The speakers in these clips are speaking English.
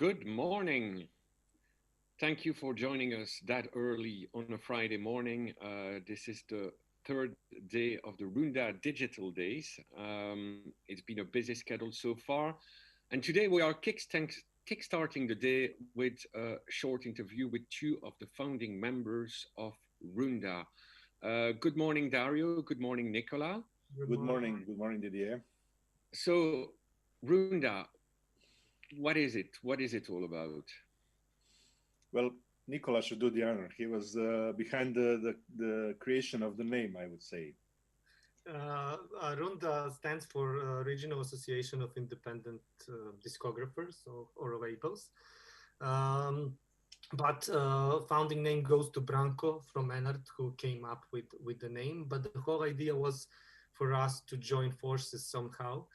Good morning. Thank you for joining us that early on a Friday morning. This is the third day of the RUNDA Digital Days. It's been a busy schedule so far. And today we are kickstarting the day with a short interview with two of the founding members of RUNDA. Good morning, Dario. Good morning, Nicola. Good morning. Good morning, Didier. So, RUNDA, what is it? What is it all about? Well, Nicola should do the honor. He was behind the creation of the name, I would say. RUNDA stands for Regional Association of Independent Discographers or labels. But founding name goes to Branko from Enart, who came up with the name. But the whole idea was for us to join forces somehow.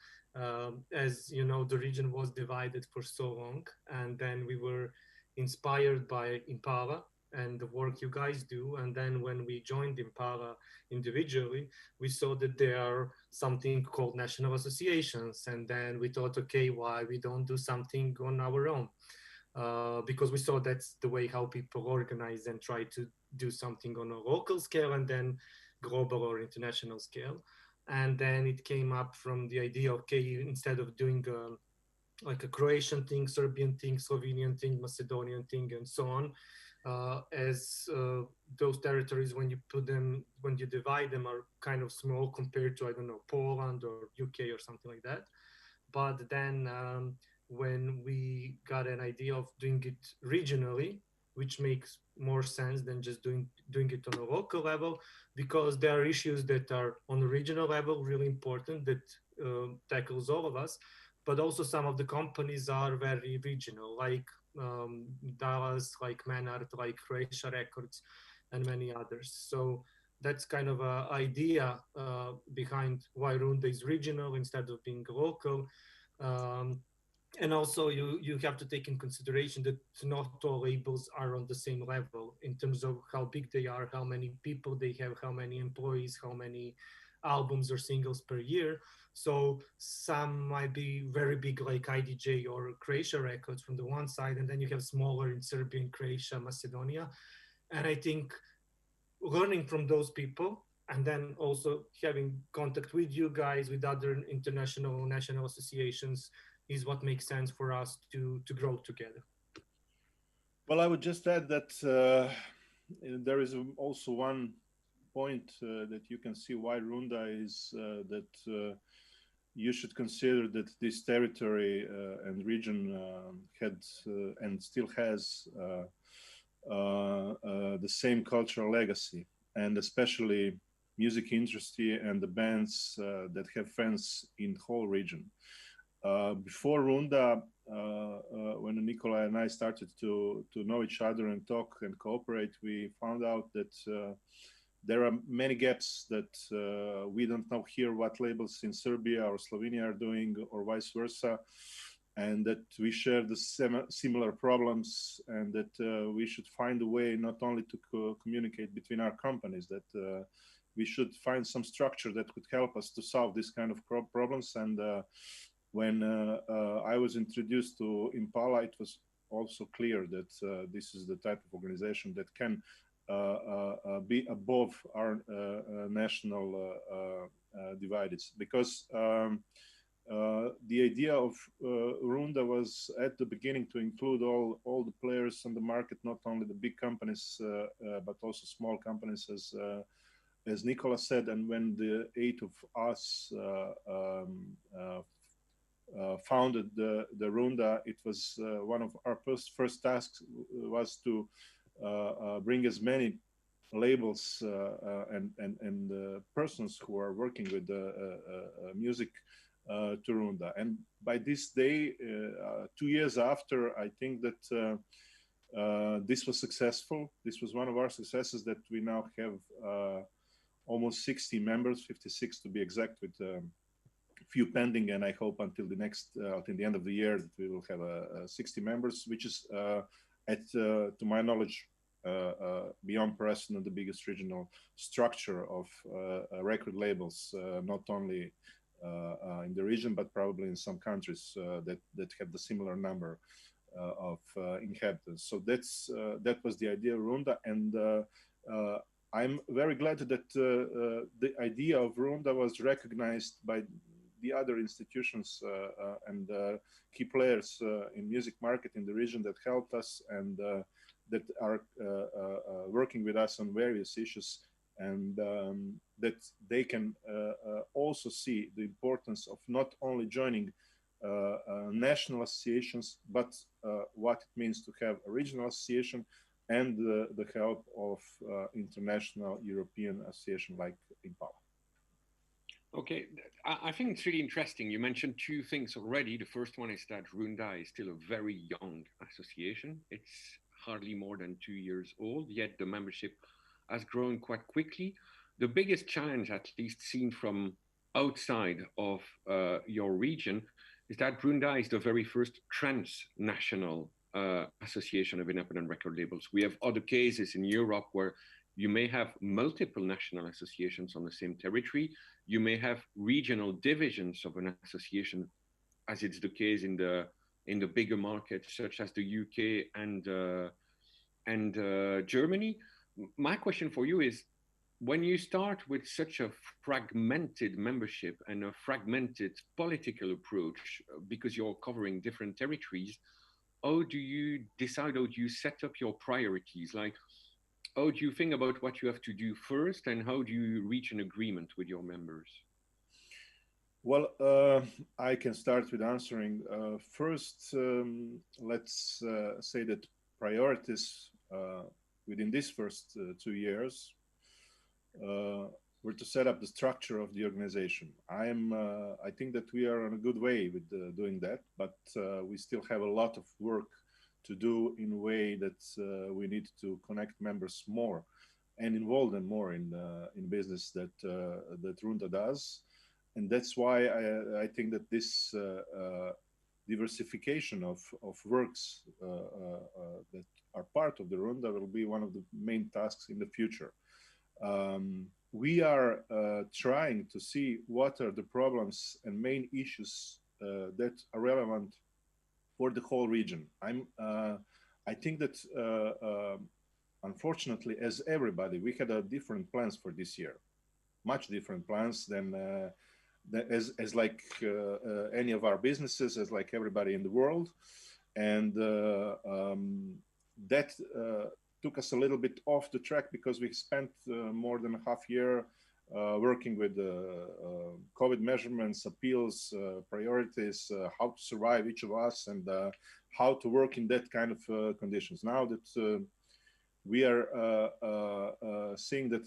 As you know, the region was divided for so long, and then we were inspired by Impala and the work you guys do. And then when we joined Impala individually, we saw that there are something called national associations. And then we thought, okay, why we don't do something on our own? Because we saw that's the way how people organize and try to do something on a local scale and then global or international scale. And then it came up from the idea, okay, instead of doing like a Croatian thing, Serbian thing, Slovenian thing, Macedonian thing, and so on, as those territories, when you divide them, are kind of small compared to, I don't know, Poland or UK or something like that. But then when we got an idea of doing it regionally, which makes more sense than just doing it on a local level, because there are issues that are on a regional level really important that tackles all of us, but also some of the companies are very regional, like Dallas, like Manart, like Croatia Records, and many others. So that's kind of an idea behind why Runda is regional instead of being local. Um, and also you have to take in consideration that not all labels are on the same level in terms of how big they are, how many people they have, how many employees, how many albums or singles per year. So some might be very big like IDJ or Croatia Records from the one side, and then you have smaller in Serbia, Croatia, Macedonia. And I think learning from those people and then also having contact with you guys, with other international national associations, is what makes sense for us to grow together. Well, I would just add that there is also one point that you can see why Runda is that you should consider that this territory and region had and still has the same cultural legacy, and especially music industry and the bands that have fans in the whole region. Before Runda, when Nicola and I started to know each other and talk and cooperate, we found out that there are many gaps that we don't know here what labels in Serbia or Slovenia are doing, or vice versa, and that we share the similar problems, and that we should find a way not only to communicate between our companies, that we should find some structure that could help us to solve this kind of problems. And when I was introduced to Impala, it was also clear that this is the type of organization that can be above our national divides, because the idea of Runda was at the beginning to include all the players on the market, not only the big companies, but also small companies, as Nicola said. And when the 8 of us founded the Runda, it was one of our first tasks was to bring as many labels and persons who are working with music to Runda. And by this day, 2 years after, I think that this was successful. This was one of our successes, that we now have almost 60 members, 56 to be exact, with few pending, and I hope until the end of the year that we will have 60 members, which is to my knowledge, beyond precedent, the biggest regional structure of record labels, not only in the region, but probably in some countries that have the similar number. inhabitants. So that was the idea of Runda, and I'm very glad that the idea of Runda was recognized by the other institutions and key players in music market in the region that helped us and that are working with us on various issues, and that they can also see the importance of not only joining national associations, but what it means to have a regional association and the help of international European association like Impala. Okay, I think it's really interesting. You mentioned two things already. The first one is that Runda is still a very young association. It's hardly more than 2 years old, yet the membership has grown quite quickly. The biggest challenge, at least seen from outside of your region, is that Runda is the very first transnational association of independent record labels. We have other cases in Europe where you may have multiple national associations on the same territory. You may have regional divisions of an association, as it's the case in the bigger markets such as the UK and Germany. My question for you is, when you start with such a fragmented membership and a fragmented political approach, because you're covering different territories, how do you decide, how do you set up your priorities? Like, how do you think about what you have to do first, and how do you reach an agreement with your members? Well, I can start with answering. First, let's say that priorities within these first 2 years were to set up the structure of the organization. I think that we are on a good way with doing that, but we still have a lot of work to do in a way that we need to connect members more and involve them more in business that Runda does. And that's why I think that this diversification of works that are part of the Runda will be one of the main tasks in the future. We are trying to see what are the problems and main issues that are relevant for the whole region. I think that unfortunately, as everybody, we had different plans for this year, much different plans than as like any of our businesses, as like everybody in the world, and that took us a little bit off the track because we spent more than a half year working with COVID measurements, appeals, priorities, how to survive each of us, and how to work in that kind of conditions. Now that we are seeing that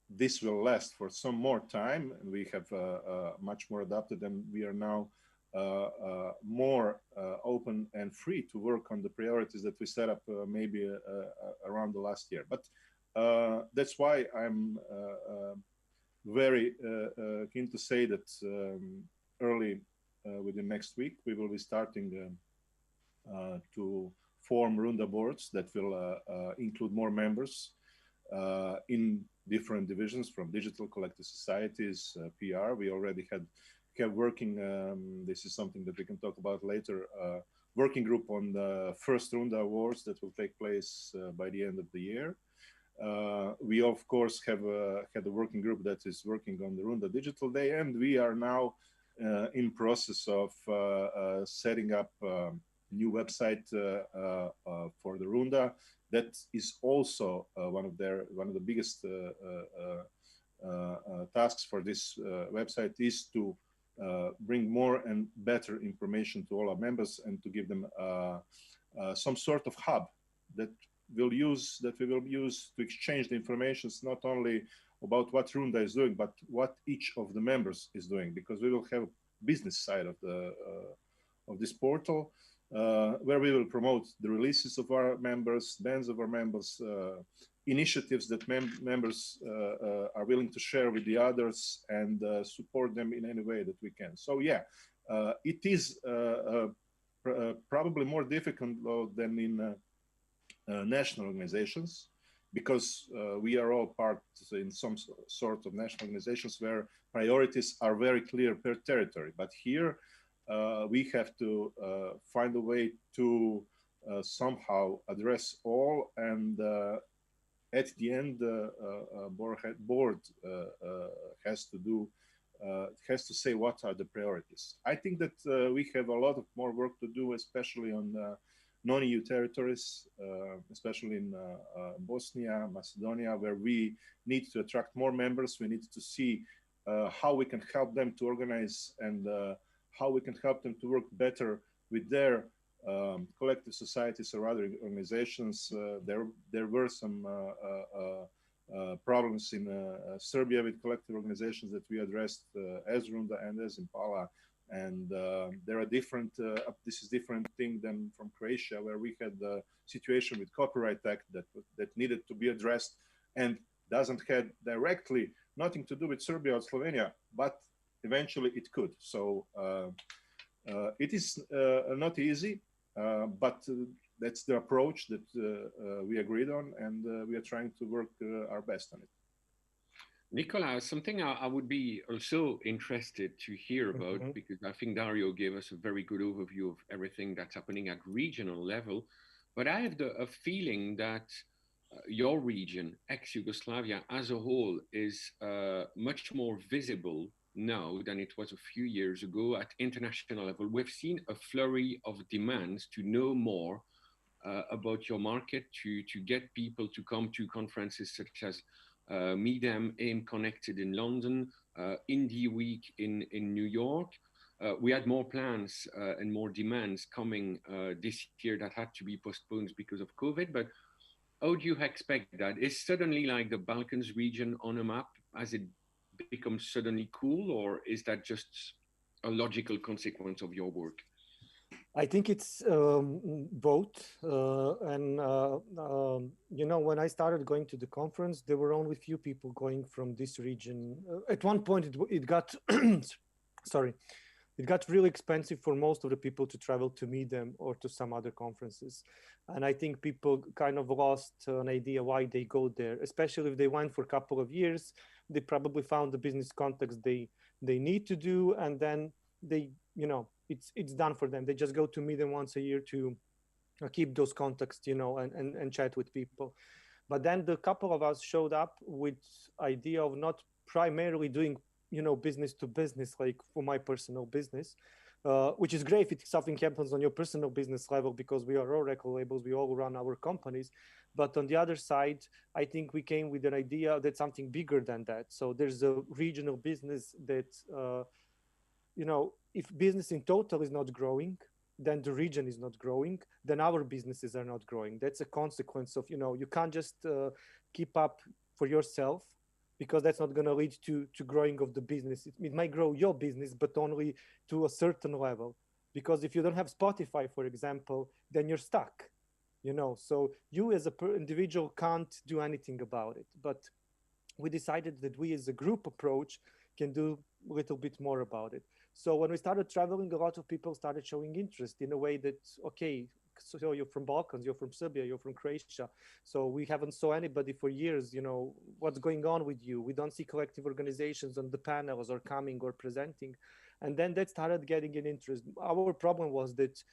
this will last for some more time, and we have much more adapted, and we are now more open and free to work on the priorities that we set up maybe around the last year. But that's why I'm very keen to say that early within next week, we will be starting to form Runda boards that will include more members in different divisions, from digital collective societies, PR. We already have working, this is something that we can talk about later, working group on the first Runda Awards that will take place by the end of the year. We of course have had a working group that is working on the Runda Digital Day, and we are now in process of setting up a new website for the Runda. That is also one of the biggest tasks for this website, is to bring more and better information to all our members and to give them some sort of hub that we will use to exchange the information, not only about what Runda is doing, but what each of the members is doing, because we will have a business side of this portal where we will promote the releases of our members, bands of our members, initiatives that members are willing to share with the others, and support them in any way that we can. So yeah, it is probably more difficult than in national organizations, because we are all part in some sort of national organizations where priorities are very clear per territory. But here, we have to find a way to somehow address all, and at the end, board has to do has to say what are the priorities. I think that we have a lot of more work to do, especially on non-EU territories, especially in Bosnia, Macedonia, where we need to attract more members. We need to see how we can help them to organize, and how we can help them to work better with their collective societies or other organizations. There were some problems in Serbia with collective organizations that we addressed as Runda and as Impala. And there are different, this is different thing than from Croatia, where we had the situation with Copyright Act that needed to be addressed, and doesn't have directly nothing to do with Serbia or Slovenia, but eventually it could. So it is not easy, but that's the approach that we agreed on, and we are trying to work our best on it. Nicola, something I would be also interested to hear about, because I think Dario gave us a very good overview of everything that's happening at regional level, but I have a feeling that your region, ex-Yugoslavia as a whole, is much more visible now than it was a few years ago at international level. We've seen a flurry of demands to know more about your market, to get people to come to conferences such as MEDEM, AIM Connected in London, Indie Week in New York. We had more plans and more demands coming this year that had to be postponed because of COVID. But how do you expect that? Is suddenly like the Balkans region on a map as it becomes suddenly cool, or is that just a logical consequence of your work? I think it's both. You know, when I started going to the conference, there were only few people going from this region. At one point, it got, sorry, it got really expensive for most of the people to travel to meet them or to some other conferences. And I think people kind of lost an idea why they go there, especially if they went for a couple of years. They probably found the business context they need to do, and then they, you know, it's done for them. They just go to meet them once a year to keep those contacts, you know, and chat with people. But then the couple of us showed up with idea of not primarily doing, you know, business to business, like for my personal business, which is great if something happens on your personal business level, because we are all record labels, we all run our companies. But on the other side, I think we came with an idea that something bigger than that. So there's a regional business that, you know, if business in total is not growing, then the region is not growing, then our businesses are not growing. That's a consequence of, you know, you can't just keep up for yourself, because that's not going to lead to growing of the business. It might grow your business, but only to a certain level. Because if you don't have Spotify, for example, then you're stuck, you know. So you as a individual can't do anything about it. But we decided that we as a group approach can do a little bit more about it. So when we started traveling, a lot of people started showing interest in a way that, okay, so you're from Balkans, you're from Serbia, you're from Croatia. So we haven't saw anybody for years, you know, what's going on with you? We don't see collective organizations on the panels or coming or presenting. And then that started getting an interest. Our problem was that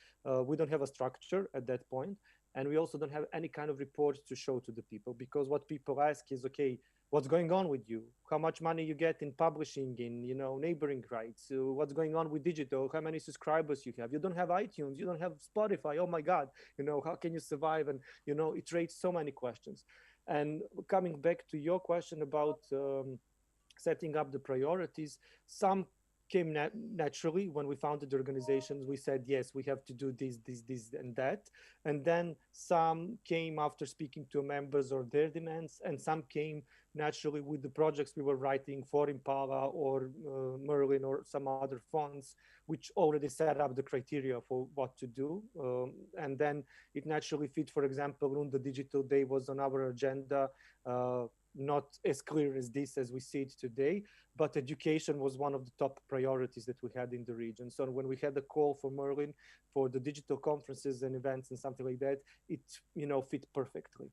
we don't have a structure at that point. And we also don't have any kind of reports to show to the people, because what people ask is, okay, what's going on with you? How much money you get in publishing, in, you know, neighboring rights? What's going on with digital? How many subscribers you have? You don't have iTunes, you don't have Spotify. Oh my God, you know, how can you survive? And, you know, it raises so many questions. And coming back to your question about setting up the priorities, some came naturally when we founded the organizations. We said, yes, we have to do this, and that. And then some came after speaking to members or their demands, and some came naturally with the projects we were writing for Impala or Merlin or some other funds, which already set up the criteria for what to do. And then it naturally fit. For example, RUNDA Digital Day was on our agenda, not as clear as this as we see it today, but education was one of the top priorities that we had in the region. So when we had a call for Merlin for the digital conferences and events and something like that, it, you know, fit perfectly.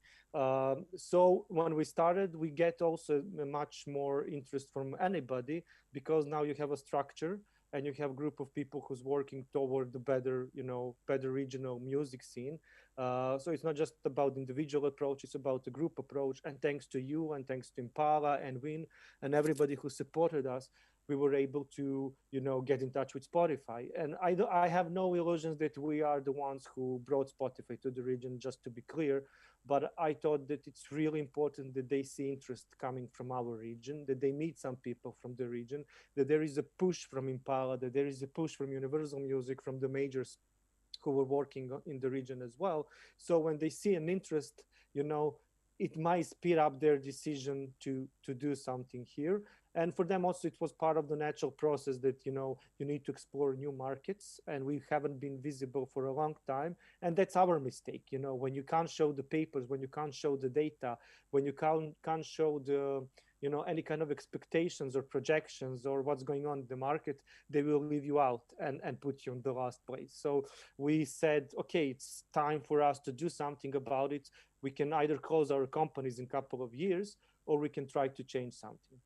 So when we started, we get also much more interest from anybody, because now you have a structure. and you have a group of people who's working toward the better, better regional music scene. So it's not just about individual approach, it's about the group approach. And thanks to you, and thanks to Impala and Win and everybody who supported us, we were able to, get in touch with Spotify. And I have no illusions that we are the ones who brought Spotify to the region, just to be clear. But I thought that it's really important that they see interest coming from our region, that they meet some people from the region, that there is a push from Impala, that there is a push from Universal Music, from the majors who were working in the region as well. So when they see an interest, it might speed up their decision to do something here. And for them also, it was part of the natural process that, you need to explore new markets, and we haven't been visible for a long time. And that's our mistake, when you can't show the papers, when you can't show the data, when you can't show the, any kind of expectations or projections or what's going on in the market, they will leave you out and put you in the last place. So we said, okay, it's time for us to do something about it. We can either close our companies in a couple of years, or we can try to change something.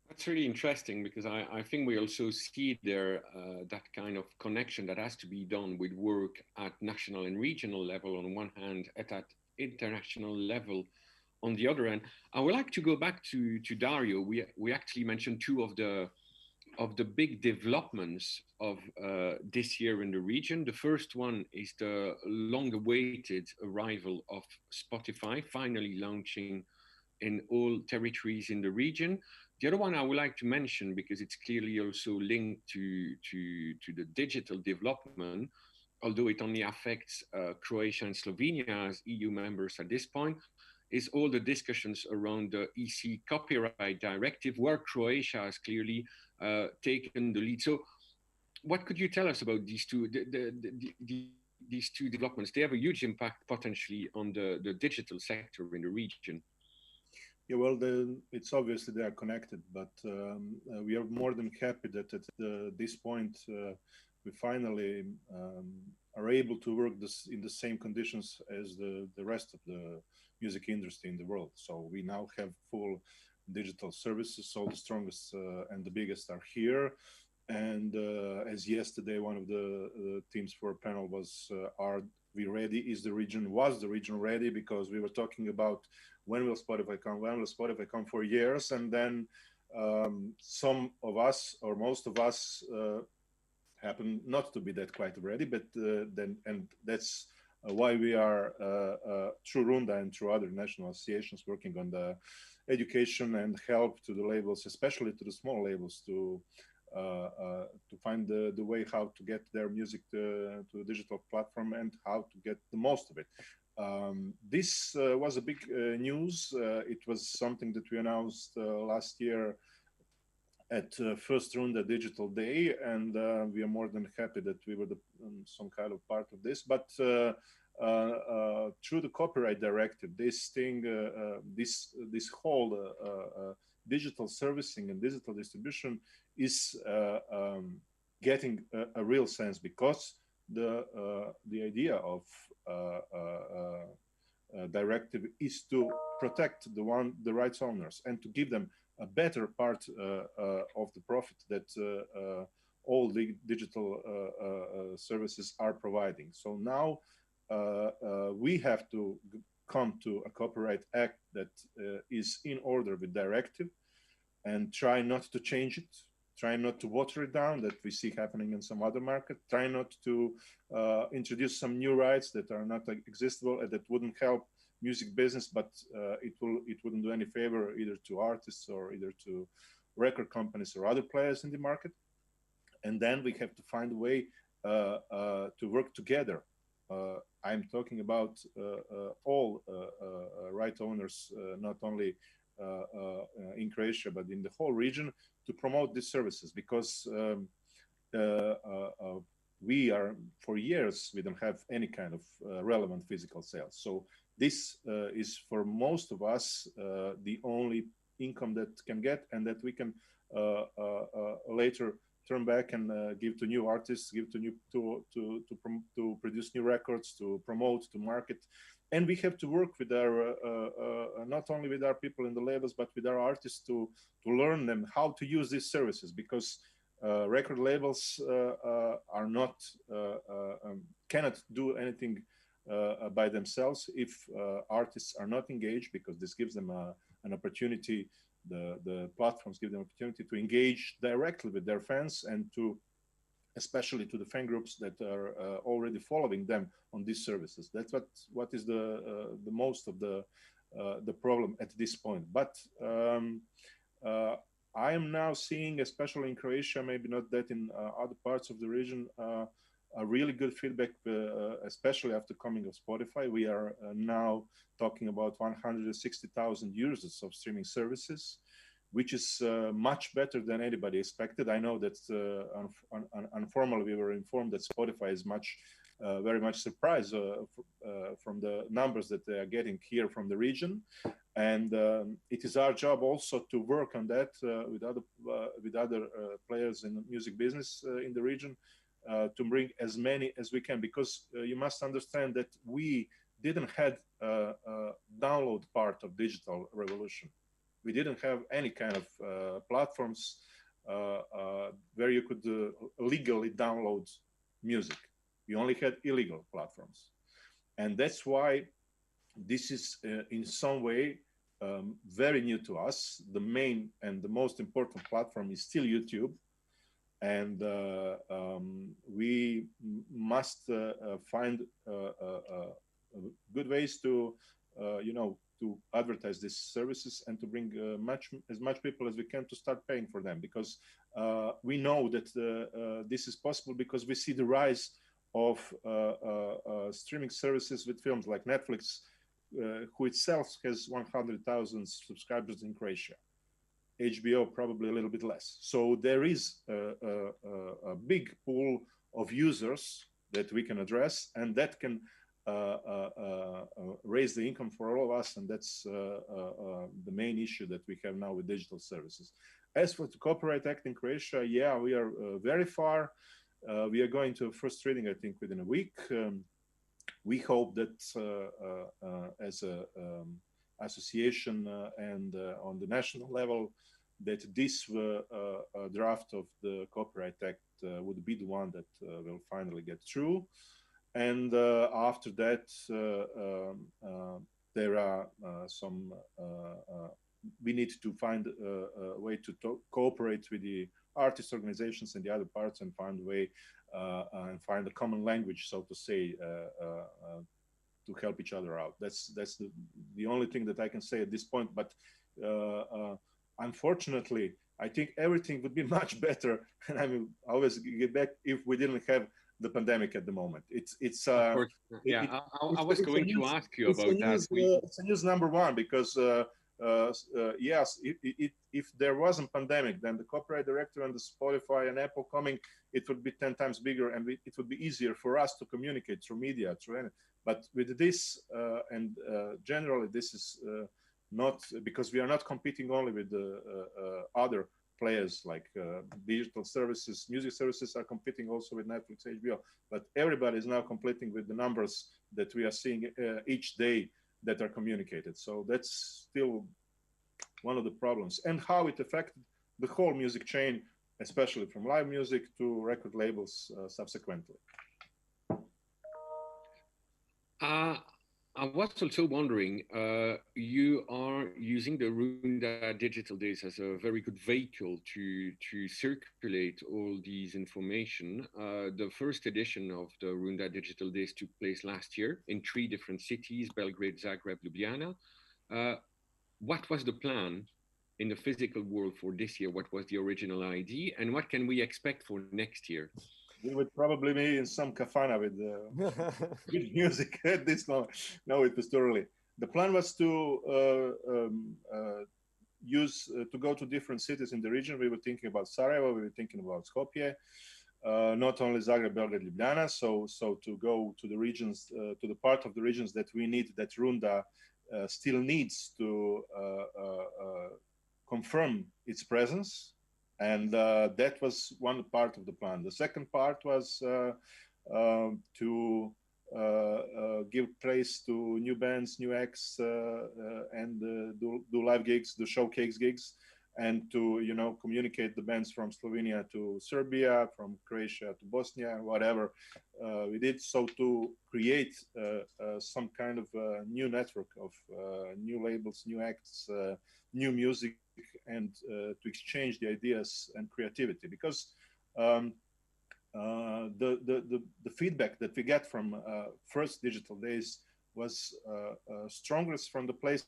That's really interesting, because I think we also see there that kind of connection that has to be done with work at national and regional level on one hand, at that international level on the other end. I would like to go back to Dario. We actually mentioned two of the big developments of this year in the region. The first one is the long-awaited arrival of Spotify, finally launching in all territories in the region. The other one I would like to mention, because it's clearly also linked to the digital development, although it only affects Croatia and Slovenia as EU members at this point, is all the discussions around the EC copyright directive, where Croatia has clearly taken the lead. So what could you tell us about these two, these two developments? They have a huge impact potentially on the digital sector in the region. Yeah, well, it's obviously they are connected, but we are more than happy that at this point we finally are able to work in the same conditions as the rest of the music industry in the world. So we now have full digital services. So the strongest and the biggest are here. And as yesterday, one of the teams for a panel was, are we ready? Was the region ready? Because we were talking about when will Spotify come? When will Spotify come for years? And then some of us, or most of us, happen not to be that quite ready. But and that's why we are through RUNDA and through other national associations working on the education and help to the labels, especially to the small labels, to find the way how to get their music to a digital platform and how to get the most of it. This was a big news. It was something that we announced last year at first RUNDA Digital Day, and we are more than happy that we were some kind of part of this. But through the copyright directive, this thing, this whole digital servicing and digital distribution is getting a real sense, because the idea of directive is to protect the rights owners and to give them a better part of the profit that all the digital services are providing. So now we have to come to a copyright act that is in order with directive, and try not to change it, try not to water it down, that we see happening in some other market, try not to introduce some new rights that are not existable and that wouldn't help music business, but it wouldn't do any favor either to artists or either to record companies or other players in the market. And then we have to find a way to work together. I'm talking about all right owners, not only in Croatia, but in the whole region, to promote these services, because we are, for years, we don't have any kind of relevant physical sales. So this is for most of us the only income that can get, and that we can later turn back and give to new artists, give to new to produce new records, to promote, to market. And we have to work with our not only with our people in the labels, but with our artists to learn them how to use these services, because record labels are not cannot do anything by themselves if artists are not engaged, because this gives them an opportunity. The platforms give them opportunity to engage directly with their fans, and to especially to the fan groups that are already following them on these services. That's what is the most of the problem at this point. But I am now seeing, especially in Croatia, maybe not that in other parts of the region, a really good feedback, especially after coming of Spotify. We are now talking about 160,000 users of streaming services, which is much better than anybody expected. I know that informally we were informed that Spotify is very much surprised from the numbers that they are getting here from the region. And it is our job also to work on that with other players in the music business in the region, to bring as many as we can, because you must understand that we didn't have a download part of digital revolution. We didn't have any kind of platforms where you could legally download music. We only had illegal platforms. And that's why this is in some way very new to us. The main and the most important platform is still YouTube. And we must find good ways to, to advertise these services and to bring as much people as we can to start paying for them, because we know that this is possible, because we see the rise of streaming services with films like Netflix, who itself has 100,000 subscribers in Croatia. HBO probably a little bit less. So there is a big pool of users that we can address, and that can raise the income for all of us. And that's the main issue that we have now with digital services. As for the Copyright Act in Croatia, yeah, we are very far. We are going to a first reading, I think, within a week. We hope that as a association and on the national level, that this draft of the Copyright Act would be the one that will finally get through. And after that, there are some, we need to find a way to cooperate with the artist organizations and the other parts, and find a way and find a common language, so to say, to help each other out. That's the only thing that I can say at this point. But unfortunately, I think everything would be much better, and I will always get back, if we didn't have the pandemic at the moment. It's of course, yeah. I was going to ask you about that. It's a news number one, because yes, if there wasn't pandemic, then the copyright director and the Spotify and Apple coming, it would be 10 times bigger, and it would be easier for us to communicate through media, through anything. But with this, and generally, this is not, because we are not competing only with the other players like digital services. Music services are competing also with Netflix, HBO, but everybody is now competing with the numbers that we are seeing each day that are communicated. So that's still one of the problems, and how it affected the whole music chain, especially from live music to record labels subsequently. I was also wondering, you are using the RUNDA Digital Days as a very good vehicle to circulate all these information. The first edition of the RUNDA Digital Days took place last year in 3 different cities: Belgrade, Zagreb, Ljubljana. What was the plan in the physical world for this year? What was the original idea, and what can we expect for next year? We would probably be in some kafana with music at this moment. No, it was too early. The plan was to to go to different cities in the region. We were thinking about Sarajevo, we were thinking about Skopje, not only Zagreb, Belgrade, Ljubljana. So to go to the regions, to the part of the regions that we need, that RUNDA still needs to confirm its presence. And that was one part of the plan. The second part was to give place to new bands, new acts, and do live gigs, do showcase gigs. and to communicate the bands from Slovenia to Serbia, from Croatia to Bosnia, whatever we did, so to create some kind of new network of new labels, new acts, new music, and to exchange the ideas and creativity. Because the feedback that we get from first digital days was strongest from the places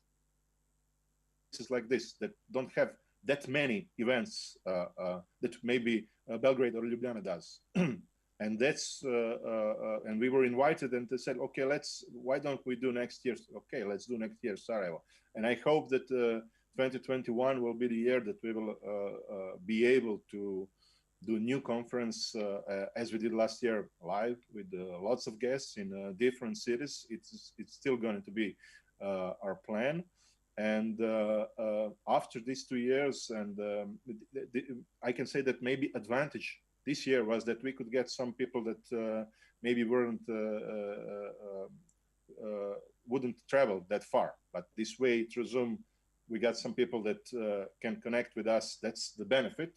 like this that don't have that many events that maybe Belgrade or Ljubljana does. And that's and we were invited, and they said, okay, why don't we do next year? Okay, let's do next year Sarajevo. And I hope that 2021 will be the year that we will be able to do new conference as we did last year, live with lots of guests in different cities. It's still going to be our plan. And after these 2 years, and I can say that maybe advantage this year was that we could get some people that maybe wouldn't travel that far. But this way, through Zoom, we got some people that can connect with us. That's the benefit.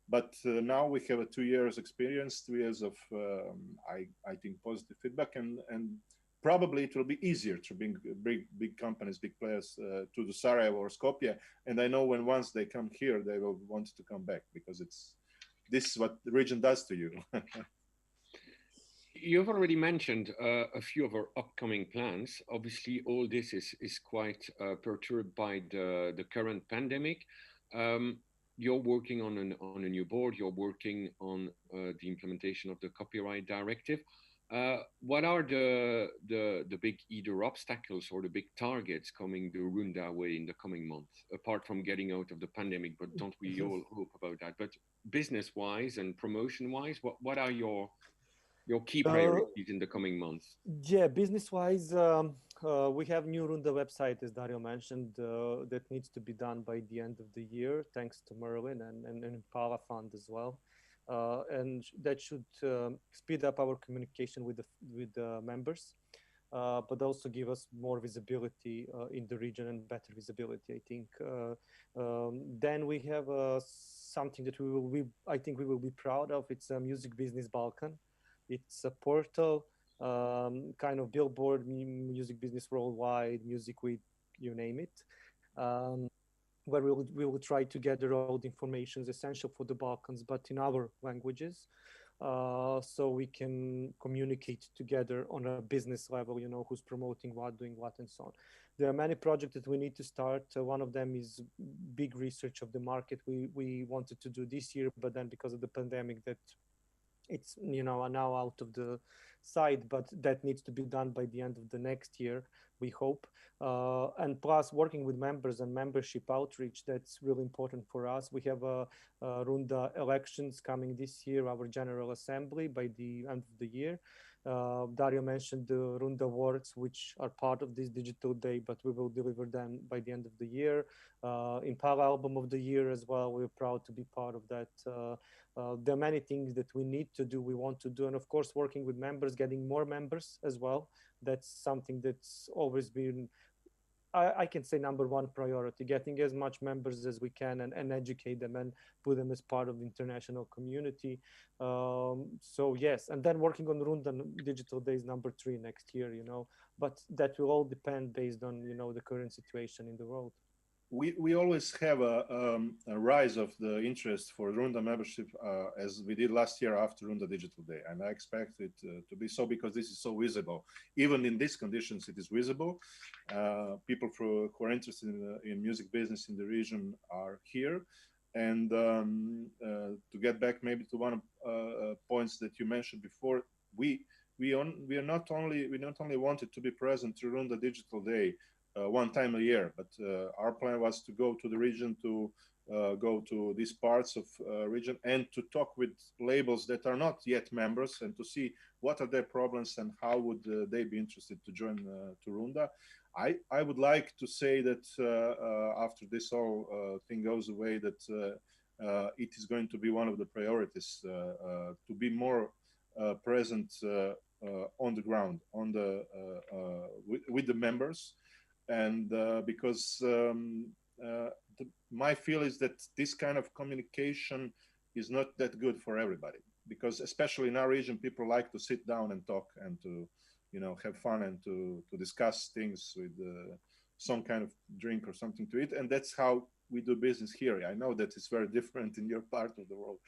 But now we have a 2 years experience, 2 years of, I think, positive feedback, and probably it will be easier to bring big companies, big players to the Sarajevo or Skopje. And I know when once they come here, they will want to come back, because this is what the region does to you. You've already mentioned a few of our upcoming plans. Obviously, all this is quite perturbed by the current pandemic. You're working on a new board. You're working on the implementation of the copyright directive. What are the big either obstacles or the big targets coming the Runda way in the coming months, apart from getting out of the pandemic? But don't we all hope about that? But business-wise and promotion-wise, what are your key priorities in the coming months? Yeah, business-wise, we have new Runda website, as Dario mentioned, that needs to be done by the end of the year, thanks to Merlin and Impala Fund as well. And that should speed up our communication with the members, but also give us more visibility in the region and better visibility, I think. Then we have something that I think we will be proud of. It's a Music Business Balkan. It's a portal, kind of billboard, music business worldwide, music week, you name it, where we will try to gather all the information essential for the Balkans, but in our languages, so we can communicate together on a business level, who's promoting what, doing what, and so on. There are many projects that we need to start. One of them is big research of the market we wanted to do this year, but then because of the pandemic, that it's now out of the sight, but that needs to be done by the end of the next year, we hope. And plus, working with members and membership outreach, that's really important for us. We have Runda elections coming this year, our General Assembly by the end of the year. Dario mentioned the Runda Awards, which are part of this digital day, but we will deliver them by the end of the year. Impala Album of the Year as well, we're proud to be part of that. There are many things that we need to do, we want to do, and of course working with members, getting more members as well. That's something that's always been, I can say, number one priority, getting as much members as we can and educate them and put them as part of the international community. So yes, and then working on Runda Digital Days number 3 next year, but that will all depend based on, the current situation in the world. We always have a rise of the interest for Runda membership as we did last year after Runda Digital Day. And I expect it to be so, because this is so visible. Even in these conditions, it is visible. People who are interested in music business in the region are here. And to get back maybe to one of points that you mentioned before, we not only wanted to be present to Runda Digital Day one time a year, but our plan was to go to the region, to go to these parts of region and to talk with labels that are not yet members, and to see what are their problems and how would they be interested to join to Runda. I would like to say that after this whole thing goes away, that it is going to be one of the priorities to be more present on the ground, with the members. And because my feel is that this kind of communication is not that good for everybody, because especially in our region, people like to sit down and talk and to, have fun and to discuss things with some kind of drink or something to eat. And that's how we do business here. I know that it's very different in your part of the world.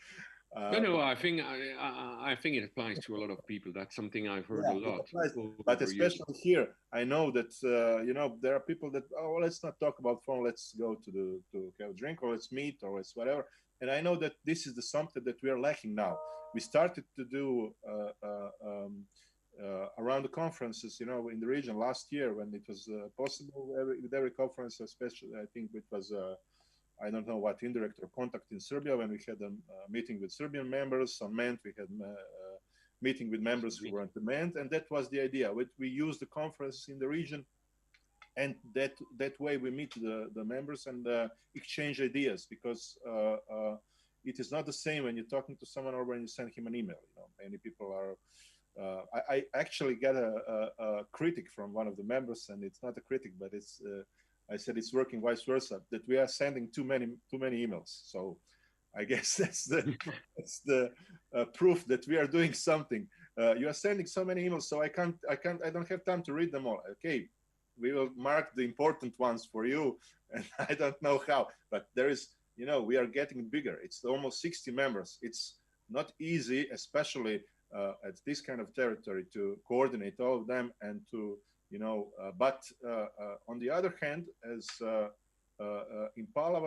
No, no, I think it applies to a lot of people. That's something I've heard a Yeah, it lot applies. But over years. especially here, I know that there are people that, oh, let's not talk about phone. Let's go to have a drink, or let's meet, or let's whatever. And I know that this is the something that we are lacking now. We started to do around the conferences, in the region last year when it was possible. With every conference, especially I think it was. I don't know what indirect or contact in Serbia, when we had a meeting with Serbian members. On MENT, we had meeting with members who weren't the MENT, and that was the idea. We used the conference in the region, and that way we meet the members and exchange ideas, because it is not the same when you're talking to someone or when you send him an email. Many people are. I actually got a critic from one of the members, and it's not a critic, but it's. I said it's working vice versa, that we are sending too many emails. So I guess that's the proof that we are doing something. You are sending so many emails, so I don't have time to read them all. Okay, we will mark the important ones for you, and I don't know how, but there is, we are getting bigger. It's almost 60 members. It's not easy, especially at this kind of territory, to coordinate all of them and to but on the other hand, as Impala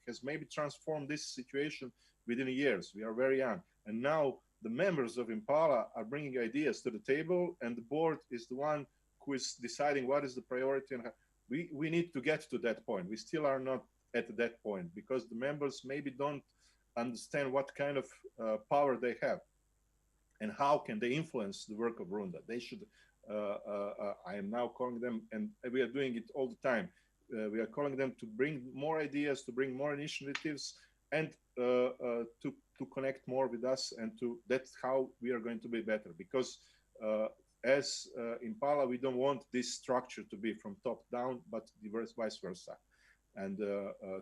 has maybe transformed this situation within years. We are very young, and now the members of Impala are bringing ideas to the table, and the board is the one who is deciding what is the priority. And we need to get to that point. We still are not at that point, because the members maybe don't understand what kind of power they have and how can they influence the work of Runda. They should. I am now calling them, and we are doing it all the time. We are calling them to bring more ideas, to bring more initiatives, and to connect more with us. And that's how we are going to be better. Because as Impala, we don't want this structure to be from top down, but vice versa. And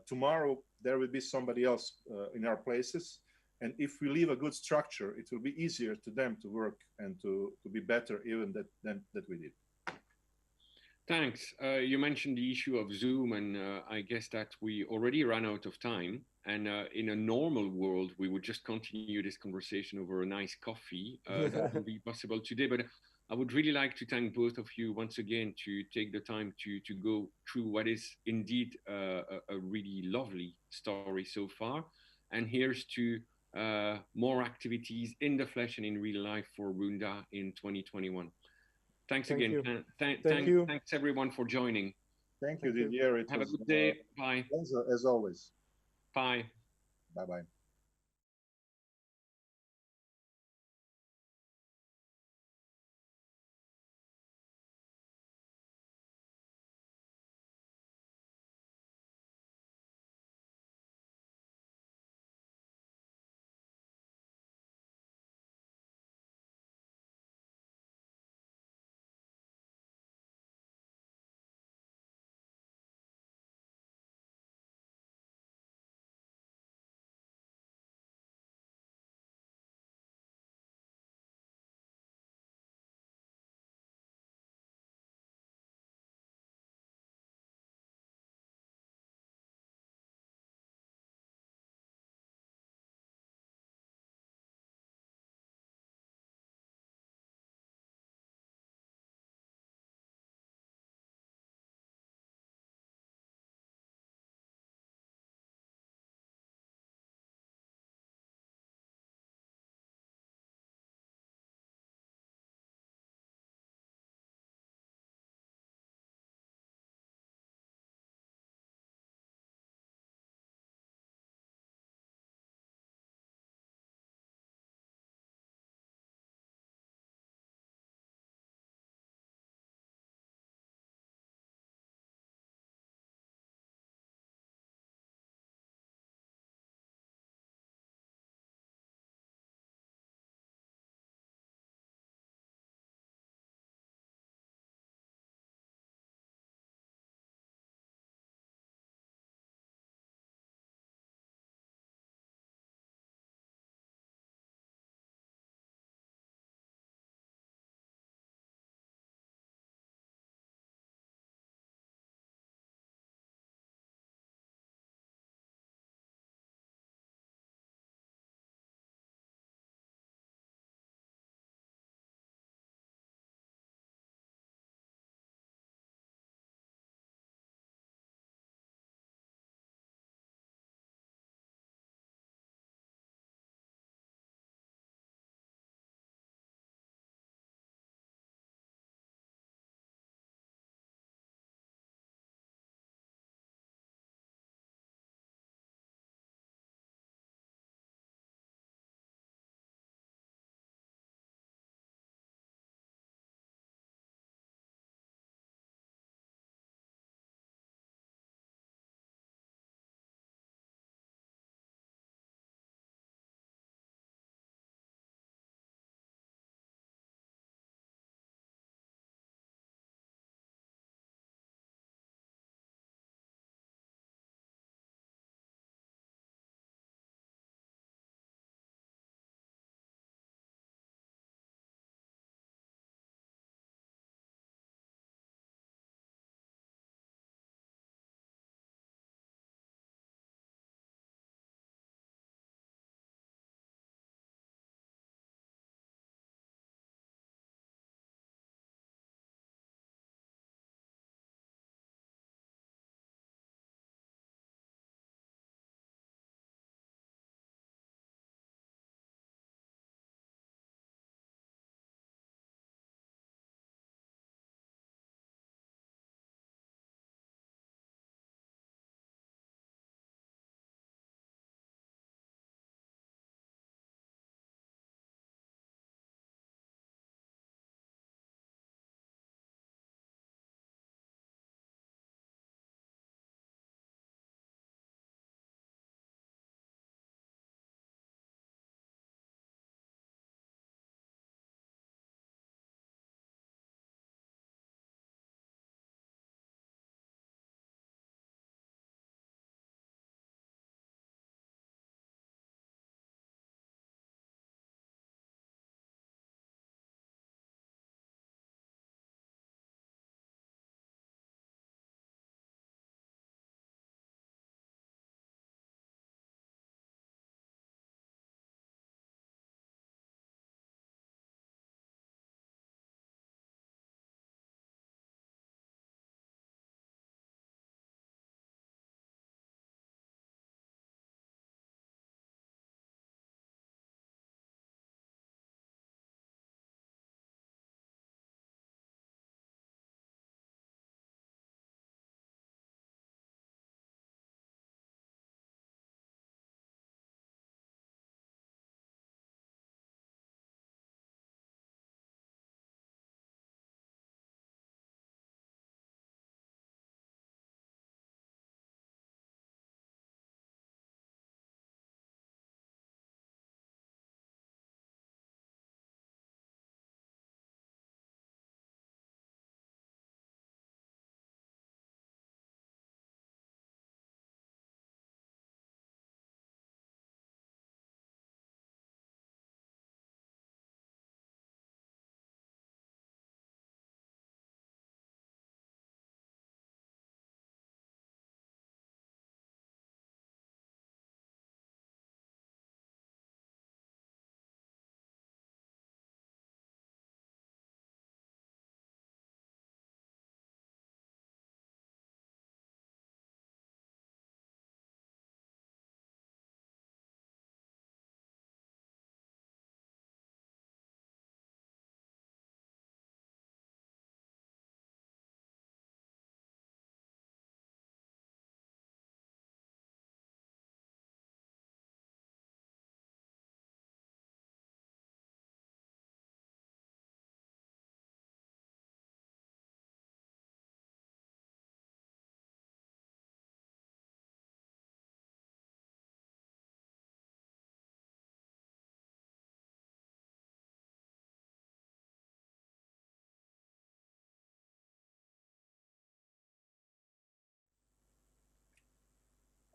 tomorrow there will be somebody else in our places. And if we leave a good structure, it will be easier to them to work and to be better even than we did. Thanks. You mentioned the issue of Zoom, and I guess that we already ran out of time. And in a normal world, we would just continue this conversation over a nice coffee. That wouldn't be possible today. But I would really like to thank both of you once again to take the time to go through what is indeed a really lovely story so far. And here's to more activities in the flesh and in real life for Runda in 2021. Thanks again. Thank you. Thanks everyone for joining. Thank you, Didier. Have a good day. Bye. As always. Bye. Bye-bye.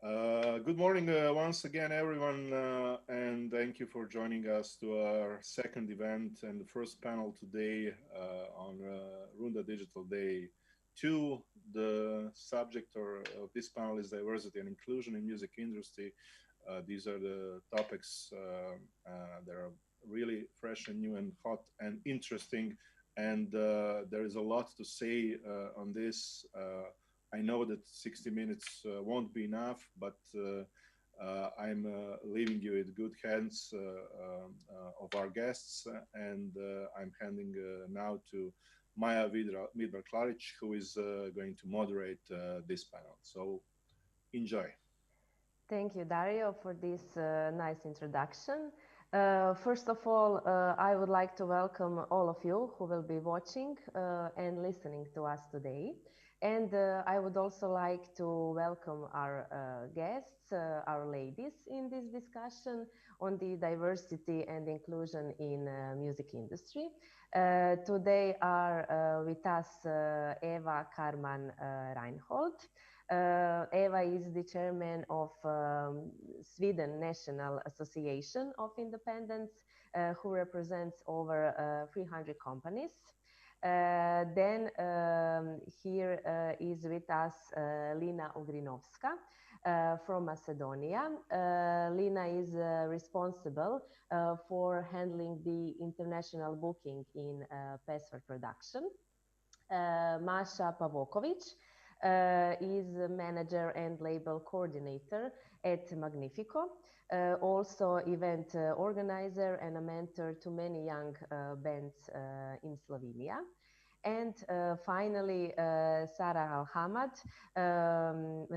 Good morning once again, everyone, and thank you for joining us to our second event and the first panel today on RUNDA Digital Day 2. The subject of this panel is diversity and inclusion in music industry. These are the topics that are really fresh and new and hot and interesting, and there is a lot to say on this. I know that 60 minutes won't be enough, but I'm leaving you in good hands of our guests, and I'm handing now to Maja Vidmar-Klaric, who is going to moderate this panel. So enjoy. Thank you, Dario, for this nice introduction. First of all, I would like to welcome all of you who will be watching and listening to us today. And I would also like to welcome our guests, our ladies in this discussion on the diversity and inclusion in music industry. Today are with us Eva Karman Reinhold. Eva is the chairman of Sweden National Association of Independents, who represents over 300 companies. Then here is with us Lina Ugrinovska from Macedonia. Lina is responsible for handling the international booking in Pesver production. Masha Pavokovic is a manager and label coordinator at Magnifico, also event organizer and a mentor to many young bands in Slovenia. And finally, Sarah Al-Hamad.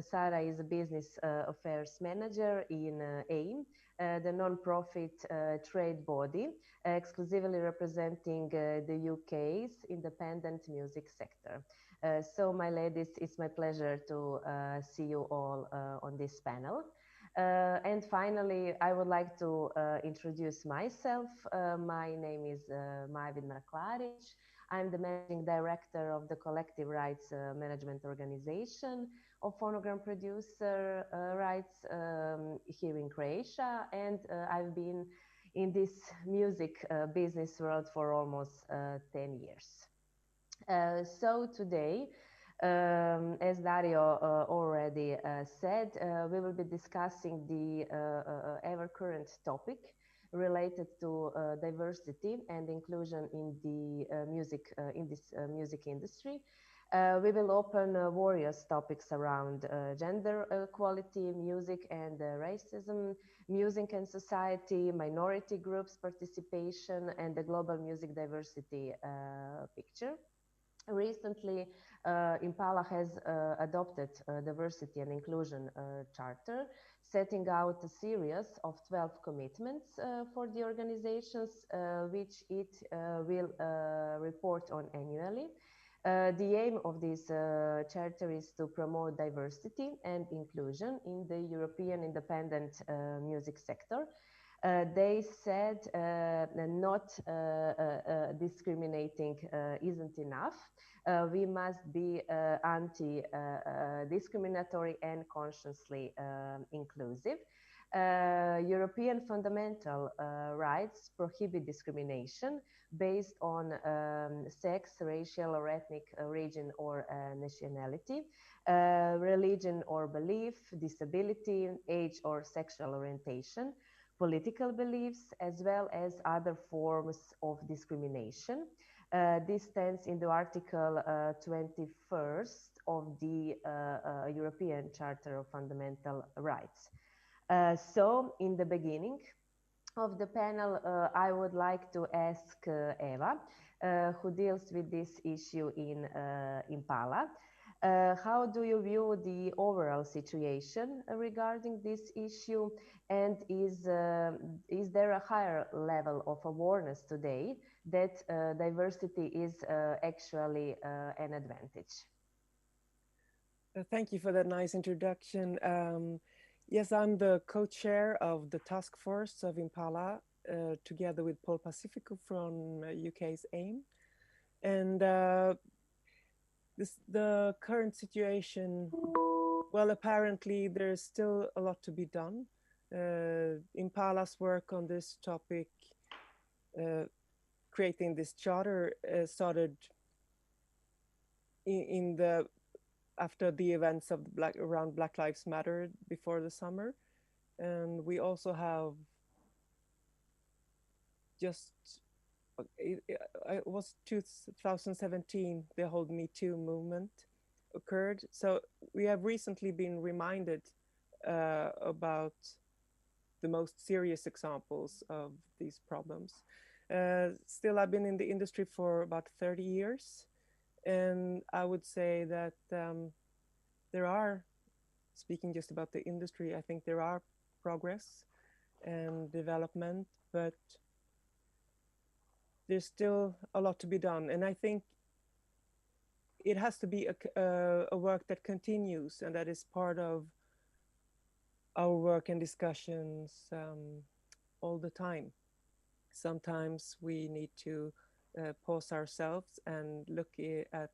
Sarah is a business affairs manager in AIM, the non-profit trade body exclusively representing the UK's independent music sector. So, my ladies, it's my pleasure to see you all on this panel. And finally, I would like to introduce myself. My name is Maja Vidmar-Klaric. I'm the managing director of the Collective Rights Management Organization of phonogram producer rights here in Croatia, and I've been in this music business world for almost 10 years. So today, as Dario already said, we will be discussing the ever current topic related to diversity and inclusion in the music industry. We will open various topics around gender equality, music and racism, music and society, minority groups participation, and the global music diversity picture. Recently, Impala has adopted a diversity and inclusion charter, setting out a series of 12 commitments for the organizations, which it will report on annually. The aim of this charter is to promote diversity and inclusion in the European independent music sector. They said not discriminating isn't enough. We must be anti-discriminatory and consciously inclusive. European fundamental rights prohibit discrimination based on sex, racial or ethnic origin or nationality, religion or belief, disability, age or sexual orientation, political beliefs, as well as other forms of discrimination. This stands in the Article 21st of the European Charter of Fundamental Rights. So, in the beginning of the panel, I would like to ask Eva, who deals with this issue in Impala. How do you view the overall situation regarding this issue, and is there a higher level of awareness today that diversity is actually an advantage? Thank you for that nice introduction. Yes, I'm the co-chair of the task force of Impala, together with Paul Pacifico from UK's AIM. And the current situation Well, apparently there's still a lot to be done. Impala's work on this topic, creating this charter, started in the after the events of around Black Lives Matter before the summer, and we also have just it was 2017 the whole Me Too movement occurred. So we have recently been reminded about the most serious examples of these problems. Still, I've been in the industry for about 30 years, and I would say that there are, speaking just about the industry, I think there are progress and development, but there's still a lot to be done. And I think it has to be a work that continues, and that is part of our work and discussions all the time. Sometimes we need to pause ourselves and look at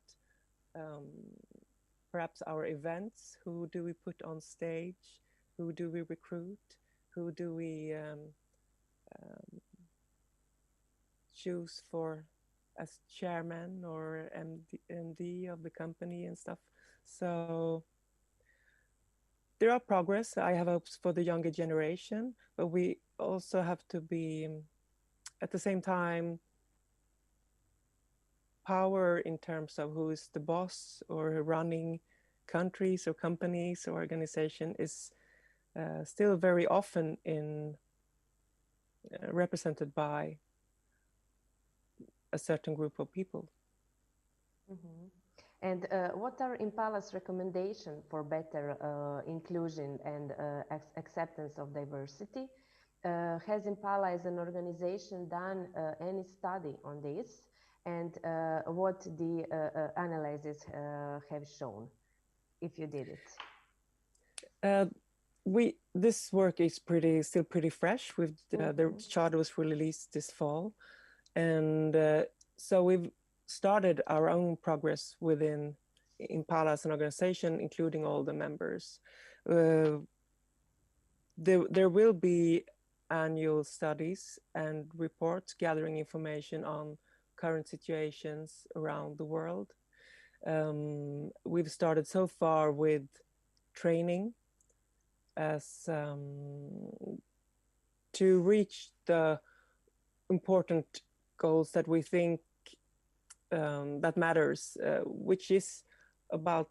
perhaps our events. Who do we put on stage? Who do we recruit? Who do we choose for as chairman or MD of the company and stuff? So there are progress. I have hopes for the younger generation, but we also have to be at the same time power in terms of who is the boss or running countries or companies or organization is still very often represented by a certain group of people. Mm-hmm. And what are Impala's recommendations for better inclusion and acceptance of diversity? Has Impala as an organization done any study on this? And what the analyses have shown, if you did it? This work is still pretty fresh. The charter was released this fall, and so we've started our own progress within Impala as an organization, including all the members. There will be annual studies and reports gathering information on current situations around the world. We've started so far with training as to reach the important goals that we think that matters, which is about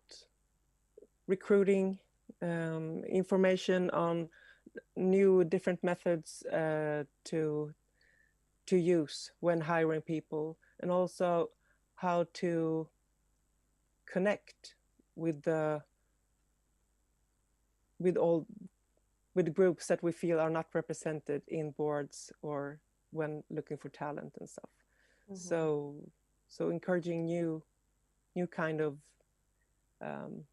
recruiting, information on new different methods to use when hiring people, and also how to connect with groups that we feel are not represented in boards or when looking for talent and stuff. So encouraging new kind of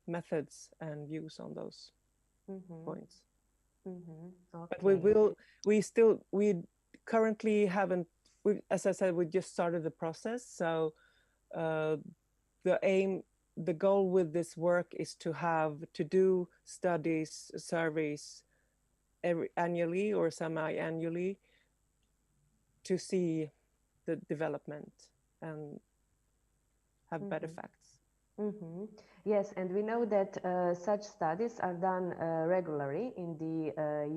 methods and views on those points. Okay. But we currently haven't, as I said, we just started the process. So the goal with this work is to do studies, surveys annually or semi-annually to see the development and have better facts. Yes, and we know that such studies are done regularly in the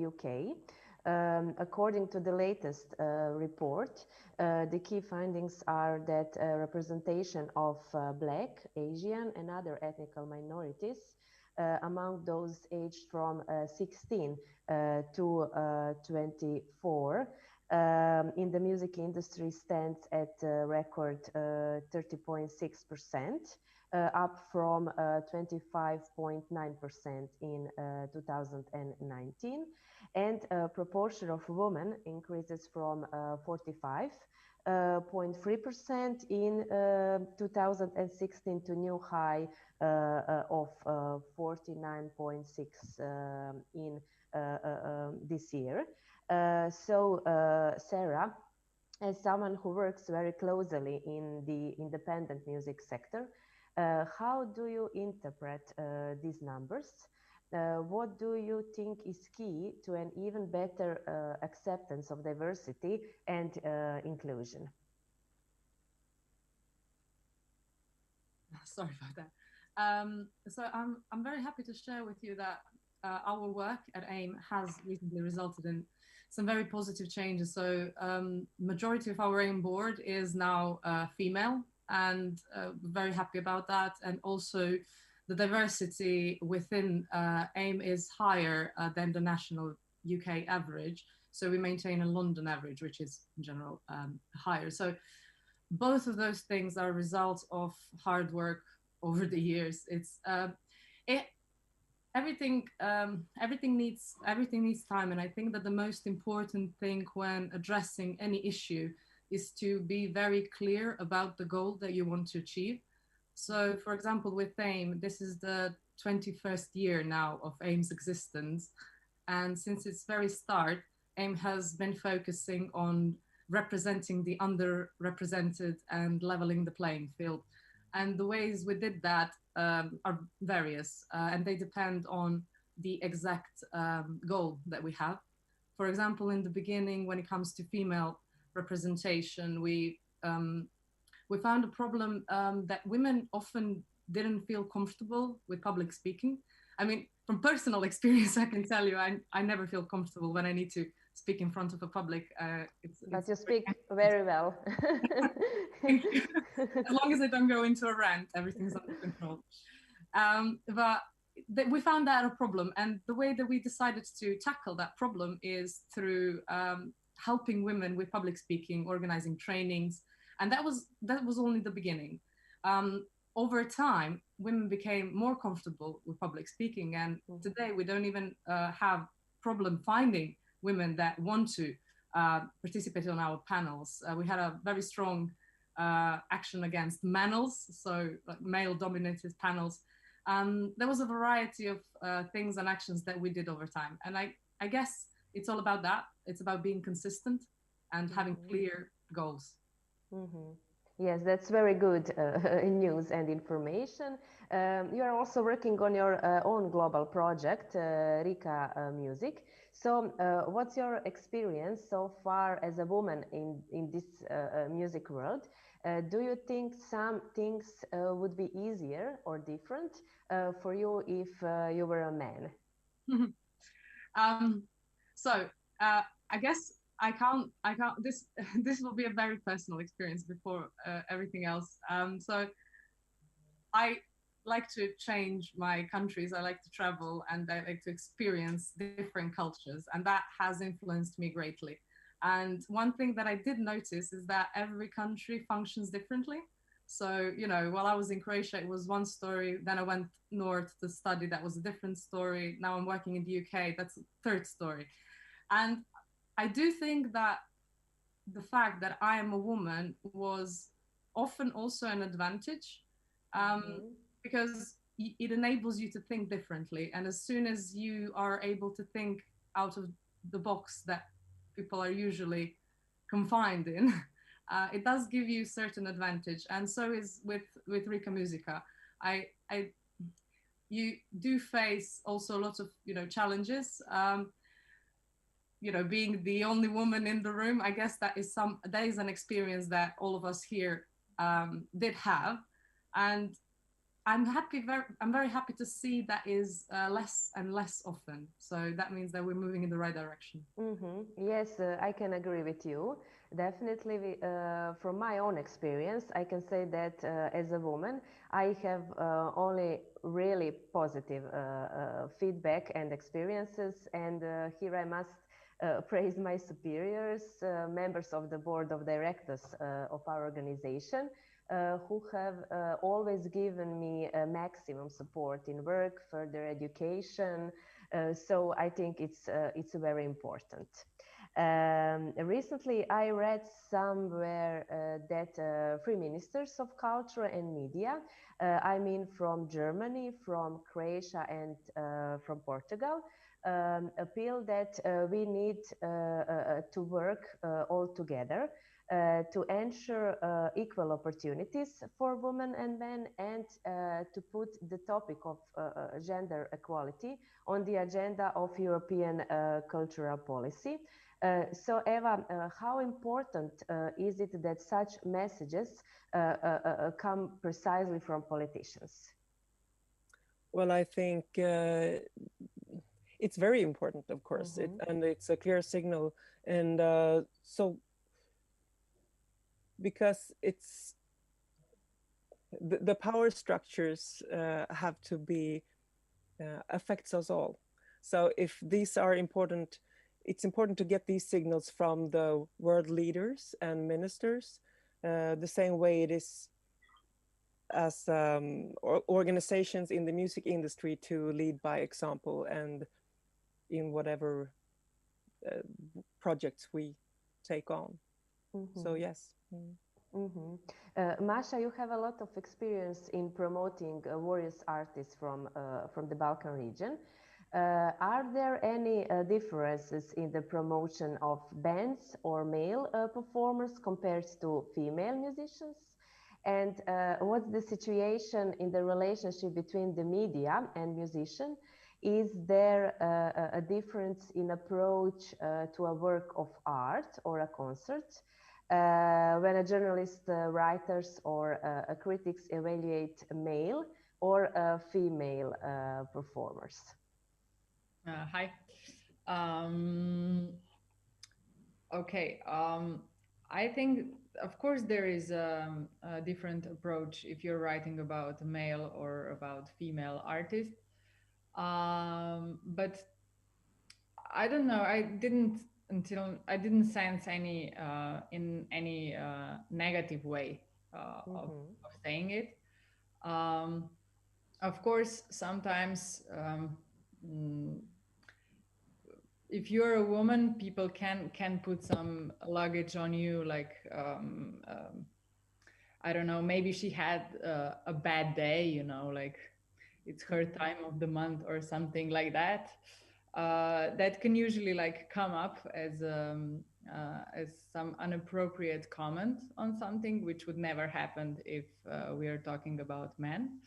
UK. According to the latest report, the key findings are that representation of Black, Asian, and other ethnic minorities among those aged from 16 to 24 in the music industry stands at a record 30.6%. Up from 25.9% in 2019, and proportion of women increases from 45.3% in 2016 to new high of 49.6 in this year. So Sarah, as someone who works very closely in the independent music sector, how do you interpret these numbers? what do you think is key to an even better acceptance of diversity and inclusion? Sorry about that. So I'm very happy to share with you that our work at AIM has recently resulted in some very positive changes. So majority of our AIM board is now female, and very happy about that. And also the diversity within AIM is higher than the national UK average. So we maintain a London average, which is in general higher. So both of those things are a result of hard work over the years. Everything needs time, and I think that the most important thing when addressing any issue is to be very clear about the goal that you want to achieve. So, for example, with AIM, this is the 21st year now of AIM's existence, and since its very start, AIM has been focusing on representing the underrepresented and leveling the playing field. And the ways we did that are various, and they depend on the exact goal that we have. For example, in the beginning, when it comes to female representation, we found a problem that women often didn't feel comfortable with public speaking. I mean, from personal experience, I can tell you, I never feel comfortable when I need to speak in front of a public. But you speak very well. Thank you. As long as I don't go into a rant, everything's under control. But we found that a problem, and the way that we decided to tackle that problem is through helping women with public speaking, organizing trainings, and that was only the beginning. Over time, women became more comfortable with public speaking, and today we don't even have problem finding women that want to participate on our panels. We had a very strong action against manels, so like male-dominated panels. There was a variety of things and actions that we did over time. And I guess it's all about that. It's about being consistent and having clear goals. Yes, that's very good news and information. You are also working on your own global project, Rika Music. So what's your experience so far as a woman in this music world? Do you think some things would be easier or different for you if you were a man? So I guess I can't, this will be a very personal experience before everything else. So I like to change my countries. I like to travel and I like to experience different cultures, and that has influenced me greatly. And one thing that I did notice is that every country functions differently. So, you know, while I was in Croatia, it was one story. Then I went north to study. That was a different story. Now I'm working in the UK. That's a third story. And I do think that the fact that I am a woman was often also an advantage, because it enables you to think differently. And as soon as you are able to think out of the box that people are usually confined in, it does give you certain advantage. And so is with Rika Musica. You do face also lots of, you know, challenges. You know, being the only woman in the room, I guess that is an experience that all of us here did have. And I'm very happy to see that is less and less often. So that means that we're moving in the right direction. Yes, I can agree with you. Definitely, from my own experience, I can say that as a woman, I have only really positive feedback and experiences. And here I must praise my superiors, members of the board of directors of our organization, who have always given me maximum support in work, further education. So I think it's very important. Recently, I read somewhere that three ministers of culture and media, I mean from Germany, from Croatia, and from Portugal, appeal that we need to work all together to ensure equal opportunities for women and men, and to put the topic of gender equality on the agenda of European cultural policy. So Eva, how important is it that such messages come precisely from politicians? Well, I think it's very important, of course, and it's a clear signal. And so, because it's the power structures have to be affects us all. So if these are important, it's important to get these signals from the world leaders and ministers, the same way it is as organizations in the music industry to lead by example and in whatever projects we take on. So yes. Masha, you have a lot of experience in promoting various artists from the Balkan region. Are there any differences in the promotion of bands or male performers compared to female musicians? And what's the situation in the relationship between the media and musician? Is there a difference in approach to a work of art or a concert when a journalist, writers, or critics evaluate male or female performers? Hi. Okay. I think, of course, there is a different approach if you're writing about male or about female artists. But I don't know. I didn't sense any in any negative way of saying it. Of course, sometimes if you're a woman, people can put some luggage on you, like I don't know, maybe she had a bad day, you know, like it's her time of the month or something like that. That can usually like come up as some inappropriate comment on something, which would never happen if we are talking about men.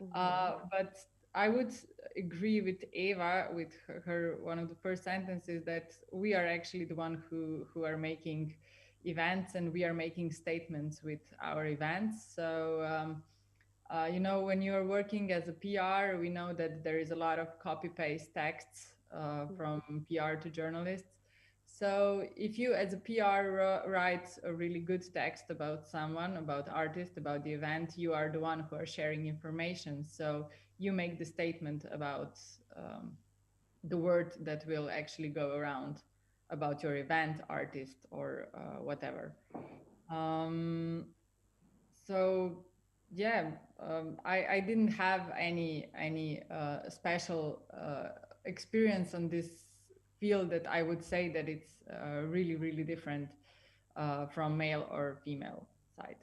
But I would agree with Eva, with her one of the first sentences, that we are actually the one who are making events, and we are making statements with our events. So you know, when you're working as a PR, we know that there is a lot of copy paste texts from PR to journalists. So if you as a PR write a really good text about someone, about artist, about the event, you are the one who are sharing information. So you make the statement about the word that will actually go around about your event, artist, or whatever. So yeah, I didn't have any special experience on this field that I would say that it's really different from male or female side.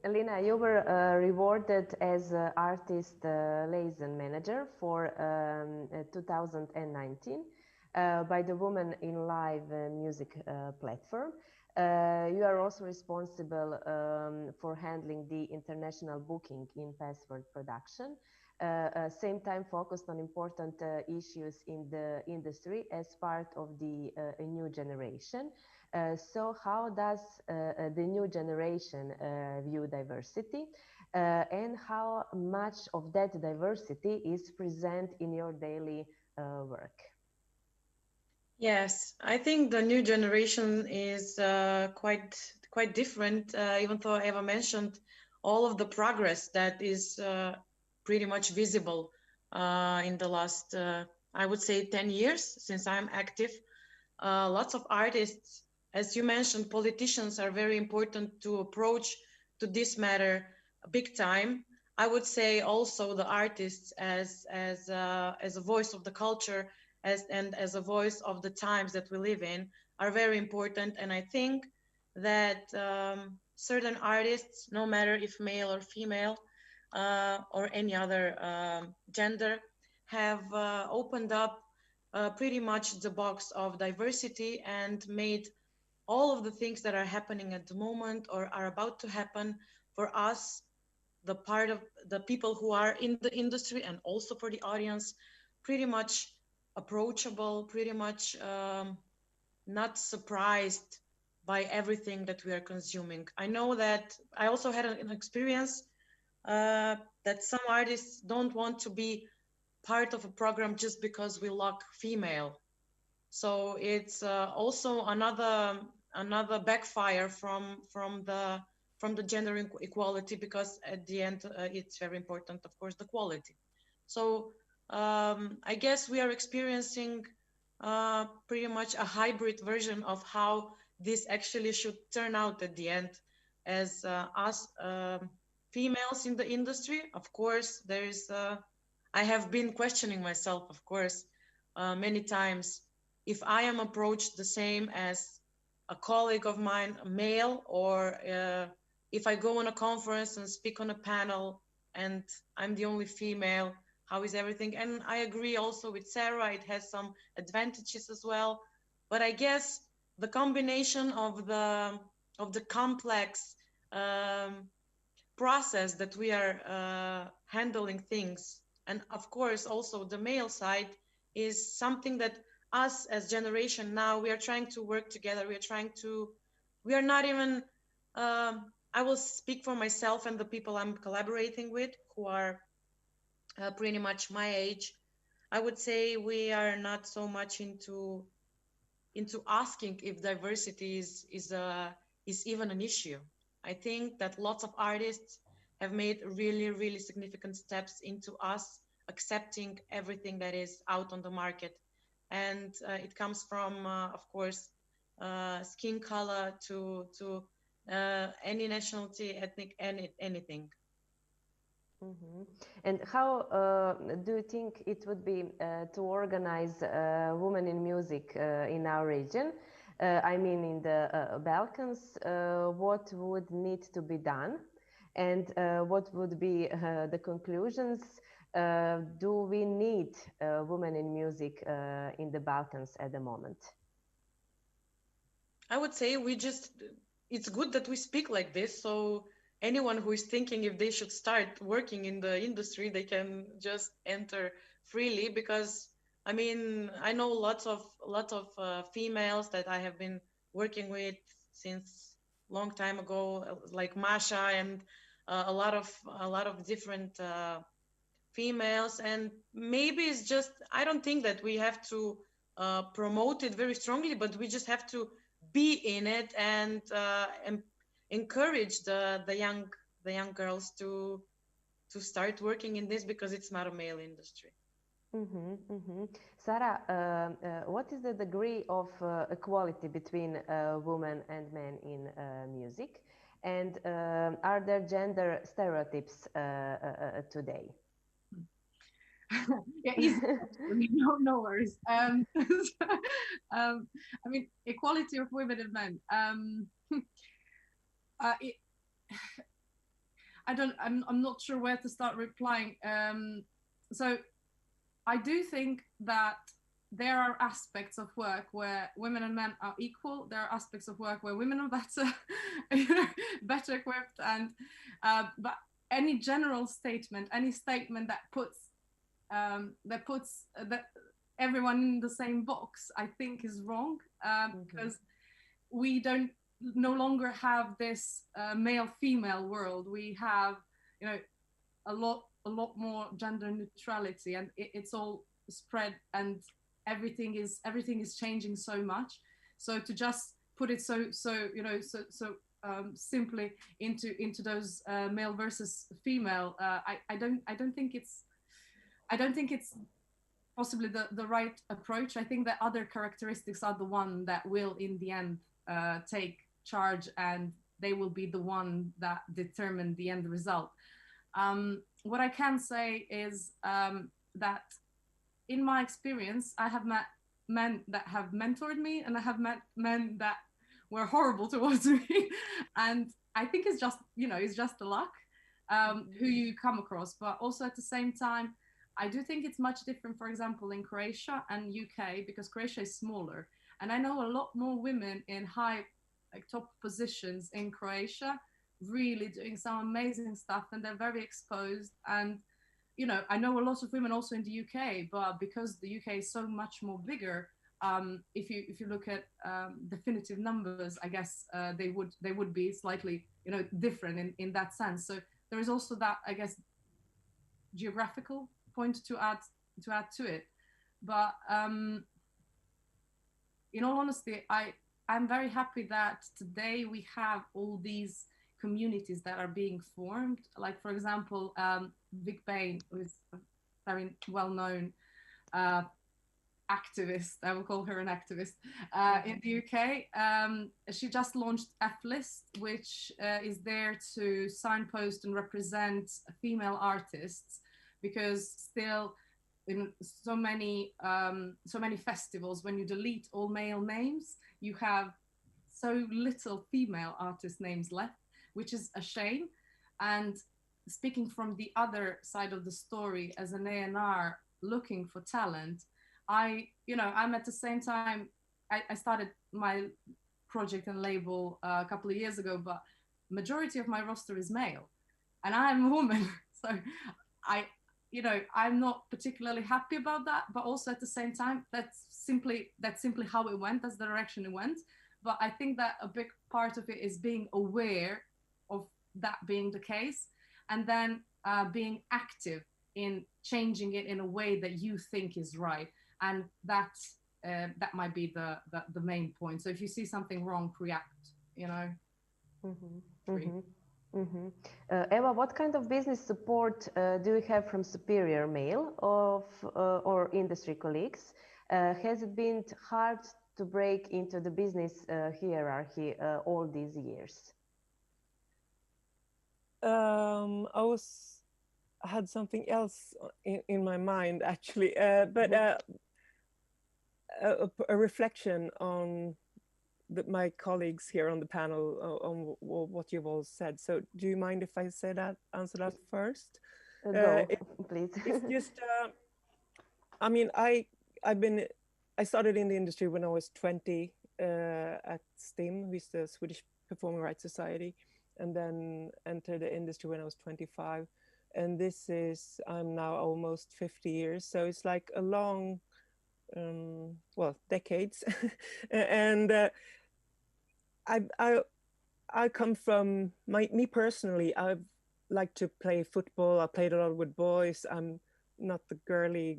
Lina, you were rewarded as artist liaison manager for 2019 by the Women in Live music platform. You are also responsible for handling the international booking in Password production. Same time focused on important issues in the industry as part of the new generation. So how does the new generation view diversity, and how much of that diversity is present in your daily work? Yes, I think the new generation is quite different, even though Eva mentioned all of the progress that is pretty much visible in the last, I would say, 10 years since I'm active. Lots of artists, as you mentioned, politicians are very important to approach to this matter big time. I would say also the artists as a voice of the culture, and as a voice of the times that we live in, are very important. And I think that certain artists, no matter if male or female or any other gender, have opened up pretty much the box of diversity and made all of the things that are happening at the moment or are about to happen for us, the part of the people who are in the industry, and also for the audience, pretty much approachable, pretty much not surprised by everything that we are consuming. I know that I also had an experience that some artists don't want to be part of a program just because we look female. So it's also another backfire from the gender equality, because at the end it's very important, of course, the quality. So I guess we are experiencing pretty much a hybrid version of how this actually should turn out at the end, as us females in the industry. Of course, there is I have been questioning myself, of course, many times, if I am approached the same as a colleague of mine, a male, or if I go on a conference and speak on a panel and I'm the only female, how is everything? And I agree also with Sarah, it has some advantages as well. But I guess the combination of the complex process that we are handling things, and of course also the male side, is something that us as generation now, we are trying to work together. We are not even I will speak for myself and the people I'm collaborating with, who are pretty much my age. I would say we are not so much into asking if diversity is even an issue. I think that lots of artists have made really, really significant steps into us accepting everything that is out on the market. And it comes from, of course, skin color to any nationality, ethnic, anything. Mm-hmm. And how do you think it would be to organize women in music in our region? I mean, in the Balkans, what would need to be done? And what would be the conclusions? Do we need women in music in the Balkans at the moment? I would say it's good that we speak like this. So anyone who is thinking if they should start working in the industry, they can just enter freely, because I mean, I know lots of females that I have been working with since long time ago, like Masha, and a lot of different females. And maybe it's just, I don't think that we have to promote it very strongly, but we just have to be in it and encourage the young girls to start working in this, because it's not a male industry. Mm-hmm, mm-hmm. Sarah, what is the degree of equality between women and men in music? And are there gender stereotypes today? Yeah, easy. No worries. I mean, equality of women and men. I'm not sure where to start replying. So I do think that there are aspects of work where women and men are equal. There are aspects of work where women are better, better equipped, and but any general statement, any statement that puts everyone in the same box, I think is wrong, because we don't no longer have this male-female world. We have, you know, a lot more gender neutrality, and it's all spread, and everything is changing so much. So to just put it so simply into those male versus female, I don't think it's possibly the right approach. I think that other characteristics are the one that will in the end take charge, and they will be the one that determine the end result. What I can say is that in my experience, I have met men that have mentored me, and I have met men that were horrible towards me. And I think it's just, it's just the luck who you come across. But also at the same time, I do think it's much different, for example, in Croatia and UK, because Croatia is smaller. And I know a lot more women in high, like top positions in Croatia, really doing some amazing stuff, and they're very exposed. And, I know a lot of women also in the UK, but because the UK is so much more bigger, if you look at definitive numbers, I guess they would be slightly different in that sense. So there is also that, I guess, geographical point to add to it. But in all honesty, I'm very happy that today we have all these communities that are being formed. Like, for example, Vic Bain, who is a very well-known activist, I will call her an activist, in the UK. She just launched F-List, which is there to signpost and represent female artists, because still in so many festivals, when you delete all male names, you have so little female artist names left, which is a shame. And speaking from the other side of the story, as an A&R looking for talent, I'm at the same time, I started my project and label a couple of years ago, but majority of my roster is male, and I'm a woman. So I'm not particularly happy about that, but also at the same time, that's simply how it went. That's the direction it went. But I think that a big part of it is being aware of that being the case, and then being active in changing it in a way that you think is right. And that might be the main point. So if you see something wrong, react. Eva, what kind of business support do you have from superior male or industry colleagues? Has it been hard to break into the business hierarchy all these years? I had something else in my mind, actually, but a reflection on my colleagues here on the panel on what you've all said. So do you mind if I answer that first? Go, please. It's just, I mean, I started in the industry when I was 20 at STIM, which is the Swedish Performing Rights Society, and then entered the industry when I was 25. And I'm now almost 50 years. So it's like a long, decades. And I come from, me personally, I like to play football. I played a lot with boys. I'm not the girly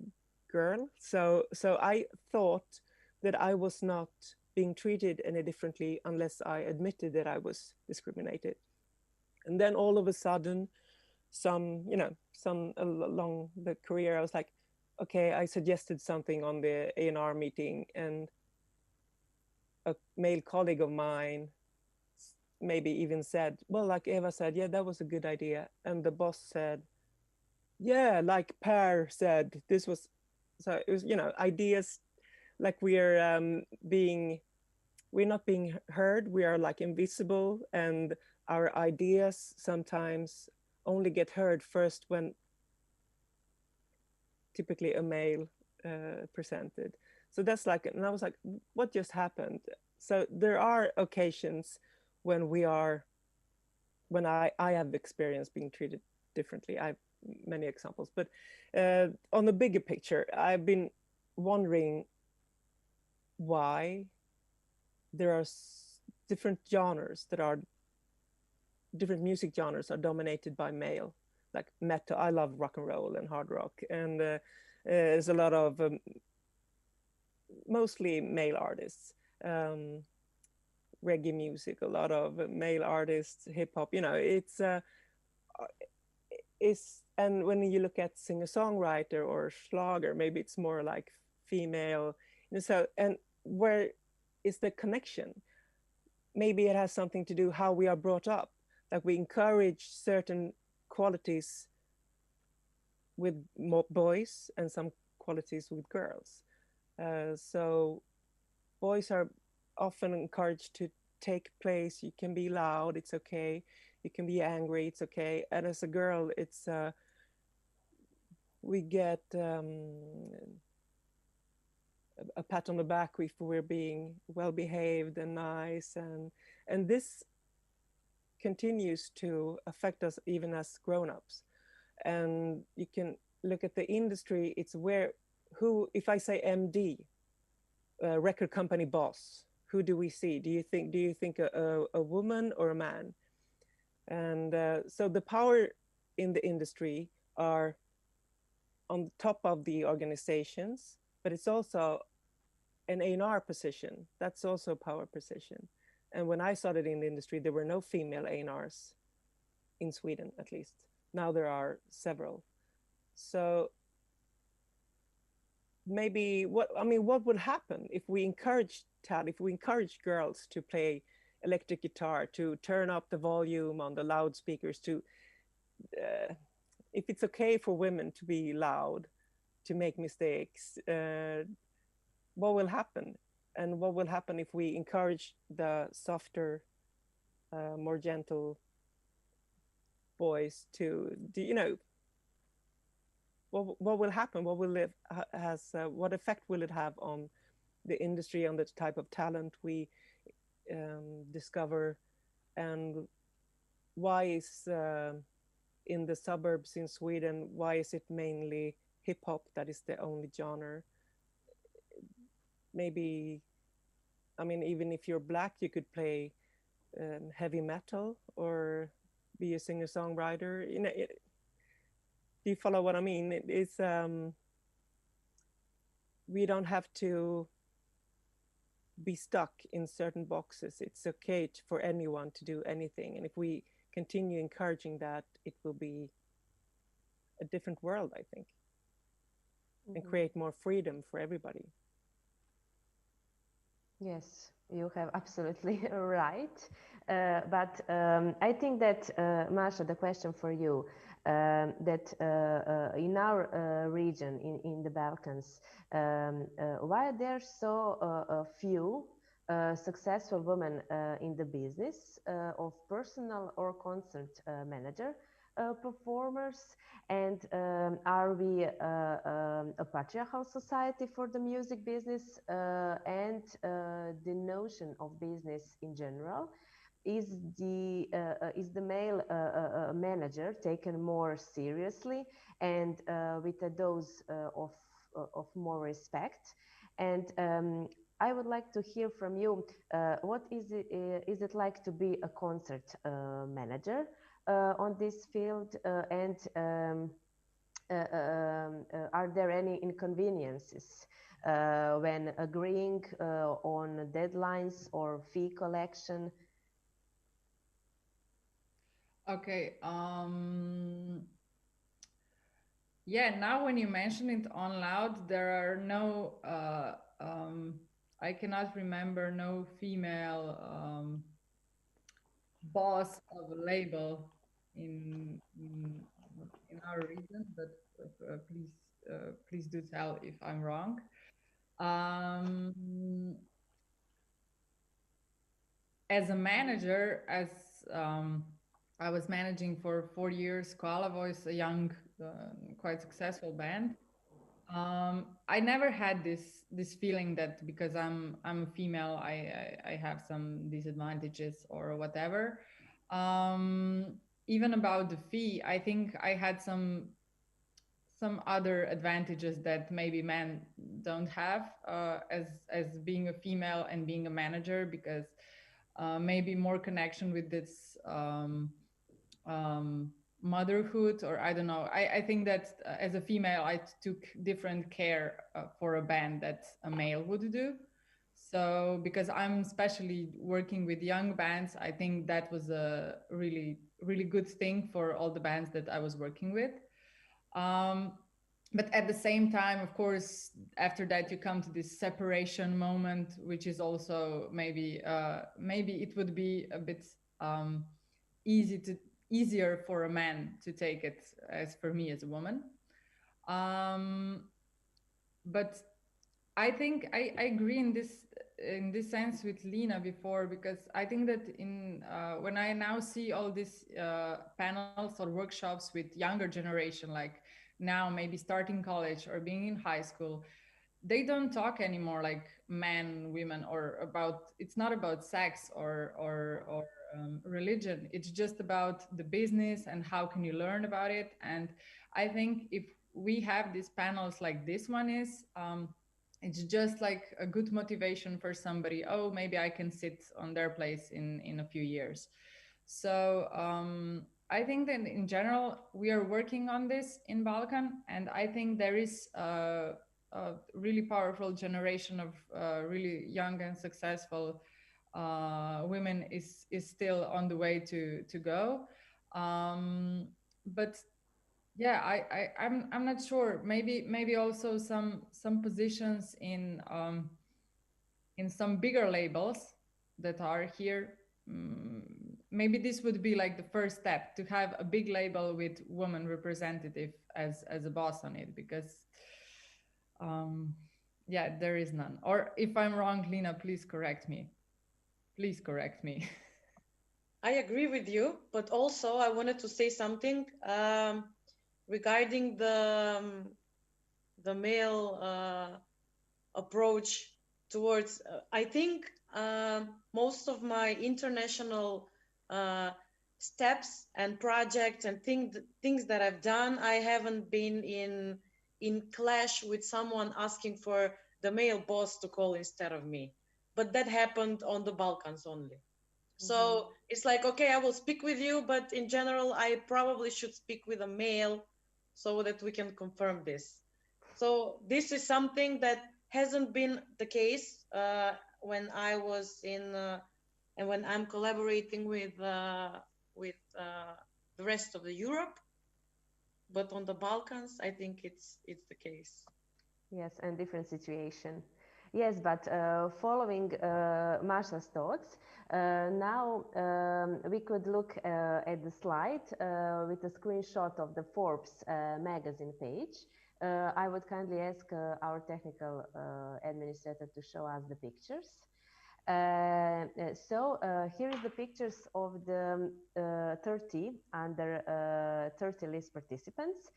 girl. So I thought that I was not being treated any differently unless I admitted that I was discriminated. And then all of a sudden, some along the career, I was like, okay, I suggested something on the A&R meeting, and a male colleague of mine maybe even said, well, like Eva said, yeah, that was a good idea. And the boss said, yeah, like Per said, this was, so it was, ideas, like we're not being heard, we are like invisible, and our ideas sometimes only get heard first when typically a male presented. So that's like, and I was like, what just happened? So there are occasions when I have experienced being treated differently. I have many examples, but on the bigger picture, I've been wondering why there are different music genres are dominated by male, like metal. I love rock and roll and hard rock, and there's a lot of mostly male artists. Reggae music, a lot of male artists, hip hop. It's and when you look at singer-songwriter or Schlager, maybe it's more like female. So, and where is the connection? Maybe it has something to do how we are brought up. Like we encourage certain qualities with boys and some qualities with girls. So boys are often encouraged to take place. You can be loud, it's okay. You can be angry, it's okay. And as a girl, it's we get a pat on the back if we're being well behaved and nice, and this continues to affect us even as grown-ups. And you can look at the industry. It's where, who, if I say MD, record company boss, who do we see? Do you think a woman or a man? And so the power in the industry are on top of the organizations, but it's also an A&R position. That's also a power position. And when I started in the industry, there were no female A&Rs in Sweden, at least. Now there are several. So maybe what would happen if we encourage girls to play electric guitar, to turn up the volume on the loudspeakers, to if it's okay for women to be loud, to make mistakes, what will happen? And what will happen if we encourage the softer, more gentle boys to do, what will happen? What will it what effect will it have on the industry, on the type of talent we discover? And why is in the suburbs in Sweden, why is it mainly hip hop that is the only genre? Maybe, even if you're black, you could play heavy metal or be a singer-songwriter. Do you follow what I mean? It's we don't have to be stuck in certain boxes. It's okay for anyone to do anything. And if we continue encouraging that, it will be a different world, I think, and create more freedom for everybody. Yes, you have absolutely right. But I think that, Masha, the question for you, that in our region, in the Balkans, why are there so few successful women in the business of personal or concert manager performers? And are we a patriarchal society for the music business, and the notion of business in general? Is the male manager taken more seriously and with a dose of more respect? And I would like to hear from you, what is it like to be a concert manager on this field, and are there any inconveniences when agreeing on deadlines or fee collection? Okay. Yeah, now when you mention it on loud, there are no, I cannot remember no female boss of a label in our region, but please do tell if I'm wrong. As a manager, as I was managing for 4 years Koala Voice, a young, quite successful band. I never had this feeling that because I'm a female, I have some disadvantages or whatever. Even about the fee, I think I had some other advantages that maybe men don't have, as being a female and being a manager, because maybe more connection with this motherhood, or I don't know. I think that as a female, I took different care for a band that a male would do. So because I'm especially working with young bands, I think that was a really, really good thing for all the bands that I was working with. But at the same time, of course, after that you come to this separation moment, which is also maybe it would be a bit easier for a man to take it as for me as a woman. But I think I agree in this sense with Lina before, because I think that when I now see all these panels or workshops with younger generation, like now maybe starting college or being in high school, they don't talk anymore like men, women, or about, it's not about sex or religion. It's just about the business and how can you learn about it. And I think if we have these panels like this one is, it's just like a good motivation for somebody. Oh, maybe I can sit on their place in a few years. So I think that in general we are working on this in Balkan, and I think there is a really powerful generation of really young and successful women is still on the way to go. But yeah, I'm not sure. Maybe also some positions in some bigger labels that are here. Maybe this would be like the first step, to have a big label with woman representative as a boss on it, because yeah, there is none. Or if I'm wrong, Lina, please correct me. Please correct me. I agree with you, but also I wanted to say something regarding the male approach towards. I think most of my international steps and projects and things that I've done, I haven't been in clash with someone asking for the male boss to call instead of me, but that happened on the Balkans only. So it's like, okay, I will speak with you, but in general, I probably should speak with a male so that we can confirm this. So this is something that hasn't been the case when I was in, and when I'm collaborating with the rest of the Europe. But on the Balkans, I think it's the case. Yes, and different situation. Yes, but following Marsha's thoughts, now we could look at the slide with a screenshot of the Forbes magazine page. I would kindly ask our technical administrator to show us the pictures. So here is the pictures of the 30 under 30 list participants.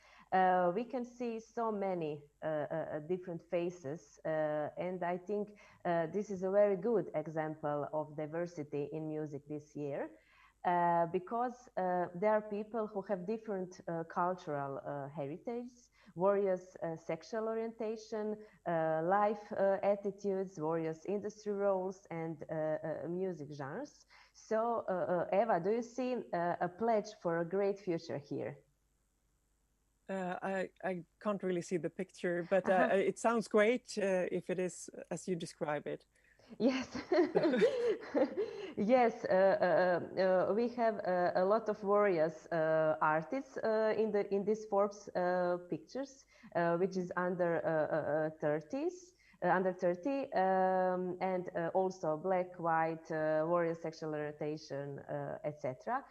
We can see so many different faces, and I think this is a very good example of diversity in music this year. Because there are people who have different cultural heritage, various sexual orientation, life attitudes, various industry roles, and music genres. So, Eva, do you see a pledge for a great future here? I can't really see the picture, but it sounds great if it is as you describe it. Yes, yes. We have a lot of various artists in these Forbes pictures, which is under 30s, under 30, and also black, white, various sexual orientation, etc.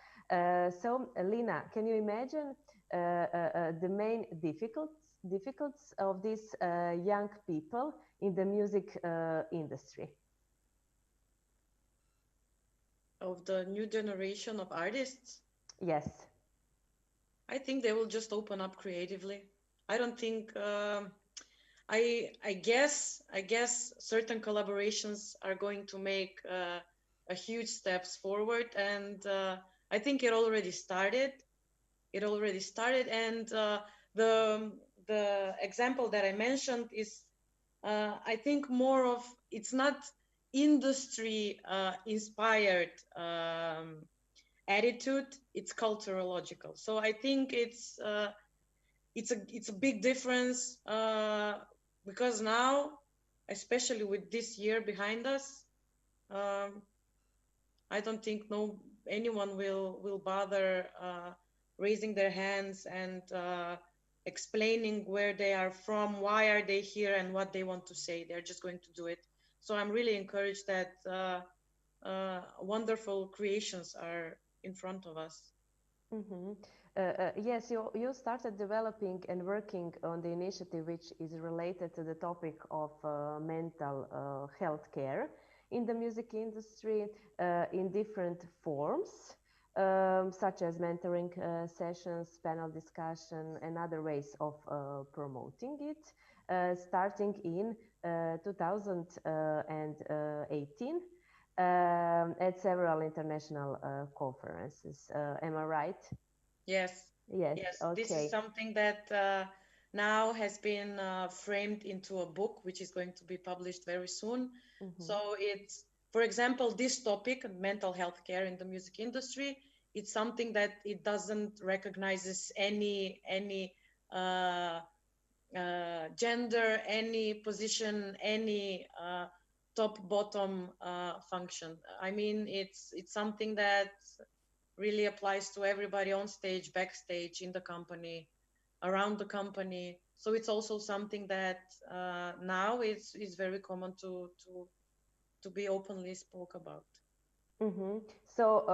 So, Lina, can you imagine the main difficulties of these young people in the music industry? Of the new generation of artists? Yes. I think they will just open up creatively. I don't think I guess certain collaborations are going to make a huge steps forward, and I think it already started. It already started, and the example that I mentioned is I think more of, it's not industry inspired attitude, it's culturological. So I think it's a big difference because now, especially with this year behind us, I don't think anyone will bother raising their hands and explaining where they are from, why are they here, and what they want to say. They're just going to do it. So I'm really encouraged that wonderful creations are in front of us. Mm-hmm. Yes, you started developing and working on the initiative which is related to the topic of mental health care in the music industry in different forms. such as mentoring sessions, panel discussion, and other ways of promoting it, starting in 2018 at several international conferences. Am I right? Yes, Yes, yes. This is okay. something that now has been framed into a book, which is going to be published very soon. Mhm. So it's, for example, this topic, mental health care in the music industry, it's something that it doesn't recognizes any uh, gender, any position, any top bottom function. I mean, it's something that really applies to everybody on stage, backstage, in the company, around the company. So it's also something that now is very common to be openly spoke about. So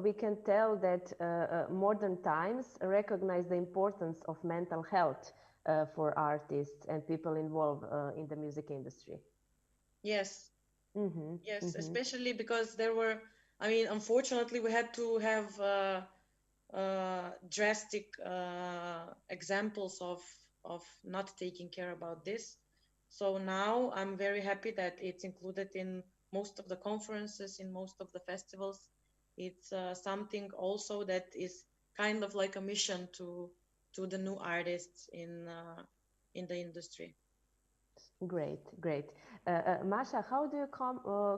we can tell that modern times recognize the importance of mental health for artists and people involved in the music industry. Yes, Mm-hmm. yes, Mm-hmm. especially because there were, I mean, unfortunately, we had to have drastic examples of not taking care about this. So now I'm very happy that it's included in most of the conferences, in most of the festivals. It's something also that is kind of like a mission to the new artists in the industry. Great, great. Masha, how do you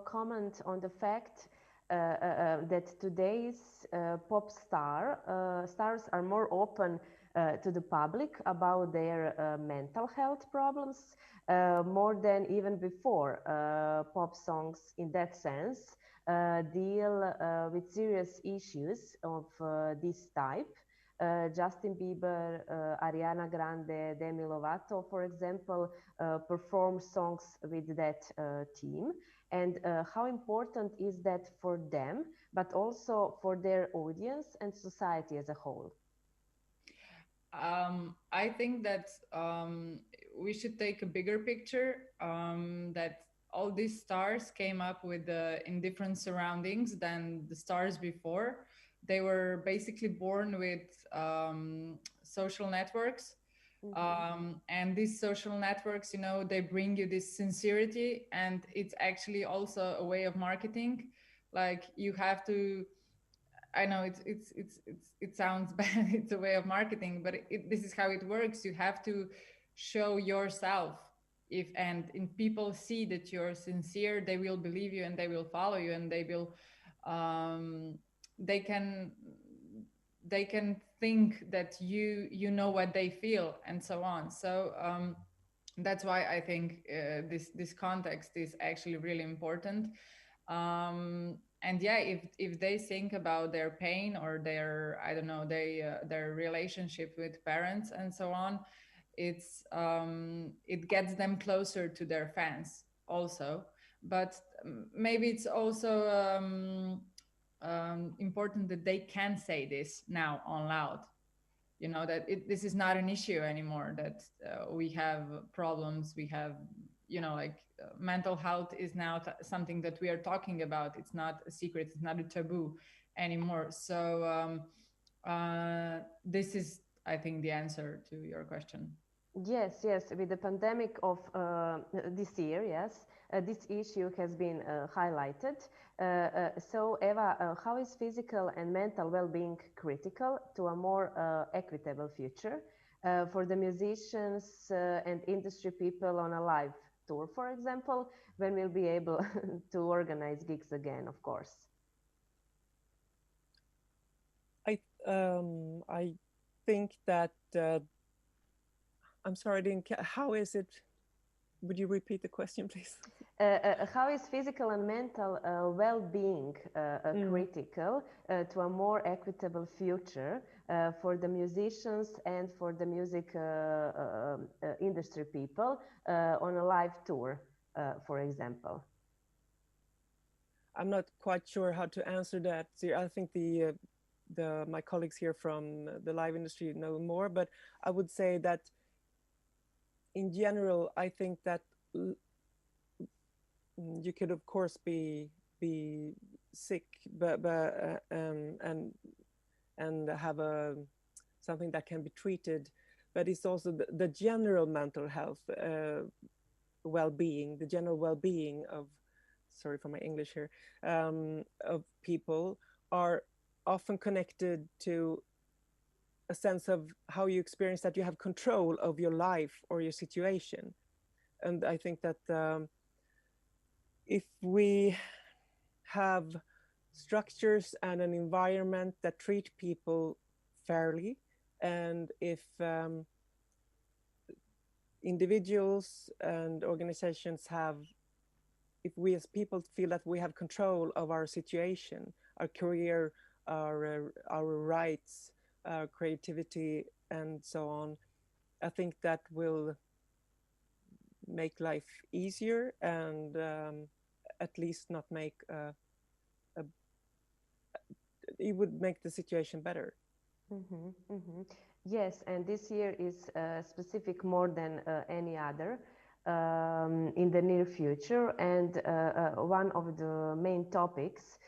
comment on the fact that today's stars are more open to the public about their mental health problems more than even before? Pop songs, in that sense, deal with serious issues of this type. Justin Bieber, Ariana Grande, Demi Lovato, for example, perform songs with that team, and how important is that for them, but also for their audience and society as a whole? I think that we should take a bigger picture, that all these stars came up with in different surroundings than the stars before. They were basically born with social networks. And these social networks, they bring you this sincerity, and it's actually also a way of marketing. Like, you have to, I know it sounds bad. It's a way of marketing, but this is how it works. You have to show yourself. If people see that you're sincere, they will believe you and they will follow you, and um, they can they can think that you know what they feel, and so on. So that's why I think this context is actually really important. And yeah, if they think about their pain or their, I don't know, their relationship with parents and so on, it gets them closer to their fans also. But maybe it's also important that they can say this now on loud, that this is not an issue anymore, that we have problems, we have, like, mental health is now something that we are talking about. It's not a secret, it's not a taboo anymore. So this is, I think, the answer to your question. Yes, yes. With the pandemic of this year, yes, this issue has been highlighted. So, Eva, how is physical and mental well-being critical to a more equitable future for the musicians and industry people on a live tour, for example, when we'll be able to organize gigs again, of course? I think that I'm sorry, I didn't. How is it? Would you repeat the question, please? How is physical and mental well-being critical to a more equitable future for the musicians and for the music industry people on a live tour, for example? I'm not quite sure how to answer that. See, I think my colleagues here from the live industry know more, but I would say that in general, I think that you could, of course, be sick, and have a something that can be treated, but it's also the general mental health well-being, the general well-being of, sorry for my English here, of people are often connected to a sense of how you experience that you have control of your life or your situation. And I think that if we have structures and an environment that treat people fairly, and if individuals and organizations have, if we as people feel that we have control of our situation, our career, our rights, our creativity, and so on, I think that will make life easier, and at least not make it would make the situation better. Yes, and this year is specific more than any other in the near future. And one of the main topics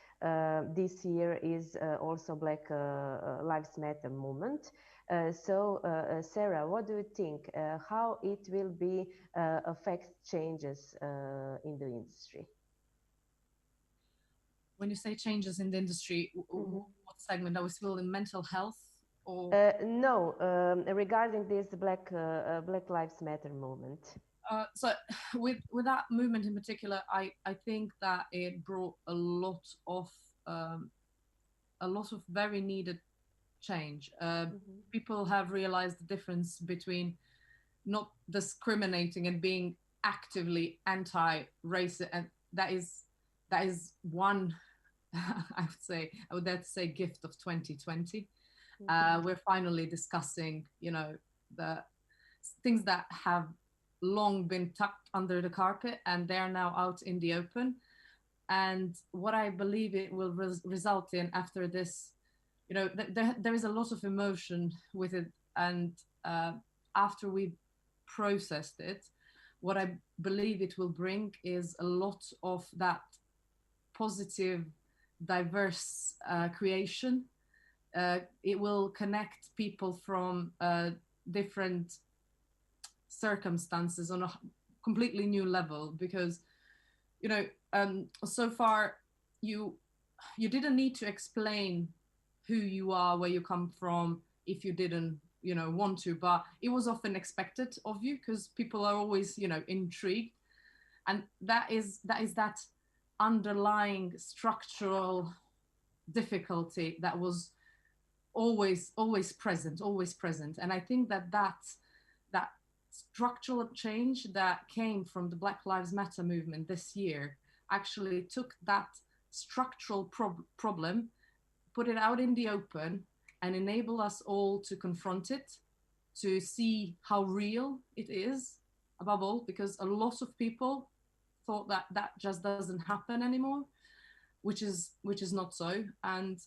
this year is also Black Lives Matter movement. So, Sarah, what do you think? How it will be affect changes in the industry? When you say changes in the industry, what segment? Are we still in mental health? Or no, regarding this Black Lives Matter movement. So with that movement in particular, I think that it brought a lot of very needed change. People have realized the difference between not discriminating and being actively anti-racist, and that is one I would dare to say gift of 2020. We're finally discussing, the things that have long been tucked under the carpet, and they're now out in the open. And what I believe it will result in after this, there is a lot of emotion with it, and after we've processed it, what I believe it will bring is a lot of that positive, diverse creation. It will connect people from different circumstances on a completely new level, because so far you didn't need to explain who you are, where you come from, if you didn't want to, but it was often expected of you because people are always intrigued, and that is that underlying structural difficulty that was always present. And I think that structural change that came from the Black Lives Matter movement this year actually took that structural problem, put it out in the open, and enable us all to confront it, to see how real it is, above all, because a lot of people thought that just doesn't happen anymore, which is not so. And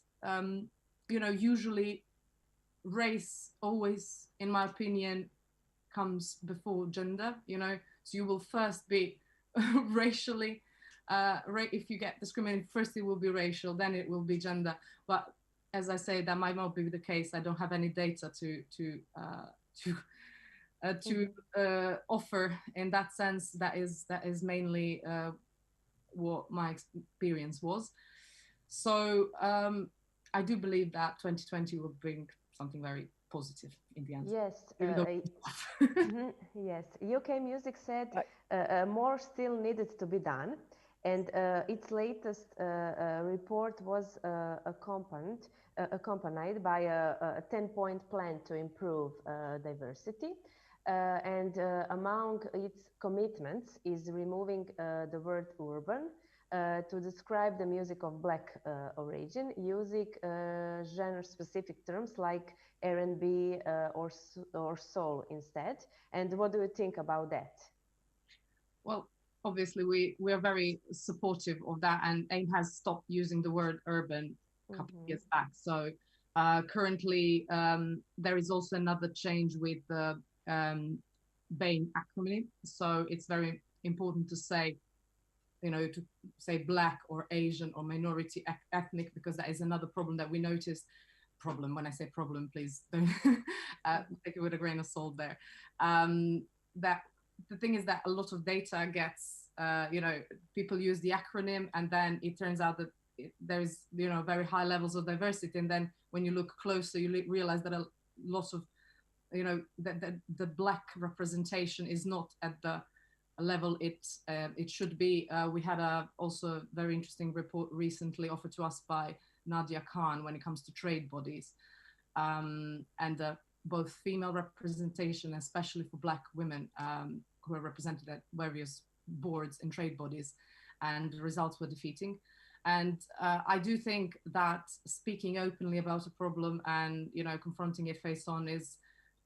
usually race always, in my opinion, comes before gender, so you will first be racially, if you get discriminated, first it will be racial, then it will be gender. But as I say, that might not be the case. I don't have any data to offer in that sense. That is mainly what my experience was. So I do believe that 2020 will bring something very positive in the end. Yes. Yes. UK Music said more still needed to be done, and its latest report was accompanied by a 10-point plan to improve diversity. And among its commitments is removing the word urban to describe the music of Black origin, using genre-specific terms like R&B or soul instead. And what do you think about that? Well, obviously we are very supportive of that, and AIM has stopped using the word urban a couple of years back. So currently there is also another change with the BAME acronym. So it's very important to say to say Black or Asian or minority ethnic, because that is another problem that we noticed. Problem, when I say problem, please don't take it with a grain of salt there. That the thing is that a lot of data gets, people use the acronym, and then it turns out that there's, very high levels of diversity. And then when you look closer, you realize that a lot of, that the Black representation is not at the level it should be. We had also a very interesting report recently offered to us by Nadia Khan when it comes to trade bodies, and both female representation, especially for Black women who are represented at various boards and trade bodies, and the results were defeating. And I do think that speaking openly about a problem and confronting it face on is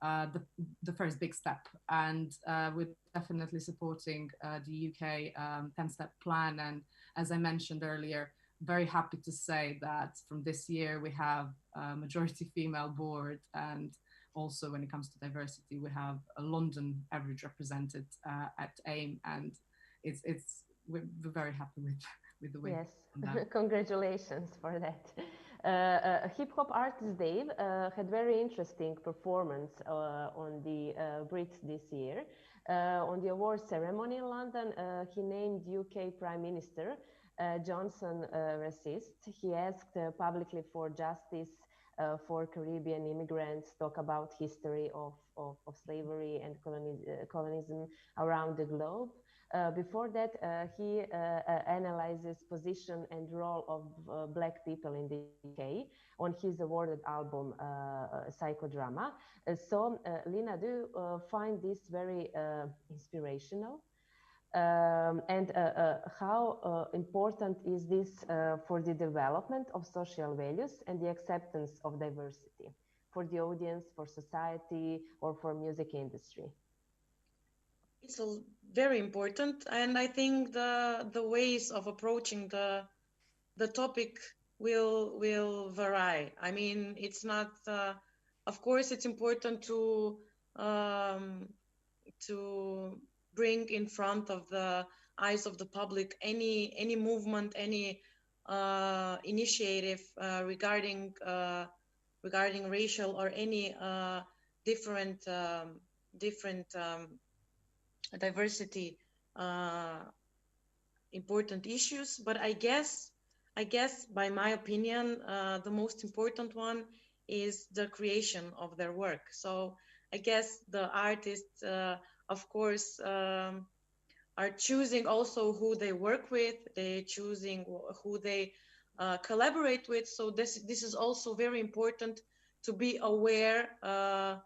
the first big step. And we're definitely supporting the UK 10-step plan. And as I mentioned earlier, very happy to say that from this year we have a majority female board, and also when it comes to diversity, we have a London average represented at AIM, and we're very happy with the way. Yes, congratulations for that. Hip hop artist Dave had very interesting performance on the Brits this year. On the awards ceremony in London, he named UK Prime Minister Johnson racist. He asked publicly for justice for Caribbean immigrants, talk about history of slavery and colonialism around the globe. Before that, he analyzes position and role of Black people in the UK on his awarded album, Psychodrama. So, Lina, do you find this very inspirational? And how important is this for the development of social values and the acceptance of diversity for the audience, for society, or for music industry? It's very important, and I think the ways of approaching the topic will vary. I mean, it's not. Of course, it's important to bring in front of the eyes of the public any movement, any initiative regarding racial or any different diversity important issues. But I guess by my opinion, the most important one is the creation of their work. So I guess the artists, of course, are choosing also who they work with. They're choosing who they collaborate with. So this is also very important to be aware of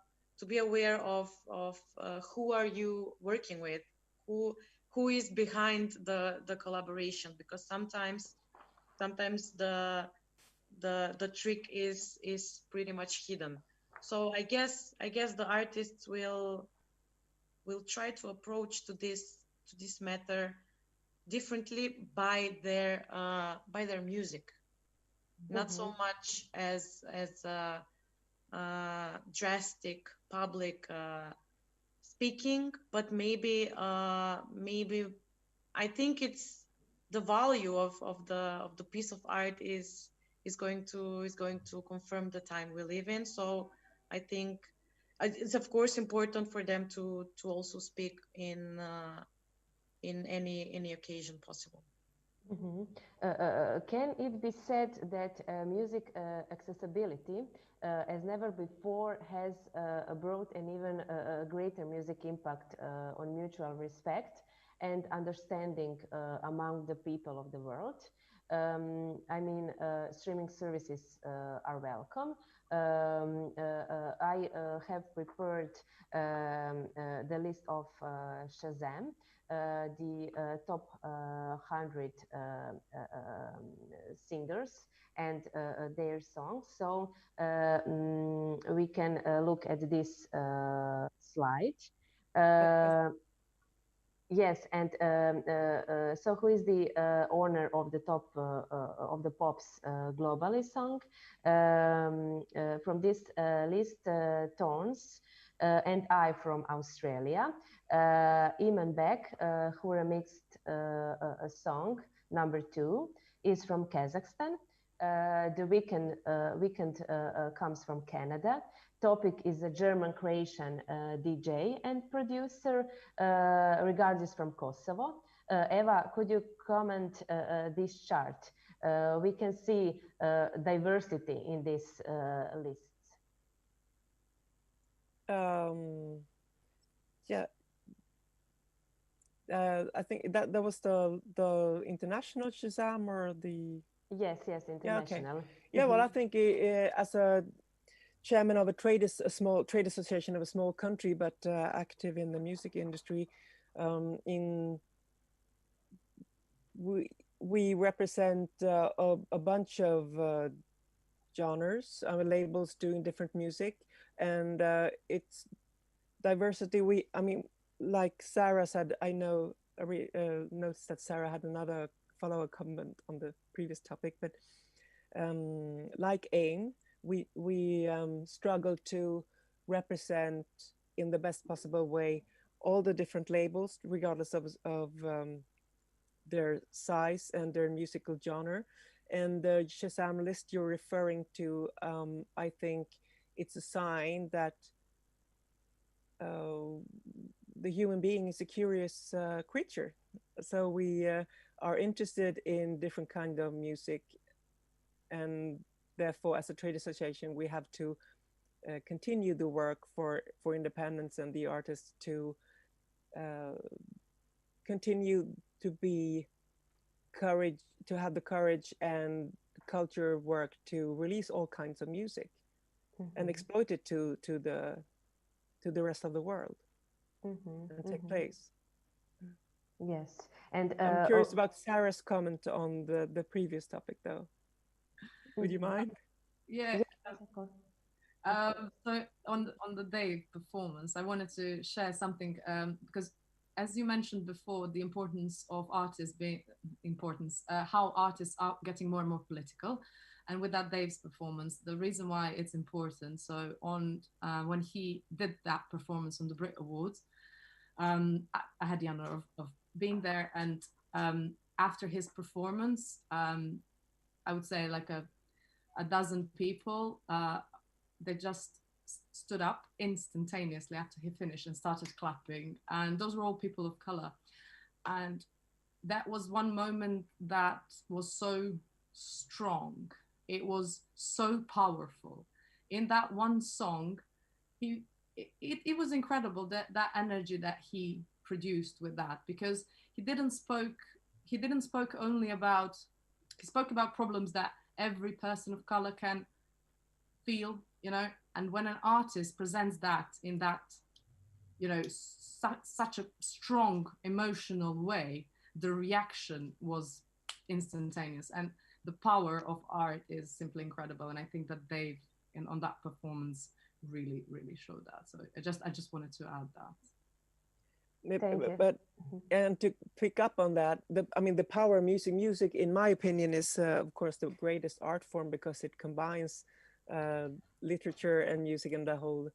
who are you working with, who is behind the collaboration, because sometimes the trick is pretty much hidden. So I guess the artists will try to approach to this matter differently by their music, not so much as drastic public speaking, but maybe I think it's the value of the piece of art is going to confirm the time we live in. So I think it's of course important for them to also speak in any occasion possible. Can it be said that music accessibility as never before has brought an even greater music impact on mutual respect and understanding among the people of the world? I mean, streaming services are welcome. I have prepared the list of Shazam, the top 100 singers and their songs. So we can look at this slide. Yes, and so who is the owner of the top of the Pops globally song? From this list, Tones and I from Australia. Iman Beck, who remixed a song, number 2, is from Kazakhstan. The weekend comes from Canada. Topic is a German Croatian DJ and producer. Regard is from Kosovo. Eva, could you comment this chart? We can see diversity in these lists. Yeah, I think that was the international Shazam or the Yes, international. Yeah, well, I think as a chairman of a small trade association of a small country, but active in the music industry, we represent a bunch of genres, labels doing different music, and it's diversity. I mean, like Sarah said, I noticed that Sarah had another follow-up comment on the previous topic, but like AIM, we struggle to represent in the best possible way all the different labels, regardless of their size and their musical genre. And the Shazam list you're referring to, I think it's a sign that the human being is a curious creature. So we are interested in different kind of music, and therefore as a trade association we have to continue the work for independence and the artists to continue to have the courage and culture work to release all kinds of music and exploit it to the rest of the world and take place. Yes, and I'm curious about Sarah's comment on the previous topic, though. Would you mind? Yeah. So on the day performance, I wanted to share something because, as you mentioned before, the importance of artists how artists are getting more and more political, and with that Dave's performance, the reason why it's important. So on when he did that performance on the Brit Awards, I had the honor of being there, and after his performance, I would say like a dozen people, they just stood up instantaneously after he finished and started clapping, and those were all people of color. And that was one moment that was so strong. It was so powerful. In that one song, it was incredible, that energy that he produced with that, because he spoke about problems that every person of color can feel, and when an artist presents that in that, such a strong emotional way, the reaction was instantaneous, and the power of art is simply incredible. And I think that Dave on that performance really showed that. So I just wanted to add that. But and to pick up on that, the power of music in my opinion is of course the greatest art form, because it combines literature and music and the whole,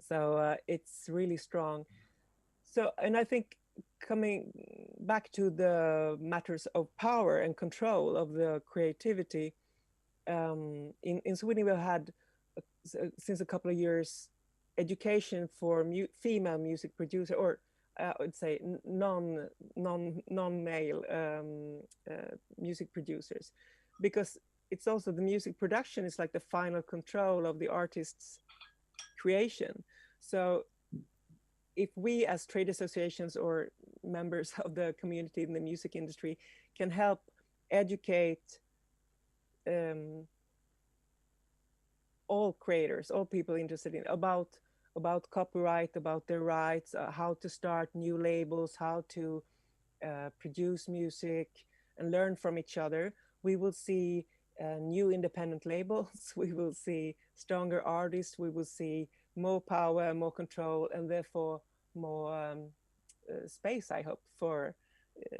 so it's really strong. So, and I think coming back to the matters of power and control of the creativity, in Sweden we've had since a couple of years education for female music producer, or I would say non-male music producers, because it's also the music production is like the final control of the artist's creation. So if we as trade associations or members of the community in the music industry can help educate all creators, all people interested in about copyright, about their rights, how to start new labels, how to produce music and learn from each other, we will see new independent labels, we will see stronger artists, we will see more power, more control, and therefore more space, I hope, for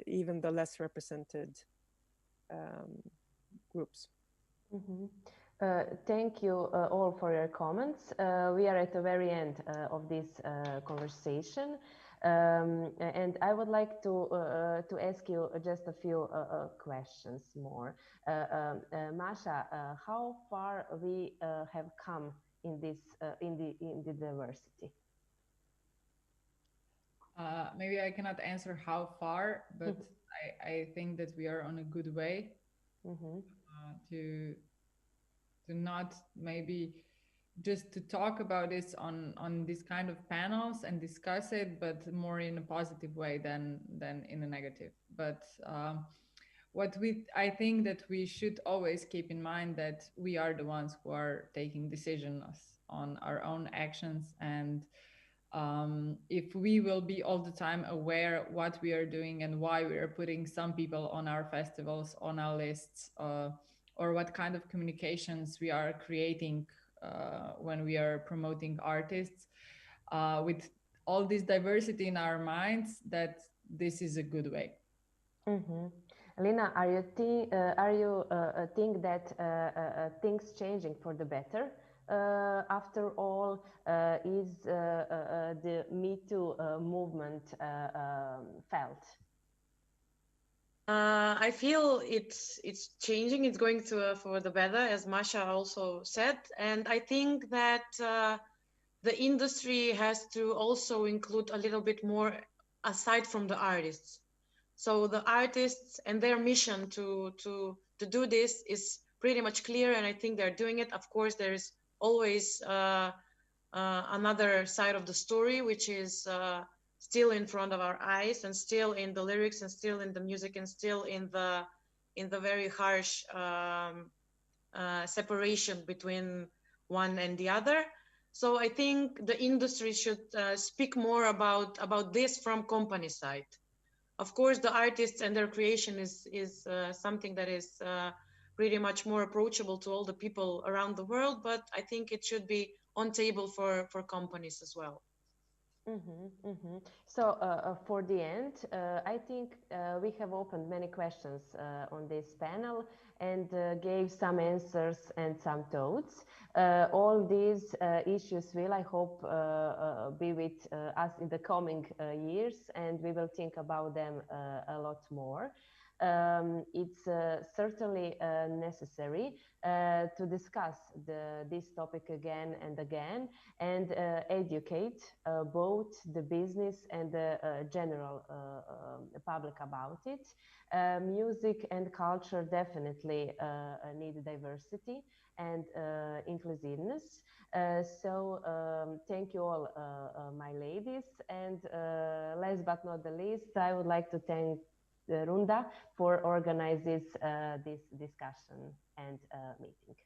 even the less represented groups. Thank you all for your comments. We are at the very end of this conversation. And I would like to ask you just a few questions more. Masha, how far we have come in this in the diversity? Maybe I cannot answer how far, but I think that we are on a good way to not maybe just to talk about this on this kind of panels and discuss it, but more in a positive way than in a negative. But I think that we should always keep in mind that we are the ones who are taking decisions on our own actions, and if we will be all the time aware what we are doing and why we are putting some people on our festivals, on our lists, or what kind of communications we are creating when we are promoting artists, with all this diversity in our minds, that this is a good way. Lina, are you think that things changing for the better? After all, is the Me Too movement felt? I feel it's changing. It's going to for the better, as Masha also said, and I think that the industry has to also include a little bit more aside from the artists. So the artists and their mission to do this is pretty much clear, and I think they're doing it. Of course, there's always another side of the story, which is still in front of our eyes, and still in the lyrics, and still in the music, and still in the very harsh separation between one and the other. So I think the industry should speak more about this from company side. Of course, the artists and their creation is something that is pretty much more approachable to all the people around the world, but I think it should be on table for companies as well. So for the end, I think we have opened many questions on this panel and gave some answers and some thoughts. All these issues will, I hope, be with us in the coming years, and we will think about them a lot more. It's certainly necessary to discuss this topic again and again, and educate both the business and the general public about it. Music and culture definitely need diversity and inclusiveness. So thank you all, my ladies. And last but not the least, I would like to thank Runda for organizing this discussion and meeting.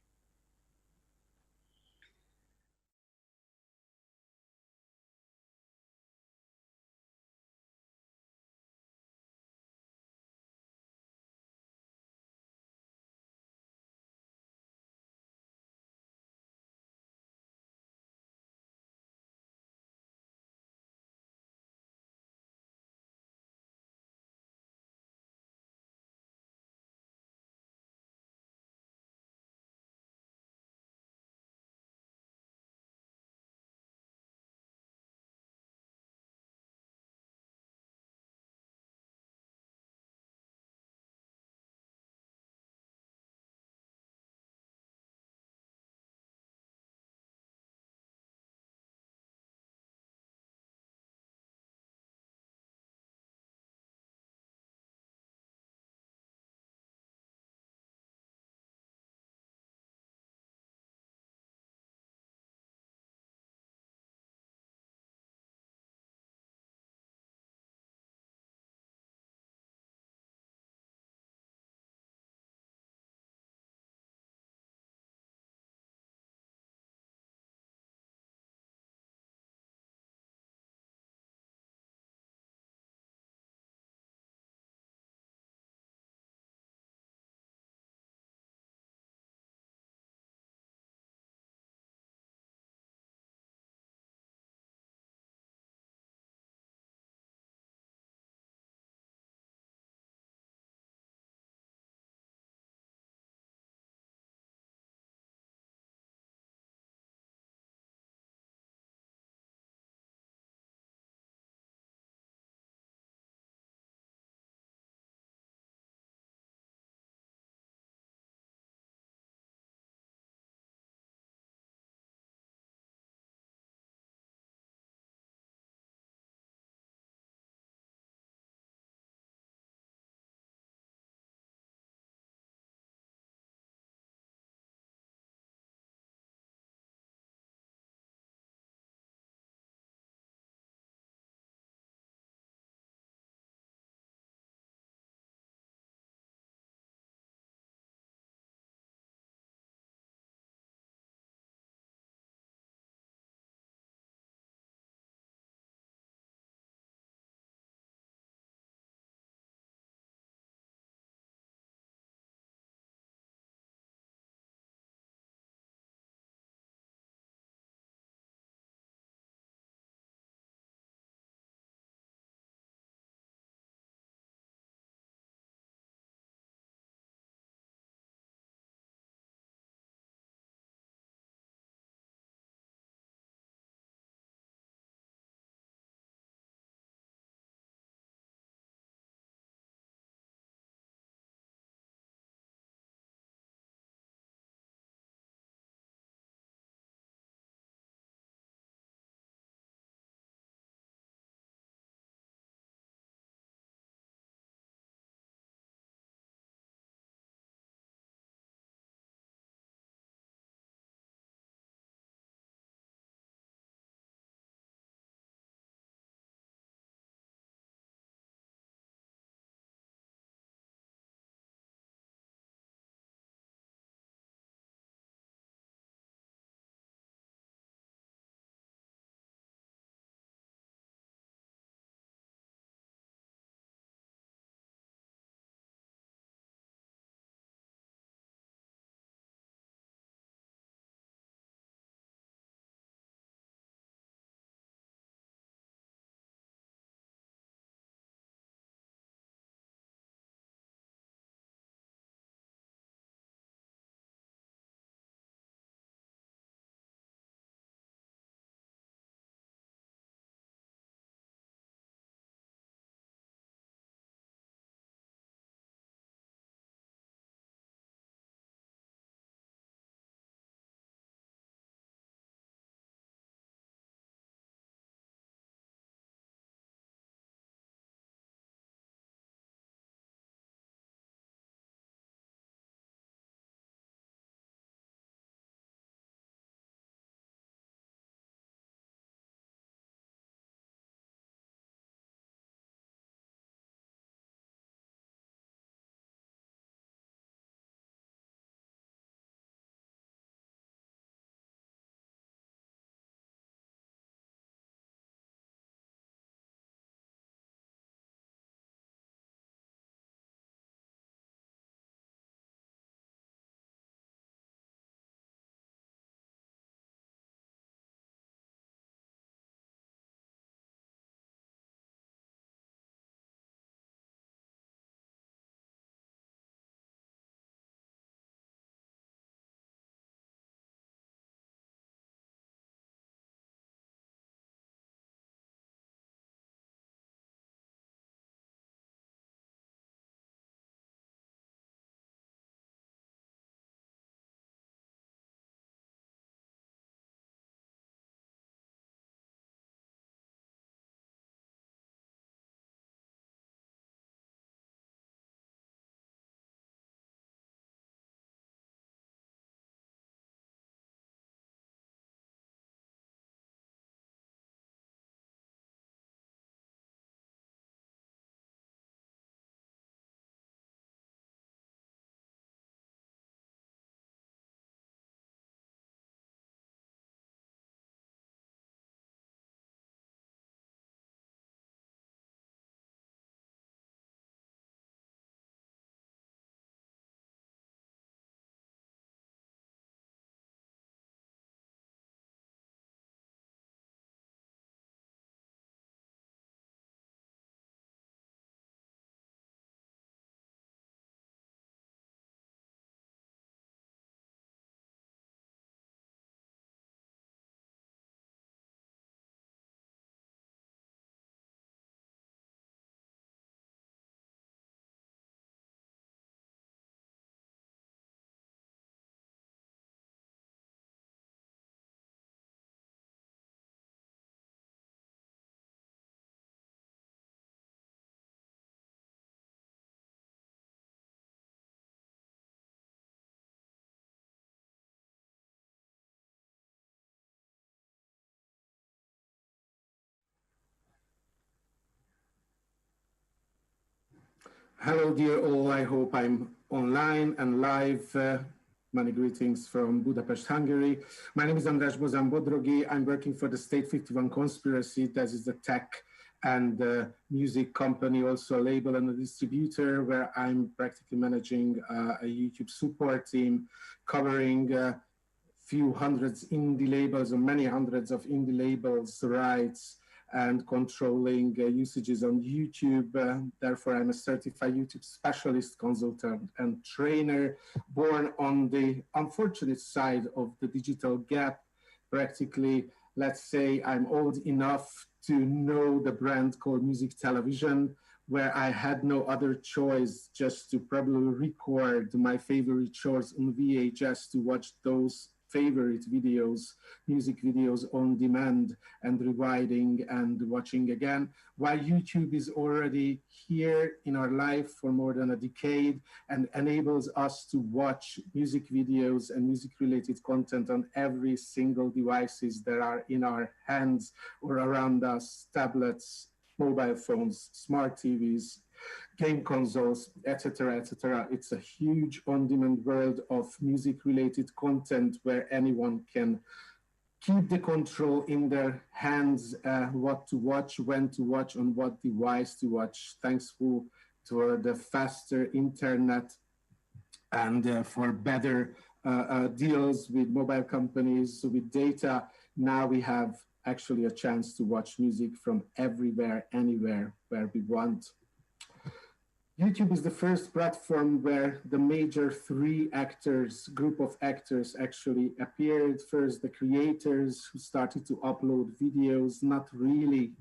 Hello, dear all. I hope I'm online and live. Many greetings from Budapest, Hungary. My name is András Bozán Bodrogi. I'm working for the State 51 Conspiracy. That is the tech and music company, also a label and a distributor, where I'm practically managing a YouTube support team covering few hundreds indie labels or many hundreds of indie labels rights and controlling usages on YouTube. Therefore, I'm a certified YouTube specialist, consultant, and trainer, born on the unfortunate side of the digital gap. Practically, let's say I'm old enough to know the brand called Music Television, where I had no other choice just to probably record my favorite shows on VHS to watch those favorite videos, music videos on demand and rewinding and watching again. While YouTube is already here in our life for more than a decade and enables us to watch music videos and music related content on every single devices that are in our hands or around us, tablets, mobile phones, smart TVs, game consoles, etc., etc. It's a huge on-demand world of music-related content where anyone can keep the control in their hands, what to watch, when to watch, on what device to watch, thanks to the faster internet and for better deals with mobile companies, with data. Now we have actually a chance to watch music from everywhere, anywhere, where we want. YouTube is the first platform where the major group of actors actually appeared. First, the creators who started to upload videos, not really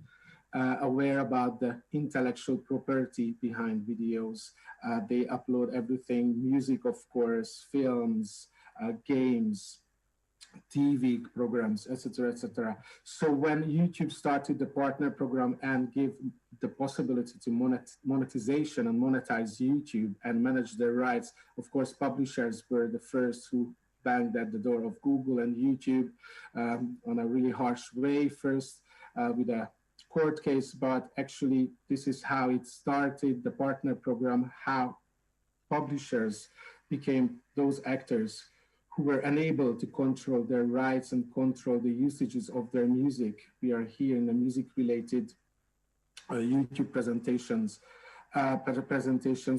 aware about the intellectual property behind videos. They upload everything, music, of course, films, games, TV programs, etc., etc. So when YouTube started the partner program and gave the possibility to monetization and monetize YouTube and manage their rights, of course, publishers were the first who banged at the door of Google and YouTube on a really harsh way. First with a court case, but actually this is how it started, the partner program, how publishers became those actors who were unable to control their rights and control the usages of their music. We are here in the music-related YouTube presentations.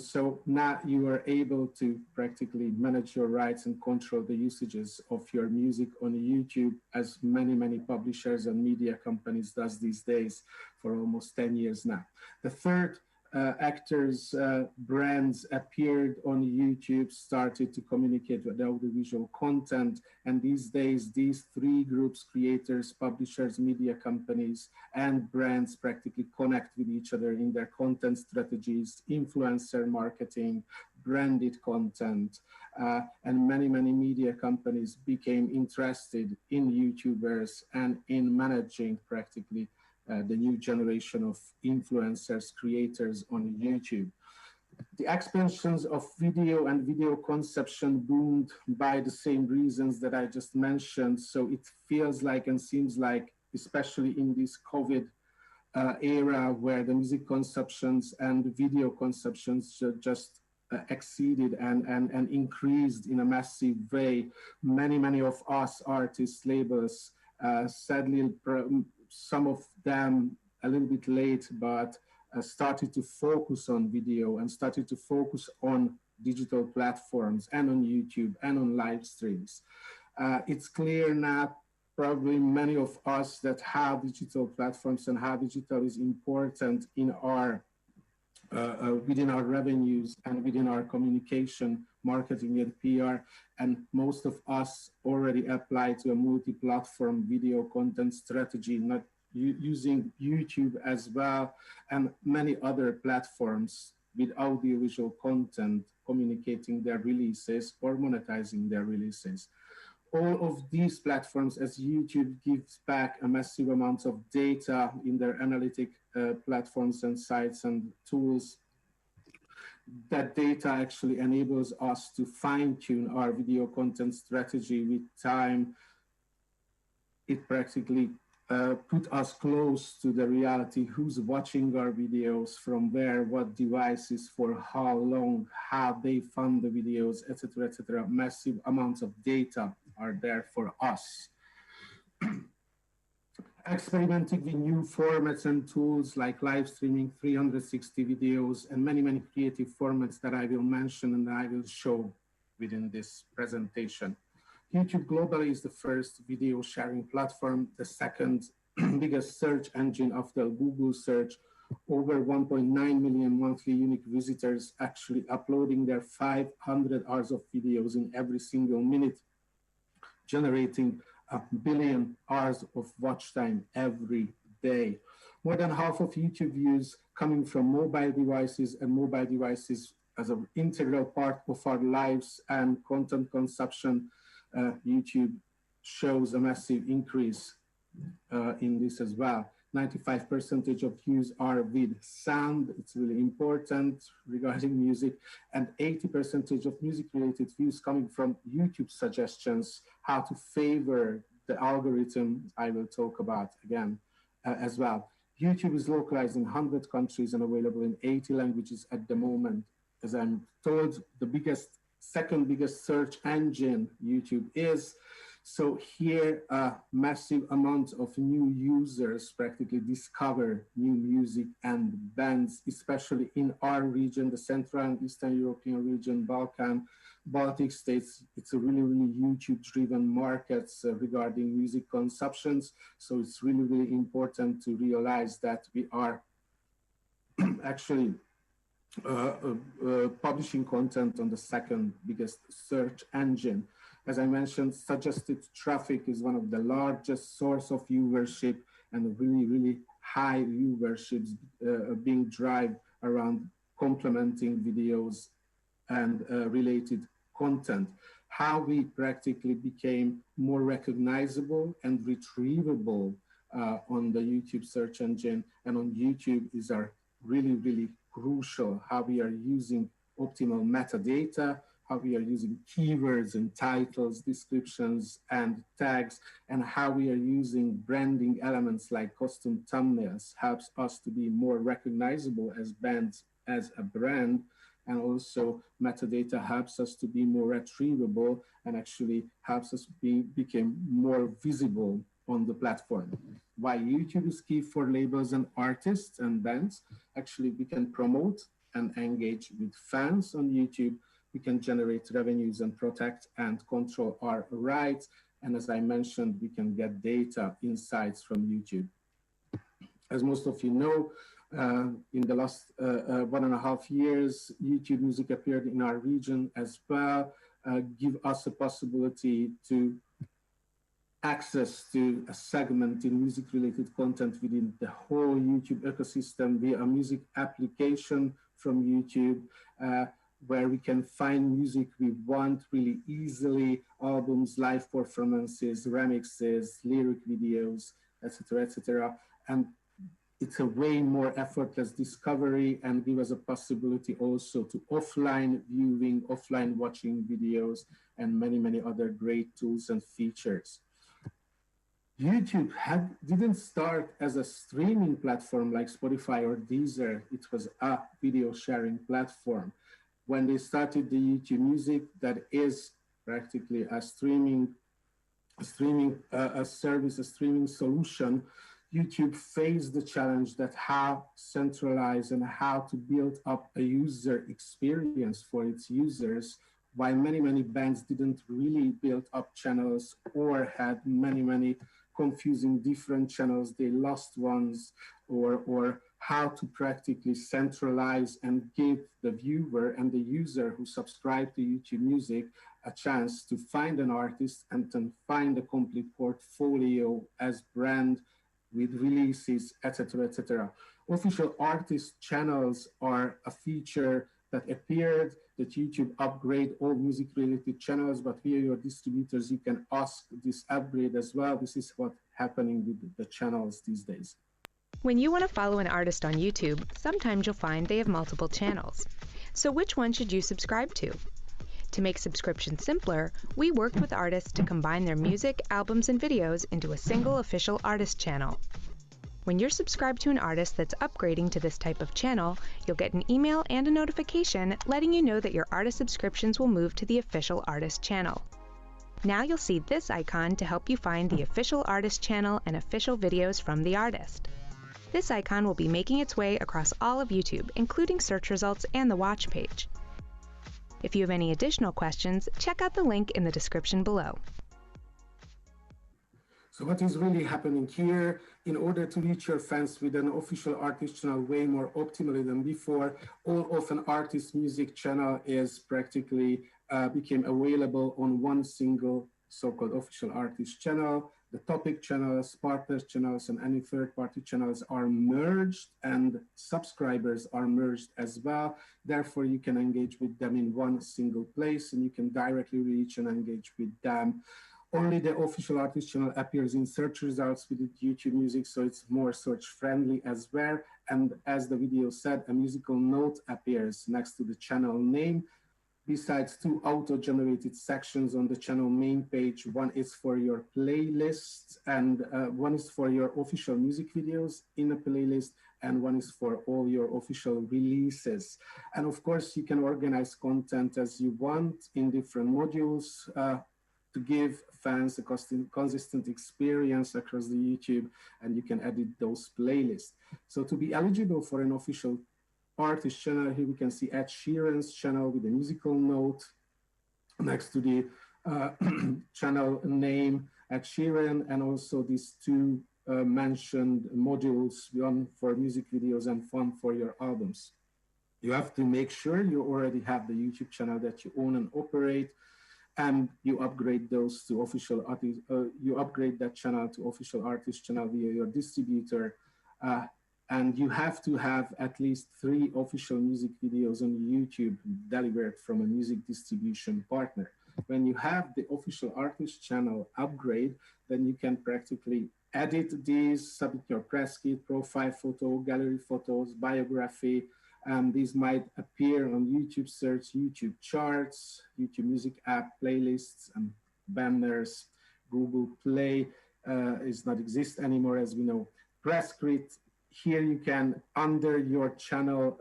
So now you are able to practically manage your rights and control the usages of your music on YouTube, as many publishers and media companies does these days for almost 10 years now. The third actors, brands appeared on YouTube, started to communicate with audiovisual content. And these days, these three groups, creators, publishers, media companies, and brands practically connect with each other in their content strategies, influencer marketing, branded content, and many media companies became interested in YouTubers and in managing practically the new generation of influencers, creators on YouTube. The expansions of video and video conception boomed by the same reasons that I just mentioned. So it feels like and seems like, especially in this COVID era where the music consumptions and video consumptions just exceeded and increased in a massive way. Many of us artists, labels, sadly, some of them a little bit late, but started to focus on video and started to focus on digital platforms and on YouTube and on live streams. It's clear now, probably many of us, that how digital platforms and how digital is important in our within our revenues and within our communication, marketing and PR. And most of us already apply to a multi-platform video content strategy, not using YouTube as well, and many other platforms with audiovisual content, communicating their releases or monetizing their releases. All of these platforms, as YouTube gives back a massive amount of data in their analytic platforms and sites and tools, that data actually enables us to fine-tune our video content strategy with time. It practically put us close to the reality, who's watching our videos, from where, what devices, for how long, how they fund the videos, etc., etc. Massive amounts of data are there for us. Experimenting with new formats and tools like live streaming, 360 videos, and many, many creative formats that I will mention and I will show within this presentation. YouTube globally is the first video sharing platform, the second biggest search engine after Google search, over 1.9 million monthly unique visitors actually uploading their 500 hours of videos in every single minute, generating 1 billion hours of watch time every day. More than half of YouTube views coming from mobile devices, and mobile devices as an integral part of our lives and content consumption. YouTube shows a massive increase in this as well. 95% of views are with sound. It's really important regarding music, and 80% of music-related views coming from YouTube suggestions, how to favor the algorithm I will talk about again as well. YouTube is localized in 100 countries and available in 80 languages at the moment. As I'm told, the second biggest search engine YouTube is. So here, a massive amount of new users practically discover new music and bands, especially in our region, the Central and Eastern European region, Baltic states. It's a really, really YouTube-driven markets regarding music consumptions. So it's really, really important to realize that we are actually publishing content on the second biggest search engine. As I mentioned, suggested traffic is one of the largest source of viewership, and really, really high viewerships being driven around complementing videos and related content. How we practically became more recognizable and retrievable on the YouTube search engine and on YouTube is our really, really crucial. How we are using optimal metadata, how we are using keywords and titles, descriptions and tags, and how we are using branding elements like custom thumbnails helps us to be more recognizable as bands, as a brand, and also metadata helps us to be more retrievable and actually helps us become more visible on the platform. Why YouTube is key for labels and artists and bands, actually we can promote and engage with fans on YouTube. We can generate revenues and protect and control our rights. And as I mentioned, we can get data insights from YouTube. As most of you know, in the last 1.5 years, YouTube Music appeared in our region as well, give us a possibility to access to a segment in music-related content within the whole YouTube ecosystem via a music application from YouTube, where we can find music we want really easily, albums, live performances, remixes, lyric videos, etc., etc. And it's a way more effortless discovery and give us a possibility also to offline viewing, offline watching videos, and many, many other great tools and features. YouTube didn't start as a streaming platform like Spotify or Deezer. It was a video sharing platform. When they started the YouTube Music, that is practically a streaming service, a streaming solution, YouTube faced the challenge that how centralize and how to build up a user experience for its users, while many, many bands didn't really build up channels or had many, many confusing different channels, they lost ones, or how to practically centralize and give the viewer and the user who subscribe to YouTube Music a chance to find an artist and then find a complete portfolio as brand with releases, etc., etc. Official artist channels are a feature that appeared, that YouTube upgrade all music-related channels, but via your distributors, you can ask this upgrade as well. This is what's happening with the channels these days. When you want to follow an artist on YouTube, sometimes you'll find they have multiple channels. So which one should you subscribe to? To make subscription simpler, we worked with artists to combine their music, albums, and videos into a single official artist channel. When you're subscribed to an artist that's upgrading to this type of channel, you'll get an email and a notification letting you know that your artist subscriptions will move to the official artist channel. Now you'll see this icon to help you find the official artist channel and official videos from the artist. This icon will be making its way across all of YouTube, including search results and the watch page. If you have any additional questions, check out the link in the description below. So what is really happening here, in order to reach your fans with an official artist channel way more optimally than before, all of an artist music channel is practically became available on one single so-called official artist channel. The topic channels, partners channels, and any third-party channels are merged, and subscribers are merged as well. Therefore, you can engage with them in one single place, and you can directly reach and engage with them. Only the official artist channel appears in search results with YouTube Music, so it's more search-friendly as well. And as the video said, a musical note appears next to the channel name. Besides two auto-generated sections on the channel main page, one is for your playlist, and one is for your official music videos in a playlist, and one is for all your official releases. And of course, you can organize content as you want in different modules to give fans a consistent experience across the YouTube, and you can edit those playlists. So to be eligible for an official artist channel, here we can see Ed Sheeran's channel with a musical note next to the channel name Ed Sheeran, and also these two mentioned modules, one for music videos and one for your albums. You have to make sure you already have the YouTube channel that you own and operate, and you upgrade those to official artist. You upgrade that channel to official artist channel via your distributor. And you have to have at least 3 official music videos on YouTube delivered from a music distribution partner. When you have the official artist channel upgrade, then you can practically edit these, submit your press kit, profile photo, gallery photos, biography, and these might appear on YouTube search, YouTube charts, YouTube music app, playlists, and banners. Google Play is not exist anymore, as we know. Press kit. Here you can, under your channel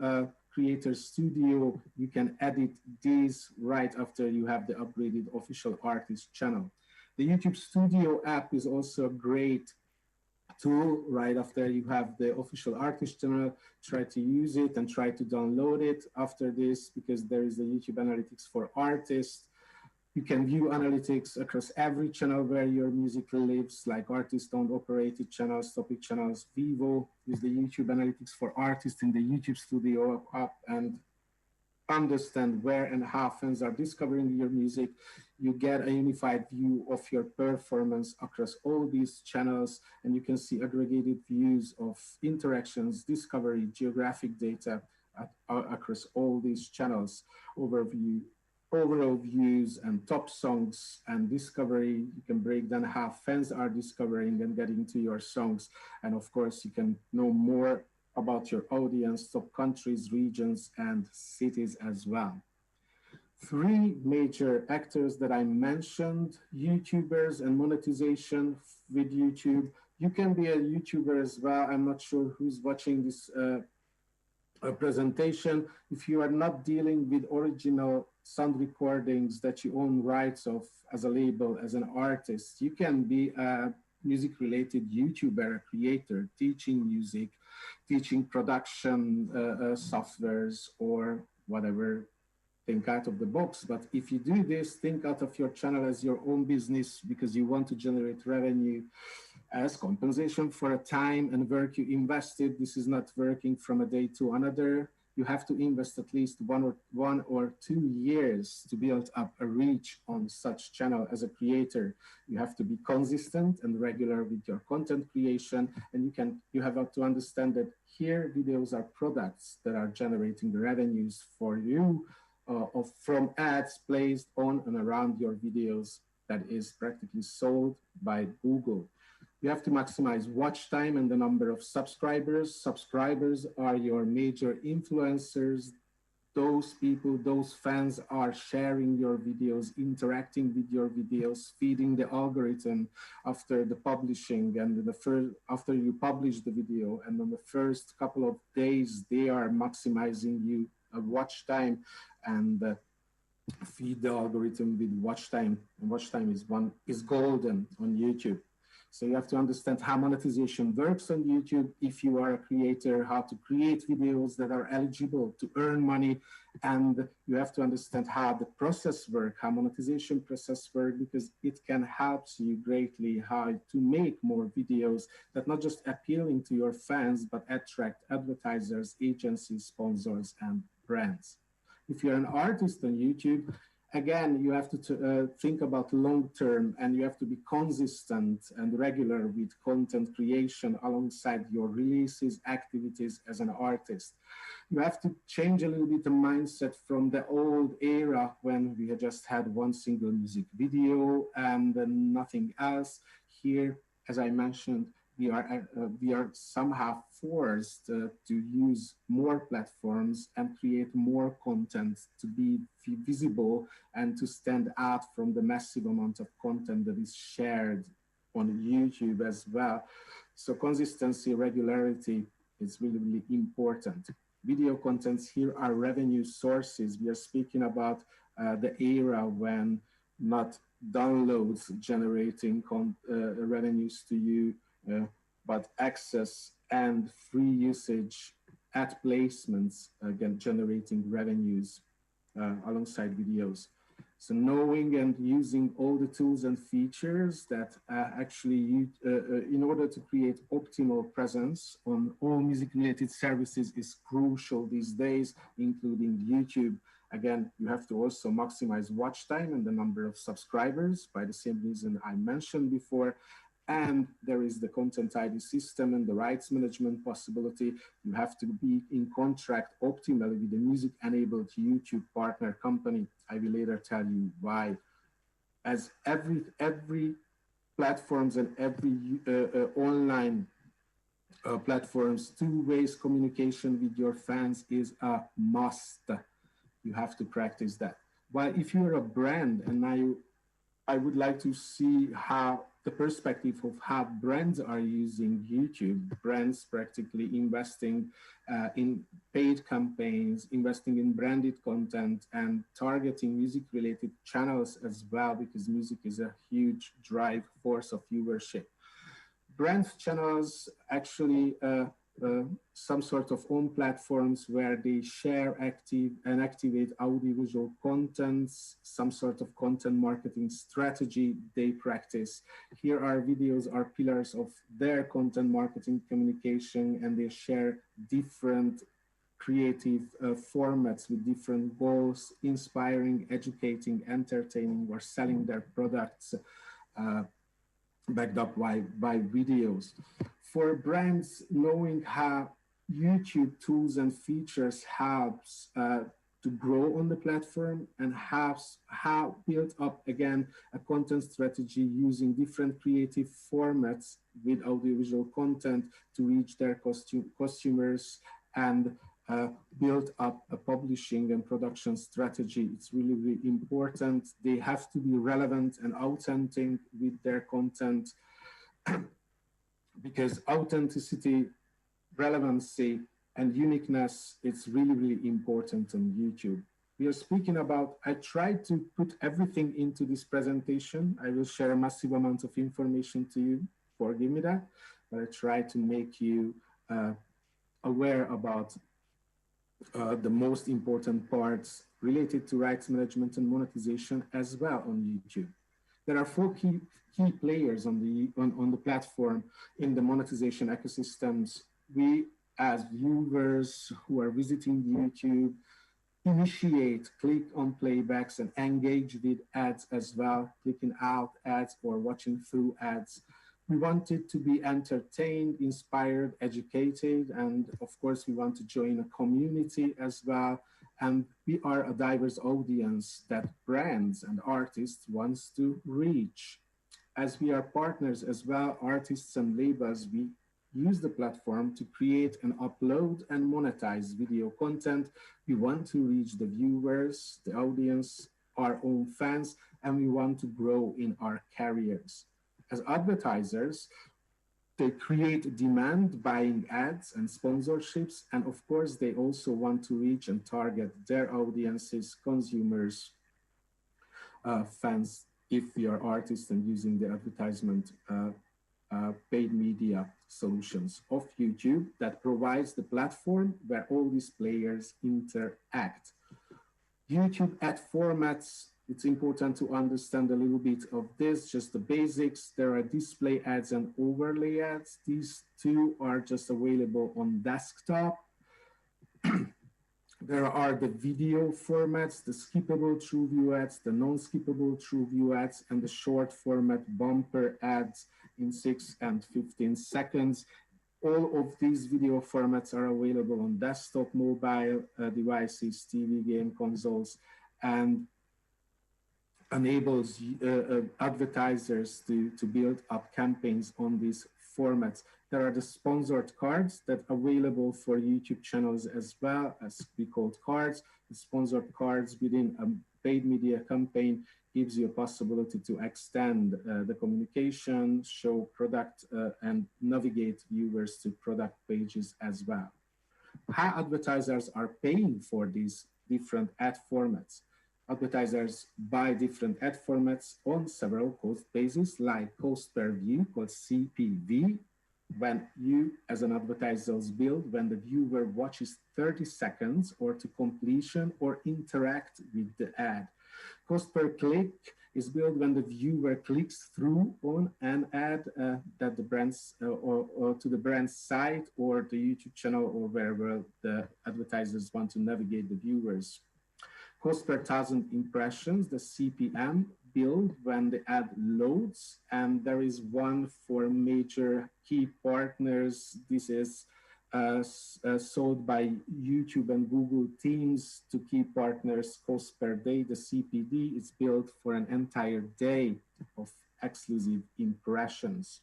Creator Studio, you can edit these right after you have the upgraded official artist channel. The YouTube Studio app is also a great tool right after you have the official artist channel. Try to use it and try to download it after this, because there is the YouTube Analytics for Artists. You can view analytics across every channel where your music lives, like artist-owned operated channels, topic channels. Vivo is the YouTube Analytics for Artists in the YouTube Studio app, and understand where and how fans are discovering your music. You get a unified view of your performance across all these channels, and you can see aggregated views of interactions, discovery, geographic data across all these channels, overall views, and top songs and discovery. You can break down how fans are discovering and getting to your songs. And of course, you can know more about your audience, top countries, regions, and cities as well. 3 major actors that I mentioned: YouTubers and monetization with YouTube. You can be a YouTuber as well. I'm not sure who's watching this presentation. If you are not dealing with original sound recordings that you own rights of as a label, as an artist, you can be a music-related YouTuber, a creator, teaching music, teaching production softwares, or whatever. Think out of the box. But if you do this, think out of your channel as your own business, because you want to generate revenue as compensation for a time and work you invested. This is not working from a day to another. You have to invest at least one or 2 years to build up a reach on such channel as a creator. You have to be consistent and regular with your content creation, and you have to understand that here videos are products that are generating the revenues for you from ads placed on and around your videos that is practically sold by Google. You have to maximize watch time and the number of subscribers. Subscribers are your major influencers those people, those fans are sharing your videos, interacting with your videos, feeding the algorithm after the publishing and after you publish the video. And on the first couple of days, they are maximizing you watch time and feed the algorithm with watch time. And watch time is golden on YouTube. So you have to understand how monetization works on YouTube. If you are a creator, how to create videos that are eligible to earn money. And you have to understand how the process works, how monetization process works, because it can help you greatly how to make more videos that not just appealing to your fans, but attract advertisers, agencies, sponsors, and brands. If you're an artist on YouTube, again, you have to think about long term, and you have to be consistent and regular with content creation alongside your releases, activities as an artist. You have to change a little bit the mindset from the old era when we had just had one single music video and nothing else. Here, as I mentioned, we are somehow forced to use more platforms and create more content to be visible and to stand out from the massive amount of content that is shared on YouTube as well. So consistency, regularity is really, really important. Video contents here are revenue sources. We are speaking about the era when not downloads generating revenues to you, but access and free usage at placements, again, generating revenues alongside videos. So knowing and using all the tools and features that actually, in order to create optimal presence on all music-related services is crucial these days, including YouTube. Again, you have to also maximize watch time and the number of subscribers by the same reason I mentioned before. And there is the content ID system and the rights management possibility. You have to be in contract optimally with the music-enabled YouTube partner company. I will later tell you why. As every platforms and every online platforms, two-way communication with your fans is a must. You have to practice that. While if you're a brand, and now I would like to see how the perspective of how brands are using YouTube, brands practically investing in paid campaigns, investing in branded content and targeting music-related channels as well, because music is a huge drive force of viewership. Brand channels actually some sort of own platforms where they share, active and activate audiovisual contents, some sort of content marketing strategy they practice. Here our videos are pillars of their content marketing communication, and they share different creative formats with different goals, inspiring, educating, entertaining, or selling their products backed up by videos. For brands, knowing how YouTube tools and features helps to grow on the platform and how build up again a content strategy using different creative formats with audiovisual content to reach their customers and build up a publishing and production strategy. It's really, really important. They have to be relevant and authentic with their content because authenticity, relevancy, and uniqueness, it's really, really important on YouTube. We are speaking about, I tried to put everything into this presentation. I will share a massive amount of information to you, forgive me that, but I try to make you aware about the most important parts related to rights management and monetization as well on YouTube. There are four key players on the platform in the monetization ecosystems. We, as viewers who are visiting YouTube, initiate, click on playbacks and engage with ads as well, clicking out ads or watching through ads. We want it to be entertained, inspired, educated, and of course we want to join a community as well. And we are a diverse audience that brands and artists wants to reach. As we are partners as well, artists and labels, we use the platform to create and upload and monetize video content. We want to reach the viewers, the audience, our own fans, and we want to grow in our careers. As advertisers, they create demand buying ads and sponsorships, and of course they also want to reach and target their audiences, consumers, fans, if you're artists and using the advertisement paid media solutions of YouTube that provides the platform where all these players interact. YouTube ad formats, it's important to understand a little bit of this, just the basics. There are display ads and overlay ads. These two are just available on desktop. There are the video formats, the skippable true view ads, the non-skippable true view ads, and the short format bumper ads in 6 and 15 seconds. All of these video formats are available on desktop, mobile devices, TV, game consoles, and enables advertisers to build up campaigns on these formats. There are the sponsored cards that are available for YouTube channels as well as pre-called cards. The sponsored cards within a paid media campaign gives you a possibility to extend the communication, show product, and navigate viewers to product pages as well. How advertisers are paying for these different ad formats. Advertisers buy different ad formats on several cost bases, like cost per view, called CPV. When you, as an advertiser, build, when the viewer watches 30 seconds or to completion or interact with the ad. Cost per click is billed when the viewer clicks through on an ad that the brand's or to the brand's site or the YouTube channel or wherever the advertisers want to navigate the viewers. Cost per 1,000 impressions, the CPM, billed when the ad loads, and there is one for major key partners. This is sold by YouTube and Google teams to key partners. Cost per day, the CPD, is billed for an entire day of exclusive impressions.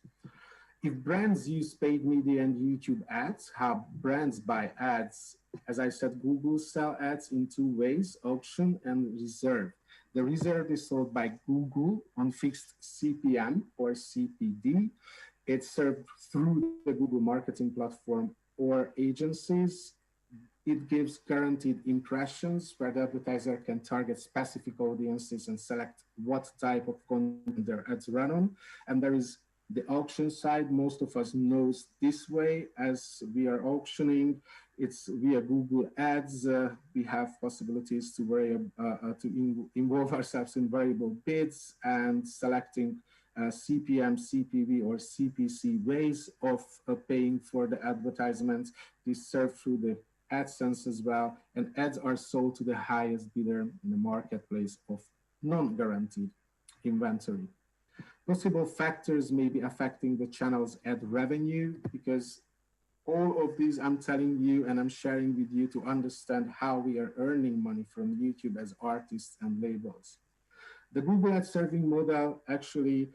If brands use paid media and YouTube ads, how brands buy ads? As I said, Google sell ads in two ways, auction and reserve. The reserve is sold by Google on fixed CPM or CPD. It's served through the Google marketing platform or agencies. It gives guaranteed impressions where the advertiser can target specific audiences and select what type of content their ads run on. And there is the auction side. Most of us knows this way. As we are auctioning, it's via Google Ads. We have possibilities to involve ourselves in variable bids and selecting CPM, CPV, or CPC ways of paying for the advertisements. This served through the AdSense as well, and ads are sold to the highest bidder in the marketplace of non-guaranteed inventory. Possible factors may be affecting the channel's ad revenue, because all of these I'm telling you and I'm sharing with you to understand how we are earning money from YouTube as artists and labels. The Google Ad Serving model actually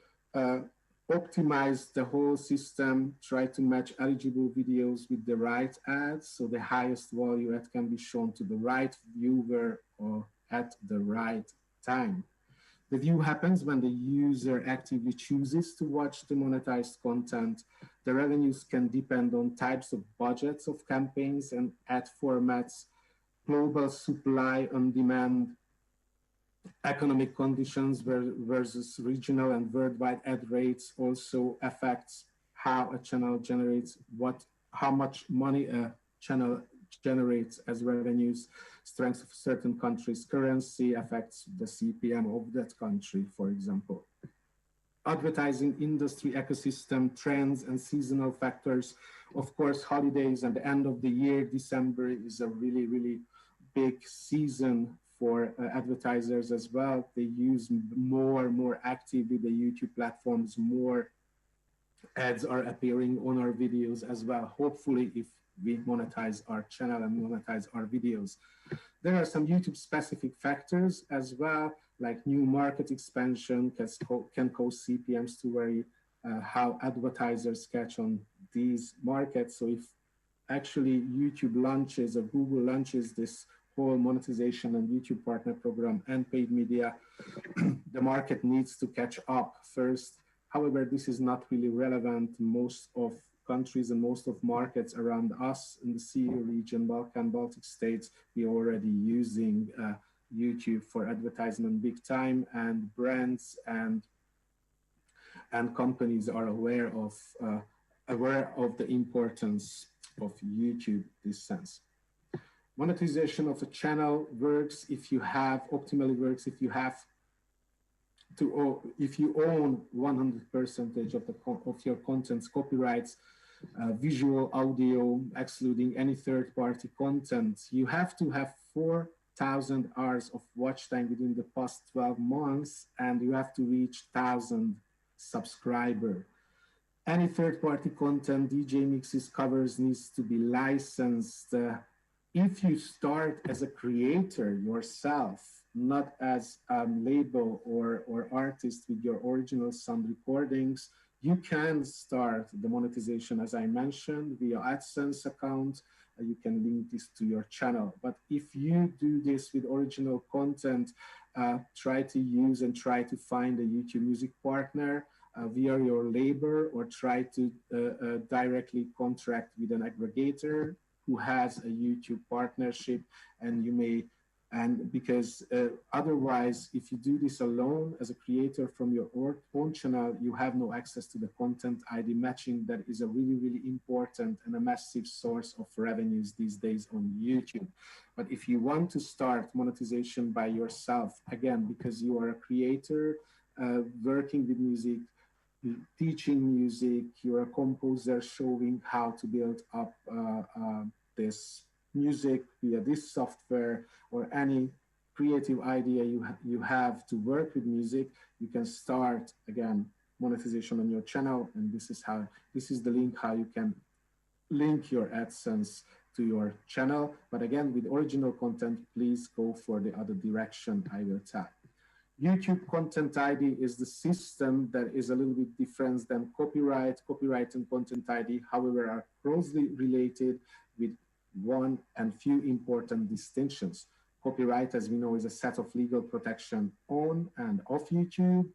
optimized the whole system, try to match eligible videos with the right ads, so the highest value ad can be shown to the right viewer or at the right time. The view happens when the user actively chooses to watch the monetized content. The revenues can depend on types of budgets of campaigns and ad formats, global supply on demand, economic conditions versus regional and worldwide ad rates also affects how a channel generates how much money a channel generates as revenues. Strength of certain countries' currency affects the CPM of that country, for example. Advertising industry ecosystem trends and seasonal factors. Of course, holidays and the end of the year, December is a really, really big season for advertisers as well. They use more actively the YouTube platforms, more ads are appearing on our videos as well. Hopefully, if we monetize our channel and monetize our videos. There are some YouTube specific factors as well, like new market expansion can cause CPMs to vary, how advertisers catch on these markets. So if actually YouTube launches or Google launches this whole monetization and YouTube partner program and paid media, the market needs to catch up first. However, this is not really relevant. Most of countries and most of markets around us in the CE region, Baltic states, we are already using YouTube for advertisement big time, and brands and companies are aware of the importance of YouTube in this sense. Monetization of a channel works if you have, optimally works if you have to, if you own 100% of your content's copyrights, visual, audio, excluding any third-party content. You have to have 4,000 hours of watch time within the past 12 months, and you have to reach 1,000 subscribers. Any third-party content, DJ mixes, covers needs to be licensed. If you start as a creator yourself, not as a label or artist with your original sound recordings, you can start the monetization, as I mentioned, via AdSense account. You can link this to your channel. But if you do this with original content, try to use and try to find a YouTube music partner via your label, or try to directly contract with an aggregator who has a YouTube partnership, and you may, and because otherwise, if you do this alone as a creator from your own channel, you have no access to the content ID matching. That is a really, really important and a massive source of revenues these days on YouTube. But if you want to start monetization by yourself, again, because you are a creator, working with music, teaching music, you're a composer showing how to build up this music via this software, or any creative idea you have to work with music, you can start, again, monetization on your channel. And this is the link how you can link your AdSense to your channel. But again, with original content, please go for the other direction I will tell. YouTube Content ID is the system that is a little bit different than copyright. Copyright and Content ID, however, are closely related with one and few important distinctions. Copyright, as we know, is a set of legal protection on and off YouTube.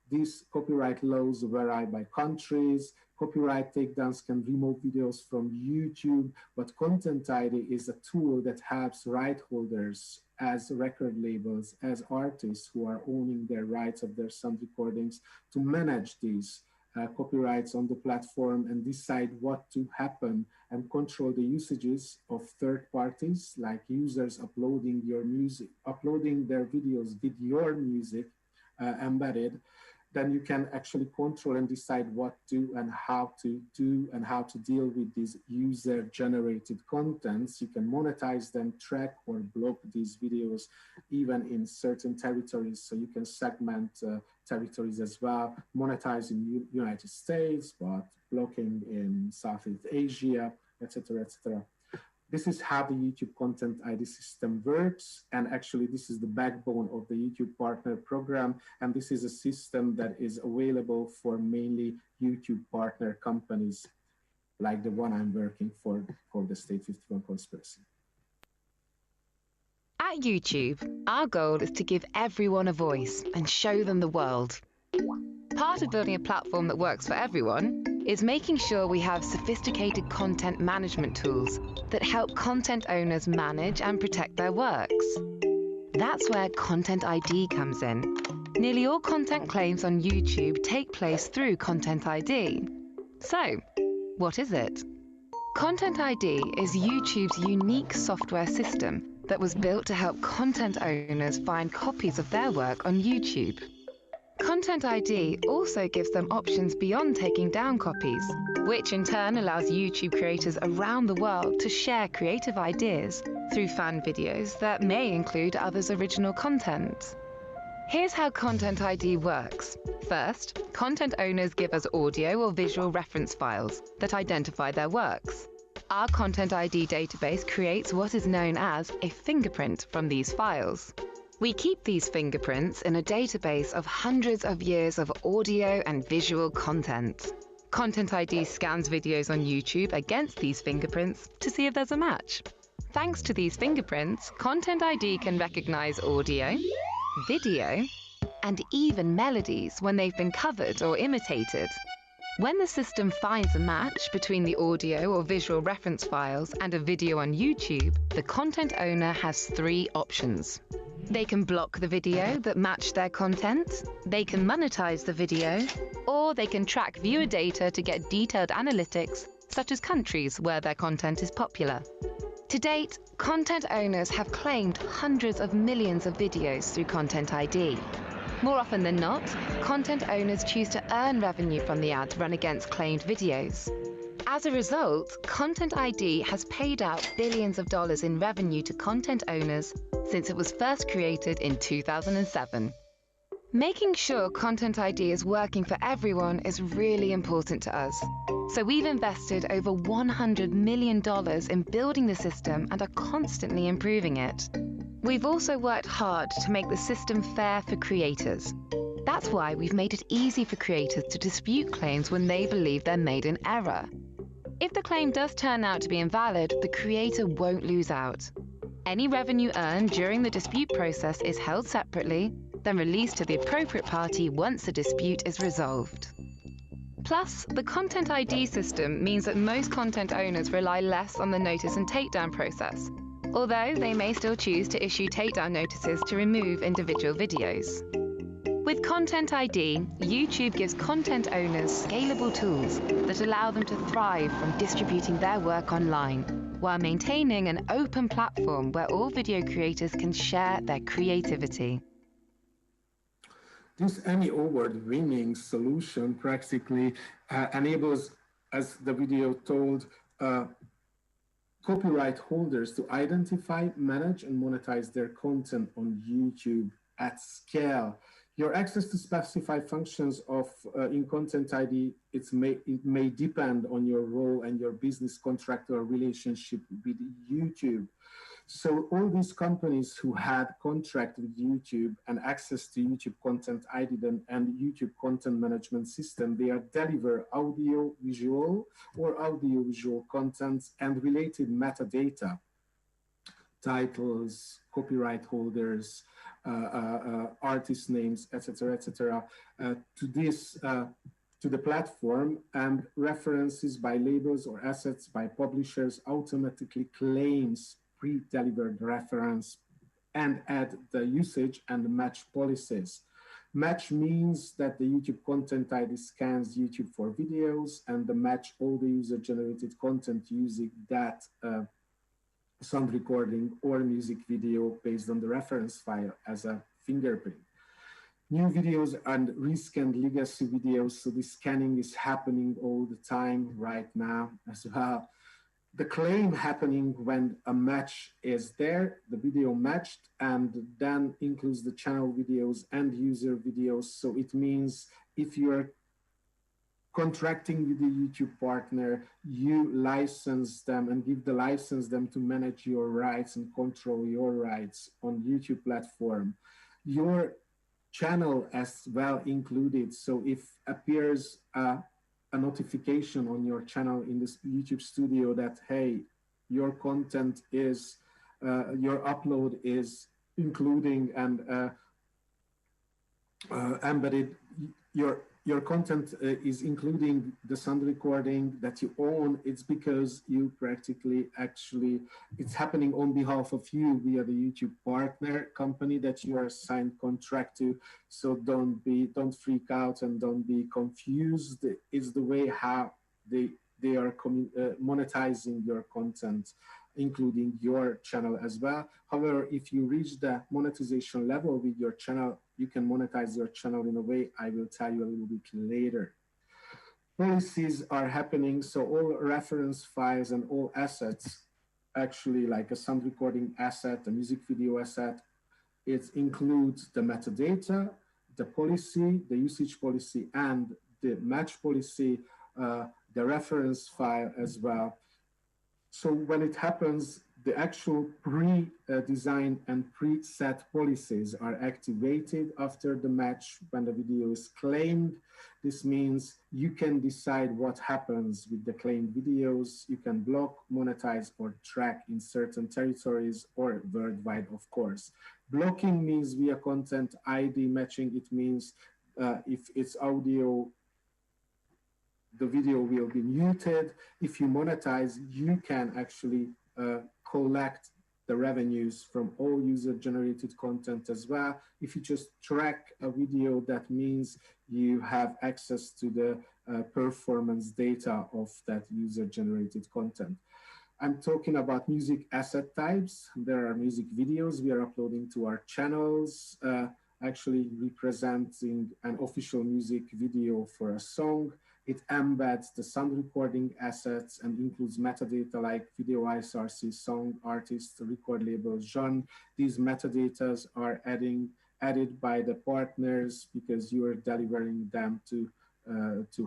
These copyright laws vary by countries. Copyright takedowns can remove videos from YouTube, but Content ID is a tool that helps right holders as record labels, as artists who are owning their rights of their sound recordings, to manage these copyrights on the platform and decide what to happen, and control the usages of third parties, like users uploading your music, uploading their videos with your music embedded. Then you can actually control and decide what to and how to do and how to deal with these user-generated contents. You can monetize them, track or block these videos, even in certain territories. So you can segment territories as well, monetize in United States, but blocking in Southeast Asia, etc., etc. This is how the YouTube Content ID system works. And actually, this is the backbone of the YouTube Partner Program. And this is a system that is available for mainly YouTube partner companies, like the one I'm working for, called the State 51 Conspiracy. At YouTube, our goal is to give everyone a voice and show them the world. Part of building a platform that works for everyone is making sure we have sophisticated content management tools that help content owners manage and protect their works. That's where Content ID comes in. Nearly all content claims on YouTube take place through Content ID. So, what is it? Content ID is YouTube's unique software system that was built to help content owners find copies of their work on YouTube. Content ID also gives them options beyond taking down copies, which in turn allows YouTube creators around the world to share creative ideas through fan videos that may include others' original content. Here's how Content ID works. First, content owners give us audio or visual reference files that identify their works. Our Content ID database creates what is known as a fingerprint from these files. We keep these fingerprints in a database of hundreds of years of audio and visual content. Content ID scans videos on YouTube against these fingerprints to see if there's a match. Thanks to these fingerprints, Content ID can recognize audio, video, and even melodies when they've been covered or imitated. When the system finds a match between the audio or visual reference files and a video on YouTube, the content owner has 3 options. They can block the video that matched their content, they can monetize the video, or they can track viewer data to get detailed analytics, such as countries where their content is popular. To date, content owners have claimed hundreds of millions of videos through Content ID. More often than not, content owners choose to earn revenue from the ads run against claimed videos. As a result, Content ID has paid out billions of dollars in revenue to content owners since it was first created in 2007. Making sure Content ID is working for everyone is really important to us. So we've invested over $100 million in building the system and are constantly improving it. We've also worked hard to make the system fair for creators. That's why we've made it easy for creators to dispute claims when they believe they're made in error. If the claim does turn out to be invalid, the creator won't lose out. Any revenue earned during the dispute process is held separately, then released to the appropriate party once the dispute is resolved. Plus, the Content ID system means that most content owners rely less on the notice and takedown process, although they may still choose to issue takedown notices to remove individual videos. With Content ID, YouTube gives content owners scalable tools that allow them to thrive from distributing their work online, while maintaining an open platform where all video creators can share their creativity. This Emmy award-winning solution practically enables, as the video told, copyright holders to identify, manage, and monetize their content on YouTube at scale. Your access to specified functions of in Content ID, it may depend on your role and your business contract or relationship with YouTube. So all these companies who had contract with YouTube and access to YouTube Content ID and YouTube content management system, they are deliver audio, visual, or audio-visual contents and related metadata, titles, copyright holders, artist names, etc., to the platform, and references by labels or assets by publishers automatically claims pre-delivered reference and add the usage and match policies. Match means that the YouTube Content ID scans YouTube for videos, and the match all the user-generated content using that sound recording or music video based on the reference file as a fingerprint. New videos and rescanned legacy videos, so the scanning is happening all the time right now as well. The claim happening when a match is there, the video matched, and then includes the channel videos and user videos. So it means if you're contracting with the YouTube partner, you license them and give the license them to manage your rights and control your rights on YouTube platform. Your channel as well included. So if appears a notification on your channel in this YouTube studio that, hey, your content is, your upload is including and embedded, your content is including the sound recording that you own, it's because you practically actually, it's happening on behalf of you via the YouTube partner company that you are signed contract to. So don't freak out and don't be confused. It's the way how they are monetizing your content, including your channel as well. However, if you reach the monetization level with your channel, you can monetize your channel in a way I will tell you a little bit later. Policies are happening, so all reference files and all assets, actually like a sound recording asset, a music video asset, it includes the metadata, the policy, the usage policy, and the match policy, the reference file as well. So when it happens, the actual pre-design and preset policies are activated after the match when the video is claimed. This means you can decide what happens with the claimed videos. You can block, monetize, or track in certain territories or worldwide, of course. Blocking means via content ID matching. It means if it's audio, the video will be muted. If you monetize, you can actually collect the revenues from all user-generated content as well. If you just track a video, that means you have access to the performance data of that user-generated content. I'm talking about music asset types. There are music videos we are uploading to our channels, actually representing an official music video for a song. It embeds the sound recording assets and includes metadata like video ISRC, song, artist, record label, genre. These metadatas are added by the partners because you are delivering them to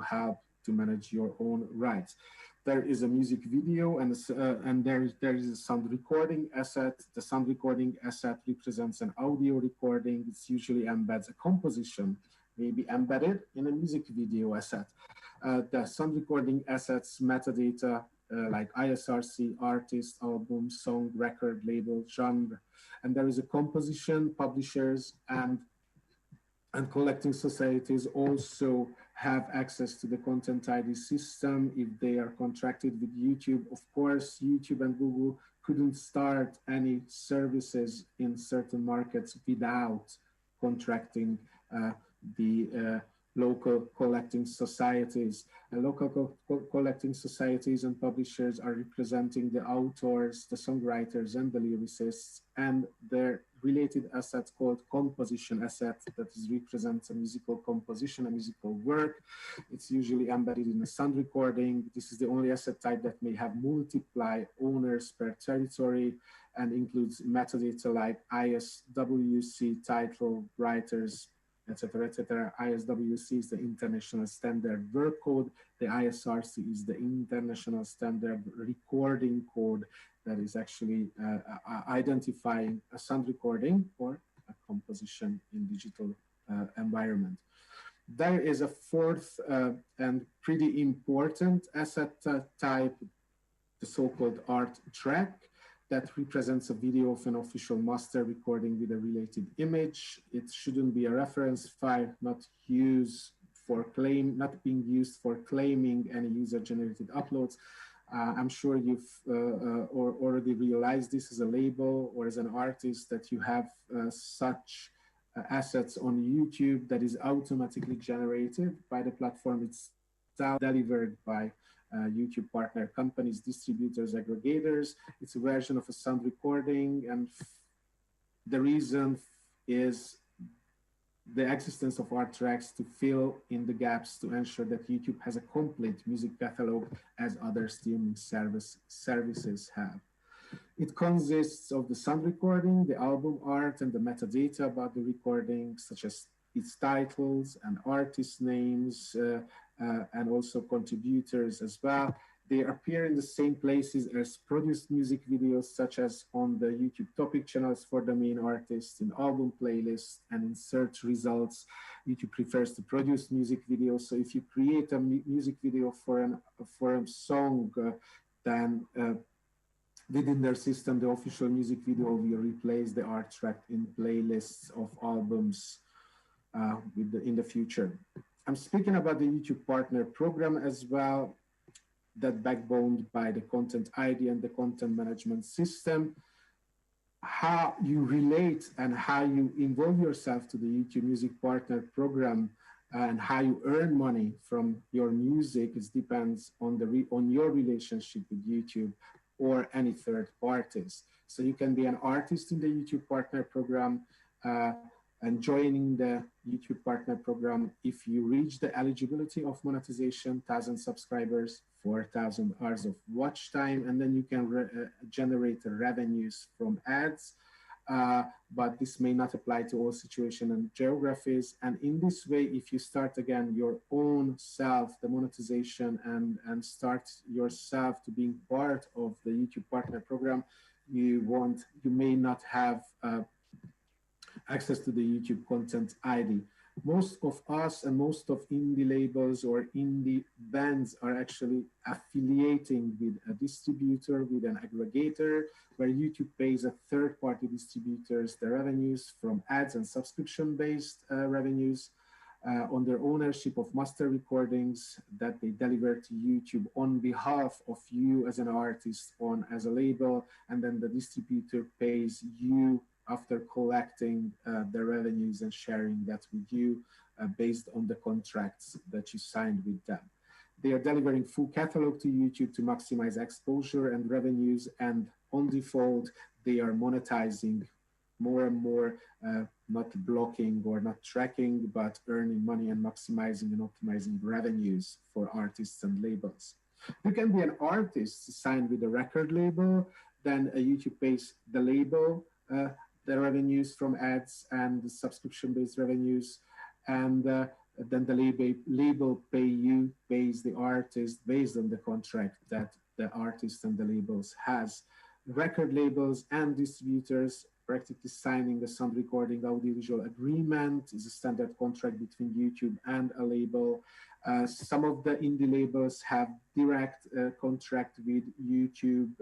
help to manage your own rights. There is a music video and there is a sound recording asset. The sound recording asset represents an audio recording. It usually embeds a composition, maybe embedded in a music video asset. The sound recording assets metadata like ISRC, artist, album, song, record, label, genre. And there is a composition, publishers, and collecting societies also have access to the content ID system if they are contracted with YouTube. Of course, YouTube and Google couldn't start any services in certain markets without contracting the local collecting societies. Local collecting societies and publishers are representing the authors, the songwriters, and the lyricists, and their related assets called composition asset that represents a musical composition, a musical work. It's usually embedded in a sound recording. This is the only asset type that may have multiple owners per territory and includes metadata like ISWC, title, writers, etc., etc. ISWC is the International Standard Work Code. The ISRC is the International Standard Recording Code that is actually identifying a sound recording or a composition in digital environment. There is a fourth and pretty important asset type, the so-called art track, that represents a video of an official master recording with a related image. It shouldn't be a reference file, not being used for claiming any user-generated uploads. I'm sure you've already realized this as a label or as an artist that you have such assets on YouTube that is automatically generated by the platform itself, delivered by YouTube partner companies, distributors, aggregators. It's a version of a sound recording, and the reason is the existence of art tracks to fill in the gaps to ensure that YouTube has a complete music catalog as other streaming services have. It consists of the sound recording, the album art, and the metadata about the recording, such as its titles and artist names, and also contributors as well. They appear in the same places as produced music videos, such as on the YouTube topic channels for the main artist, in album playlists, and in search results. YouTube prefers to produce music videos. So if you create a music video for a song, then within their system, the official music video will replace the art track in playlists of albums in the future. I'm speaking about the YouTube Partner Program as well, that backboned by the Content ID and the Content Management System. How you relate and how you involve yourself to the YouTube Music Partner Program and how you earn money from your music, it depends on your relationship with YouTube or any third parties. So you can be an artist in the YouTube Partner Program, and joining the YouTube Partner Program if you reach the eligibility of monetization, 1,000 subscribers, 4,000 hours of watch time, and then you can generate revenues from ads. But this may not apply to all situations and geographies. And in this way, if you start again your own self, the monetization, and start yourself to being part of the YouTube Partner Program, you may not have access to the YouTube content ID. Most of us and most of indie labels or indie bands are actually affiliating with a distributor, with an aggregator, where YouTube pays a third-party distributors the revenues from ads and subscription-based revenues on their ownership of master recordings that they deliver to YouTube on behalf of you as an artist, as a label, and then the distributor pays you after collecting the revenues and sharing that with you based on the contracts that you signed with them. They are delivering full catalog to YouTube to maximize exposure and revenues, and on default, they are monetizing more and more, not blocking or not tracking, but earning money and maximizing and optimizing revenues for artists and labels. You can be an artist signed with a record label, then YouTube pays the label the revenues from ads and the subscription-based revenues, and then the label pays the artist based on the contract that the artist and the labels has. Record labels and distributors practically signing a sound recording audiovisual agreement is a standard contract between YouTube and a label. Some of the indie labels have direct contract with YouTube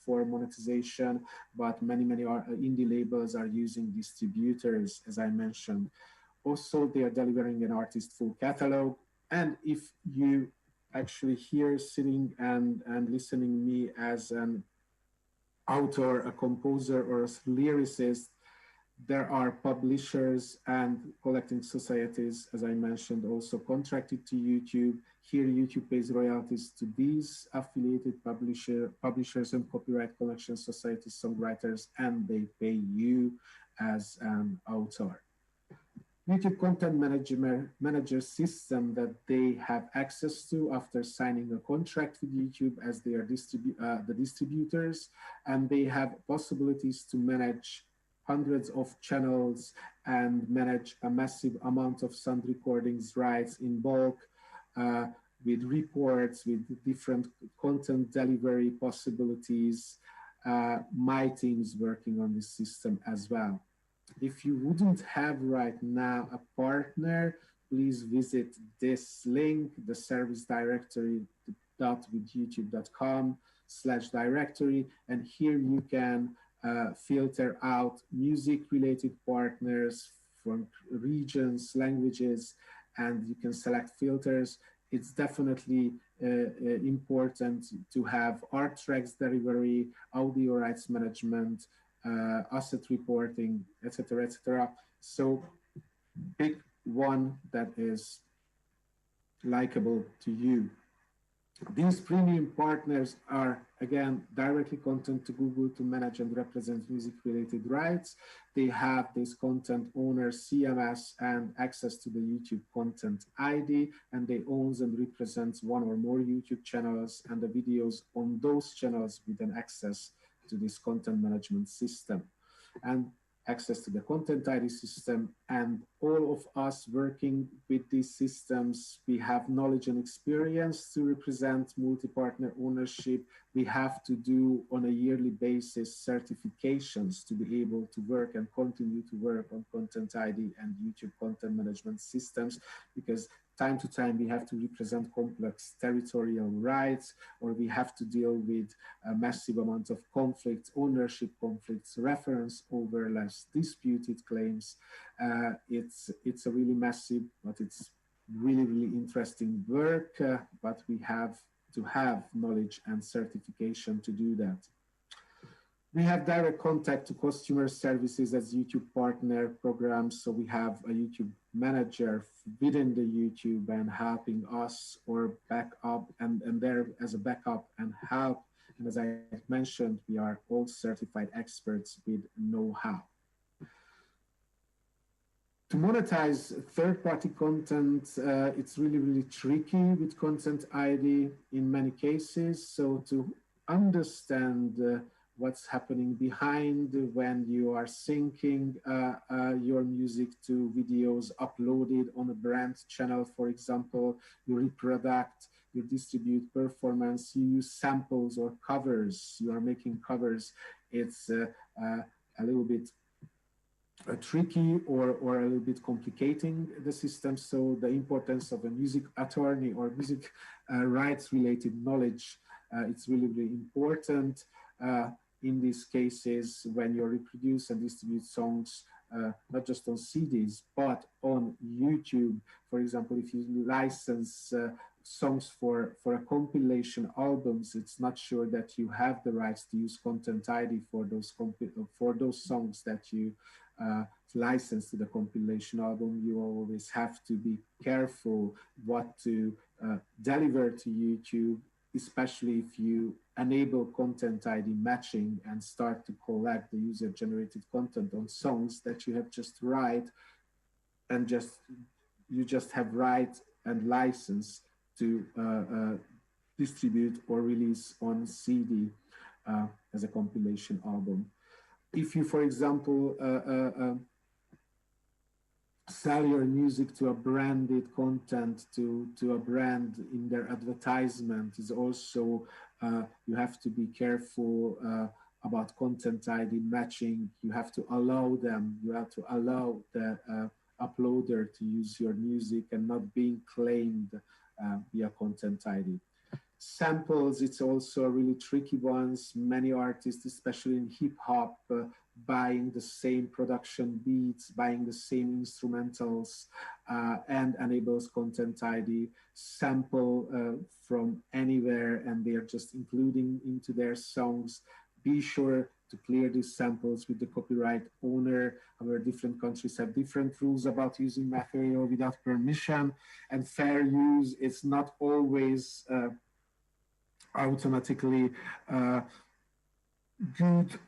for monetization, but many indie labels are using distributors, as I mentioned. Also, they are delivering an artist full catalog. And if you actually here sitting and listening me as an author, a composer, or a lyricist, there are publishers and collecting societies, as I mentioned, also contracted to YouTube. Here, YouTube pays royalties to these affiliated publishers and copyright collection societies, songwriters, and they pay you as an author. YouTube content manager system that they have access to after signing a contract with YouTube, as they are the distributors, and they have possibilities to manage hundreds of channels and manage a massive amount of sound recordings rights in bulk, with reports, with different content delivery possibilities. My team's working on this system as well. If you wouldn't have right now a partner, please visit this link, the service directory .withyoutube.com/directory, and here you can filter out music-related partners from regions, languages, and you can select filters. It's definitely important to have art tracks delivery, audio rights management, asset reporting, etc., etc. So pick one that is likable to you. These premium partners are, again, directly content to Google to manage and represent music-related rights. They have this content owner CMS and access to the YouTube content ID, and they owns and represents one or more YouTube channels and the videos on those channels with an access to this content management system. And access to the content ID system, and all of us working with these systems, we have knowledge and experience to represent multi-partner ownership. We have to do on a yearly basis certifications to be able to work and continue to work on content ID and YouTube content management systems, because time to time we have to represent complex territorial rights, or we have to deal with a massive amount of conflicts, ownership conflicts, reference overlaps, disputed claims. It's a really massive, but it's really interesting work, but we have to have knowledge and certification to do that. We have direct contact to customer services as YouTube partner programs. So we have a YouTube manager within the YouTube and helping us or back up and there as a backup and help. And as I mentioned, we are all certified experts with know-how. To monetize third-party content, it's really tricky with Content ID in many cases. So to understand what's happening behind when you are syncing your music to videos uploaded on a brand channel, for example, you reproduct, you distribute performance, you use samples or covers, you are making covers. it's a little bit tricky or a little bit complicating the system. So the importance of a music attorney or music rights related knowledge, it's really, really important in these cases when you reproduce and distribute songs, not just on CDs, but on YouTube. For example, if you license songs for a compilation albums, it's not sure that you have the rights to use content ID for those songs that you license to the compilation album. You always have to be careful what to deliver to YouTube, especially if you enable content ID matching and start to collect the user generated content on songs that you have just write and you just have right and license to distribute or release on CD as a compilation album. If you, for example, sell your music to a branded content to a brand in their advertisement, is also you have to be careful about content ID matching. You have to allow the uploader to use your music and not being claimed via content ID. Samples, it's also a really tricky ones. Many artists, especially in hip hop, buying the same production beats, buying the same instrumentals, and enables content ID sample from anywhere, and they are just including into their songs. Be sure to clear these samples with the copyright owner. Our different countries have different rules about using material without permission, and fair use is not always automatically good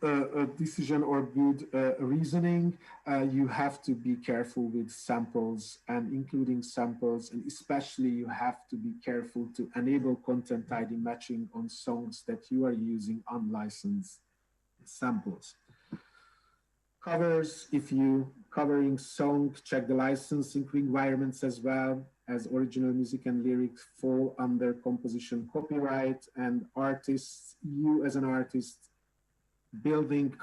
decision or good reasoning. You have to be careful with samples and including samples, and especially you have to be careful to enable content ID matching on songs that you are using unlicensed samples. Covers, if you covering song, check the licensing requirements as well, as original music and lyrics fall under composition copyright, and artists, you as an artist building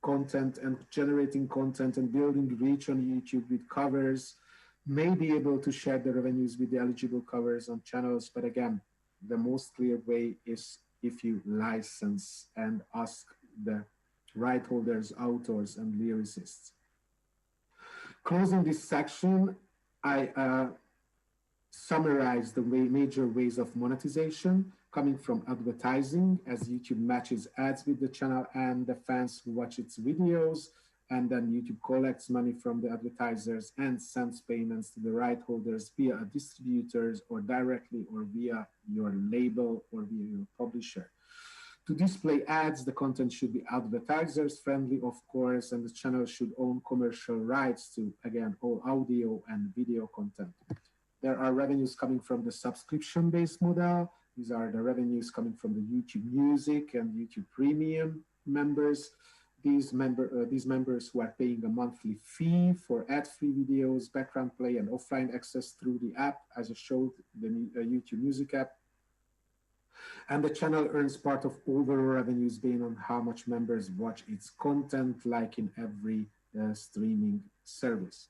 content and generating content and building reach on YouTube with covers may be able to share the revenues with the eligible covers on channels. But again, the most clear way is if you license and ask the right holders, authors, and lyricists. Closing this section, I summarize the major ways of monetization coming from advertising, as YouTube matches ads with the channel and the fans who watch its videos, and then YouTube collects money from the advertisers and sends payments to the right holders via distributors or directly or via your label or via your publisher. To display ads, the content should be advertisers friendly, of course, and the channel should own commercial rights to, again, all audio and video content. There are revenues coming from the subscription-based model. These are the revenues coming from the YouTube Music and YouTube Premium members. These members who are paying a monthly fee for ad-free videos, background play, and offline access through the app, as I showed, the YouTube Music app. And the channel earns part of overall revenues based on how much members watch its content, like in every streaming service.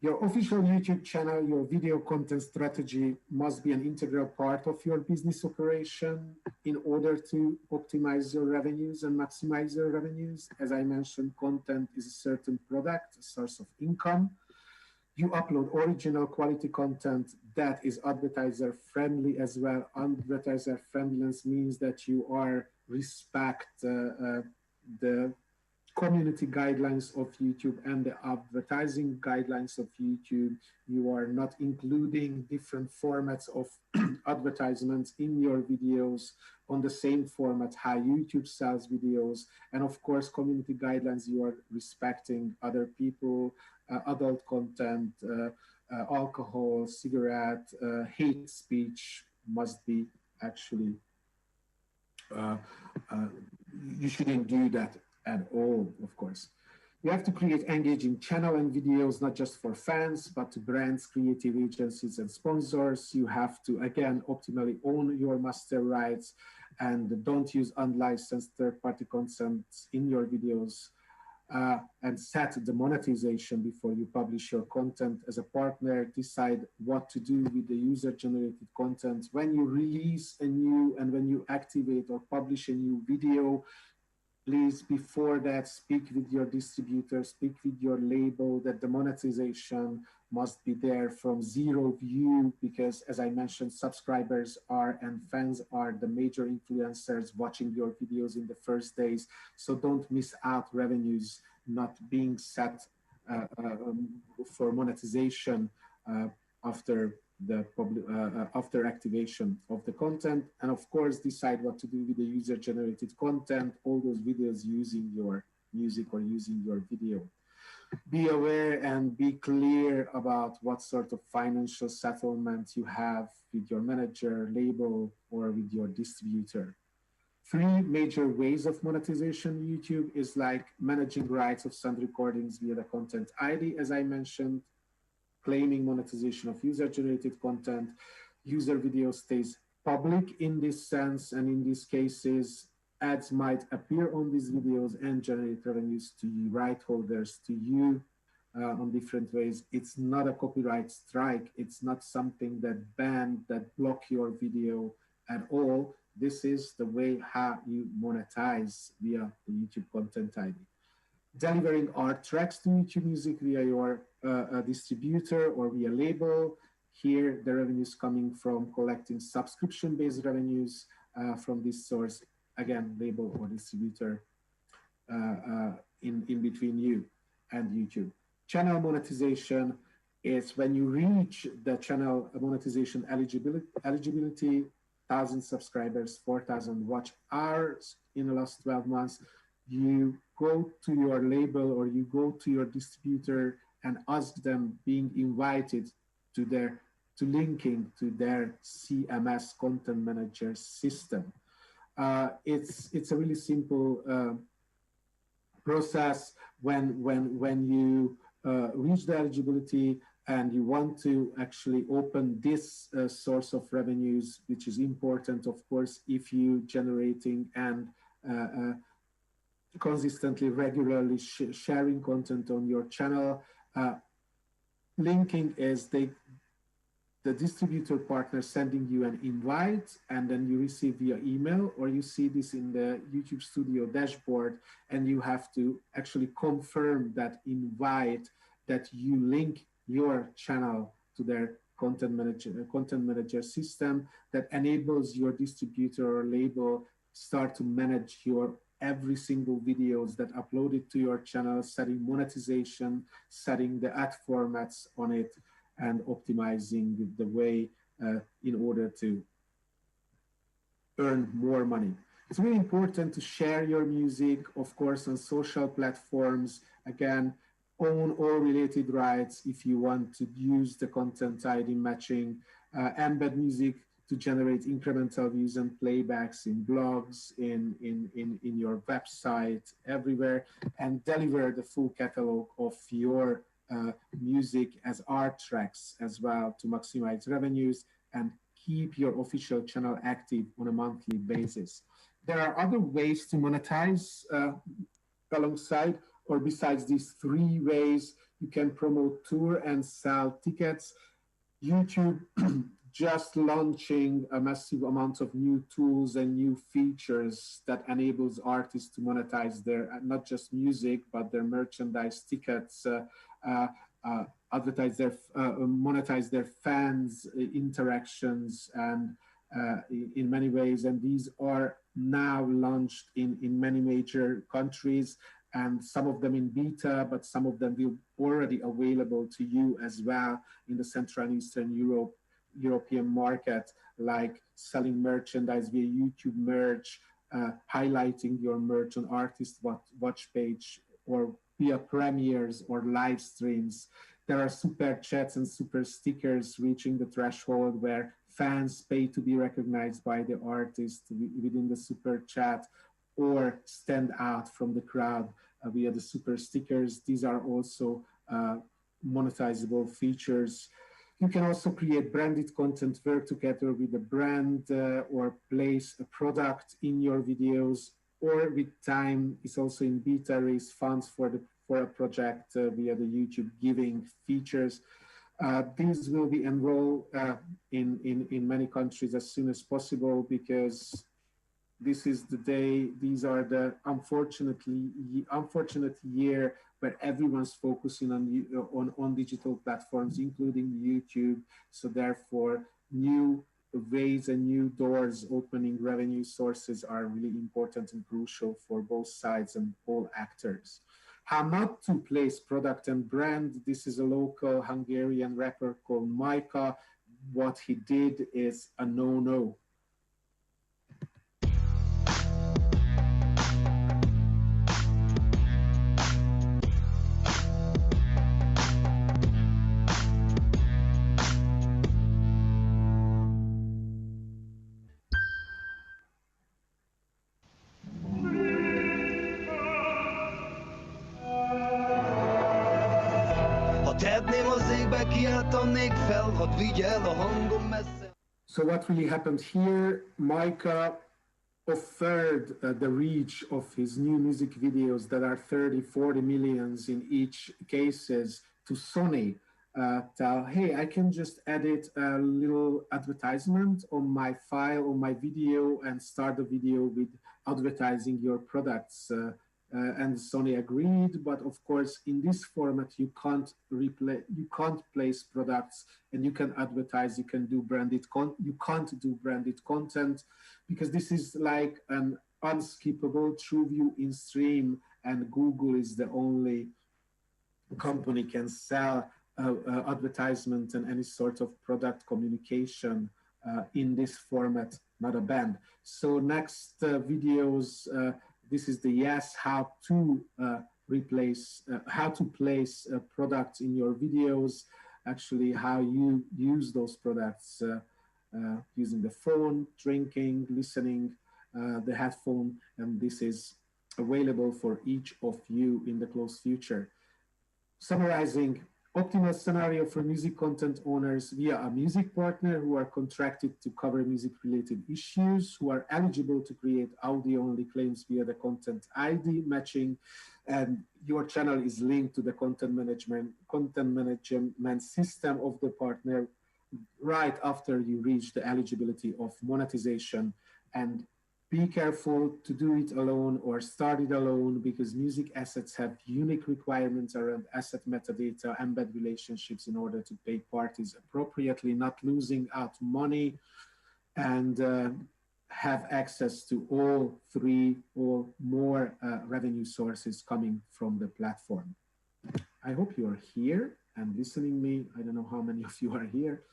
Your official YouTube channel, your video content strategy must be an integral part of your business operation in order to optimize your revenues and maximize your revenues. As I mentioned, content is a certain product, a source of income. You upload original quality content that is advertiser friendly as well. Advertiser friendliness means that you are respect the community guidelines of YouTube and the advertising guidelines of YouTube. You are not including different formats of advertisements in your videos on the same format how YouTube sells videos. And of course, community guidelines, you are respecting other people, adult content, alcohol, cigarette, hate speech must be actually, you shouldn't do that at all, of course. You have to create engaging channel and videos, not just for fans, but to brands, creative agencies, and sponsors. You have to, again, optimally own your master rights and don't use unlicensed third-party content in your videos. And set the monetization before you publish your content. As a partner, decide what to do with the user-generated content. When you release a new and when you activate or publish a new video, please, before that, speak with your distributor, speak with your label that the monetization must be there from zero view, because as I mentioned, subscribers are and fans are the major influencers watching your videos in the first days. So don't miss out revenues not being set for monetization after the after activation of the content. And of course, decide what to do with the user-generated content, all those videos using your music or using your video. Be aware and be clear about what sort of financial settlement you have with your manager, label, or with your distributor. Three major ways of monetization YouTube is like managing rights of sound recordings via the content ID, as I mentioned, claiming monetization of user-generated content. User video stays public in this sense, and in these cases, ads might appear on these videos and generate revenues to you, right holders, to you on different ways. It's not a copyright strike. It's not something that block your video at all. This is the way how you monetize via the YouTube content ID. Delivering art tracks to YouTube Music via your distributor or via label. Here, the revenues coming from collecting subscription-based revenues from this source, again, label or distributor in between you and YouTube. Channel monetization is when you reach the channel monetization eligibility, 1,000 subscribers, 4,000 watch hours in the last 12 months, you go to your label or you go to your distributor and ask them being invited to linking to their CMS content manager system. It's a really simple process when you reach the eligibility and you want to actually open this source of revenues, which is important, of course, if you generating and consistently, regularly sharing content on your channel. Linking is the distributor partner sending you an invite, and then you receive via email, or you see this in the YouTube Studio dashboard, and you have to actually confirm that invite that you link your channel to their content manager system that enables your distributor or label start to manage your every single videos that uploaded to your channel, setting monetization, setting the ad formats on it, and optimizing the way in order to earn more money. It's really important to share your music, of course, on social platforms. Again, own all related rights if you want to use the content ID matching, embed music to generate incremental views and playbacks in blogs, in your website, everywhere, and deliver the full catalog of your music as art tracks as well to maximize revenues and keep your official channel active on a monthly basis. There are other ways to monetize alongside or besides these three ways. You can promote tour and sell tickets. YouTube just launching a massive amount of new tools and new features that enables artists to monetize their, not just music, but their merchandise, tickets, monetize their fans, interactions, and in many ways. And these are now launched in many major countries, and some of them in beta, but some of them will already available to you as well in the Central and Eastern European market, like selling merchandise via YouTube merch, highlighting your merch on artist watch page, or via premieres or live streams. There are super chats and super stickers reaching the threshold where fans pay to be recognized by the artist within the super chat or stand out from the crowd via the super stickers. These are also monetizable features. You can also create branded content, work together with a brand or place a product in your videos, or with time, it's also in beta, raise funds for a project via the YouTube giving features. These will be enrolled in many countries as soon as possible, because this is the day, these are the unfortunate year where everyone's focusing on digital platforms, including YouTube. So therefore, new ways and new doors opening revenue sources are really important and crucial for both sides and all actors. How not to place product and brand. This is a local Hungarian rapper called Micah. What he did is a no-no. So what really happened here, Micah offered the reach of his new music videos that are 30, 40 millions in each cases to Sony. Tell, hey, I can just edit a little advertisement on my file, on my video, and start the video with advertising your products. And Sony agreed, but of course, in this format, you can't place products, and you can advertise. You can do you can't do branded content, because this is like an unskippable true view in stream, and Google is the only company can sell advertisement and any sort of product communication in this format, not a band. So next videos. This is the yes, how to how to place products in your videos, actually how you use those products using the phone, drinking, listening, the headphone, and this is available for each of you in the close future. Summarizing, optimal scenario for music content owners via a music partner who are contracted to cover music-related issues, who are eligible to create audio-only claims via the content ID matching, and your channel is linked to the content management system of the partner right after you reach the eligibility of monetization. And be careful to do it alone or start it alone, because music assets have unique requirements around asset metadata, embed relationships in order to pay parties appropriately, not losing out money, and have access to all three or more revenue sources coming from the platform. I hope you are here and listening me. I don't know how many of you are here.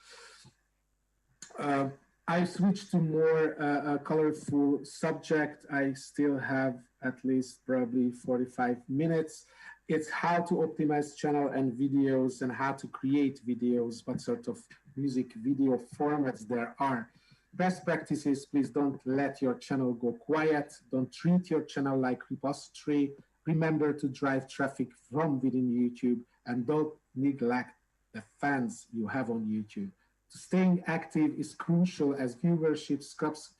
I switched to more a colorful subject. I still have at least probably 45 minutes. It's how to optimize channel and videos, and how to create videos, what sort of music video formats there are. Best practices, please don't let your channel go quiet. Don't treat your channel like repository. Remember to drive traffic from within YouTube, and don't neglect the fans you have on YouTube. Staying active is crucial, as viewership,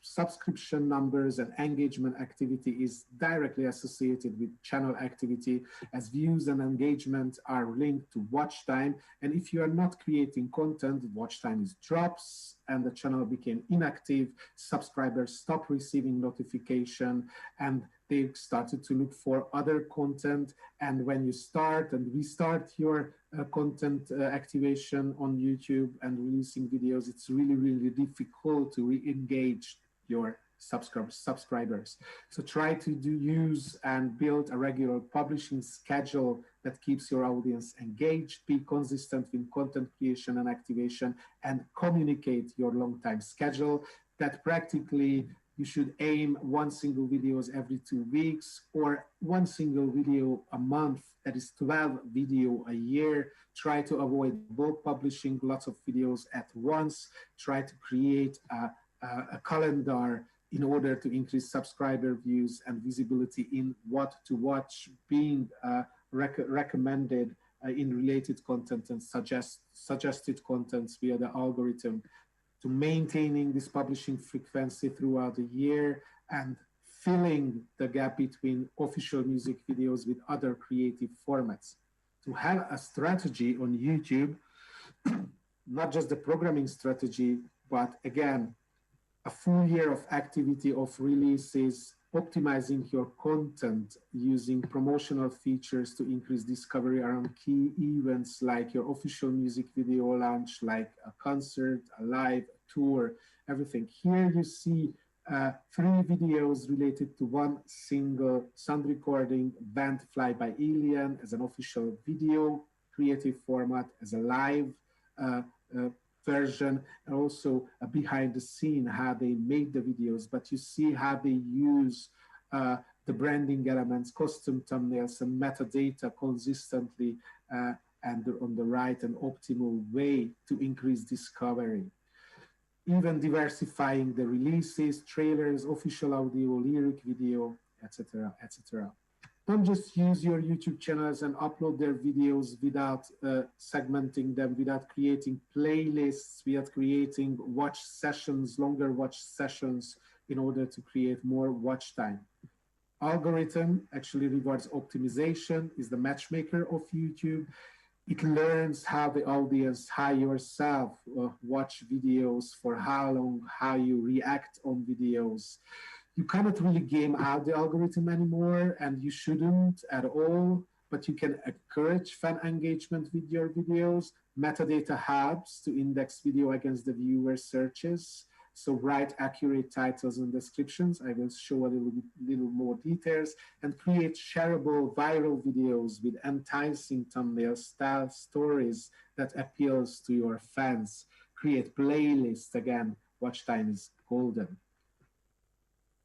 subscription numbers, and engagement activity is directly associated with channel activity, as views and engagement are linked to watch time. And if you are not creating content, watch time drops and the channel became inactive. Subscribers stop receiving notification and they started to look for other content. And when you start and restart your content activation on YouTube and releasing videos, it's really, really difficult to re-engage your subscribers. So try to use and build a regular publishing schedule that keeps your audience engaged, be consistent in content creation and activation, and communicate your long time schedule. That practically you should aim one single videos every 2 weeks, or one single video a month. That is 12 video a year. Try to avoid bulk publishing lots of videos at once. Try to create a calendar in order to increase subscriber views and visibility in what to watch, being recommended in related content and suggested contents via the algorithm, to maintaining this publishing frequency throughout the year and filling the gap between official music videos with other creative formats. To have a strategy on YouTube, not just the programming strategy, but again, a full year of activity of releases, optimizing your content, using promotional features to increase discovery around key events like your official music video launch, like a concert, a live, a tour, everything. Here you see 3 videos related to one single sound recording, Band Fly by Alien as an official video creative format, as a live version, and also behind the scene, how they made the videos, but you see how they use the branding elements, custom thumbnails, and metadata consistently and on the right and optimal way to increase discovery. Even diversifying the releases, trailers, official audio, lyric video, etc., etc. Don't just use your YouTube channels and upload their videos without segmenting them, without creating playlists, without creating watch sessions, longer watch sessions in order to create more watch time. Algorithm actually rewards optimization, is the matchmaker of YouTube. It learns how the audience, how yourself watch videos, for how long, how you react on videos. You cannot really game out the algorithm anymore, and you shouldn't at all, but you can encourage fan engagement with your videos. Metadata helps to index video against the viewer searches. So write accurate titles and descriptions. I will show a little more details, and create shareable viral videos with enticing thumbnails, style stories that appeals to your fans. Create playlists. Again, watch time is golden.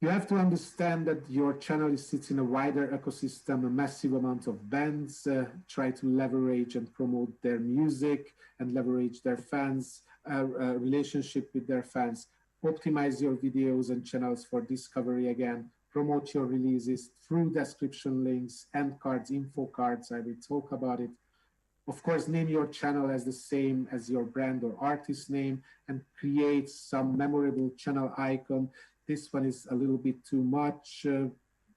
You have to understand that your channel sits in a wider ecosystem, a massive amount of bands try to leverage and promote their music and leverage their fans, relationship with their fans. Optimize your videos and channels for discovery again. Promote your releases through description links, end cards, info cards. I will talk about it. Of course, name your channel as the same as your brand or artist name, and create some memorable channel icon. This one is a little bit too much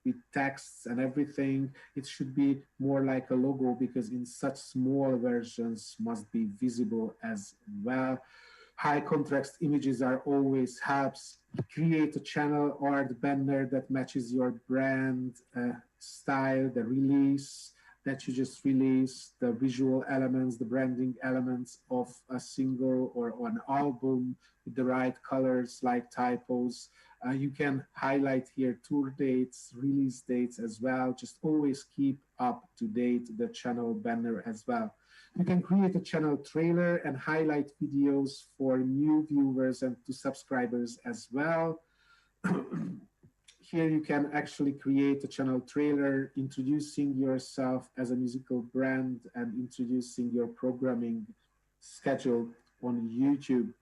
with texts and everything. It should be more like a logo, because in such small versions must be visible as well. High contrast images are always helps. Create a channel art banner that matches your brand style, the release that you just released, the visual elements, the branding elements of a single or an album with the right colors, like typos. You can highlight here tour dates, release dates as well. Just always keep up to date the channel banner as well. You can create a channel trailer and highlight videos for new viewers and to subscribers as well. Here you can actually create a channel trailer, introducing yourself as a musical brand and introducing your programming schedule on YouTube.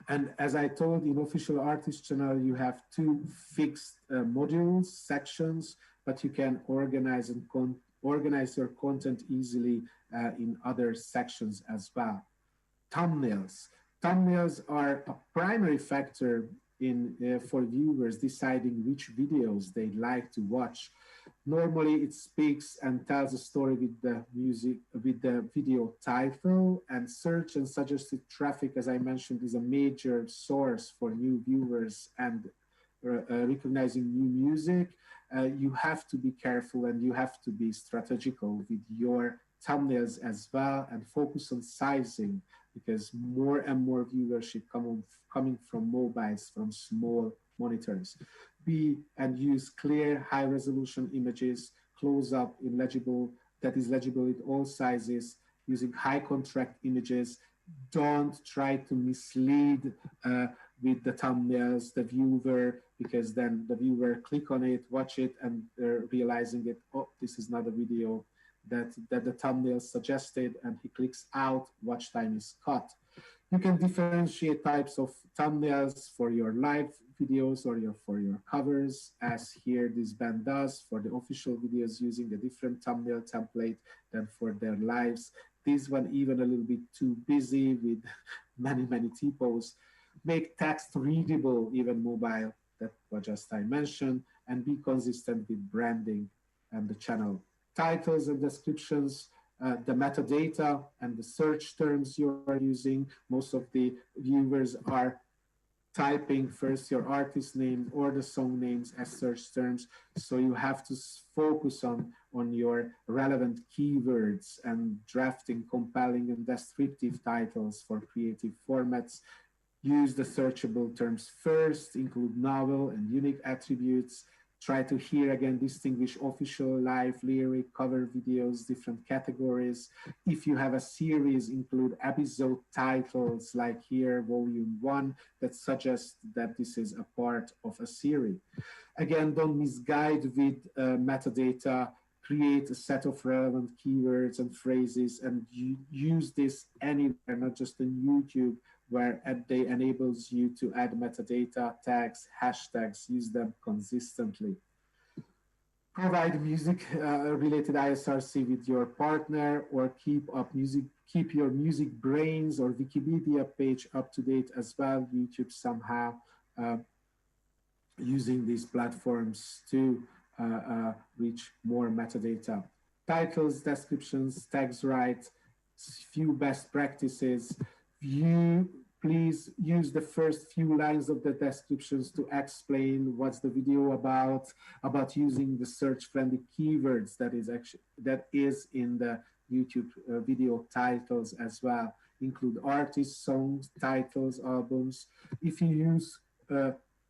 And as I told, in official artist channel, you have 2 fixed modules, sections, but you can organize and organize your content easily in other sections as well. Thumbnails. Thumbnails are a primary factor for viewers deciding which videos they like to watch. Normally, it speaks and tells a story with the music, with the video title, and search and suggested traffic, as I mentioned, is a major source for new viewers and recognizing new music. You have to be careful and you have to be strategical with your thumbnails as well, and focus on sizing, because more and more viewership coming from mobiles, from small monitors. And use clear, high resolution images, close up in legible, that is legible in all sizes, using high contrast images. Don't try to mislead with the thumbnails the viewer, because then the viewer click on it, watch it, and they're realizing it, oh, this is not a video that the thumbnail suggested, and he clicks out, watch time is cut. You can differentiate types of thumbnails for your live videos or for your covers, as here this band does for the official videos using a different thumbnail template than for their lives. This one even a little bit too busy with many typos. Make text readable, even mobile, that what just I mentioned, and be consistent with branding and the channel. Titles and descriptions, the metadata and the search terms you are using. Most of the viewers are typing first your artist name or the song names as search terms. So you have to focus on your relevant keywords and drafting compelling and descriptive titles for creative formats. Use the searchable terms first, include novel and unique attributes. Try to here again distinguish official, live, lyric, cover videos, different categories. If you have a series, include episode titles like here, volume 1, that suggest that this is a part of a series. Again, don't misguide with metadata. Create a set of relevant keywords and phrases and use this anywhere, not just on YouTube, where they enables you to add metadata, tags, hashtags, use them consistently. Provide music related ISRC with your partner, or keep your music brains or Wikipedia page up to date as well. YouTube somehow using these platforms to reach more metadata. Titles, descriptions, tags right, few best practices. Please use the first few lines of the descriptions to explain what's the video about using the search-friendly keywords that is in the YouTube video titles as well. Include artists, songs, titles, albums. If you use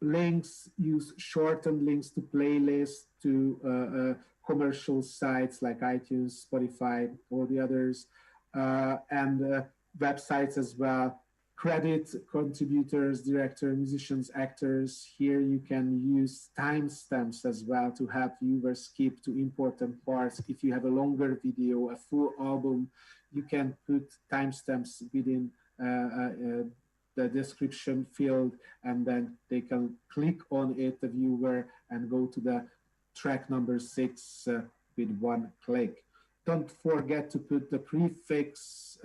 links, use shortened links to playlists, to commercial sites like iTunes, Spotify, all the others, and websites as well. Credit contributors, directors, musicians, actors. Here you can use timestamps as well to help viewers skip to important parts. If you have a longer video, a full album, you can put timestamps within the description field, and then they can click on it, the viewer, and go to the track number 6 with one click. Don't forget to put the prefix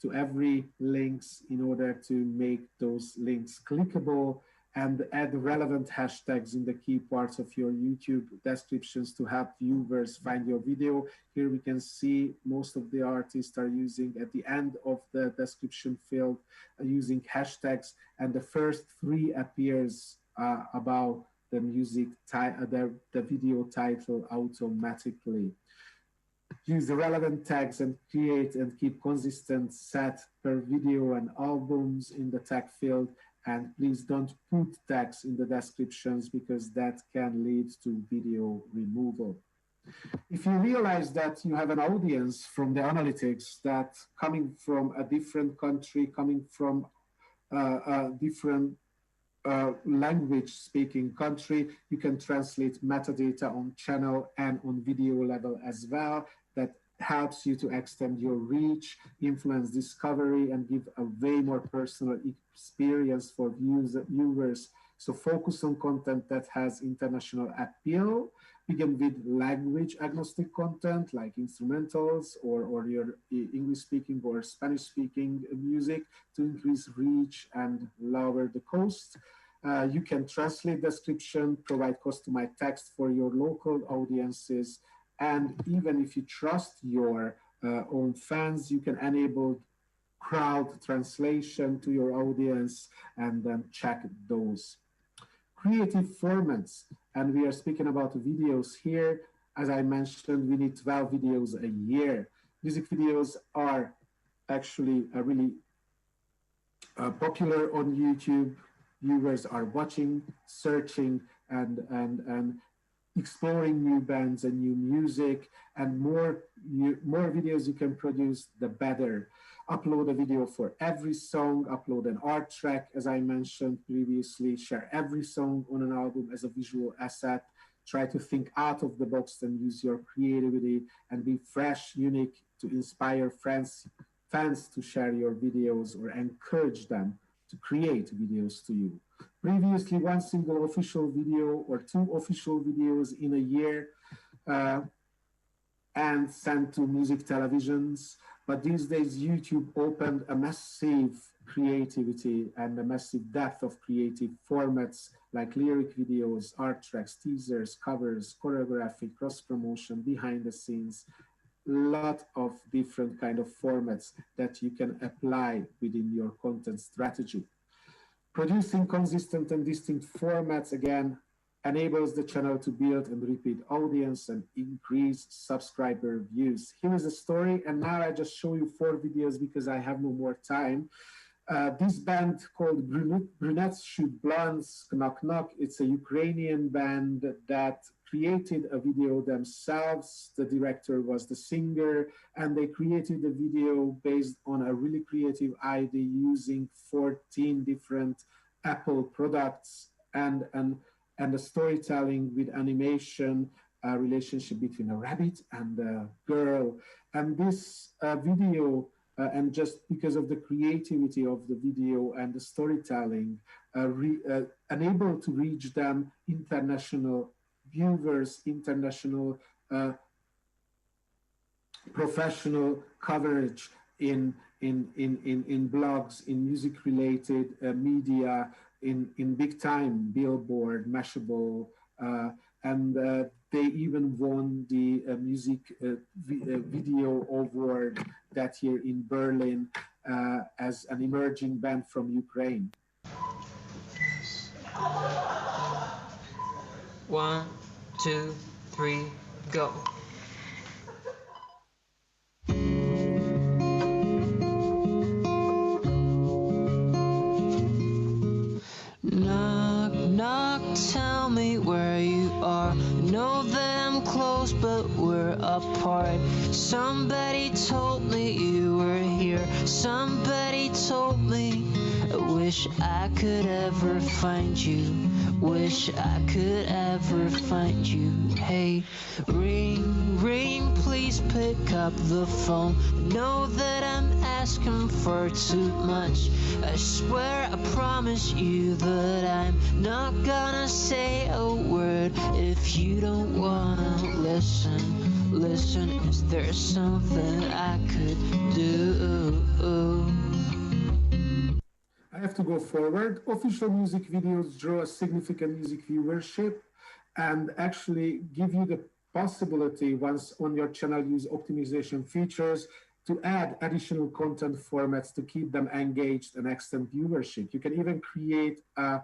to every links in order to make those links clickable, and add relevant hashtags in the key parts of your YouTube descriptions to help viewers find your video. Here we can see most of the artists are using at the end of the description field using hashtags, and the first 3 appears above the music, the video title automatically. Use the relevant tags and create and keep consistent set per video and albums in the tag field. And please don't put tags in the descriptions, because that can lead to video removal. If you realize that you have an audience from the analytics that coming from a different country, coming from a different language speaking country, you can translate metadata on channel and on video level as well. That helps you to extend your reach, influence discovery, and give a way more personal experience for viewers. So focus on content that has international appeal. Begin with language agnostic content like instrumentals or your English speaking or Spanish speaking music to increase reach and lower the cost. You can translate description, provide customized text for your local audiences, and even if you trust your own fans, you can enable crowd translation to your audience and then check those. Creative formats, and we are speaking about videos here. As I mentioned, we need 12 videos a year. Music videos are actually really popular on YouTube. Viewers are watching, searching, and exploring new bands and new music, and more videos you can produce, the better. Upload a video for every song, upload an art track, as I mentioned previously, share every song on an album as a visual asset. Try to think out of the box and use your creativity and be fresh, unique to inspire fans fans to share your videos or encourage them to create videos to you. Previously, one single official video or two official videos in a year and sent to music televisions. But these days, YouTube opened a massive creativity and a massive depth of creative formats like lyric videos, art tracks, teasers, covers, choreography, cross-promotion, behind the scenes, lot of different kind of formats that you can apply within your content strategy. Producing consistent and distinct formats, again, enables the channel to build and repeat audience and increase subscriber views. Here is a story, and now I just show you 4 videos because I have no more time. This band called Brunettes Shoot Blondes, Knock Knock, it's a Ukrainian band that created a video themselves. The director was the singer, and they created a video based on a really creative idea using 14 different Apple products and the storytelling with animation, a relationship between a rabbit and a girl. And this video, and just because of the creativity of the video and the storytelling, unable to reach them international viewers, international professional coverage in blogs, in music-related media, in big time, Billboard, Mashable, and they even won the music video award that year in Berlin as an emerging band from Ukraine. 1, 2, 3, go. Knock, knock, tell me where you are. Know that I'm close, but we're apart. Somebody told me you were here. Somebody told me. I wish I could ever find you. Wish I could ever find you. Hey, ring, ring, please pick up the phone. Know that I'm asking for too much. I swear I promise you that I'm not gonna say a word if you don't wanna listen. Listen, is there something I could do? I have to go forward. Official music videos draw a significant music viewership and actually give you the possibility, once on your channel, use optimization features to add additional content formats to keep them engaged and extend viewership. You can even create a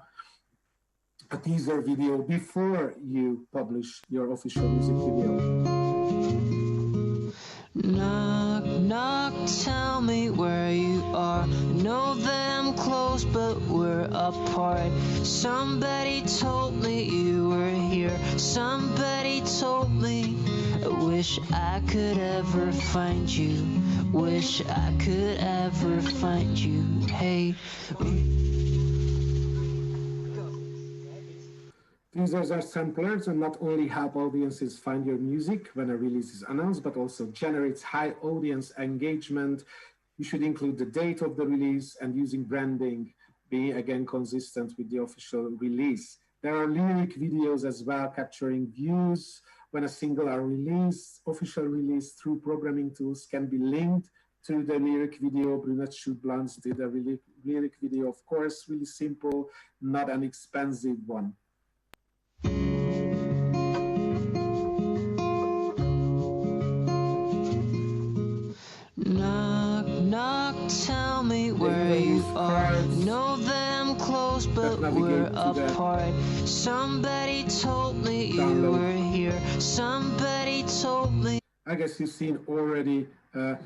teaser video before you publish your official music video. Knock, knock, tell me where you are. Know that I'm close, but we're apart. Somebody told me you were here. Somebody told me. I wish I could ever find you. Wish I could ever find you. Hey. Teasers are samplers and not only help audiences find your music when a release is announced, but also generates high audience engagement. You should include the date of the release and using branding, being again consistent with the official release. There are lyric videos as well, capturing views when a single are released. Official release through programming tools can be linked to the lyric video. Brunettes Shoot Blondes did a lyric video, of course, really simple, not an expensive one. Knock, knock, tell me where you are. Know that I'm close, but we're apart. Somebody told me you were here. Somebody told me. I guess you've seen already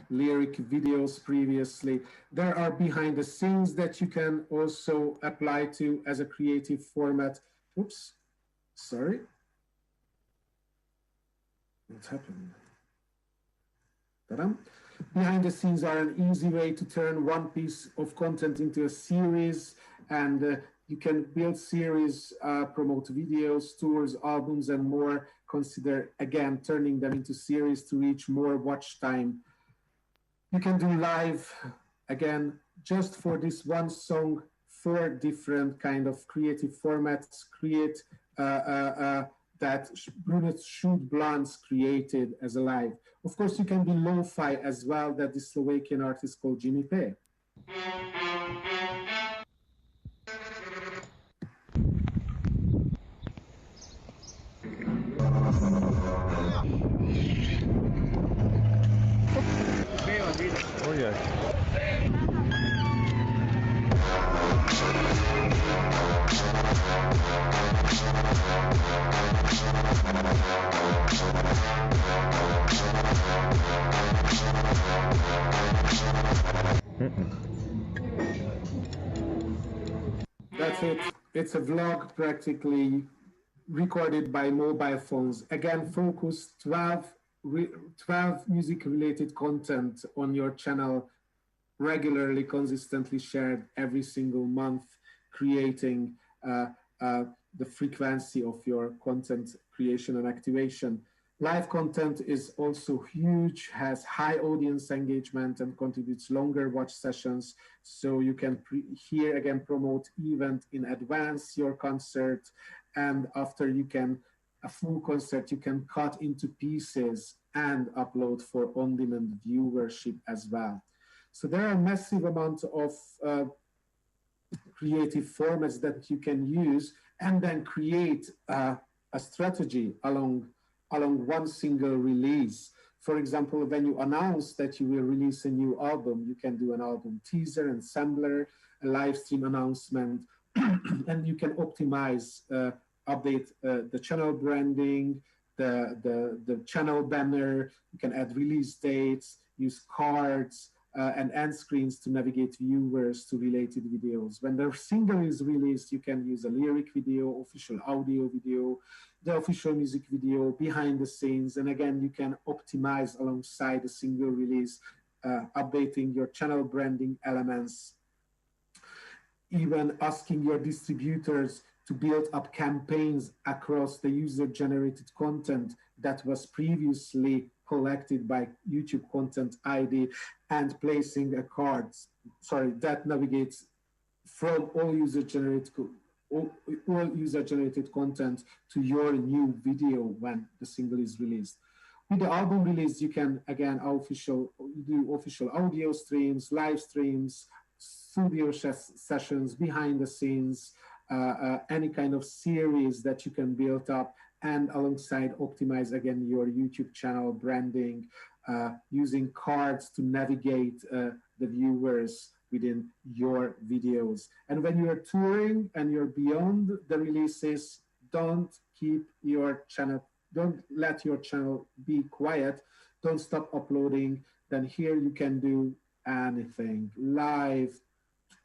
lyric videos previously. There are behind the scenes that you can also apply to as a creative format. Oops, sorry. What's happened? Ta-da. Behind the scenes are an easy way to turn one piece of content into a series, and you can build series, promote videos, tours, albums, and more. Consider, again, turning them into series to reach more watch time. You can do live, again, just for this one song, 4 different kind of creative formats, create that Brunette Shoot Blondes created as a live. Of course, you can be lo-fi as well, that the Slovakian artist called Jimmy Pei. Oh yeah. That's it. It's a vlog practically recorded by mobile phones. Again, focus 12 music related content on your channel, regularly, consistently shared every single month, creating the frequency of your content creation and activation. Live content is also huge, has high audience engagement and contributes longer watch sessions. So you can here again promote event in advance your concert, and after you can a full concert you can cut into pieces and upload for on-demand viewership as well. So there are a massive amount of creative formats that you can use and then create a strategy along one single release. For example, when you announce that you will release a new album, you can do an album teaser, ensembler, a live stream announcement, and you can optimize, update the channel branding, the channel banner. You can add release dates, use cards, and end screens to navigate viewers to related videos. When the single is released, you can use a lyric video, official audio video, the official music video, behind the scenes, and again, you can optimize alongside the single release, updating your channel branding elements, even asking your distributors to build up campaigns across the user-generated content that was previously collected by YouTube Content ID, and placing a card, that navigates from all user-generated content to your new video when the single is released. With the album release, you can again do official audio streams, live streams, studio sessions, behind the scenes, any kind of series that you can build up, and alongside optimize again your YouTube channel branding, using cards to navigate the viewers within your videos. And when you're touring and you're beyond the releases, don't let your channel be quiet. Don't stop uploading. Then here you can do anything: live,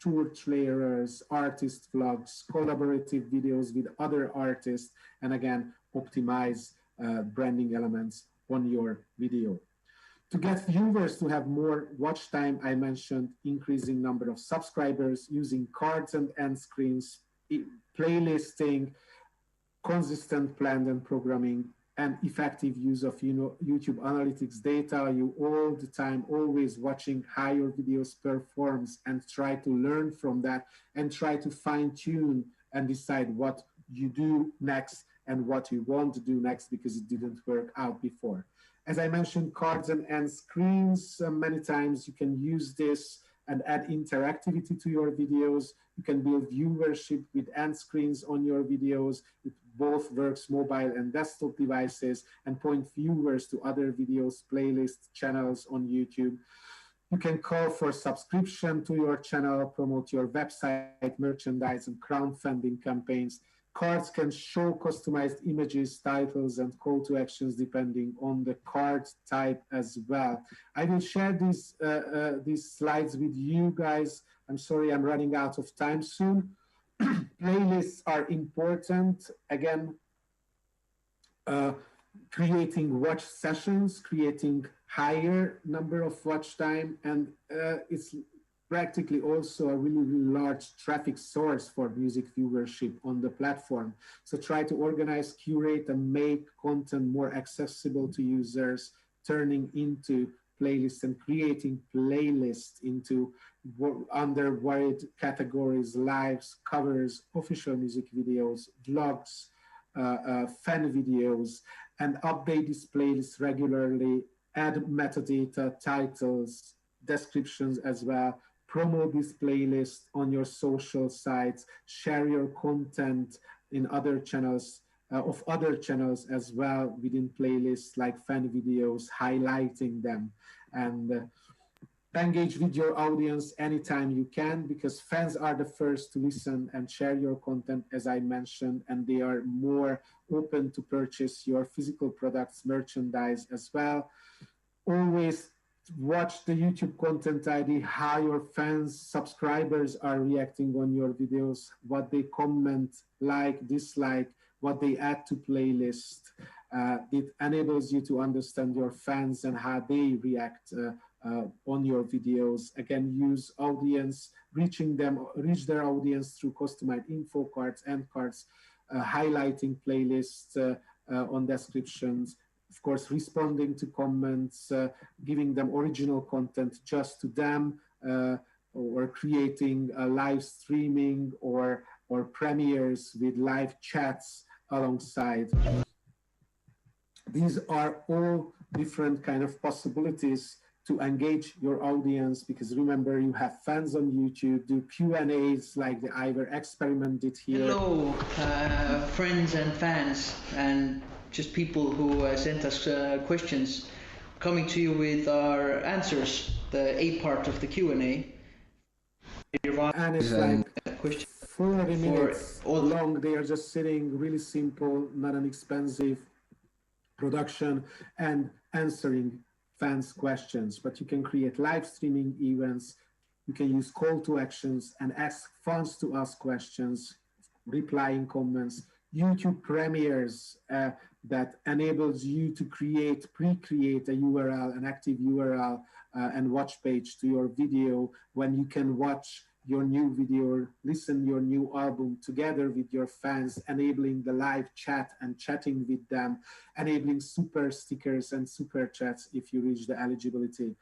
tour trailers, artist vlogs, collaborative videos with other artists, and again, optimize branding elements on your video. To get viewers to have more watch time, I mentioned increasing number of subscribers, using cards and end screens, playlisting, consistent plan and programming, and effective use of YouTube analytics data. You all the time always watching how your videos performs and try to learn from that and try to fine tune and decide what you do next and what you want to do next because it didn't work out before. As I mentioned, cards and end screens, many times you can use this and add interactivity to your videos. You can build viewership with end screens on your videos. It both works mobile and desktop devices, and point viewers to other videos, playlists, channels on YouTube. You can call for subscription to your channel, promote your website, merchandise, and crowdfunding campaigns. Cards can show customized images, titles, and call to actions depending on the card type as well. I will share these slides with you guys. I'm sorry, I'm running out of time soon. Playlists are important. Again, creating watch sessions, creating higher number of watch time, and it's practically also a really, really large traffic source for music viewership on the platform. So try to organize, curate, and make content more accessible to users, turning into playlists and creating playlists into under varied categories, lives, covers, official music videos, vlogs, fan videos, and update this playlist regularly, add metadata, titles, descriptions as well, promote this playlist on your social sites, share your content in other channels, of other channels as well within playlists like fan videos, highlighting them, and engage with your audience anytime you can, because fans are the first to listen and share your content, as I mentioned, and they are more open to purchase your physical products, merchandise as well. Always watch the YouTube content ID, how your fans, subscribers are reacting on your videos, what they comment, like, dislike, what they add to playlist. It enables you to understand your fans and how they react on your videos. Again, use audience, reach their audience through customized info cards, end cards, highlighting playlists on descriptions, of course, responding to comments, giving them original content just to them, or creating live streaming or premieres with live chats alongside. These are all different kind of possibilities to engage your audience, because remember, you have fans on YouTube, do Q&As like the Ivor experiment did here. Hello, friends and fans, and just people who sent us questions, coming to you with our answers, the A part of the Q&A. And it's like 40 minutes long. They are just sitting, really simple, not an expensive production, and answering fans' questions. But you can create live streaming events. You can use call to actions and ask fans to ask questions, replying comments, YouTube premieres that enables you to pre-create a URL, an active URL and watch page to your video, when you can watch your new video, listen your new album together with your fans, enabling the live chat and chatting with them, enabling super stickers and super chats if you reach the eligibility.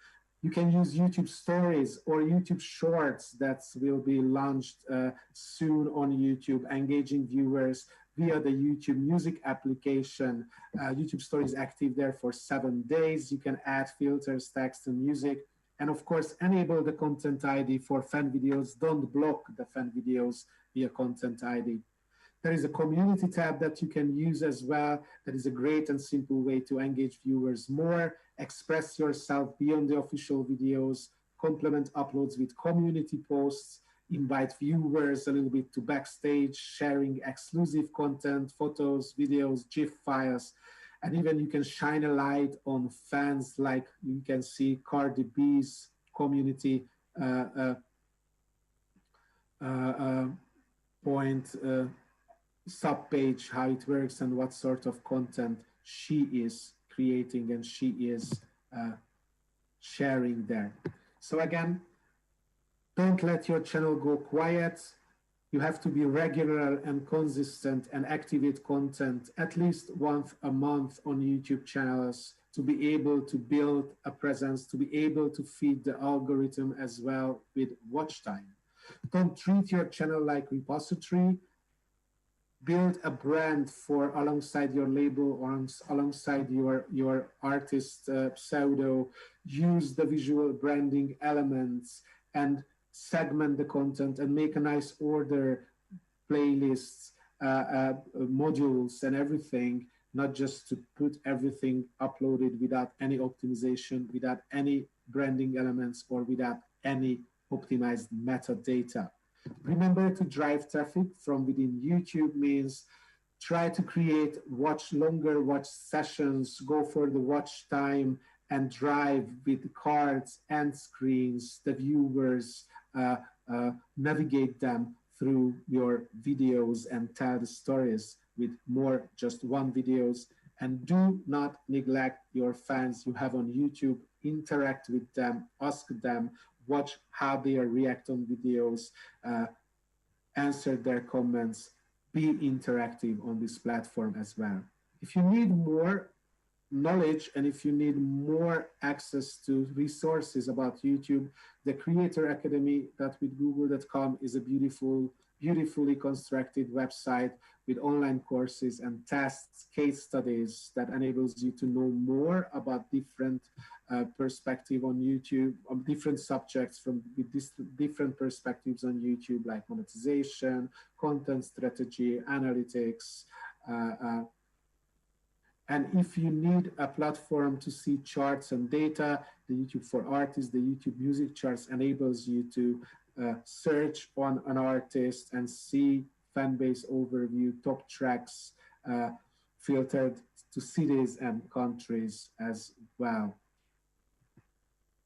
You can use YouTube stories or YouTube shorts that will be launched soon on YouTube, engaging viewers via the YouTube music application. YouTube stories active there for 7 days. You can add filters, text, and music. And of course, enable the content ID for fan videos. Don't block the fan videos via content ID. There is a community tab that you can use as well. That is a great and simple way to engage viewers more, express yourself beyond the official videos, complement uploads with community posts, invite viewers a little bit to backstage, sharing exclusive content, photos, videos, GIF files. And even you can shine a light on fans, like you can see Cardi B's community point sub-page, how it works and what sort of content she is creating and she is sharing there. So again, don't let your channel go quiet. You have to be regular and consistent and activate content at least once a month on YouTube channels to be able to build a presence, to be able to feed the algorithm as well with watch time. Don't treat your channel like repository. Build a brand for alongside your label or alongside your artist pseudo. Use the visual branding elements and segment the content and make a nice order, playlists, modules and everything, not just to put everything uploaded without any optimization, without any branding elements, or without any optimized metadata. Remember to drive traffic from within YouTube means try to create longer watch sessions, go for the watch time, and drive with cards and screens, the viewers, navigate them through your videos and tell the stories with more just one videos. And do not neglect your fans you have on YouTube. Interact with them, ask them, watch how they react on videos, answer their comments, be interactive on this platform as well. If you need more knowledge and if you need more access to resources about YouTube, the Creator Academy that with google.com is a beautifully constructed website with online courses and tests, case studies that enables you to know more about different perspective on YouTube, on different subjects from with this different perspectives on YouTube, like monetization, content strategy, analytics, and if you need a platform to see charts and data, the YouTube for Artists, the YouTube Music Charts enables you to search on an artist and see fan base overview, top tracks, filtered to cities and countries as well.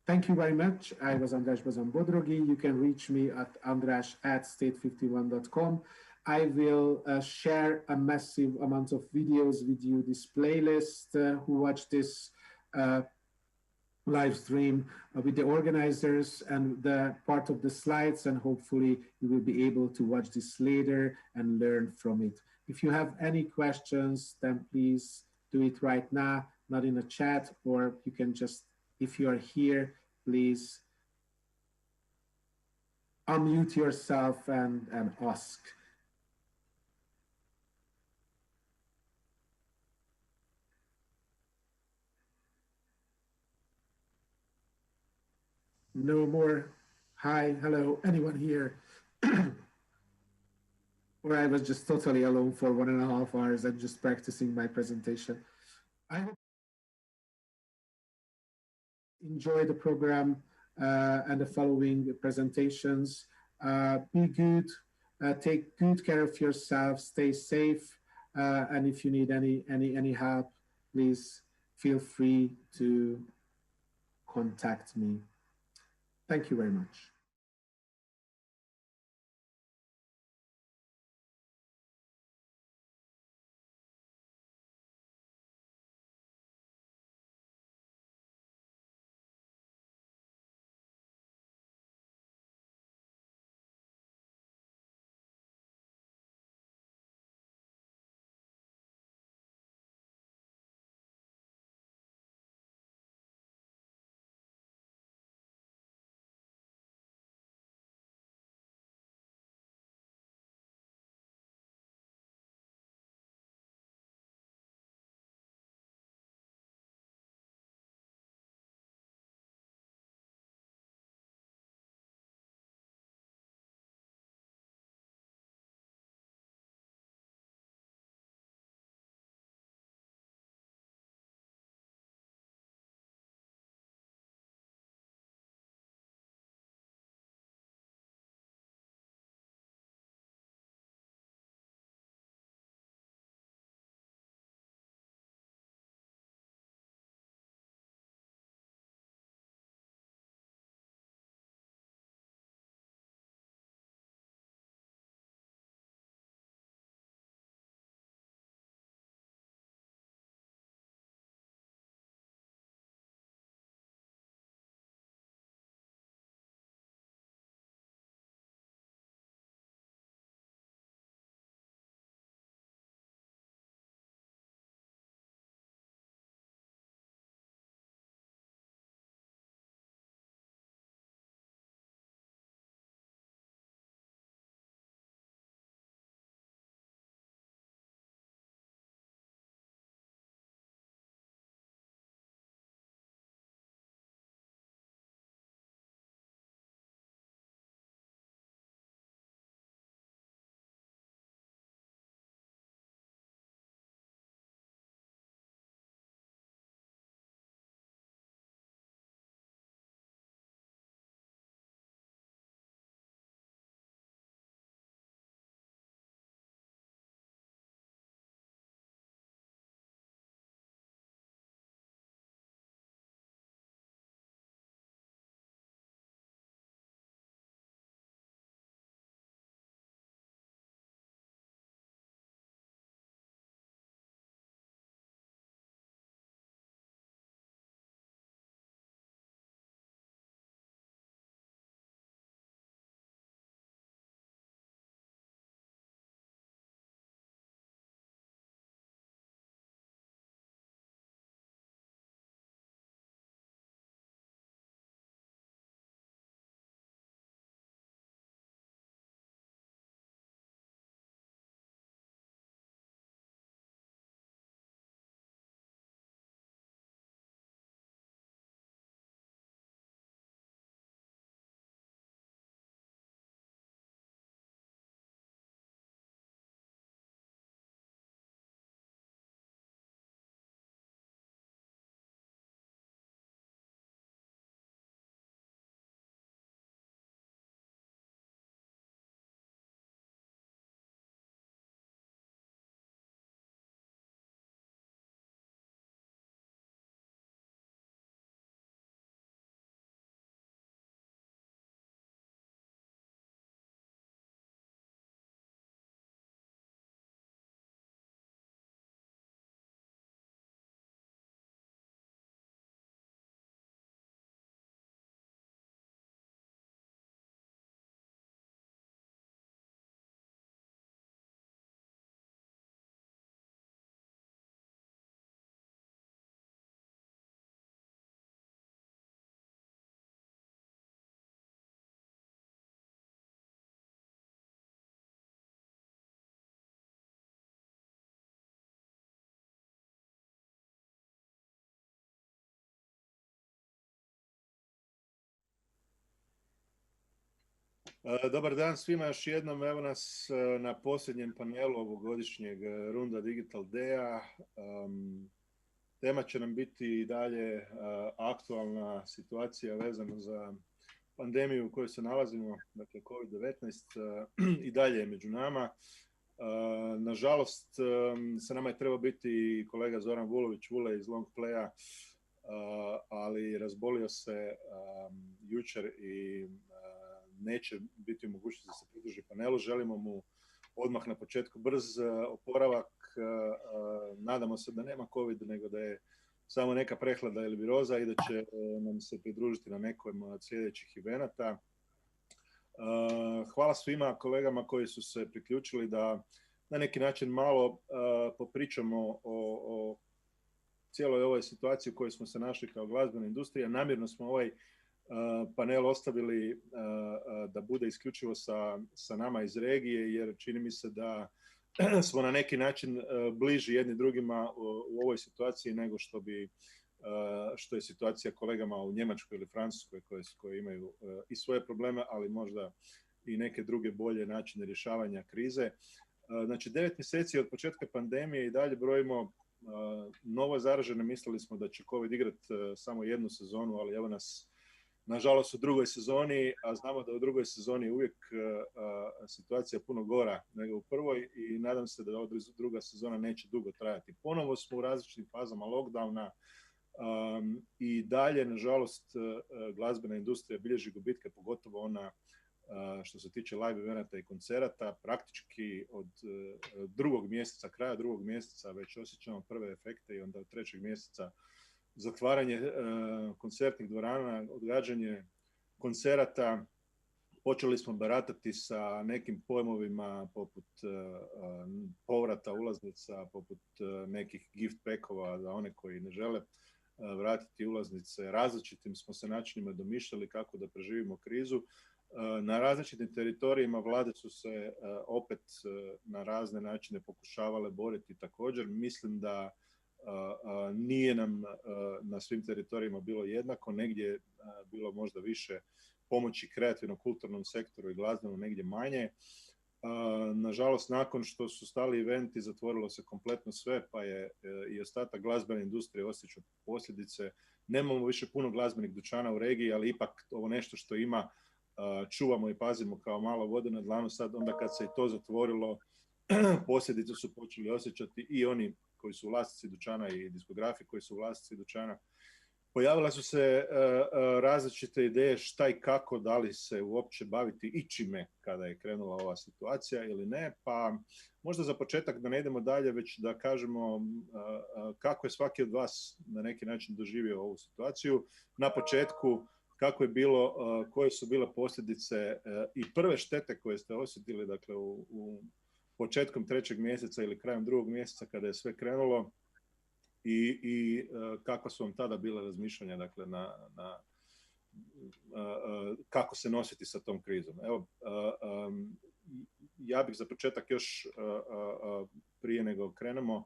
Thank you very much. I was András Bodrogi. You can reach me at andras@state51.com. I will share a massive amount of videos with you, this playlist, who watch this live stream with the organizers and the part of the slides, and hopefully you will be able to watch this later and learn from it. If you have any questions, then please do it right now, not in a chat, or you can just, if you are here, please unmute yourself and ask. No more hi, hello, anyone here? Or I was just totally alone for 1.5 hours and just practicing my presentation. I hope you enjoy the program and the following presentations. Be good, take good care of yourself, stay safe, and if you need any help, please feel free to contact me. Thank you very much. Dobar dan svima još jednom, evo nas na posljednjem panelu ovogodišnjeg Runda Digital Day-a. Tema će nam biti i dalje aktualna situacija vezana za pandemiju u kojoj se nalazimo, dakle COVID-19 i dalje je među nama. Nažalost, sa nama je trebao biti kolega Zoran Vulović Vule iz Long Playa, ali razbolio se jučer i neće biti u mogućnosti da se pridruži panelu. Želimo mu odmah na početku brz oporavak. Nadamo se da nema COVID, nego da je samo neka prehlada ili viroza i da će nam se pridružiti na nekom od sljedećih evenata. Hvala svima kolegama koji su se priključili da na neki način malo popričamo o cijeloj ovoj situaciji u kojoj smo se našli kao glazbena industrija. Namjerno smo ovaj panel ostavili da bude isključivo sa nama iz regije, jer čini mi se da smo na neki način bliži jedni drugima u ovoj situaciji nego što je situacija kolegama u Njemačkoj ili Francuskoj koji imaju i svoje probleme, ali možda i neke druge bolje načine rješavanja krize. Znači 9 mjeseci od početka pandemije i dalje brojimo novo zaražene. Mislili smo da će COVID igrati samo jednu sezonu, ali evo nas nažalost u drugoj sezoni, a znamo da u drugoj sezoni je uvijek situacija puno gora nego u prvoj i nadam se da ova druga sezona neće dugo trajati. Ponovo smo u različitim fazama lockdowna i dalje, nažalost, glazbena industrija bilježi gubitke, pogotovo ona što se tiče live evenata i koncerata. Praktički od kraja drugog mjeseca već osjećamo prve efekte i onda od 3. mjeseca zatvaranje koncertnih dvorana, odgađanje koncerata. Počeli smo baratati sa nekim pojmovima poput povrata ulaznica, poput nekih gift packova za one koji ne žele vratiti ulaznice. Različitim smo se načinima domišljali kako da preživimo krizu. Na različitim teritorijima vlade su se opet na razne načine pokušavale boriti također. Mislim da nije nam na svim teritorijima bilo jednako, negdje je bilo možda više pomoći kreativno-kulturnom sektoru i glazbenom, negdje manje. Nažalost, nakon što su stali eventi, zatvorilo se kompletno sve, pa je i ostatak glazbene industrije osjećao posljedice. Nemamo više puno glazbenih dućana u regiji, ali ipak ovo nešto što ima čuvamo i pazimo kao malo vode na dlanu. Sad onda kad se i to zatvorilo, posljedice su počeli osjećati i oni koji su vlasnici dućana i diskografi koji su vlasnici dućana. Pojavile su se različite ideje šta i kako, da li se uopće baviti ičime kada je krenula ova situacija ili ne, pa možda za početak da ne idemo dalje, već da kažemo kako je svaki od vas na neki način doživio ovu situaciju. Na početku, kako je bilo, koje su bile posljedice i prve štete koje ste osjetili, dakle u početkom 3. mjeseca ili krajem 2. mjeseca kada je sve krenulo i kako su vam tada bile razmišljanja, dakle kako se nositi sa tom krizom. Evo, ja bih za početak još prije nego krenemo,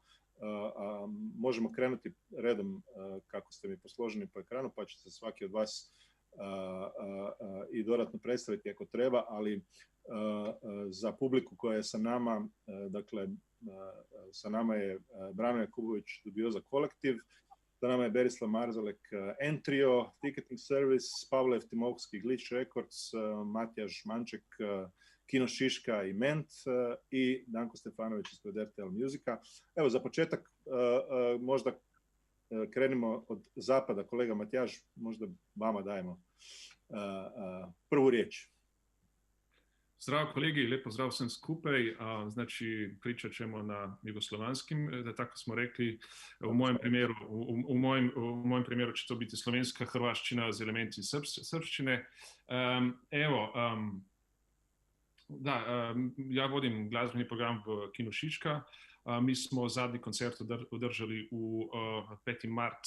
možemo krenuti redom kako ste mi posloženi po ekranu, pa će se svaki od vas i dodatno predstaviti ako treba, ali za publiku koja je sa nama, dakle sa nama je Brano Jakubović Dubioza Kolektiv, sa nama je Berislav Marzalek Entrio, Ticketing Service, Pavle Timovski Glitch Records, Matjaž Manček Kino Šiška i Ment i Danko Stefanović ispred RTL Musica. Evo za početak možda krenimo od zapada. Kolega Matjaž, možda vama dajemo prvu riječ. Zdravo kolegi, lijepo zdravo sam skupaj. Znači pričat ćemo na jugoslovanskim, da tako smo rekli. U mojem primjeru će to biti slovenska, hrvaščina z elementi srpščine. Evo, ja vodim glazbeni program v Kinu Šiška. Mi smo zadnji koncert održali u 5. mart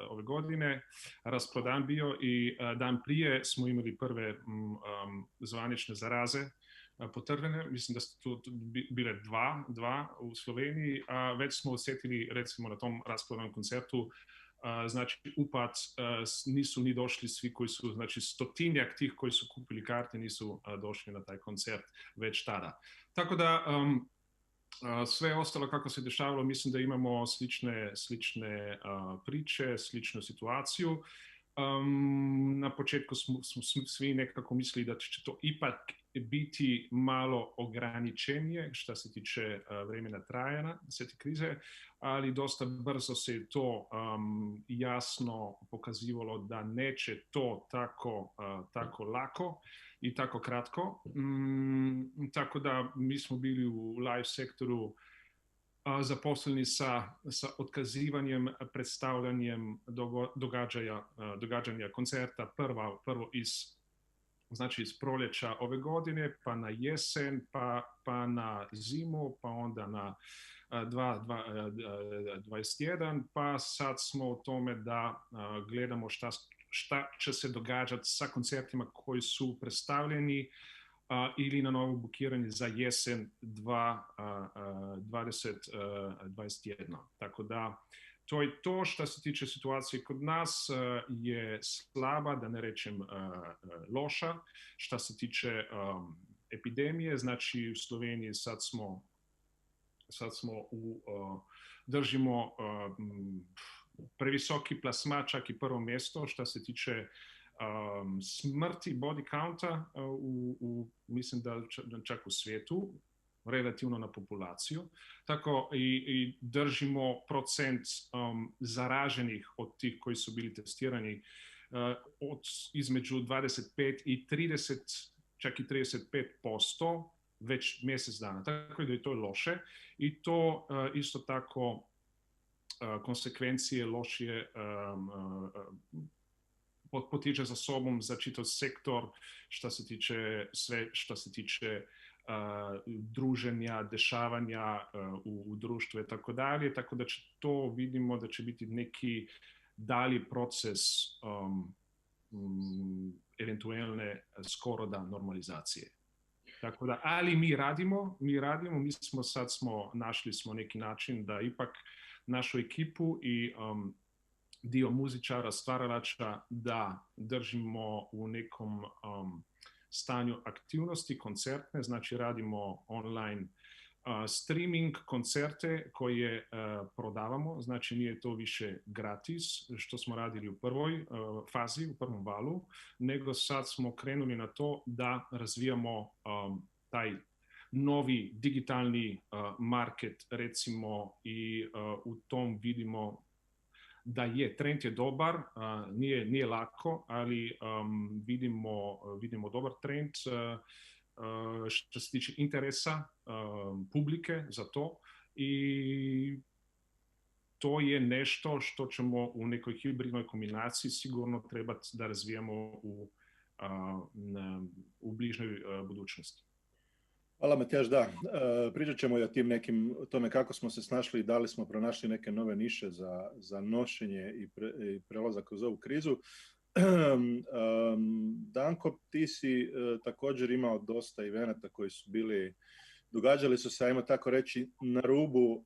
ove godine, razprodan bio i dan prije smo imali prve zvanične zaraze potrjene. Mislim da su tu bile dva u Sloveniji, a već smo osjetili recimo na tom rasprodanom koncertu znači upad nisu ni došli svi koji su, znači stotinjak tih koji su kupili karte nisu došli na taj koncert već tada. Tako da sve ostalo kako se dešavalo, mislim da imamo slične priče, sličnu situaciju. Na početku smo svi nekako mislili da će to ipak biti malo ograničenije što se tiče vremena trajanja sve te krize, ali dosta brzo se to jasno pokazivalo da neće to tako lako i tako kratko. Tako da mi smo bili u live sektoru zaposleni sa otkazivanjem, predstavljanjem događanja koncerta prvo iz proljeća ove godine, pa na jesen, pa na zimu, pa onda na 2021, pa sad smo u tome da gledamo šta će se događati sa koncertima koji su predstavljeni ili na novo bukiranje za jesen 2021. Tako da to je to što se tiče situacije kod nas je slaba, da ne rečem loša. Što se tiče epidemije, znači u Sloveniji sad smo držimo previsoki plasma, čak i prvo mjesto što se tiče smrti body counta mislim da čak u svijetu relativno na populaciju. Tako i držimo procent zaraženih od tih koji su bili testirani između 25 i 30, čak i 35% već mjesec dana. Tako da je to loše i to isto tako konsekvencije lošije potiče za sobom za čitav sektor što se tiče druženja, dešavanja u društvu i tako dalje. Tako da vidimo da će biti neki dalji proces eventualne skoro da normalizacije. Tako da, ali mi radimo, sad smo našli neki način da ipak našu ekipu i dio muzičara, stvaralača da držimo u nekom stanju aktivnosti koncertne, znači radimo online streaming koncerte koje prodavamo, znači nije to više gratis što smo radili u prvoj fazi, u prvom valu, nego sad smo krenuli na to da razvijamo taj novi digitalni market recimo i u tom vidimo da trend je dobar, nije lako, ali vidimo dobar trend što se tiče interesa publike za to i to je nešto što ćemo u nekoj hibridnoj kombinaciji sigurno trebati da razvijamo u bližnjoj budućnosti. Hvala Matjaž, da, pričat ćemo i o tome kako smo se snašli i da li smo pronašli neke nove niše za nošenje i prelazak kroz ovu krizu. Danko, ti si također imao dosta evenata koji su događali su se, ajmo tako reći, na rubu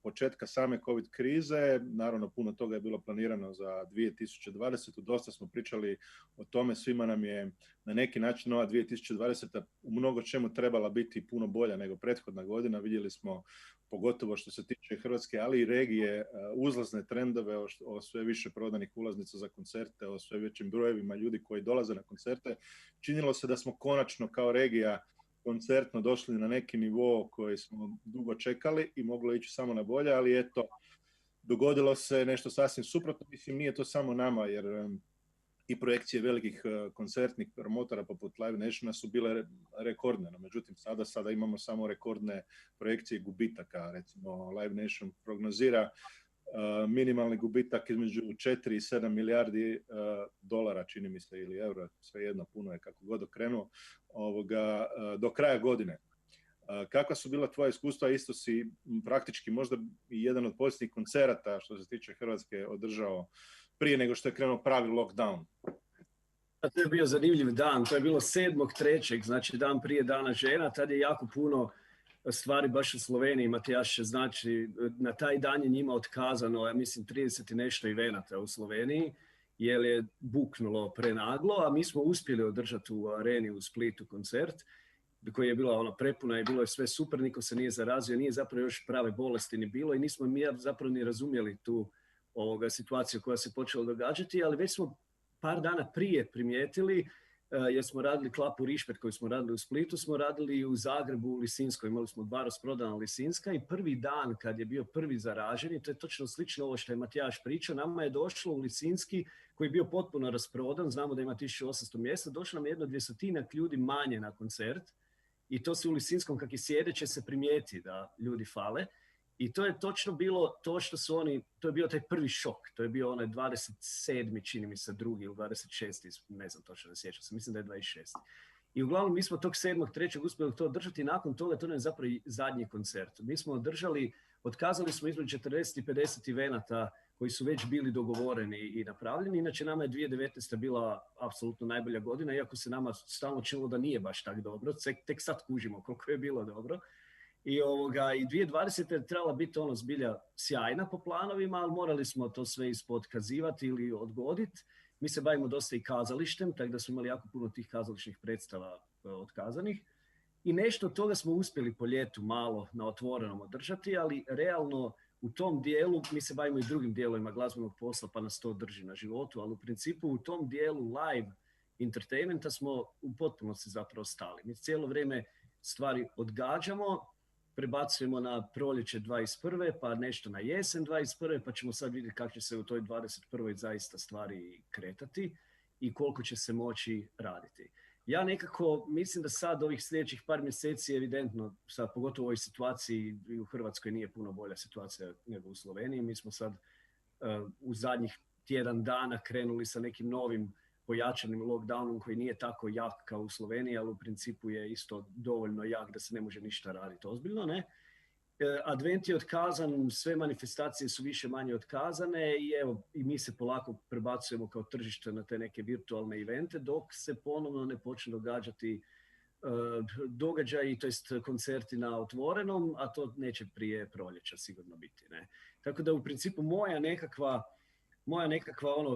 početka same COVID krize. Naravno, puno toga je bilo planirano za 2020. Dosta smo pričali o tome, svima nam je na neki način ova 2020. u mnogo čemu trebala biti puno bolja nego prethodna godina. Vidjeli smo, pogotovo što se tiče Hrvatske, ali i regije, uzlazne trendove o sve više prodanih ulaznica za koncerte, o sve većim brojevima ljudi koji dolaze na koncerte. Činilo se da smo konačno kao regija koncertno došli na neki nivo koji smo dugo čekali i moglo ići samo na bolje, ali eto, dogodilo se nešto sasvim suprotno. Mislim, nije to samo nama, jer i projekcije velikih koncertnih promotora poput Live Nationa su bile rekordne, no međutim sada imamo samo rekordne projekcije gubitaka. Recimo Live Nation prognozira minimalni gubitak između 4 i 7 milijardi dolara, čini mi se, ili eura, svejedno, puno je kako god okrenuo, do kraja godine. Kakva su bila tvoja iskustva? Isto si praktički možda i jedan od posljednjih koncerata što se tiče Hrvatske održao prije nego što je krenuo pravi lockdown. To je bio zanimljiv dan, to je bilo 7.3., znači dan prije Dana žena, tad je jako puno stvari baš u Sloveniji. Matijaš, znači na taj dan je njima otkazano, ja mislim 30 i nešto evenata u Sloveniji, jer je buknulo prenaglo, a mi smo uspjeli održati u areni u Splitu koncert koji je bila ona prepuna i bilo je sve super, niko se nije zarazio, nije zapravo još prave bolesti ni bilo i nismo mi zapravo ni razumjeli tu situaciju koja se počela događati, ali već smo par dana prije primijetili, jer smo radili klapu Rišpet koju smo radili u Splitu, smo radili u Zagrebu u Lisinskoj, imali smo 2 rasprodana Lisinska i prvi dan kad je bio prvi zaraženi, to je točno slično ovo što je Matijaš pričao, nama je došlo u Lisinski koji je bio potpuno rasprodan, znamo da ima 1800 mjesta, došlo nam jedno 200 ljudi manje na koncert i to se u Lisinskom kak i sjedeće se primijeti da ljudi fale. I to je točno bilo to što su oni, to je bio taj prvi šok, to je bio onaj 27. čini mi se drugi ili 26. ne znam točno, ne sjećam se, mislim da je 26. I uglavnom mi smo tog 7.3. uspjeli to održati i nakon toga to je zapravo zadnji koncert. Mi smo održali, otkazali smo između 40 i 50 evenata koji su već bili dogovoreni i napravljeni. Inače nama je 2019. bila apsolutno najbolja godina, iako se nama stalno činilo da nije baš tak dobro, tek sad kužimo koliko je bilo dobro. I 2020. je trebala biti zbilja sjajna po planovima, ali morali smo to sve ispodkazivati ili odgoditi. Mi se bavimo dosta i kazalištem, tako da smo imali jako puno tih kazališnih predstava otkazanih. I nešto od toga smo uspjeli po ljetu malo na otvorenom održati, ali realno u tom dijelu, mi se bavimo i drugim dijelovima glazbenog posla pa nas to drži na životu, ali u principu u tom dijelu live entertainmenta smo u potpunosti zapravo stali. Mi cijelo vrijeme stvari odgađamo, prebacujemo na proljeće 21. pa nešto na jesen 21. pa ćemo sad vidjeti kako će se u toj 21. zaista stvari kretati i koliko će se moći raditi. Ja nekako mislim da sad ovih sljedećih par mjeseci je evidentno, sad pogotovo u ovoj situaciji i u Hrvatskoj nije puno bolja situacija nego u Sloveniji. Mi smo sad u zadnjih tjedan dana krenuli sa nekim novim pojačanim lockdownom koji nije tako jak kao u Sloveniji, ali u principu je isto dovoljno jak da se ne može ništa raditi ozbiljno, ne? Advent je otkazan, sve manifestacije su više manje otkazane i evo i mi se polako prebacujemo kao tržište na te neke virtualne evente dok se ponovno ne počne događati događaji, to jest koncerti na otvorenom, a to neće prije proljeća sigurno biti, ne? Tako da u principu moja nekakva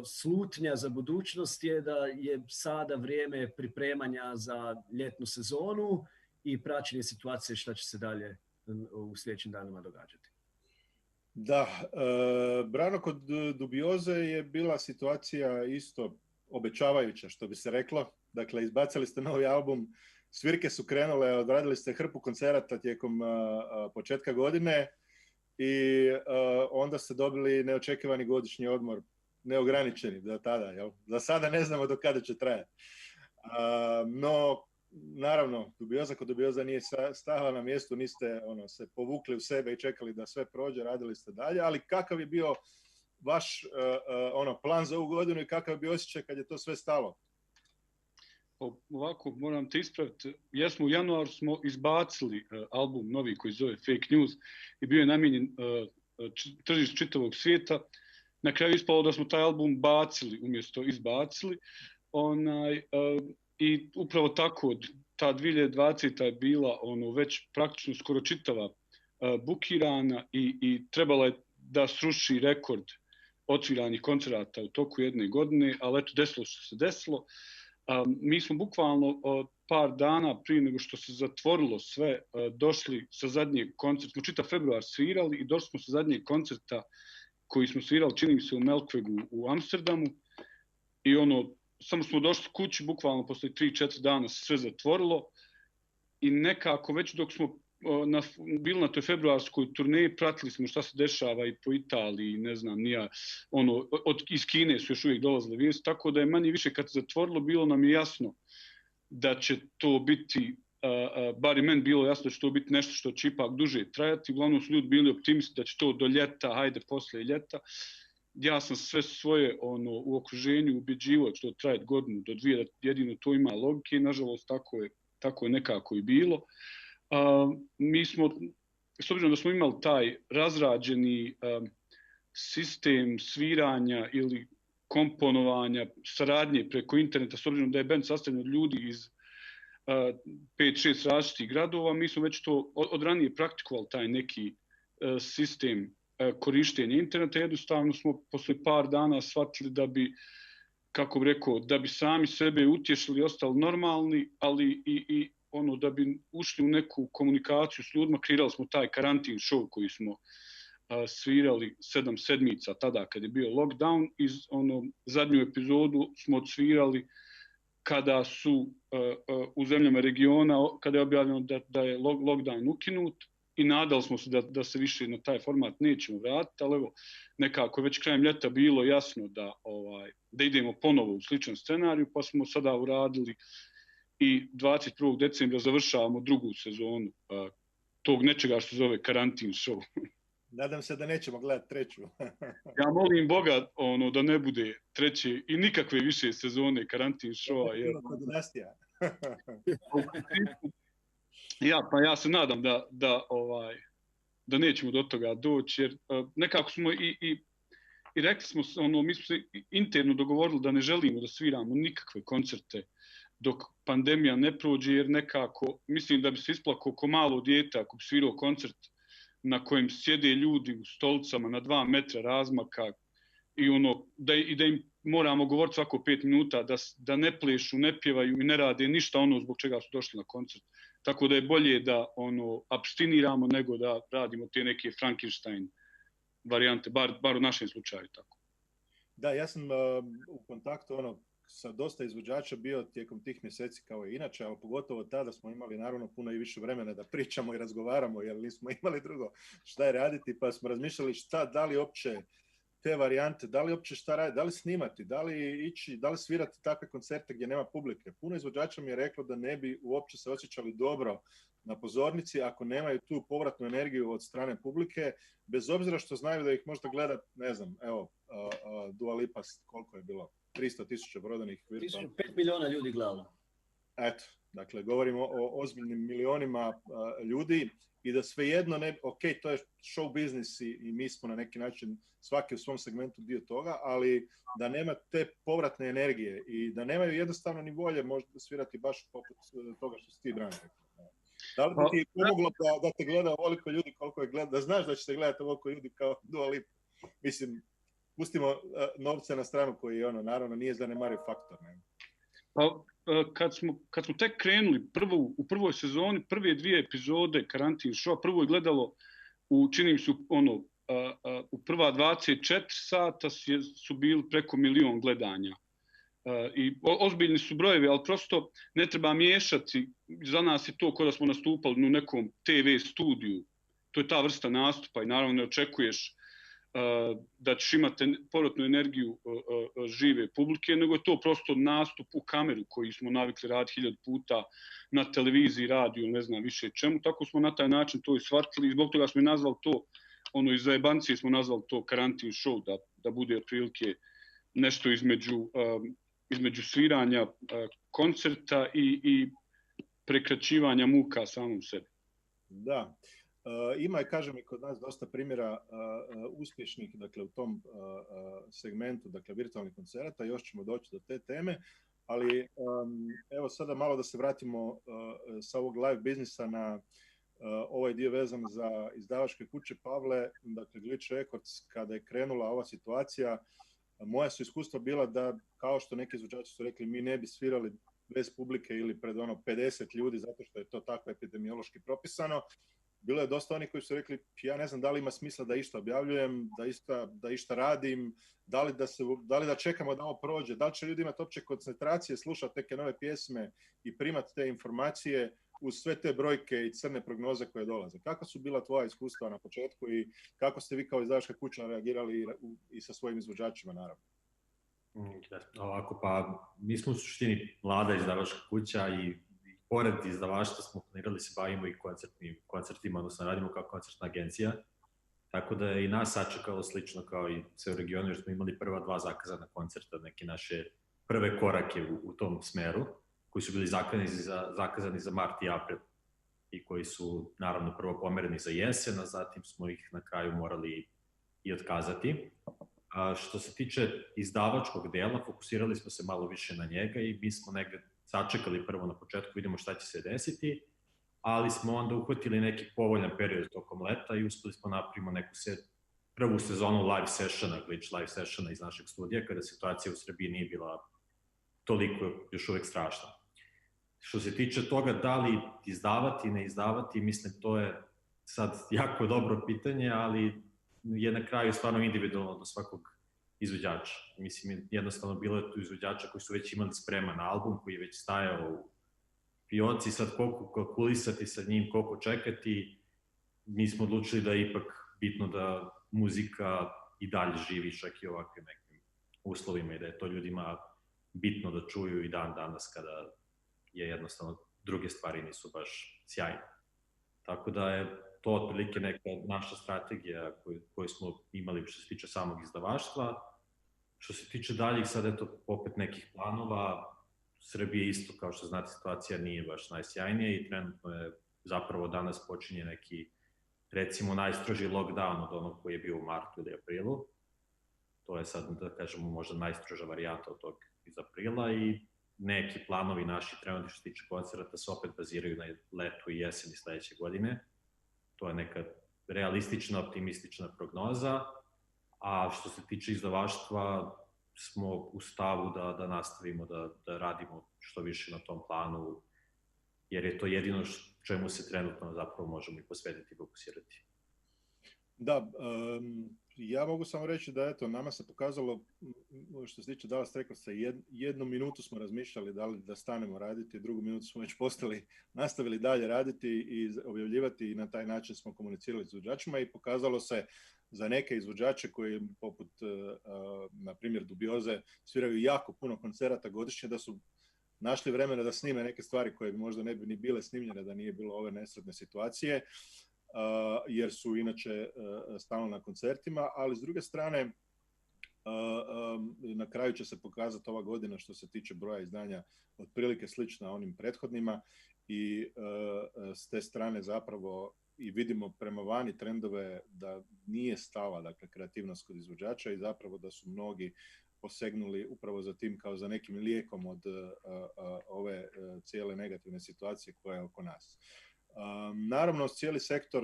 slutnja za budućnost je da je sada vrijeme pripremanja za ljetnu sezonu i praćenje situacije šta će se dalje u sljedećim danima događati. Da, Brano, kod Dubioze je bila situacija isto obećavajuća, što bi se reklo. Dakle, izbacili ste novi album, svirke su krenule, odradili ste hrpu koncerata tijekom početka godine i onda ste dobili neočekivani godišnji odmor, neograničeni do tada, jel? Za sada ne znamo do kada će trajati. No, naravno, Dubioza kod Dubioza nije stala na mjestu, niste se povukli u sebe i čekali da sve prođe, radili ste dalje, ali kakav je bio vaš plan za ovu godinu i kakav je bio osjećaj kad je to sve stalo? Ovako, moram te ispraviti, jesmo u januaru smo izbacili album novi koji zove Fake News i bio je namijenjen tržištu čitavog svijeta. Na kraju ispalo da smo taj album bacili umjesto izbacili. I upravo tako, ta 2020. je bila već praktično skoro čitava bukirana i trebala je da sruši rekord otviranih koncerata u toku jedne godine, ali eto desilo što se desilo. Mi smo bukvalno par dana prije nego što se zatvorilo sve došli sa zadnjeg koncerta, smo čitav februar svirali i došli smo sa zadnjeg koncerta koji smo svirali, čini mi se u Melkwegu u Amsterdamu i samo smo došli kući, bukvalno posle 3-4 dana se sve zatvorilo i nekako već dok smo bili na toj februarskoj turneji, pratili smo šta se dešava i po Italiji, ne znam, iz Kine su još uvijek dolazile vijesti, tako da je manje više kad se zatvorilo bilo nam je jasno da će to biti, bar i meni bilo jasno da će to biti nešto što će ipak duže trajati, uglavnom su ljudi bili optimisti da će to do ljeta, hajde posle ljeta. Ja sam sve svoje u okruženju ubjeđivao da će to trajati godinu do dvije, jedino to ima logike i nažalost tako je nekako i bilo. Mi smo, s obzirom da smo imali taj razrađeni sistem sviranja ili komponovanja, saradnje preko interneta, s obzirom da je band sastavljen od ljudi iz 5-6 različitih gradova, mi smo već to od ranije praktikovali taj neki sistem korištenja interneta. Jednostavno smo posle par dana shvatili da bi, kako bih rekao, da bi sami sebe utješili, ostali normalni, ali i ono da bi ušli u neku komunikaciju s ljudima. Kreirali smo taj karantin show koji smo svirali 7 sedmica tada kad je bio lockdown. Zadnju epizodu smo odsvirali kada su u zemljama regiona, kada je objavljeno da je lockdown ukinut, i nadali smo se da se više na taj format nećemo vratiti, ali evo, nekako već krajem ljeta bilo jasno da idemo ponovo u sličan scenarij, pa smo sada uradili i 21. decembra završavamo drugu sezonu tog nečega što se zove karantin show. Nadam se da nećemo gledati treću. Ja molim Boga da ne bude treće i nikakve više sezone karantin showa. Ja se nadam da nećemo do toga doći, jer nekako smo i rekli smo, mi smo se interno dogovorili da ne želimo da sviramo nikakve koncerte dok pandemija ne prođe, jer nekako mislim da bi se isplakao ko malo dijete ako bi svirao koncert na kojem sjede ljudi u stolicama na 2 metra razmaka i da im moramo govoriti svako 5 minuta da ne plešu, ne pjevaju i ne rade ništa ono zbog čega su došli na koncert. Tako da je bolje da abstiniramo nego da radimo te neke Frankenstein varijante, bar u našem slučaju tako. Da, ja sam u kontaktu sa dosta izvođača bio tijekom tih mjeseci kao i inače, ali pogotovo tada smo imali naravno puno i više vremena da pričamo i razgovaramo, jer nismo imali drugo šta je raditi, pa smo razmišljali da li uopće te varijante, da li uopće šta raditi, da li snimati, da li ići, da li svirati takve koncerte gdje nema publike. Puno izvođača mi je reklo da ne bi uopće se osjećali dobro na pozornici ako nemaju tu povratnu energiju od strane publike, bez obzira što znaju da ih možda gleda, ne znam, evo, Dua Lipa, koliko je bilo? 300.000 prodanih virtualnih. 5 milijuna ljudi gledalo. Eto, dakle, govorimo o ozbiljnim milionima ljudi i da svejedno ok, to je show biznis i mi smo na neki način svaki u svom segmentu dio toga, ali da nema te povratne energije i da nemaju jednostavno ni volje možda svirati baš poput toga što si ti, Branko. Da li bi ti pomoglo da te gleda ovoliko ljudi koliko je gleda, da znaš da će te gledati ovoliko ljudi kao Dua Lipa? Mislim, pustimo novce na stranu koji naravno nije zanemariv faktor. Ne? Pa, kad smo tek krenuli u prvoj sezoni, prve 2 epizode karantin show, prvo je gledalo čini mi se u prva 24 sata su bili preko 1 milion gledanja. I ozbiljni su brojevi, ali prosto ne treba miješati. Za nas je to kao da smo nastupali u nekom TV studiju. To je ta vrsta nastupa i naravno ne očekuješ da ćeš imati povratnu energiju žive publike, nego je to prosto nastup u kameru koji smo navikli raditi 1000 puta na televiziji, radiju, ne znam više čemu. Tako smo na taj način to i shvatili i zbog toga smo i nazvali to, iz zajebancije smo nazvali to karantin show, da bude otprilike nešto između sviranja koncerta i prekraćivanja muka samom sebi. Da. Ima, kažem, i kod nas dosta primjera uspješnih, dakle, u tom segmentu, dakle, virtualnih koncerata, još ćemo doći do te teme, ali evo sada malo da se vratimo sa ovog live biznisa na ovaj dio vezan za izdavačke kuće. Pavle, dakle, Glitch Records, kada je krenula ova situacija, moja su iskustva bila da, kao što neki izvođači su rekli, mi ne bi svirali bez publike ili pred 50 ljudi, zato što je to tako epidemiološki propisano. Bilo je dosta onih koji su rekli, ja ne znam da li ima smisla da išta objavljujem, da išta radim, da li da čekamo da ovo prođe, da li će ljudi imati opće koncentracije, slušati neke nove pjesme i primati te informacije uz sve te brojke i crne prognoze koje dolaze. Kako su bila tvoja iskustva na početku i kako ste vi kao izdavačka kuća reagirali i sa svojim izvođačima, naravno? Ovako, pa mi smo u suštini mlada izdavačka kuća i pored izdavaštva smo planirali se bavimo i koncertima, odnosno radimo kao koncertna agencija, tako da je i nas sačekalo slično kao i sve u regionu, jer smo imali prva 2 zakazana koncerta, neke naše prve korake u tom smeru, koji su bili zakazani za mart i april i koji su naravno prvo pomereni za jesen, a zatim smo ih na kraju morali i otkazati. A što se tiče izdavačkog dela, fokusirali smo se malo više na njega i mi smo negde sačekali prvo na početku, vidimo šta će se desiti, ali smo onda uhvatili neki povoljan period tokom leta i uspeli smo napravimo neku prvu sezonu live sessiona, glitch live sessiona iz našeg studija, kada situacija u Srbiji nije bila toliko još uvek strašna. Što se tiče toga da li izdavati, ne izdavati, mislim to je sad jako dobro pitanje, ali je na kraju stvarno individualno do svakog izvođača. Mislim, jednostavno bilo je tu izvođača koji su već imali spreman album, koji je već stajao u fioci, sad koliko kalkulisati sa njim, koliko čekati, mi smo odlučili da je ipak bitno da muzika i dalje živi čak i ovakvim nekim uslovima i da je to ljudima bitno da čuju i dan danas kada je jednostavno druge stvari nisu baš sjajne. Tako da je to otprilike neka naša strategija koju smo imali što se tiče samog izdavaštva. Što se tiče daljih, sad eto opet nekih planova, Srbije isto, kao što znate, situacija nije baš najsjajnija i trenutno je zapravo danas počinje neki, recimo, najstroži lockdown od onog koji je bio u martu ili aprilu. To je sad, da kažemo, možda najstroža varijanta od tog iz aprila i neki planovi naši trenutno što se tiče koncerta se opet baziraju na letu i jeseni sledeće godine. To je neka realistična, optimistična prognoza, a što se tiče izdavaštva smo u stavu da nastavimo da radimo što više na tom planu, jer je to jedino čemu se trenutno zapravo možemo i posvetiti i fokusirati. Da, ja mogu samo reći da eto, nama se pokazalo, što se tiče Dallas Recordsa, jednu minutu smo razmišljali da li da stanemo raditi, drugu minutu smo već nastavili dalje raditi i objavljivati i na taj način smo komunicirali s izvođačima i pokazalo se za neke izvođače koji poput, na primjer, Dubioze, sviraju jako puno koncerata godišnje, da su našli vremena da snime neke stvari koje možda ne bi ni bile snimljene da nije bilo ove nesretne situacije, jer su inače stalno na koncertima, ali s druge strane na kraju će se pokazati ova godina što se tiče broja izdanja otprilike slična onim prethodnima i s te strane zapravo i vidimo prema vani trendove da nije stala, dakle, kreativnost kod izvođača i zapravo da su mnogi posegnuli upravo za tim kao za nekim lijekom od ove cijele negativne situacije koja je oko nas. Naravno, cijeli sektor,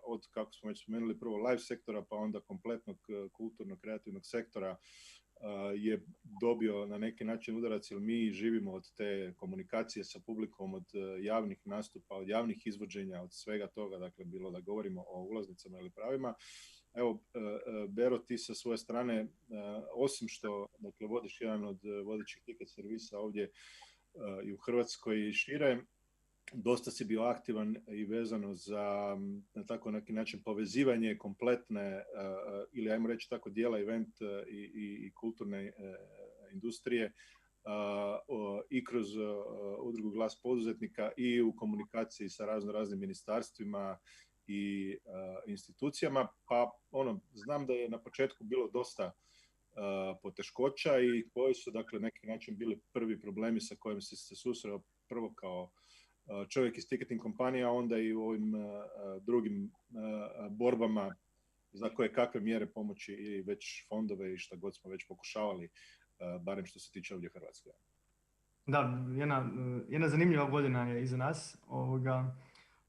od kako smo već spomenuli, prvo live sektora, pa onda kompletnog kulturnog, kreativnog sektora je dobio na neki način udarac, jer mi živimo od te komunikacije sa publikom, od javnih nastupa, od javnih izvođenja, od svega toga, dakle, bilo da govorimo o ulaznicama ili pravima. Evo, Bero, ti sa svoje strane, osim što, dakle, vodiš jedan od vodećih ticket servisa ovdje i u Hrvatskoj i šire, dosta si bio aktivan i vezano za, na tako neki način, povezivanje kompletne ili ajmo reći tako dijela event i kulturne industrije i kroz udrugu Glas poduzetnika i u komunikaciji sa raznim ministarstvima i institucijama, pa znam da je na početku bilo dosta poteškoća i koji su, dakle, neki način bili prvi problemi sa kojim si se susreo prvo kao čovjek iz ticketing kompanija, onda i u ovim drugim borbama za koje kakve mjere pomoći i već fondove i šta god smo već pokušavali, barem što se tiče ovdje Hrvatske. Da, jedna zanimljiva godina je iza nas.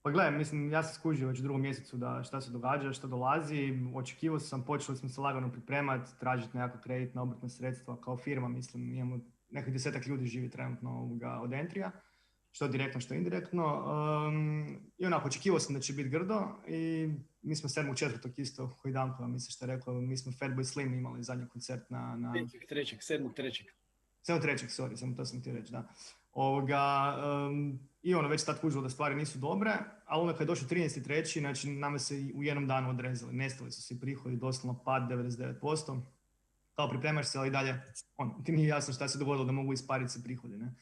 Pa gledaj, mislim, ja sam skužio već u drugom mjesecu da šta se događa, šta dolazi. Očekivao sam, počeli smo se lagano pripremati, tražiti nekakva kreditna obrtna sredstva kao firma. Mislim, imamo nekih 10-ak ljudi živi trenutno od Entrija, što direktno, što indirektno. I onako, očekivao sam da će biti grdo i mi smo 7.4. isto, koji Danko, mislim što je rekao, mi smo Fatboy Slim imali zadnji koncert na... 7.3. 7.3, sorry, samo to sam ti reći, da. I već tad kužilo da stvari nisu dobre, ali onda kad je došao 13.3, znači nama se u jednom danu odrezali, nestali su svi prihodi, doslovno pad 99%. Kao pripremaš se, ali i dalje, ti nije jasno šta se dogodilo da mogu ispariti se prihodi, ne?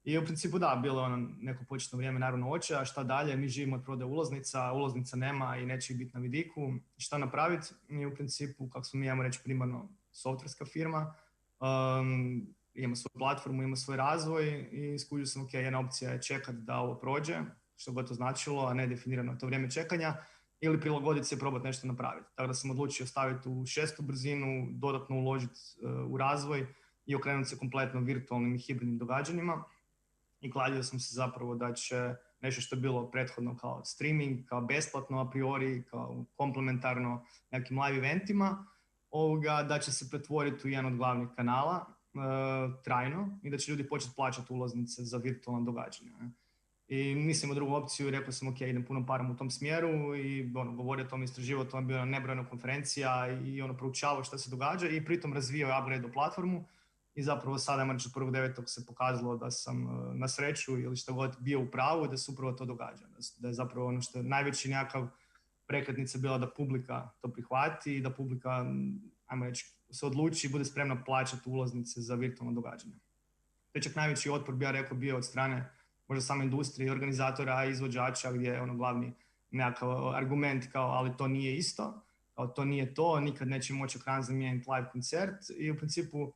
I u principu da, bilo je neko početno vrijeme naravno oče, a šta dalje, mi živimo od prodaje ulaznica nema i neće biti na vidiku. Šta napraviti? Mi u principu, kako smo mi, imamo reći, primarno softverska firma, imamo svoju platformu, imamo svoj razvoj i skužio sam, ok, jedna opcija je čekati da ovo prođe, što god to značilo, a ne definirano to vrijeme čekanja, ili prilagoditi se i probati nešto napraviti. Tako da sam odlučio staviti u 6. brzinu, dodatno uložiti u razvoj i okrenuti se kompletno virtualnim i hibridnim događanjima. i kladio sam se zapravo da će nešto što je bilo prethodno kao streaming, kao besplatno a priori, kao komplementarno nekim live eventima, da će se pretvoriti u jedan od glavnih kanala trajno i da će ljudi početi plaćati ulaznice za virtualna događanja. I nisam imao drugu opciju i rekao sam ok, idem puno parom u tom smjeru i govorio o tom, istraživao, to je bilo nebrojeno konferencija i proučavao što se događa i pritom razvijao upgrade platformu i zapravo sada, ajmo reći, 1.9. se pokazalo da sam na sreću ili što god bio u pravu i da se upravo to događa. Da je zapravo ono što je najveći nekakav prekretnica bila da publika to prihvati i da publika, ajmo reći, se odluči i bude spremna plaćati ulaznice za virtualno događanje. To je čak najveći otpor, bi ja rekao, bio od strane možda same industrije, organizatora, izvođača, gdje je glavni nekakav argument kao ali to nije isto, kao to nije to, nikad neće moći ekran zamijeniti live koncert i u principu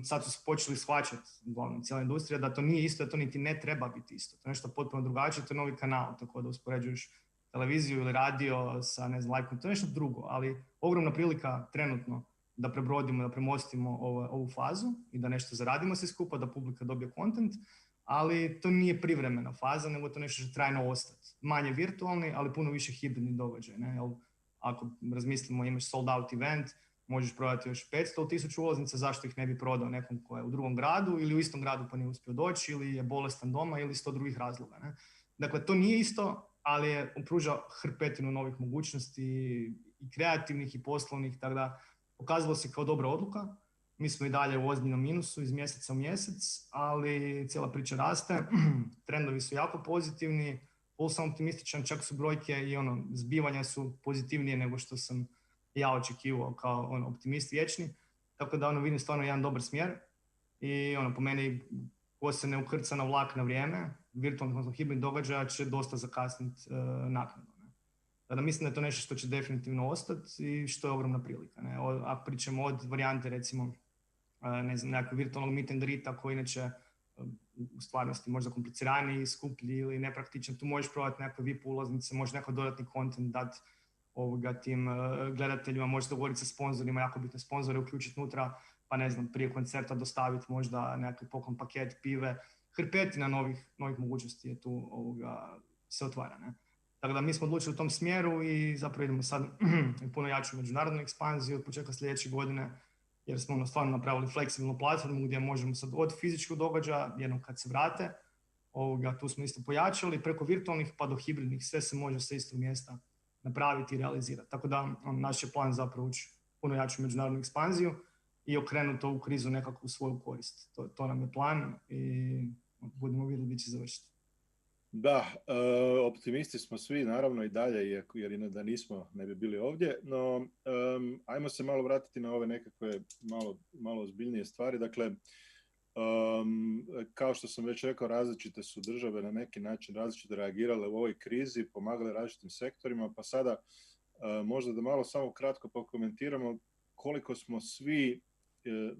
sad su počeli shvaćati, uglavnom cijela industrija, da to nije isto, da to niti ne treba biti isto. To je nešto potpuno drugačije, to je novi kanal, tako da uspoređuješ televiziju ili radio sa, ne znam, live koncert, to je nešto drugo, ali ogromna prilika trenutno da prebrodimo, da premostimo ovu fazu i da nešto zaradimo svi skupa, da publika dobije content, ali to nije privremena faza, nego to nešto će trajno ostati. Manje virtualni, ali puno više hibridni događaj. Ne? Ako razmislimo, imaš sold out event, možeš prodati još 500 ili 1000 ulaznica, zašto ih ne bi prodao nekom ko je u drugom gradu ili u istom gradu pa nije uspio doći ili je bolestan doma ili 100 drugih razloga. Ne? Dakle, to nije isto, ali je pruža hrpetinu novih mogućnosti i kreativnih i poslovnih, tako da pokazalo se kao dobra odluka. Mi smo i dalje u ozbiljnom minusu iz mjeseca u mjesec, ali cijela priča raste, trendovi su jako pozitivni, sam optimističan, čak su brojke i zbivanja su pozitivnije nego što sam ja očekivao kao optimist vječni, tako da vidim stvarno jedan dobar smjer i po meni ko se ne ukrca na vlak na vrijeme, virtualnih odnosno hibridnih događaja će dosta zakasniti naknadno. Tada mislim da je to nešto što će definitivno ostati i što je ogromna prilika. Ne? Ako pričamo od varijante recimo ne znam, nekakvog virtualnog meet and greeta koji inače u stvarnosti možda kompliciraniji, skuplji ili nepraktičan, tu možeš prodati nekakve VIP ulaznice, možeš nekakav dodatni content dati tim gledateljima, možeš dogovoriti sa sponzorima, jako bitne sponzore uključiti unutra, pa ne znam, prije koncerta dostaviti možda nekakvi poklon paket, pive, hrpetina novih mogućnosti je tu se otvara. Ne? Tako da mi smo odlučili u tom smjeru i zapravo idemo sad puno jaču međunarodnu ekspanziju od početka sljedeće godine, jer smo stvarno napravili fleksibilnu platformu gdje možemo sad od fizičkog događaja, jednom kad se vrate, tu smo isto pojačali, preko virtualnih pa do hibridnih, sve se može sa istog mjesta napraviti i realizirati. Tako da naš je plan zapravo ući puno jaču međunarodnu ekspanziju i okrenuti ovu krizu nekako u svoju korist. To nam je plan i budemo vidjeli gdje će završiti. Da, optimisti smo svi, naravno i dalje, jer da nismo, ne bi bili ovdje, no ajmo se malo vratiti na ove nekakve malo ozbiljnije stvari. Dakle, kao što sam već rekao, različite su države na neki način različito reagirale u ovoj krizi, pomagale različitim sektorima, pa sada možda da malo samo kratko pokomentiramo koliko smo svi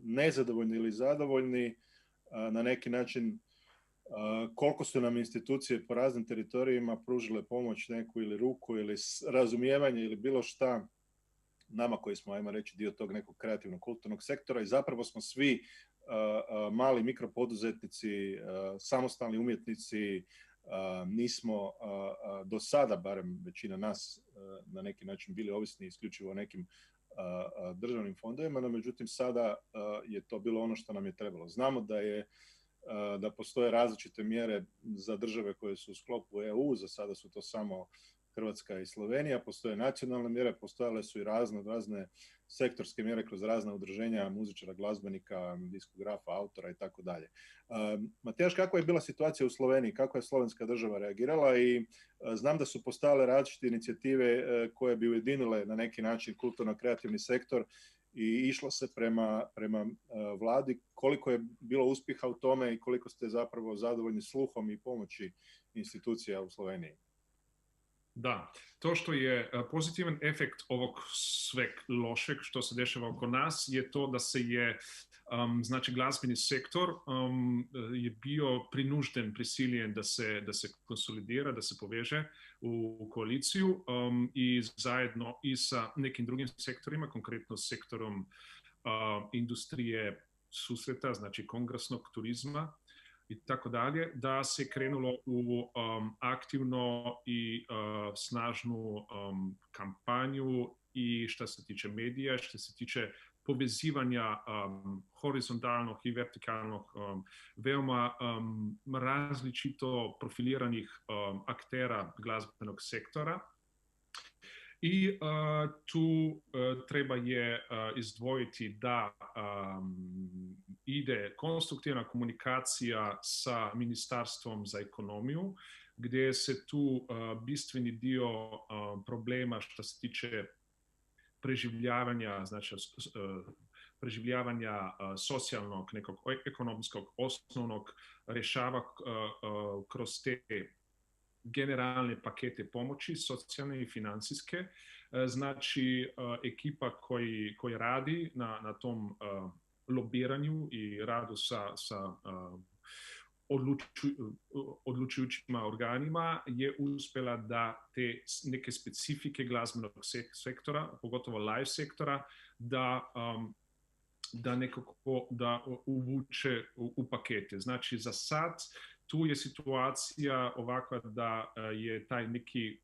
nezadovoljni ili zadovoljni na neki način, koliko su nam institucije po raznim teritorijima pružile pomoć neku ili ruku ili razumijevanje ili bilo šta nama koji smo, ajmo reći, dio tog nekog kreativnog kulturnog sektora i zapravo smo svi mali mikropoduzetnici, samostalni umjetnici, nismo do sada, barem većina nas, na neki način bili ovisni isključivo o nekim državnim fondovima, no međutim sada je to bilo ono što nam je trebalo. Znamo da postoje različite mjere za države koje su u sklopu EU, za sada su to samo Hrvatska i Slovenija, postoje nacionalne mjere, postojale su i razne sektorske mjere kroz razna udruženja muzičara, glazbenika, diskografa, autora i tako dalje. Matijaš, kakva je bila situacija u Sloveniji? Kako je slovenska država reagirala? I znam da su postojale različite inicijative koje bi ujedinile na neki način kulturno-kreativni sektor i išlo se prema vladi. Koliko je bilo uspjeha u tome i koliko ste zapravo zadovoljni sluhom i pomoći institucija u Sloveniji? Da, to što je pozitivan efekt ovog sveg lošeg što se dešava oko nas je to da se je znači glazbeni sektor je bio prinužden, prisiljen da se konsolidira, da se poveže u koaliciju i zajedno i sa nekim drugim sektorima, konkretno sektorom industrije susreta, znači kongresnog turizma, i tako dalje, da se krenulo u aktivno i snažnu kampanju i što se tiče medija, što se tiče povezivanja horizontalnog i vertikalnog veoma različito profiliranih aktera glazbenog sektora. I tu treba je izdvojiti da ide konstruktivna komunikacija sa Ministarstvom za ekonomiju, gdje se tu bistveni dio problema što se tiče preživljavanja, znači preživljavanja socijalnog, nekog ekonomskog osnovnog rješava kroz te generalne pakete pomoći, socijalne i financijske. Znači, ekipa koji radi na tom lobiranju i radu sa odlučujućima organima je uspjela da te neke specifike glazbenog sektora, pogotovo live sektora, da nekako da uvuče u pakete. Znači, za sad tu je situacija ovakva da je taj neki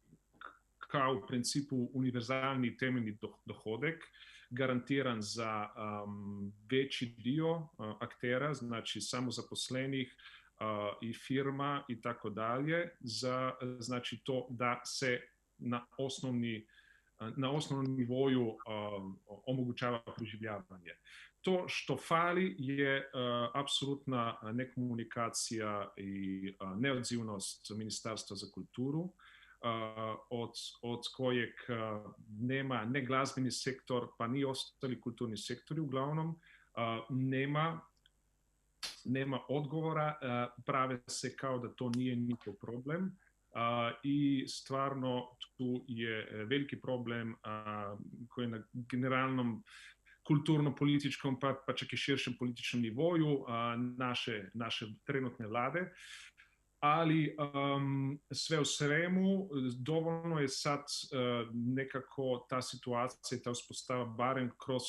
kao u principu univerzalni temeljni dohodek garantiran za veći dio aktera, znači samozaposlenih i firma i tako dalje, znači to da se na osnovnom nivoju omogućava preživljavanje. To što fali je apsolutna nekomunikacija i neodzivnost Ministarstva za kulturu, od kojeg nema ne glazbeni sektor, pa ni ostali kulturni sektori uglavnom, nema odgovora, prave se kao da to nije njihov problem. I stvarno tu je veliki problem koji je na generalnom kulturno-političkom pa čak i širšem političkom nivoju naše trenutne vlade. Ali sve u svemu dovoljno je sad nekako ta situacija, ta uspostava barem kroz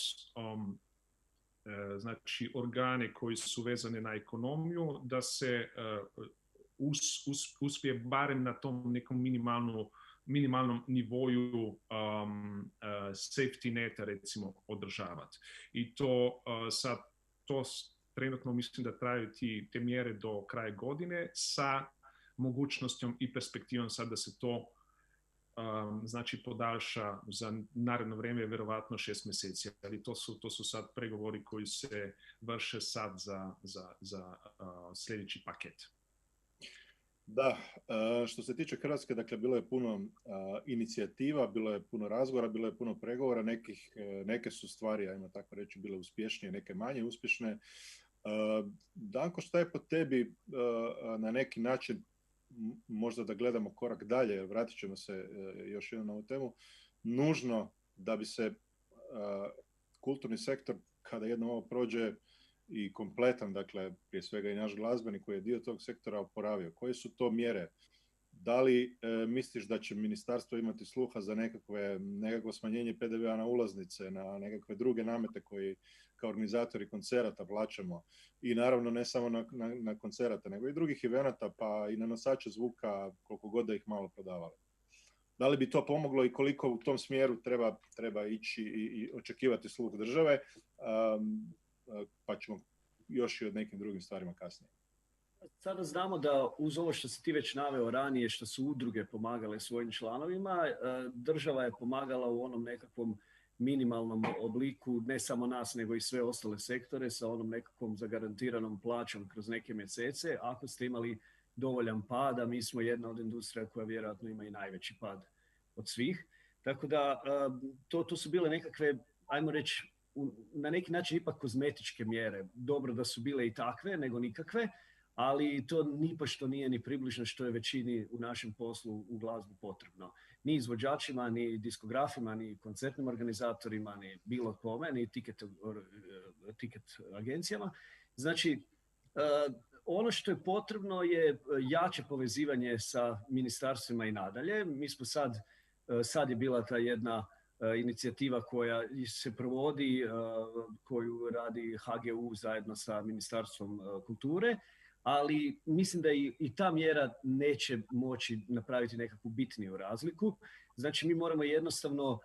znači organe koji su vezane na ekonomiju, da se uspije barem na tom nekom minimalnom nivoju safety neta recimo održavati. I to sad trenutno mislim da traju te mjere do kraja godine sa mogućnostom i perspektivom sad da se to znači podalša za naredno vrijeme vjerovatno 6 mjeseci, ali to su sad pregovori koji se vrše sad za sljedeći paket. Da, što se tiče Hrvatske, dakle bilo je puno inicijativa, bilo je puno razgovora, bilo je puno pregovora, neke su stvari, ajmo tako reći, bile uspješnije, neke manje uspješne. Danko, šta je po tebi na neki način, možda da gledamo korak dalje, vratit ćemo se još jednom na ovu temu, nužno da bi se kulturni sektor, kada jednom ovo prođe i kompletan, dakle prije svega i naš glazbeni koji je dio tog sektora oporavio. Koje su to mjere? Da li misliš da će ministarstvo imati sluha za nekakvo smanjenje PDV-a na ulaznice, na nekakve druge namete koji kao organizatori koncerata plaćamo i naravno ne samo na koncerata, nego i drugih evenata, pa i na nosače zvuka, koliko god da ih malo prodavali? Da li bi to pomoglo i koliko u tom smjeru treba ići i očekivati sluh države? Pa ćemo još i o nekim drugim stvarima kasnije. Sada znamo da uz ovo što si ti već naveo ranije, što su udruge pomagale svojim članovima, država je pomagala u onom nekakvom minimalnom obliku, ne samo nas, nego i sve ostale sektore sa onom nekakvom zagarantiranom plaćom kroz neke mjesece. Ako ste imali dovoljan pad, a mi smo jedna od industrija koja vjerojatno ima i najveći pad od svih. Tako da to su bile nekakve, ajmo reći, na neki način ipak kozmetičke mjere. Dobro da su bile i takve, nego nikakve, ali to nipošto nije ni približno što je većini u našem poslu u glazbu potrebno. Ni izvođačima, ni diskografima, ni koncertnim organizatorima, ni bilo kome, ni tiket agencijama. Znači, ono što je potrebno je jače povezivanje sa ministarstvima i nadalje. Mi smo sad je bila ta jedna inicijativa koja se provodi, koju radi HGU zajedno sa Ministarstvom kulture, ali mislim da i ta mjera neće moći napraviti nekakvu bitniju razliku. Znači mi moramo jednostavno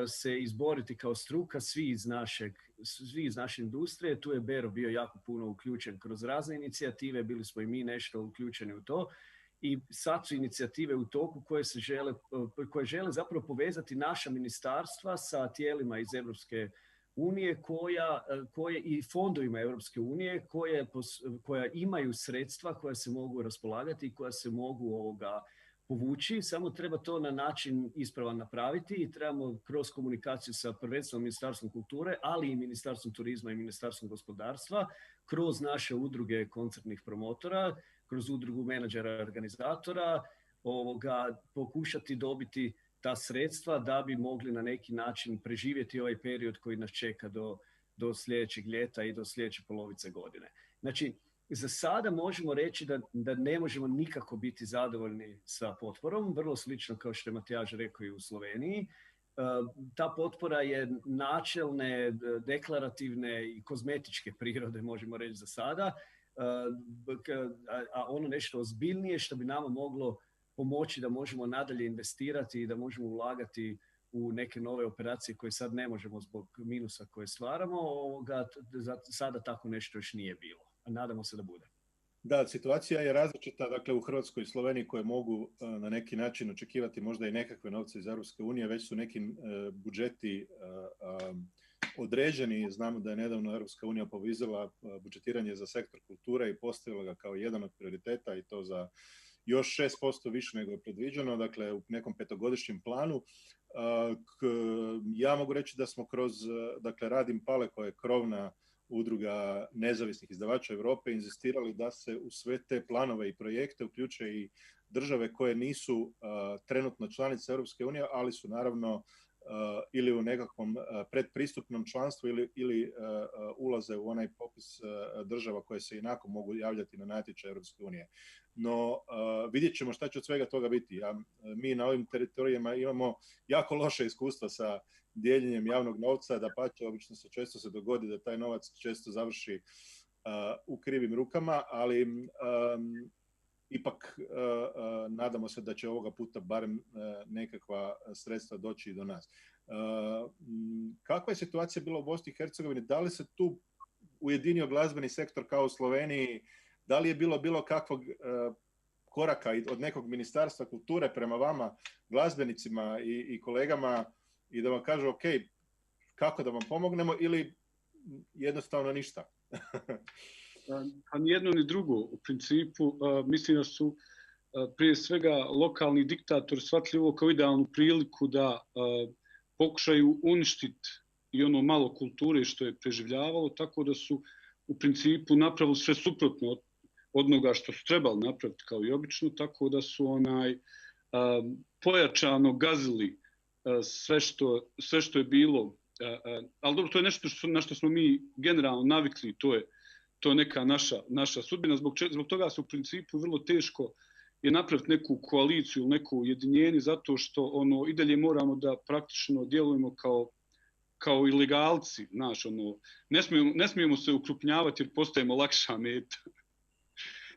se izboriti kao struka, svi iz naše industrije. Tu je Bero bio jako puno uključen kroz razne inicijative, bili smo i mi nešto uključeni u to. I sad su inicijative u toku koje žele zapravo povezati naša ministarstva sa tijelima iz Europske unije koje i fondovima Europske unije koja imaju sredstva koja se mogu raspolagati i koja se mogu povući. Samo treba to na način ispravan napraviti i trebamo kroz komunikaciju sa prvenstveno Ministarstvom kulture, ali i Ministarstvom turizma i Ministarstvom gospodarstva, kroz naše udruge koncertnih promotora, kroz udrugu menadžera i organizatora, pokušati dobiti ta sredstva da bi mogli na neki način preživjeti ovaj period koji nas čeka do sljedećeg ljeta i do sljedeće polovice godine. Znači, za sada možemo reći da ne možemo nikako biti zadovoljni sa potporom, vrlo slično kao što je Matijaž rekao i u Sloveniji. Ta potpora je načelne, deklarativne i kozmetičke prirode, možemo reći za sada, a ono nešto ozbiljnije što bi nama moglo pomoći da možemo nadalje investirati i da možemo ulagati u neke nove operacije koje sad ne možemo zbog minusa koje stvaramo, za sada tako nešto još nije bilo. A nadamo se da bude. Da, situacija je različita, dakle u Hrvatskoj i Sloveniji koje mogu na neki način očekivati možda i nekakve novce iz Europske unije, već su neki budžeti određeni. Znamo da je nedavno Europska unija povizila budžetiranje za sektor kulture i postavila ga kao jedan od prioriteta i to za još 6% više nego je predviđeno, dakle u nekom petogodišnjem planu. Ja mogu reći da smo kroz Rad Impale, koja je krovna udruga nezavisnih izdavača Europe, inzistirali da se u sve te planove i projekte uključe i države koje nisu trenutno članice Europske unije, ali su naravno ili u nekakvom predpristupnom članstvu ili ulaze u onaj popis država koje se inako mogu javljati na natječaj Europske unije. No, vidjet ćemo šta će od svega toga biti. Mi na ovim teritorijama imamo jako loše iskustva sa dijeljenjem javnog novca, dapače, obično često se dogodi da taj novac često završi u krivim rukama, ali ipak nadamo se da će ovoga puta barem nekakva sredstva doći i do nas. Kakva je situacija bila u Bosni i Hercegovini? Da li se tu ujedinio glazbeni sektor kao u Sloveniji? Da li je bilo kakvog koraka od nekog ministarstva kulture prema vama, glazbenicima i kolegama, i da vam kažu ok, kako da vam pomognemo, ili jednostavno ništa? A ni jedno ni drugo. U principu mislim da su prije svega lokalni diktatori shvatili ovo kao idealnu priliku da pokušaju uništiti i ono malo kulture što je preživljavalo, tako da su u principu napravili sve suprotno od onoga što su trebali napraviti kao i obično, tako da su pojačano gazili sve što je bilo. Ali dobro, to je nešto na što smo mi generalno navikli, to je neka naša sudbina. Zbog toga se u principu vrlo teško je napraviti neku koaliciju, neko ujedinjenje, zato što i dalje moramo da praktično djelujemo kao ilegalci. Ne smijemo se ukrupnjavati jer postajemo lakša meta.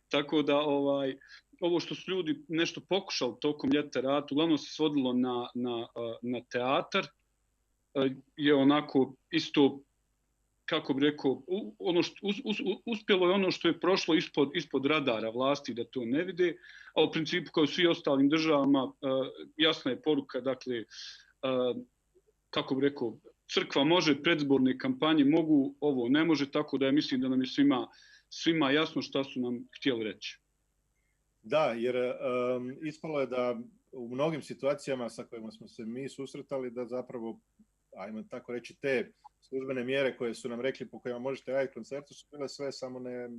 Tako da ovo što su ljudi nešto pokušali tokom ljeta raditi, uglavnom se svodilo na teatar, je onako isto, kako bi rekao, uspjelo je ono što je prošlo ispod radara vlasti da to ne vide, a u principu kao i svi ostalim državama jasna je poruka, dakle, kako bi rekao, crkva može, predizborne kampanje mogu, ovo ne može, tako da ja mislim da nam je svima jasno šta su nam htjeli reći. Da, jer ispalo je da u mnogim situacijama sa kojima smo se mi susretali da zapravo, ajmo tako reći, te službene mjere koje su nam rekli po kojima možete raditi koncerte su bile sve samo ne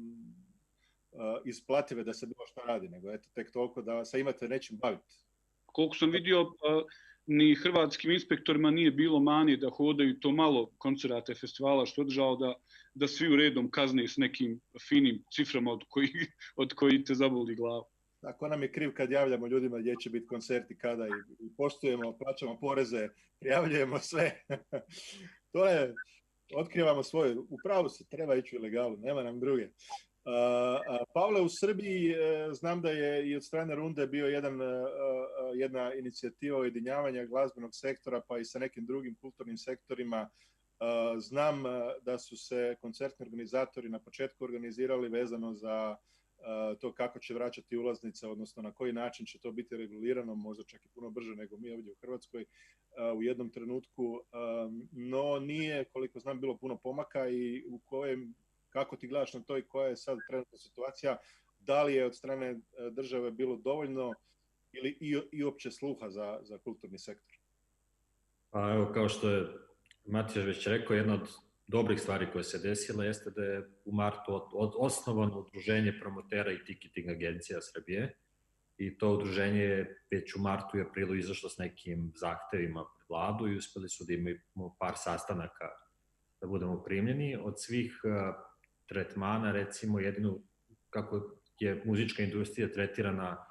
isplative da se bilo što radi, nego eto tek toliko da se imate nečim baviti. Koliko sam vidio, ni hrvatskim inspektorima nije bilo manje da hodaju to malo koncerata i festivala što je održao da svi u redom kazne s nekim finim ciframa od koji te zaboli glavu. Tako nam je kriv kad javljamo ljudima gdje će biti koncerti, kada i poštujemo, plaćamo poreze, prijavljujemo sve. To je, otkrivamo svoje. U pravu se, treba ići u ilegalu, nema nam druge. Pavle, u Srbiji znam da je i od strane Runde bio jedna inicijativa ujedinjavanja glazbenog sektora, pa i sa nekim drugim kulturnim sektorima. Znam da su se koncertni organizatori na početku organizirali vezano za to kako će vraćati ulaznice, odnosno na koji način će to biti regulirano, možda čak i puno brže nego mi ovdje u Hrvatskoj u jednom trenutku, no nije, koliko znam, bilo puno pomaka. I kako ti gledaš na to i koja je sad trenutna situacija, da li je od strane države bilo dovoljno ili i uopće sluha za kulturni sektor? Pa evo, kao što je Matija već rekao, jedna od dobrih stvari koja se desila jeste da je u martu osnovano udruženje promotera i ticketing agencija Srbije, i to udruženje je već u martu i aprilu izašlo s nekim zahtevima pred vladu i uspeli su da imamo par sastanaka da budemo primljeni. Od svih tretmana, recimo, jedino kako je muzička industrija tretirana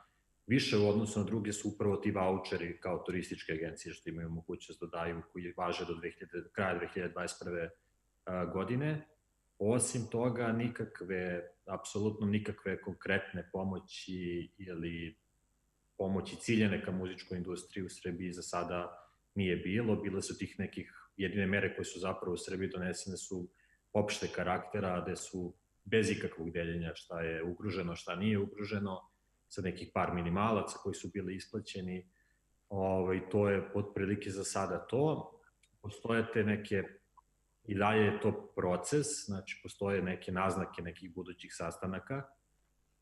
više u odnosu na druge su upravo ti vaučeri kao turističke agencije što imaju mogućnost da daju, koji važe do kraja 2021. godine. Osim toga, apsolutno nikakve konkretne pomoći ili pomoći ciljene ka muzičkoj industriji u Srbiji za sada nije bilo. Bile su tih nekih, jedine mere koje su zapravo u Srbiji donesene su opšte karaktera, gde su bez ikakvog deljenja šta je ugroženo, šta nije ugroženo, sa nekih par minimalaca koji su bili isplaćeni. To je otprilike za sada to. Postoje te neke, i dalje je to proces, znači postoje neke naznake nekih budućih sastanaka,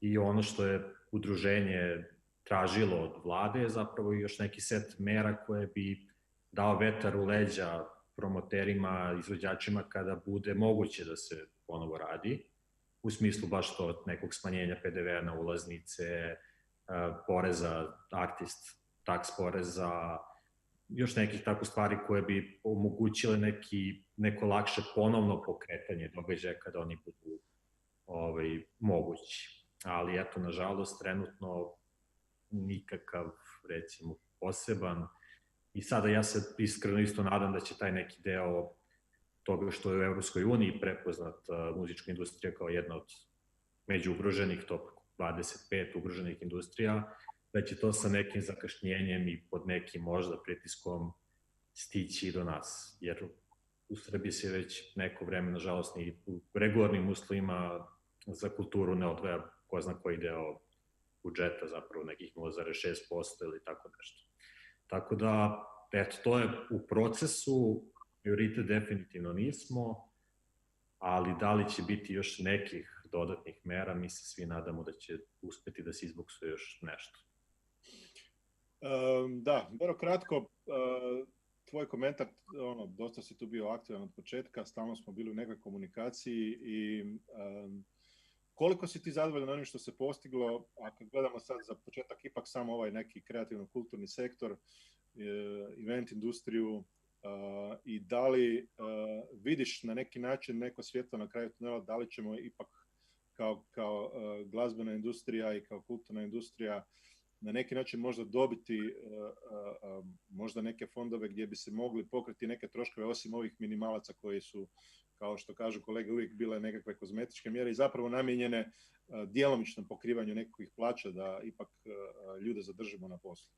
i ono što je udruženje tražilo od vlade je zapravo još neki set mera koje bi dao vetar u leđa promoterima, izvođačima kada bude moguće da se ponovo radi, u smislu baš to nekog smanjenja PDV-a na ulaznice, poreza, artist tax poreza, još nekih tako stvari koje bi omogućile neko lakše ponovno pokretanje događaja kada oni budu mogući. Ali eto, nažalost, trenutno nikakav, recimo, poseban. I sada ja se iskreno isto nadam da će taj neki deo toga što je u Evropskoj uniji prepoznat muzička industrija kao jedna od među ugroženih, top 25 ugroženih industrija, da će to sa nekim zakašnjenjem i pod nekim možda pritiskom stići do nas. Jer u Srbiji se već neko vreme, nažalost, i u regularnim uslovima za kulturu ne odvaja ko zna koji deo budžeta, zapravo nekih 0,6% ili tako nešto. Tako da, eto, to je u procesu, prioritet definitivno nismo, ali da li će biti još nekih dodatnih mera, mi se svi nadamo da će uspeti da se izboksuje još nešto. Da, vrlo kratko, tvoj komentar, dosta si tu bio aktivan od početka, stalno smo bili u nekoj komunikaciji i koliko si ti zadovoljan onim što se postiglo, a kad gledamo sad za početak ipak samo ovaj neki kreativno-kulturni sektor, event industriju, i da li vidiš na neki način neko svjetlo na kraju tunela, da li ćemo ipak kao glazbena industrija i kao kulturna industrija na neki način možda dobiti možda neke fondove gdje bi se mogli pokriti neke troškove osim ovih minimalaca koji su, kao što kažu kolege, uvijek bile nekakve kozmetičke mjere i zapravo namijenjene djelomičnom pokrivanju nekakvih plaća da ipak ljude zadržimo na poslu.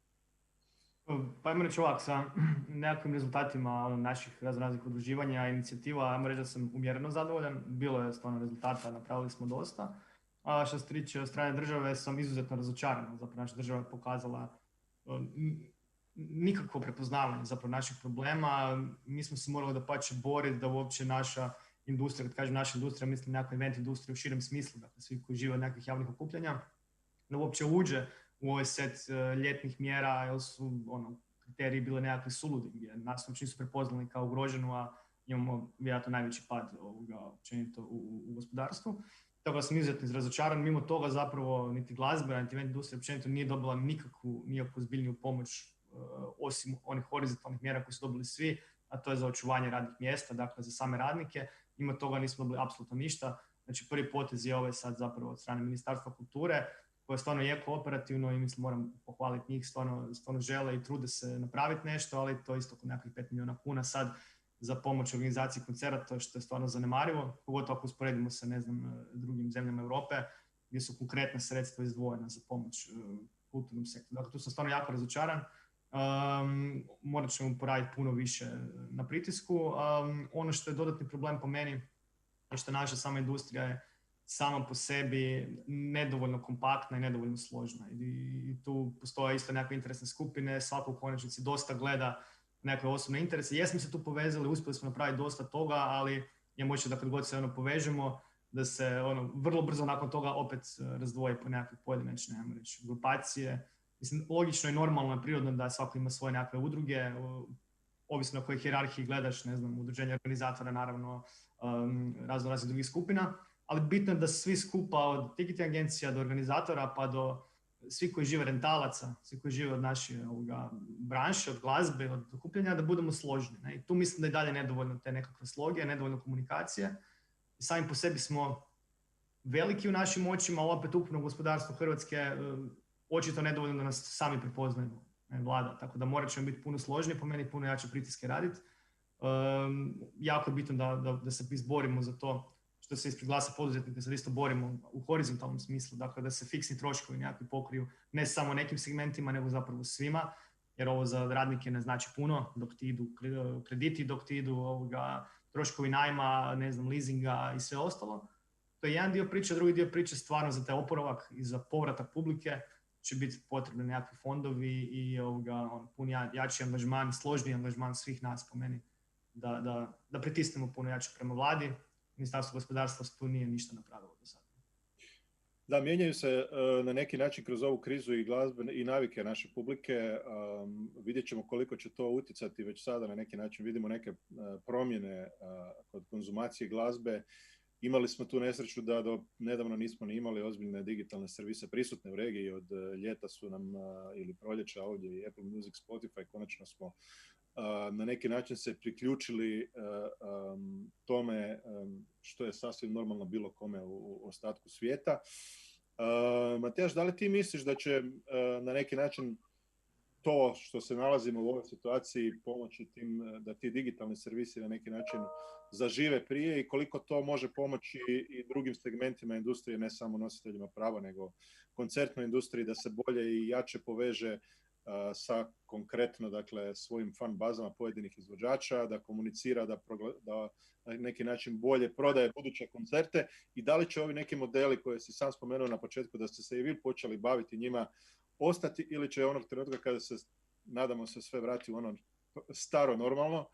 Pa ajmo reći ovak, sa nekakvim rezultatima naših raznih udruživanja, inicijativa, ajmo reći da sam umjereno zadovoljan, bilo je stvarno rezultata, napravili smo dosta. A što se tiče od strane države sam izuzetno razočaran, zapravo naša država je pokazala nikakvo prepoznavanje zapravo naših problema. Mi smo se morali dapače boriti da uopće naša industrija, kad kažem naša industrija, mislim nekakva event industrija u širem smislu, dakle svi koji žive od nekakvih javnih okupljanja, da uopće uđe u ovaj set ljetnih mjera, jer su kriteriji bili nekakvi suludi, gdje nas uopće nisu prepoznali kao ugroženu, a imamo vjerojatno najveći pad općenito u gospodarstvu. Tako da sam izuzetno razočaran. Mimo toga zapravo niti glazbena, niti event industrija općenito nije dobila nikakvu zbiljniju pomoć osim onih horizontalnih mjera koje su dobili svi, a to je za očuvanje radnih mjesta, dakle za same radnike. Mimo toga nismo dobili apsolutno ništa. Znači prvi potez je ovaj sad zapravo od strane Ministarstva kulture, koje stvarno je kooperativno i mislim moram pohvaliti njih, stvarno žele i trude se napraviti nešto, ali to isto oko nekakvih 5 milijuna kuna sad za pomoć organizaciji koncerata, što je stvarno zanemarivo, pogotovo ako usporedimo sa, ne znam, drugim zemljama Europe, gdje su konkretna sredstva izdvojena za pomoć kulturnom sektoru. Dakle, tu sam stvarno jako razočaran. Morat ćemo poraditi puno više na pritisku. Ono što je dodatni problem po meni je što naša sama industrija je sama po sebi nedovoljno kompaktna i nedovoljno složna. I tu postoje isto nekakve interesne skupine, svako u konačnici dosta gleda nekakve osobne interese. Jesmo se tu povezali, uspjeli smo napraviti dosta toga, ali je moći da kad god se povežemo, da se vrlo brzo nakon toga opet razdvoji po nekakve pojedinačne, ajmo reći, grupacije. Mislim, logično i normalno je prirodno da svako ima svoje nekakve udruge, ovisno na kojoj hijerarhiji gledaš, ne znam, udruženje organizatora, naravno, raznih drugih skupina, ali bitno je da svi skupa, od ticketing agencija do organizatora, pa do svi koji žive rentalaca, svi koji žive od naše branše, od glazbe, od okupljanja, da budemo složni. Ne? I tu mislim da je dalje nedovoljno te nekakve sloge, nedovoljno komunikacije. I sami po sebi smo veliki u našim očima, ali opet ukupno gospodarstvo Hrvatske očito nedovoljno da nas sami prepoznajemo, vlada. Tako da morat ćemo biti puno složniji, po meni puno jače pritiske raditi. Jako je bitno da se izborimo za to što se ispred glasa poduzetnika sad isto borimo u horizontalnom smislu, dakle da se fiksni troškovi nekakvi pokriju ne samo nekim segmentima, nego zapravo svima, jer ovo za radnike ne znači puno, dok ti idu krediti, dok ti idu troškovi najma, ne znam, leasinga i sve ostalo. To je jedan dio priče, drugi dio priče stvarno za taj oporavak i za povratak publike će biti potrebni nekakvi fondovi i pun jači angažman, složni angažman svih nas po meni, da pritisnemo puno jače prema vladi. Ministarstvo gospodarstva tu nije ništa napravilo do sada. Da, mijenjaju se na neki način kroz ovu krizu i glazbe i navike naše publike. Vidjet ćemo koliko će to utjecati već sada na neki način. Vidimo neke promjene kod konzumacije glazbe. Imali smo tu nesreću da do nedavno nismo ni imali ozbiljne digitalne servise prisutne u regiji. Od ljeta su nam ili proljeća ovdje i Apple Music, Spotify, konačno smo na neki način se priključili tome što je sasvim normalno bilo kome u ostatku svijeta. Matijaš, da li ti misliš da će na neki način to što se nalazimo u ovoj situaciji pomoći tim, da ti digitalni servisi na neki način zažive prije i koliko to može pomoći i drugim segmentima industrije, ne samo nositeljima prava, nego koncertnoj industriji da se bolje i jače poveže sa konkretno, dakle, svojim fan bazama pojedinih izvođača, da komunicira, da na neki način bolje prodaje buduće koncerte i da li će ovi neki modeli koje si sam spomenuo na početku da ste se i vi počeli baviti njima ostati ili će onog trenutka kada se, nadamo se, sve vrati u ono staro normalno,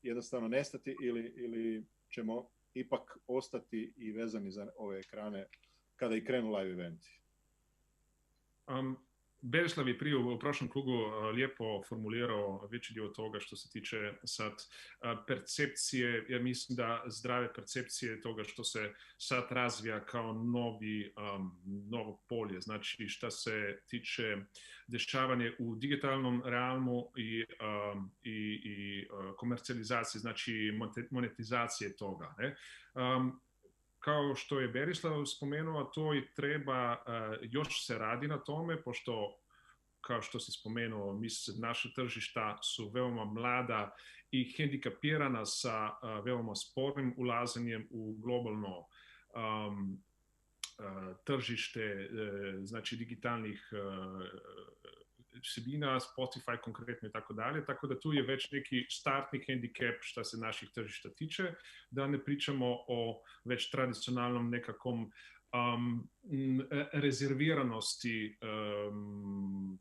jednostavno nestati ili ćemo ipak ostati i vezani za ove ekrane kada i krenu live eventi? Berislav je prije u prošlom krugu lijepo formulirao veći dio toga što se tiče sad percepcije. Ja mislim da zdrave percepcije toga što se sad razvija kao novo polje. Znači što se tiče dešavanja u digitalnom realmu i komercijalizacije, znači monetizacije toga. Ne? Kao što je Berislav spomenuo, to i treba, još se radi na tome, pošto, kao što si spomenuo, naše tržišta su veoma mlada i hendikapirana sa veoma spornim ulazenjem u globalno tržište, znači digitalnih sredina, Spotify konkretno i tako dalje, tako da tu je već neki startni handicap što se naših tržišta tiče, da ne pričamo o već tradicionalnom nekakvom rezerviranosti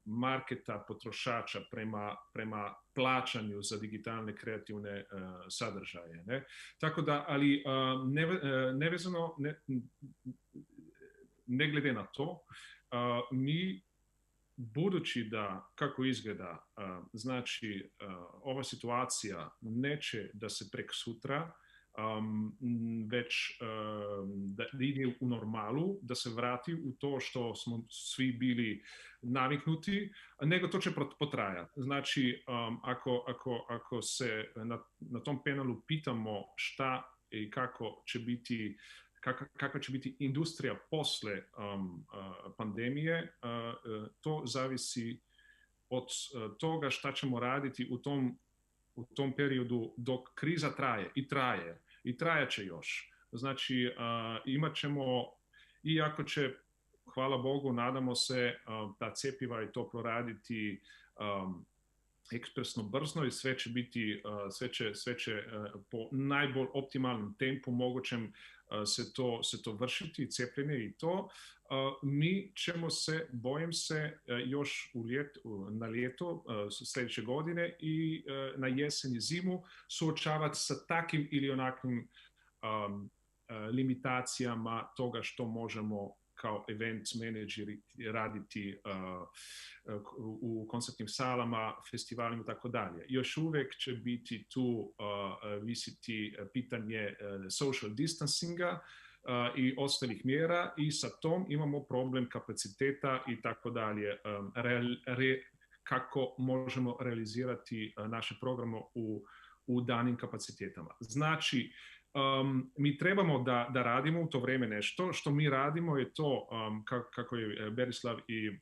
marketa potrošača prema plaćanju za digitalne kreativne sadržaje. Ne? Tako da, ali nevezano, ne glede na to, mi budući da, kako izgleda, znači ova situacija neće da se prek sutra, već da ide u normalu, da se vrati u to što smo svi bili naviknuti, nego to će potrajati. Znači, ako se na tom panelu pitamo šta i kako će biti, kakva će biti industrija posle pandemije, to zavisi od toga šta ćemo raditi u tom u tom periodu dok kriza traje i trajat će još. Znači imat ćemo, iako će, hvala Bogu, nadamo se ta cjepiva i to proraditi ekspresno brzo i sve će biti, sve će po najbolj optimalnom tempu mogućem se to vršiti, cijepljenje i to. Mi ćemo se, bojim se, još na ljeto sljedeće godine i na jesen i zimu suočavati sa takvim ili onakvim limitacijama toga što možemo kao event menadžeri raditi u koncertnim salama, festivalima i tako dalje. Još uvijek će biti tu visiti pitanje social distancinga i ostalih mjera i sa tom imamo problem kapaciteta i tako dalje, kako možemo realizirati naše programe u danim kapacitetama. Znači, mi trebamo da radimo u to vrijeme nešto. Što mi radimo je to, kako je Berislav i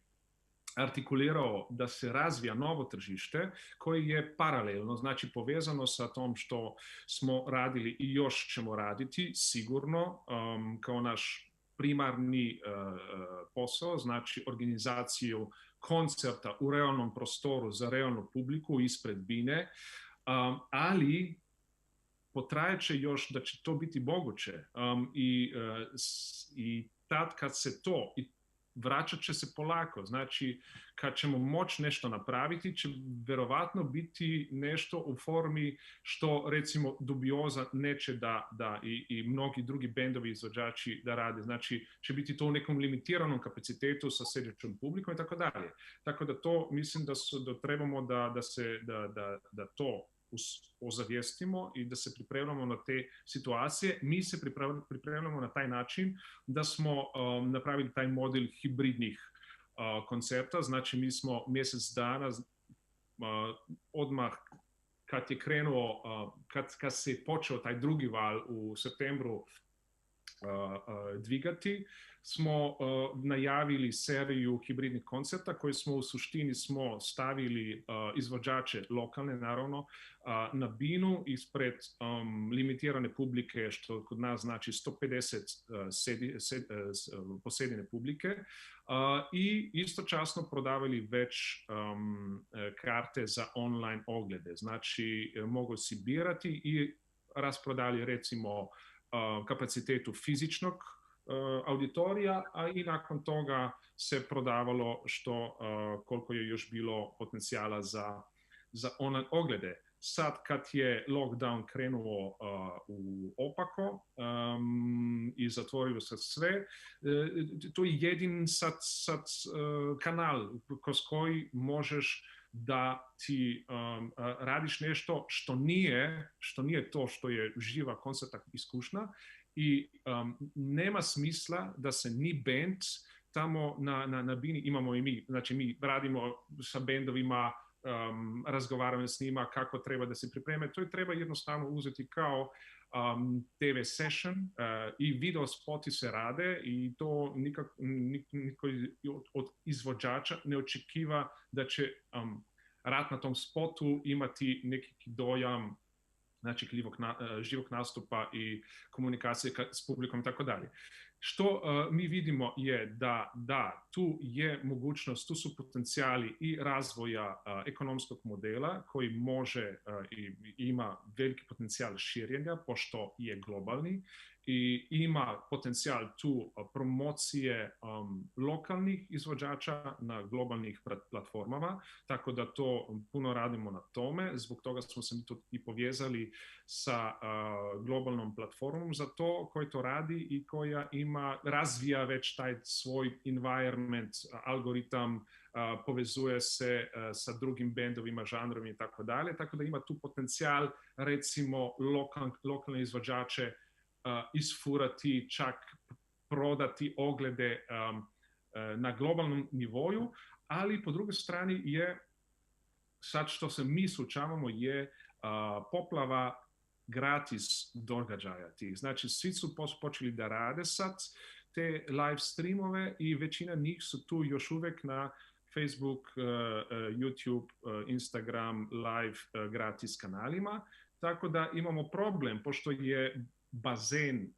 artikulirao, da se razvija novo tržište koje je paralelno, znači povezano sa tom što smo radili i još ćemo raditi sigurno kao naš primarni posao, znači organizaciju koncerta u realnom prostoru za realnu publiku ispred bine, ali potrajat će još da će to biti moguće i tad kad se to, i vraćat će se polako, znači kad ćemo moći nešto napraviti će vjerovatno biti nešto u formi što recimo Dubioza neće da i mnogi drugi bendovi izvođači da rade, znači će biti to u nekom limitiranom kapacitetu sa sljedećom publikom i tako dalje. Tako da to mislim da trebamo da to ozavijestimo i da se pripremamo na te situacije. Mi se pripremamo na taj način da smo napravili taj model hibridnih koncerta, znači mi smo mjesec dana odmah kad je krenuo, kad se počeo taj drugi val u septembru dvigati, smo najavili seriju hibridnih koncerta koji smo u suštini stavili izvođače lokalne naravno na binu ispred limitirane publike, što kod nas znači 150 posjedine publike, i istočasno prodavali već karte za online oglede. Znači mogu si birati i rasprodali recimo kapacitetu fizičnog auditorija, a i nakon toga se prodavalo koliko je još bilo potencijala za online oglede. Sad kad je lockdown krenuo opako i zatvorio se sve, to je jedin sad kanal kroz koji možeš da ti radiš nešto što nije to što je živa koncertna iskušnja i nema smisla da se ni band tamo na bini, imamo i mi, znači mi radimo sa bendovima, razgovaramo s njima kako treba da se pripreme, to je treba jednostavno uzeti kao TV session i video spoti se rade i to niko od izvođača ne očekiva da će rad na tom spotu imati neki dojam, znači živog nastupa i komunikacije s publikom i tako dalje. Što mi vidimo je da tu je mogućnost, tu su potencijali i razvoja ekonomskog modela koji može i ima veliki potencijal širenja pošto je globalni i ima potencijal tu promocije lokalnih izvođača na globalnih platformama, tako da to puno radimo na tome. Zbog toga smo se mi to i povezali sa globalnom platformom za to, koja to radi i koja razvija već taj svoj environment, algoritam, povezuje se sa drugim bendovima, žanrovima i tako dalje, tako da ima tu potencijal recimo lokalne izvođače isfurati, čak prodati oglede na globalnom nivoju, ali po drugoj strani je sad što se mi suočavamo je poplava gratis događaja tih. Znači svi su počeli da rade sad te live streamove i većina njih su tu još uvijek na Facebook, YouTube, Instagram, live gratis kanalima. Tako da imamo problem, pošto je bazen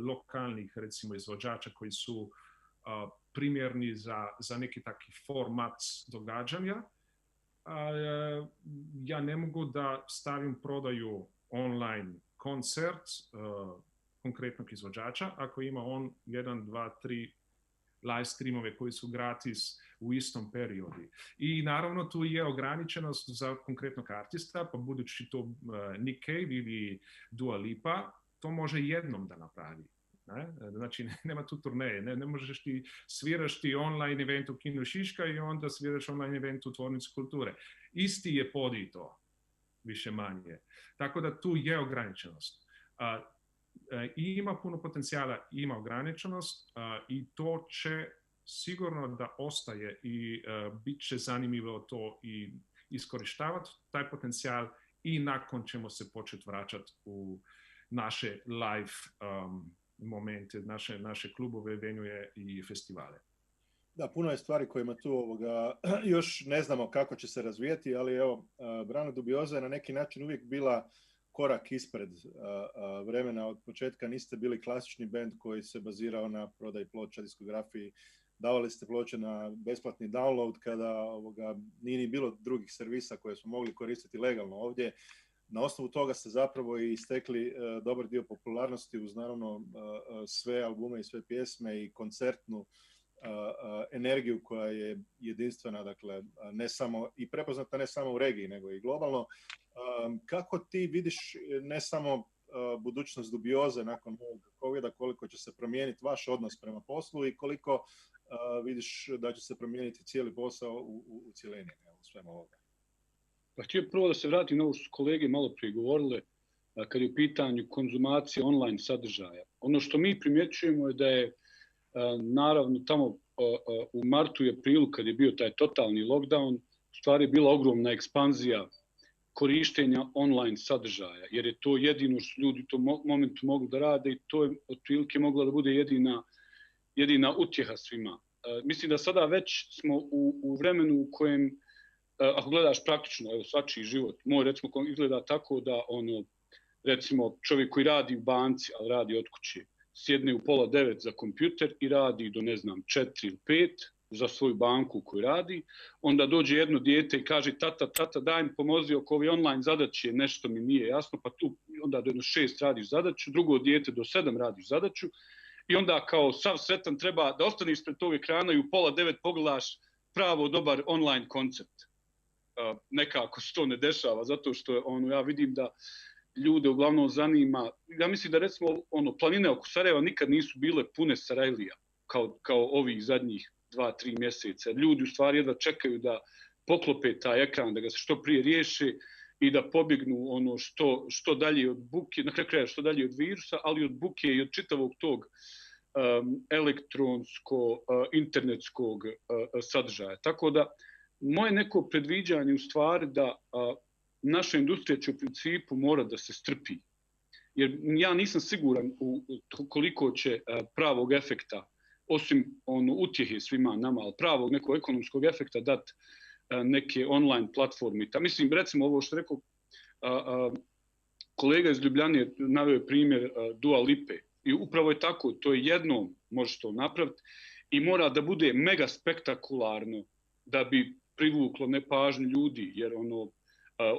lokalnih, recimo, izvođača koji su primjerni za neki taki format događanja. Ja ne mogu da stavim prodaju online koncert konkretnog izvođača ako ima on 1, 2, 3 live streamove koji su gratis u istom periodu. I naravno tu je ograničenost za konkretnog artista, pa budući to Nick Cave ili Dua Lipa, to može jednom da napravi. Ne? Znači, nema tu turneje, ne možeš ti sviraš ti online event u Kinu Šiška i onda sviraš online event u Tvornici kulture. Isti je podij to, više manje. Tako da tu je ograničenost. I ima puno potencijala, ima ograničenost i to će sigurno da ostaje i bit će zanimljivo to i iskorištavati taj potencijal i nakon ćemo se početi vraćati u naše live momente, naše klubove, venue i festivale. Da, puno je stvari kojima tu još ne znamo kako će se razvijati, ali evo, Brano Dubioza je na neki način uvijek bila korak ispred vremena. Od početka niste bili klasični band koji se bazirao na prodaji ploča, diskografiji. Davali ste ploče na besplatni download kada nije ni bilo drugih servisa koje smo mogli koristiti legalno ovdje. Na osnovu toga ste zapravo i stekli dobar dio popularnosti uz naravno sve albume i sve pjesme i koncertnu energiju koja je jedinstvena, dakle, ne samo i prepoznata ne samo u regiji nego i globalno. Kako ti vidiš ne samo budućnost Dubioze nakon ovog covida, koliko će se promijeniti vaš odnos prema poslu i koliko vidiš da će se promijeniti cijeli posao u cjelini u svemu ovoga? Pa htio prvo da se vratim na ovo što su kolege malo prije govorile kad je u pitanju konzumacije online sadržaja. Ono što mi primjećujemo je da je naravno tamo u martu i aprilu kad je bio taj totalni lockdown, u stvari bila ogromna ekspanzija korištenja online sadržaja, jer je to jedino što ljudi u tom momentu mogu da rade i to je otprilike mogla da bude jedina utjeha svima. Mislim da sada već smo u vremenu u kojem, ako gledaš praktično, evo svačiji život, moj recimo izgleda tako da recimo čovjek koji radi u banci, ali radi od kuće, sjedne u 8:30 za kompjuter i radi do 4 ili 5 za svoju banku koju radi, onda dođe jedno dijete i kaže tata daj mi pomozi oko ove online zadaće, nešto mi nije jasno, pa tu onda do 6 radiš zadaću, drugo dijete do 7 radiš zadaću i onda kao sav sretan treba da ostaneš ispred tog ekrana i u 8:30 pogledaš pravo dobar online koncept. Nekako se to ne dešava, zato što ja vidim da ljude uglavnom zanima, ja mislim da recimo planine oko Sarajeva nikad nisu bile pune Sarajlija kao ovih zadnjih 2-3 mjeseca. Ljudi u stvari jedva čekaju da poklope taj ekran, da ga se što prije riješi i da pobjegnu što dalje od buke, na kraju kraja što dalje od virusa, ali od buke i od čitavog tog elektronsko-internetskog sadržaja. Tako da moje neko predviđanje u stvari da naša industrija će u principu mora da se strpi. Jer ja nisam siguran koliko će pravog efekta, osim utjehe svima nama, ali pravog nekog ekonomskog efekta dati neke online platforme. Mislim, recimo ovo što rekao kolega iz Ljubljane naveo je primjer Dua Lipe. I upravo je tako, to je jednom može to napraviti i mora da bude mega spektakularno da bi privuklo nepažnju ljudi, jer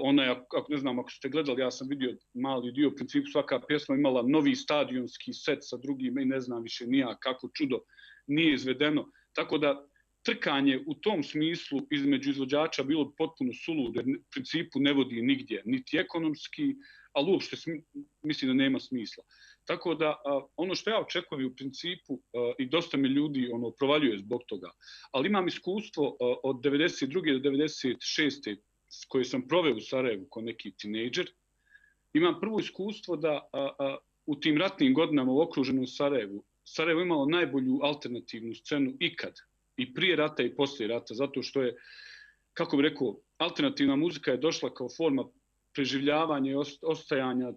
ona je, ne znam, ako ste gledali, ja sam vidio mali dio, u principu svaka pjesma imala novi stadionski set sa drugim i ne znam više nija kako čudo nije izvedeno. Tako da trkanje u tom smislu između izvođača bilo potpuno suludo, jer u principu ne vodi nigdje, niti ekonomski, ali uopšte mislim da nema smisla. Tako da ono što ja očekujem u principu i dosta me ljudi provaljuje zbog toga, ali imam iskustvo od 92. do 96. koje sam proveo u Sarajevu kao neki tinejdžer. Imam prvo iskustvo da u tim ratnim godinama u okruženom Sarajevu, Sarajevo imalo najbolju alternativnu scenu ikad, i prije rata i poslije rata, zato što je, kako bih rekao, alternativna muzika je došla kao forma preživljavanja i ostajanja,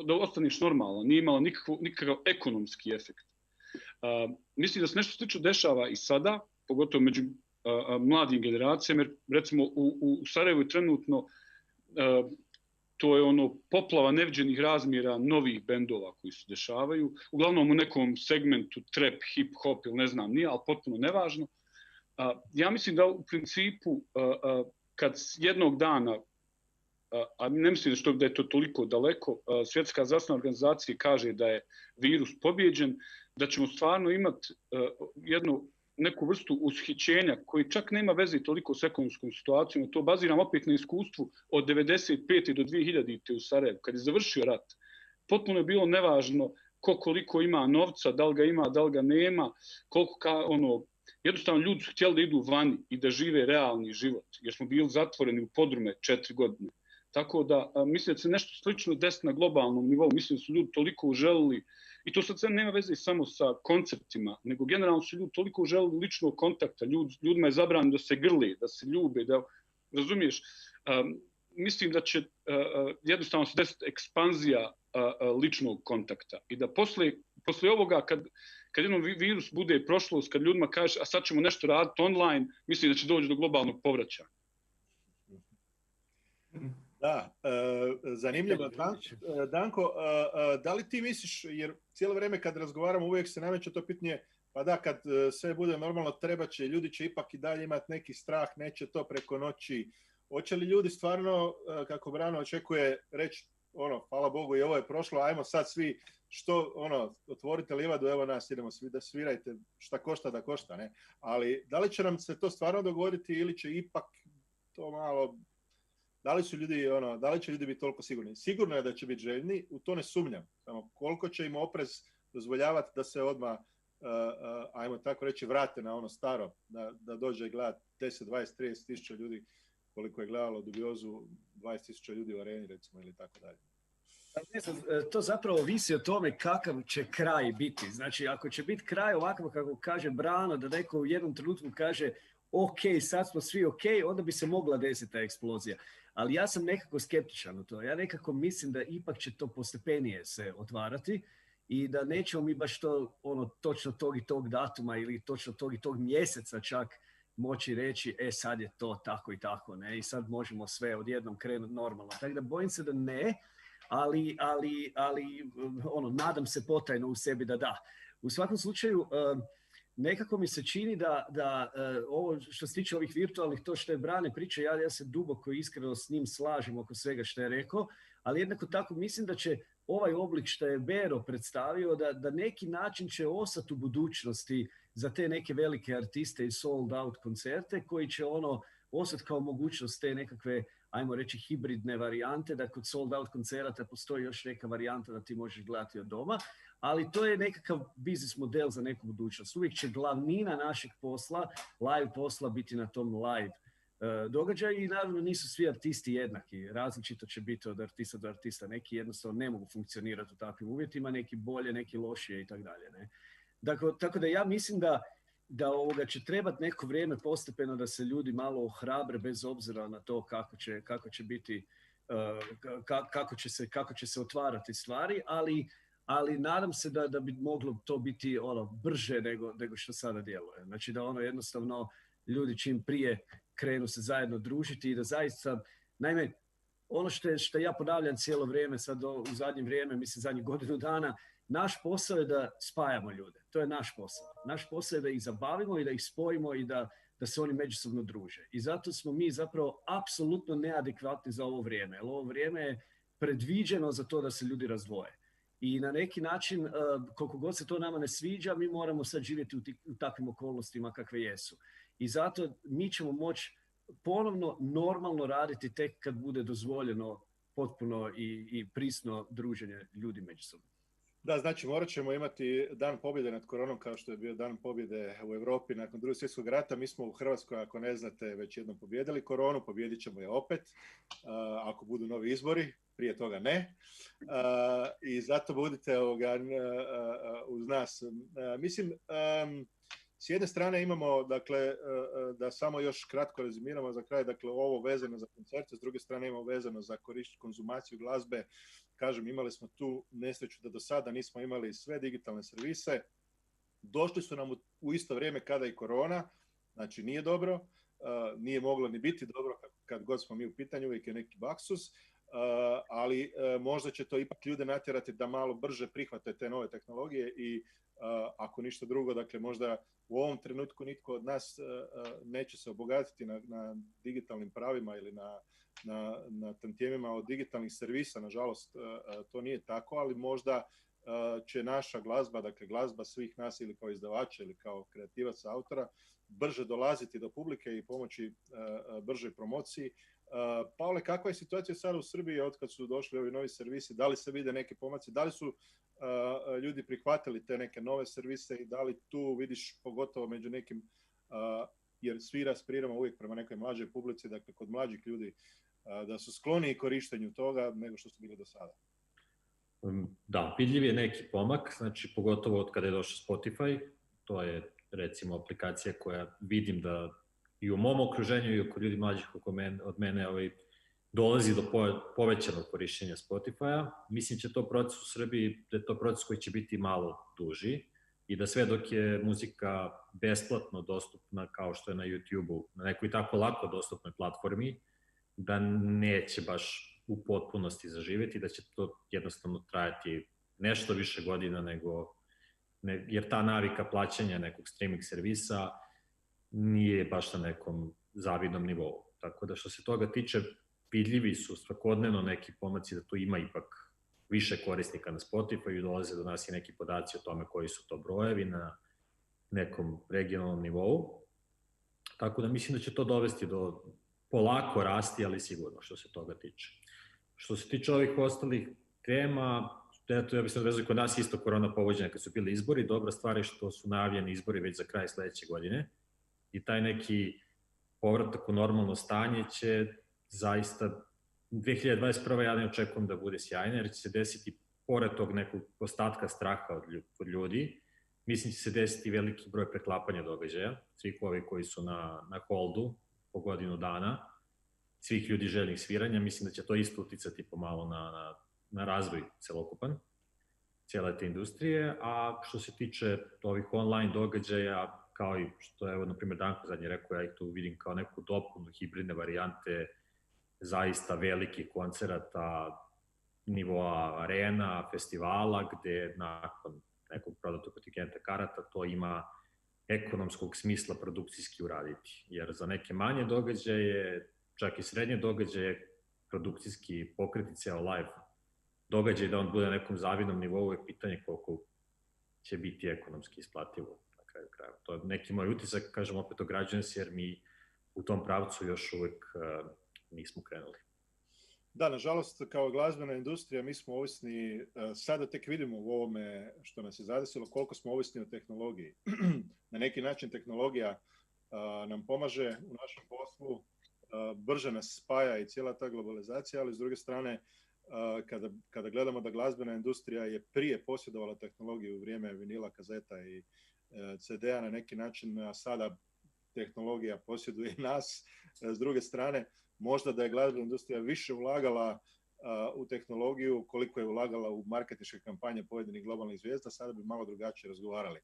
da ostaneš normalno, nije imala nikakav ekonomski efekt. Mislim da se nešto slično dešava i sada, pogotovo među mladim generacijama, jer recimo u Sarajevu je trenutno to je ono poplava neviđenih razmjera novih bendova koji se dešavaju, uglavnom u nekom segmentu trap, hip hop ili ne znam nije, ali potpuno nevažno. Ja mislim da u principu kad jednog dana, a ne mislim da je to toliko daleko, Svjetska zdravstvena organizacija kaže da je virus pobijeđen, da ćemo stvarno imati neku vrstu ushićenja koji čak nema veze toliko s ekonomskom situacijom. To baziram opet na iskustvu od 95. do 2000. u Sarajevu. Kad je završio rat, potpuno je bilo nevažno koliko ima novca, da li ga ima, da li ga nema, jednostavno ljudi su htjeli da idu vani i da žive realni život, jer smo bili zatvoreni u podrume 4 godine. Tako da mislim da se nešto slično desi na globalnom nivou. Mislim da su ljudi toliko želili, i to sad nema veze samo sa konceptima, nego generalno su ljudi toliko želili ličnog kontakta. Ljudima je zabranjeno da se grle, da se ljube, da, razumiješ, mislim da će jednostavno se desiti ekspanzija ličnog kontakta i da posle ovoga kad jednom virus bude prošlost, kad ljudima kaže a sad ćemo nešto raditi online, mislim da će doći do globalnog povraćanja. Da, zanimljivo. Danko, da li ti misliš, jer cijelo vrijeme kad razgovaramo uvijek se nameće to pitanje, pa da, kad sve bude normalno ljudi će ipak i dalje imati neki strah, neće to preko noći. Hoće li ljudi stvarno, kako Brano očekuje, reći hvala Bogu i ovo je prošlo, ajmo sad svi otvorite livadu, evo nas, idemo svi da svirajte, šta košta da košta, ne? Ali da li će nam se to stvarno dogoditi ili će ipak to malo... Da li će ljudi biti toliko sigurni? Sigurno je da će biti željni, u to ne sumnjam. Samo koliko će im oprez dozvoljavati da se odmah, ajmo tako reći, vrate na ono staro, da dođe i gledati 10, 20, 30 tisuća ljudi, koliko je gledalo Dubiozu 20 tisuća ljudi u areni, recimo, ili tako dalje. To zapravo visi o tome kakav će kraj biti. Znači, ako će biti kraj ovakav kako kaže Brano, da neko u jednom trenutku kaže ok, sad smo svi ok, onda bi se mogla desiti ta eksplozija. Ali ja sam nekako skeptičan u to. Ja nekako mislim da ipak će to postepenije se otvarati i da nećemo mi baš to točno tog i tog datuma ili točno tog i tog mjeseca čak moći reći sad je to tako i tako, ne? I sad možemo sve odjednom krenuti normalno. Tako da bojim se da ne, ali nadam se potajno u sebi da da. U svakom slučaju, nekako mi se čini da ovo što se tiče ovih virtualnih, to što je Brane priča, ja se duboko iskreno s njim slažem oko svega što je rekao, ali jednako tako mislim da će ovaj oblik što je Bero predstavio, da neki način će ostati u budućnosti za te neke velike artiste i sold out koncerte koji će ostati kao mogućnost te nekakve, ajmo reći, hibridne varijante, da kod sold out koncerata postoji još neka varijanta da ti možeš gledati od doma, ali to je nekakav biznis model za neku budućnost. Uvijek će glavnina našeg posla, live posla, biti na tom live događaju i naravno nisu svi artisti jednaki. Različito će biti od artista do artista. Neki jednostavno ne mogu funkcionirati u takvim uvjetima, neki bolje, neki lošije i tako dalje. Tako da ja mislim da će trebati neko vrijeme postepeno da se ljudi malo ohrabre bez obzira na to kako će biti, kako će se otvarati stvari, ali nadam se da bi moglo to biti brže nego što sada djeluje. Znači da jednostavno ljudi čim prije krenu se zajedno družiti i da zaista, naime, ono što ja ponavljam cijelo vrijeme, sad u zadnje vrijeme, mislim zadnjih godinu dana, naš posao je da spajamo ljude. To je naš posao. Naš posao je da ih zabavimo i da ih spojimo i da se oni međusobno druže. I zato smo mi zapravo apsolutno neadekvatni za ovo vrijeme. Jer ovo vrijeme je predviđeno za to da se ljudi razdvoje. I na neki način, koliko god se to nama ne sviđa, mi moramo sad živjeti u takvim okolnostima kakve jesu. I zato mi ćemo moći ponovno normalno raditi tek kad bude dozvoljeno potpuno i prisno druženje ljudi međusobno. Da, znači morat ćemo imati dan pobjede nad koronom kao što je bio dan pobjede u Europi nakon Drugog svjetskog rata. Mi smo u Hrvatskoj, ako ne znate, već jednom pobjedili koronu, pobjedit ćemo je opet ako budu novi izbori, prije toga ne. I zato budite uz nas. Mislim, s jedne strane imamo, dakle, da samo još kratko rezimiramo za kraj, dakle, ovo vezano za koncerte, s druge strane imamo vezano za konzumaciju glazbe. Kažem, imali smo tu nesreću da do sada nismo imali sve digitalne servise. Došli su nam u isto vrijeme kada i korona Znači nije dobro, nije moglo ni biti dobro kad god smo mi u pitanju, uvijek je neki baksus, ali možda će to ipak ljude natjerati da malo brže prihvate te nove tehnologije i ako ništa drugo, dakle možda u ovom trenutku nitko od nas neće se obogatiti na digitalnim pravima ili na tantijemima od digitalnih servisa, nažalost to nije tako, ali možda će naša glazba, dakle glazba svih nas ili kao izdavača ili kao kreativaca, autora, brže dolaziti do publike i pomoći bržoj promociji. Pavle, kakva je situacija sada u Srbiji od kad su došli ovi novi servisi? Da li se vide neke pomaci? Da li su ljudi prihvatili te neke nove servise i da li tu vidiš pogotovo među nekim, jer svi aspiriramo uvijek prema nekoj mlađoj publici, dakle kod mlađih ljudi, da su skloniji korištenju toga nego što su bili do sada? Da, vidljiv je neki pomak, znači pogotovo od kada je došao Spotify, to je recimo aplikacija koja vidim da i u mom okruženju i oko ljudi mlađih od mene dolazi do povećanog korišćenja Spotify-a. Mislim će to proces u Srbiji, da je to proces koji će biti malo duži i da sve dok je muzika besplatno dostupna kao što je na YouTube-u, na nekoj tako lako dostupnoj platformi, da neće baš u potpunosti zaživjeti, da će to jednostavno trajati nešto više godina jer ta navika plaćanja nekog streaming servisa nije baš na nekom zavidnom nivou. Tako da što se toga tiče, vidljivi su svakodnevno neki pomaci da tu ima ipak više korisnika na Spotify i dolaze do nas i neki podaci o tome koji su to brojevi na nekom regionalnom nivou. Tako da mislim da će to dovesti do polako rasti, ali sigurno što se toga tiče. Što se tiče ovih ostalih tema, ja bih se odvezao kod nas isto korona povođenja kad su bili izbori. Dobra stvar je što su najavljeni izbori već za kraj sledeće godine i taj neki povratak u normalno stanje će zaista 2021. ja ne očekujem da bude sjajna jer će se desiti pored tog nekog ostatka straha od ljudi, mislim će se desiti veliki broj preklapanja događaja, svih ovi koji su na holdu po godinu dana, svih ljudi željnih sviranja, mislim da će to isto uticati pomalo na razvoj celokupan, cijele te industrije, a što se tiče ovih online događaja, kao i što je, na primjer, Danko zadnje rekao, ja ih tu vidim kao neku dopunu hibridne varijante zaista velikih koncerata, nivoa arena, festivala, gde nakon nekog prodatog kontingenta karata to ima ekonomskog smisla produkcijski uraditi. Jer za neke manje događaje, čak i srednje događaje, produkcijski pokriti ceo live događaj da on bude na nekom zavidnom nivou je pitanje koliko će biti ekonomski isplativo na kraju krajeva. To je neki moj utisak, kažem opet ograđujem se jer mi u tom pravcu još uvek nismo krenuli. Da, nažalost, kao glazbena industrija mi smo ovisni, sada tek vidimo u ovome što nas je zadesilo koliko smo ovisni o tehnologiji. Na neki način tehnologija nam pomaže u našem poslu, brže nas spaja i cijela ta globalizacija, ali s druge strane, kada gledamo da glazbena industrija je prije posjedovala tehnologiju u vrijeme vinila, kazeta i CD-a na neki način, a sada tehnologija posjeduje nas. S druge strane, možda da je glazbena industrija više ulagala u tehnologiju koliko je ulagala u marketinške kampanje pojedinih globalnih zvijezda, sada bi malo drugačije razgovarali.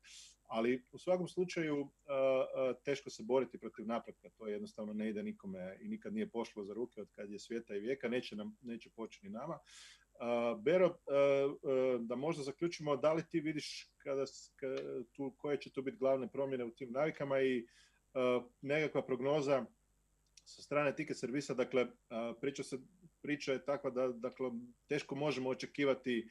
Ali u svakom slučaju teško se boriti protiv napretka, to jednostavno ne ide nikome i nikad nije pošlo za ruke od kad je svijeta i vijeka, neće poći ni nama. Bero, da možda zaključimo, da li ti vidiš koje će tu biti glavne promjene u tim navikama i nekakva prognoza sa strane ticket servisa, dakle priča je takva da dakle, teško možemo očekivati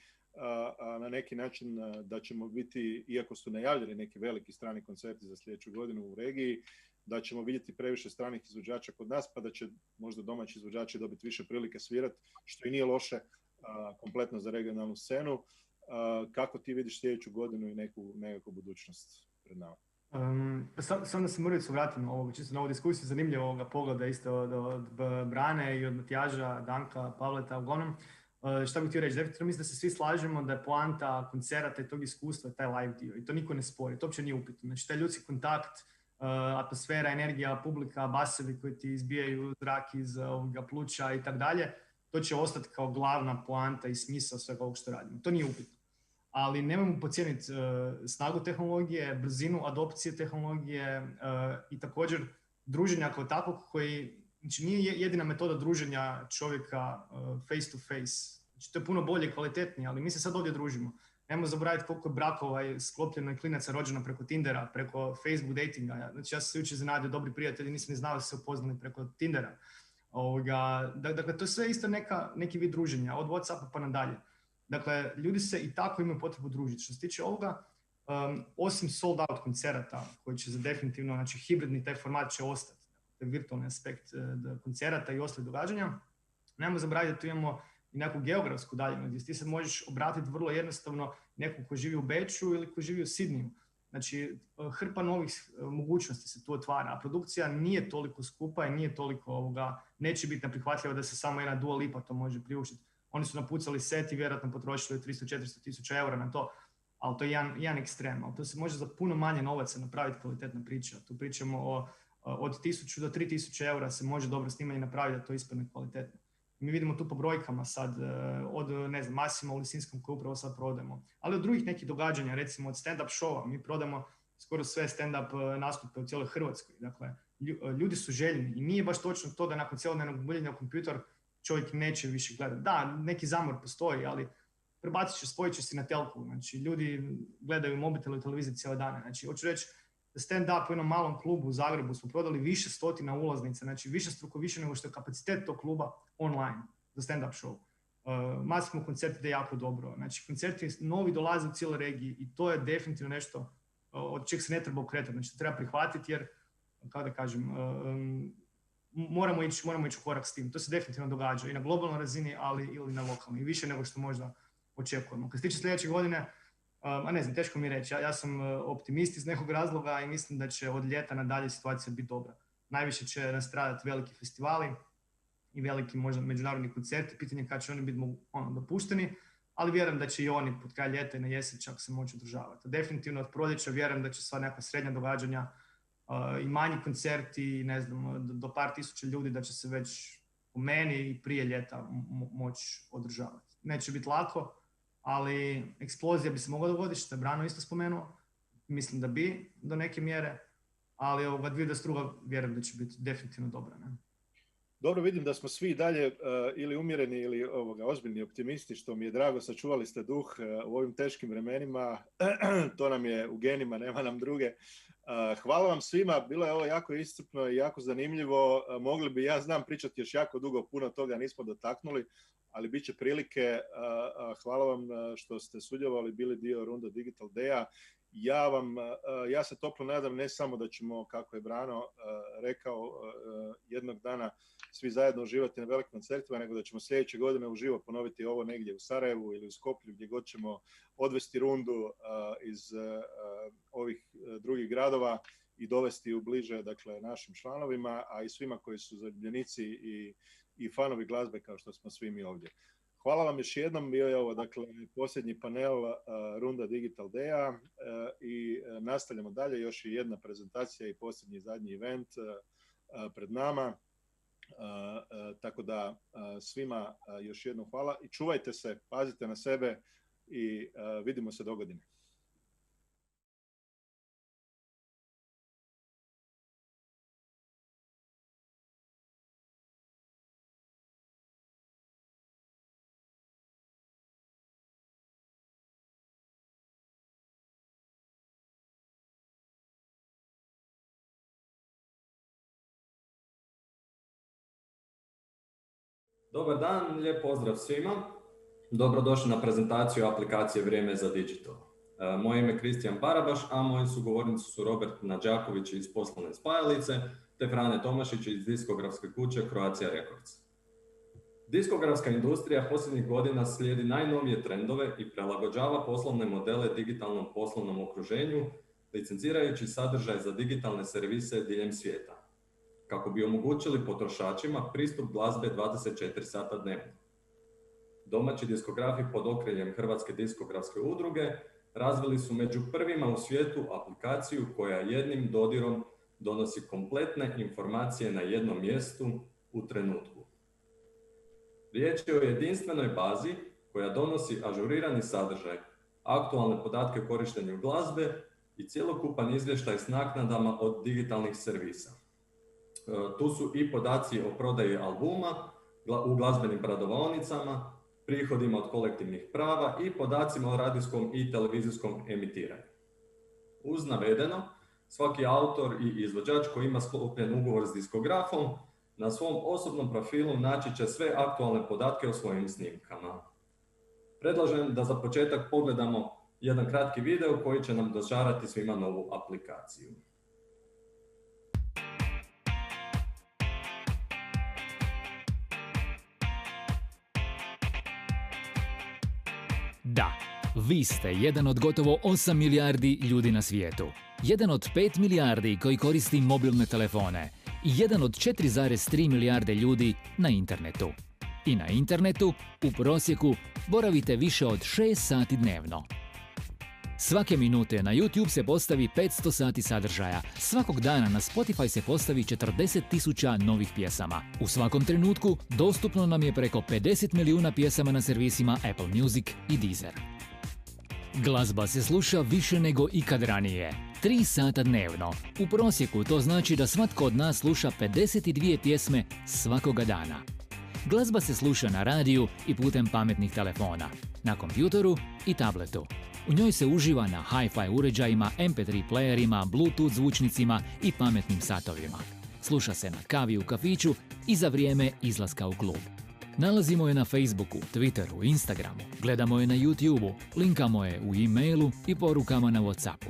na neki način da ćemo biti, iako su najavljeni neki veliki strani koncerti za sljedeću godinu u regiji, da ćemo vidjeti previše stranih izvođača kod nas, pa da će možda domaći izvođači dobiti više prilike svirati, što i nije loše kompletno za regionalnu scenu. Kako ti vidiš sljedeću godinu i nekakvu budućnost pred nama? Sam da se Mrvicu vratim čisto na ovu diskusiju, zanimljivo ovoga pogleda isto od Brane i od Matjaža, Danka, Pavleta, uglavnom. Šta bih htio reći, definitivno mislim da se svi slažemo da je poanta koncerata i tog iskustva taj live dio i to niko ne spori, to uopće nije upitno. Znači taj ljudski kontakt, atmosfera, energija, publika, basevi koji ti izbijaju zrak iz pluća i tako dalje, to će ostati kao glavna poanta i smisao svega ovog što radimo. To nije upitno. ali nemojmo podcijeniti snagu tehnologije, brzinu adopcije tehnologije i također druženja kao takvog koji, znači nije jedina metoda druženja čovjeka face to face. Znači to je puno bolje i kvalitetnije, ali mi se sad ovdje družimo. Nemojmo zaboraviti koliko je brakova sklopljeno i klinaca rođeno preko Tindera, preko Facebook datinga. Znači ja sam se jučer iznenadio, dobri prijatelji, nisam ni znao da se upoznali preko Tindera. Dakle, to je sve isto neki vid druženja, od WhatsAppa pa nadalje. Dakle, ljudi se i tako imaju potrebu družiti. Što se tiče ovoga, osim sold out koncerata, koji će za definitivno, znači hibridni taj format će ostati, taj virtualni aspekt koncerata i ostalih događanja, nemojmo zaboraviti da tu imamo i neku geografsku daljinu, gdje ti se možeš obratiti vrlo jednostavno nekom ko živi u Beču ili ko živi u Sidniju. Znači, hrpa novih mogućnosti se tu otvara, a produkcija nije toliko skupa i nije toliko neće biti neprihvatljiva da se samo jedna Dua Lipa to može priuštiti. Oni su napucali set i vjerojatno potrošili 300-400 tisuća eura na to, ali to je jedan ekstrem. Ali to se može za puno manje novaca napraviti kvalitetna priča. Tu pričamo od 1000 do 3000 eura se može dobro snimanje napraviti da to ispadne kvalitetno. Mi vidimo tu po brojkama sad, od Massima u Lisinskom koji upravo sad prodajemo, ali od drugih nekih događanja, recimo od stand-up showa, mi prodajemo skoro sve stand-up nastupe u cijeloj Hrvatskoj. Dakle, ljudi su željni i nije baš točno to da nakon cijelodnevnog guljenja u kompjutor čovjek neće više gledati. Da, neki zamor postoji, ali spojit će se na telku. Znači, ljudi gledaju mobitel i televiziju cijele dane. Znači, hoću reći, stand-up u jednom malom klubu u Zagrebu smo prodali više stotina ulaznica, znači višestruko više nego što je kapacitet tog kluba online za stand-up show. Massimo koncert ide jako dobro. Znači, koncerti novi dolaze u cijeloj regiji i to je definitivno nešto od čeg se ne treba okretati. Znači, to treba prihvatiti jer, kako da kažem, moramo ići u korak s tim. To se definitivno događa i na globalnoj razini, ali ili na lokalnoj. I više nego što možda očekujemo. Kad se tiče sljedeće godine, ne znam, teško mi reći. Ja sam optimist iz nekog razloga i mislim da će od ljeta nadalje situacija biti dobra. Najviše će nastradati veliki festivali i veliki možda međunarodni koncerti. Pitanje je kada će oni biti dopušteni, ali vjerujem da će i oni pod kraj ljeta i na jesen čak se moći održavati. Definitivno od proljeća vjerujem da će sva neka srednja događanja i manji koncerti, ne znam, do par tisuća ljudi da će se već u meni i prije ljeta moći održavati. Neće biti lako, ali eksplozija bi se mogla dogoditi, što je Brano isto spomenuo. Mislim da bi do neke mjere, ali 2022 vjerujem da će biti definitivno dobra. Ne? Dobro, vidim da smo svi dalje ili umjereni ili ozbiljni optimisti, što mi je drago, sačuvali ste duh u ovim teškim vremenima, to nam je u genima, nema nam druge. Hvala vam svima, bilo je ovo jako iscrpno i jako zanimljivo, mogli bi, ja znam, pričati još jako dugo, puno toga nismo dotaknuli, ali bit će prilike. Hvala vam što ste sudjelovali, bili dio Runda Digital Day-a. Ja se toplo nadam ne samo da ćemo, kako je Brano rekao, jednog dana svi zajedno uživati na velikim koncertima, nego da ćemo sljedeće godine uživo ponoviti ovo negdje u Sarajevu ili u Skoplju, gdje god ćemo odvesti Rundu iz ovih drugih gradova i dovesti ju bliže, dakle, našim članovima, a i svima koji su zaljubljenici i fanovi glazbe kao što smo svi mi ovdje. Hvala vam još jednom, bio je ovo, dakle, posljednji panel Runda Digital Day-a i nastavljamo dalje, još je jedna prezentacija i posljednji zadnji event pred nama, tako da svima još jednom hvala i čuvajte se, pazite na sebe i vidimo se dogodine. Dobar dan, lijep pozdrav svima. Dobrodošli na prezentaciju aplikacije Vrijeme za digital. Moje ime je Kristijan Barabaš, a moji sugovornici su Robert Nađaković iz Poslovne spajalice te Frane Tomašić iz diskografske kuće Croatia Records. Diskografska industrija posljednjih godina slijedi najnovije trendove i prilagođava poslovne modele digitalnom poslovnom okruženju, licencirajući sadržaj za digitalne servise diljem svijeta, kako bi omogućili potrošačima pristup glazbe 24 sata dnevno. Domaći diskografi pod okriljem Hrvatske diskografske udruge razvili su među prvima u svijetu aplikaciju koja jednim dodirom donosi kompletne informacije na jednom mjestu u trenutku. Riječ je o jedinstvenoj bazi koja donosi ažurirani sadržaj aktualne podatke o korištenju glazbe i cjelokupan izvještaj s naknadama od digitalnih servisa. Tu su i podaci o prodaji albuma u glazbenim prodavaonicama, prihodima od kolektivnih prava i podacima o radijskom i televizijskom emitiranju. Uz navedeno, svaki autor i izvođač koji ima sklopljen ugovor s diskografom na svom osobnom profilu naći će sve aktualne podatke o svojim snimkama. Predlažem da za početak pogledamo jedan kratki video koji će nam dočarati svima novu aplikaciju. Da, vi ste jedan od gotovo 8 milijardi ljudi na svijetu. Jedan od 5 milijardi koji koristi mobilne telefone. I jedan od 4,3 milijarde ljudi na internetu. I na internetu, u prosjeku, boravite više od 6 sati dnevno. Svake minute na YouTube se postavi 500 sati sadržaja. Svakog dana na Spotify se postavi 40.000 novih pjesama. U svakom trenutku dostupno nam je preko 50 milijuna pjesama na servisima Apple Music i Deezer. Glazba se sluša više nego ikad ranije. 3 sata dnevno. U prosjeku to znači da svatko od nas sluša 52 pjesme svakoga dana. Glazba se sluša na radiju i putem pametnih telefona, na kompjutoru i tabletu. U njoj se uživa na hi-fi uređajima, MP3 playerima, Bluetooth zvučnicima i pametnim satovima. Sluša se na kavi u kafiću i za vrijeme izlaska u klub. Nalazimo je na Facebooku, Twitteru, Instagramu, gledamo je na YouTubeu, linkamo je u e-mailu i porukama na WhatsAppu.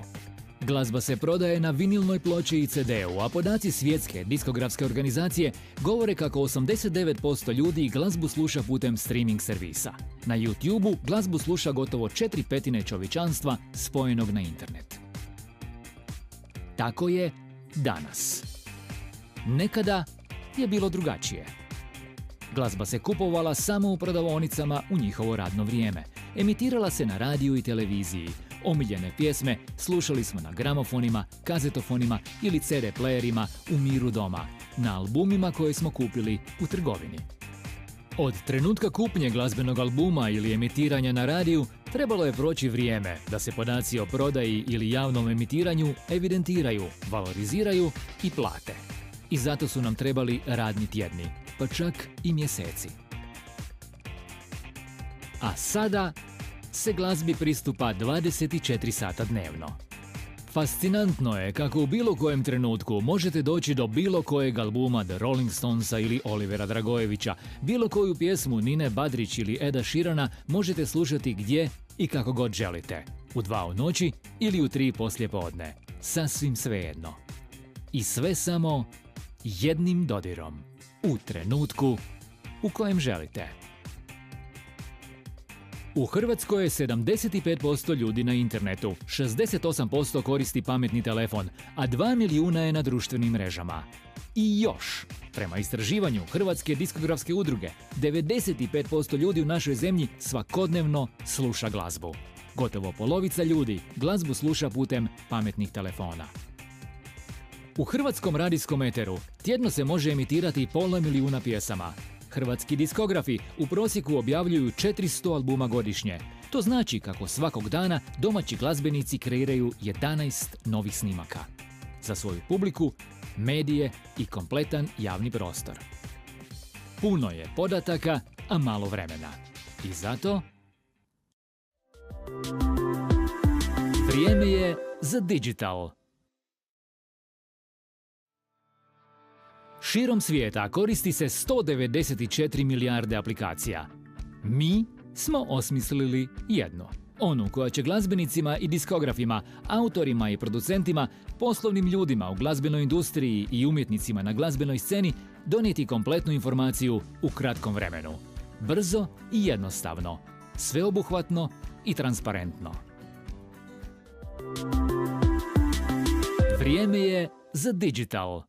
Glazba se prodaje na vinilnoj ploči i CD-u, a podaci svjetske diskografske organizacije govore kako 89% ljudi glazbu sluša putem streaming servisa. Na YouTubeu glazbu sluša gotovo 4/5 čovječanstva spojenog na internet. Tako je danas. Nekada je bilo drugačije. Glazba se kupovala samo u prodavaonicama u njihovo radno vrijeme. Emitirala se na radiju i televiziji. Omiljene pjesme slušali smo na gramofonima, kazetofonima ili CD playerima u miru doma, na albumima koje smo kupili u trgovini. Od trenutka kupnje glazbenog albuma ili emitiranja na radiju trebalo je proći vrijeme da se podaci o prodaji ili javnom emitiranju evidentiraju, valoriziraju i plate. I zato su nam trebali radni tjedni, pa čak i mjeseci. A sada se glazbi pristupa 24 sata dnevno. Fascinantno je kako u bilo kojem trenutku možete doći do bilo kojeg albuma The Rolling Stonesa ili Olivera Dragojevića, bilo koju pjesmu Nine Badrić ili Eda Sheerana možete slušati gdje i kako god želite, u 2 u noći ili u 3 poslijepodne, sasvim svejedno. I sve samo jednim dodirom, u trenutku u kojem želite. U Hrvatskoj je 75% ljudi na internetu, 68% koristi pametni telefon, a 2 milijuna je na društvenim mrežama. I još, prema istraživanju Hrvatske diskografske udruge, 95% ljudi u našoj zemlji svakodnevno sluša glazbu. Gotovo polovica ljudi glazbu sluša putem pametnih telefona. U hrvatskom radijskom eteru tjedno se može emitirati 500.000 pjesama. Hrvatski diskografi u prosjeku objavljuju 400 albuma godišnje. To znači kako svakog dana domaći glazbenici kreiraju 11 novih snimaka. Za svoju publiku, medije i kompletan javni prostor. Puno je podataka, a malo vremena. I zato vrijeme je za digital. Širom svijeta koristi se 194 milijarde aplikacija. Mi smo osmislili jednu. Onu koja će glazbenicima i diskografima, autorima i producentima, poslovnim ljudima u glazbenoj industriji i umjetnicima na glazbenoj sceni donijeti kompletnu informaciju u kratkom vremenu. Brzo i jednostavno, sveobuhvatno i transparentno. Vrijeme je za digital.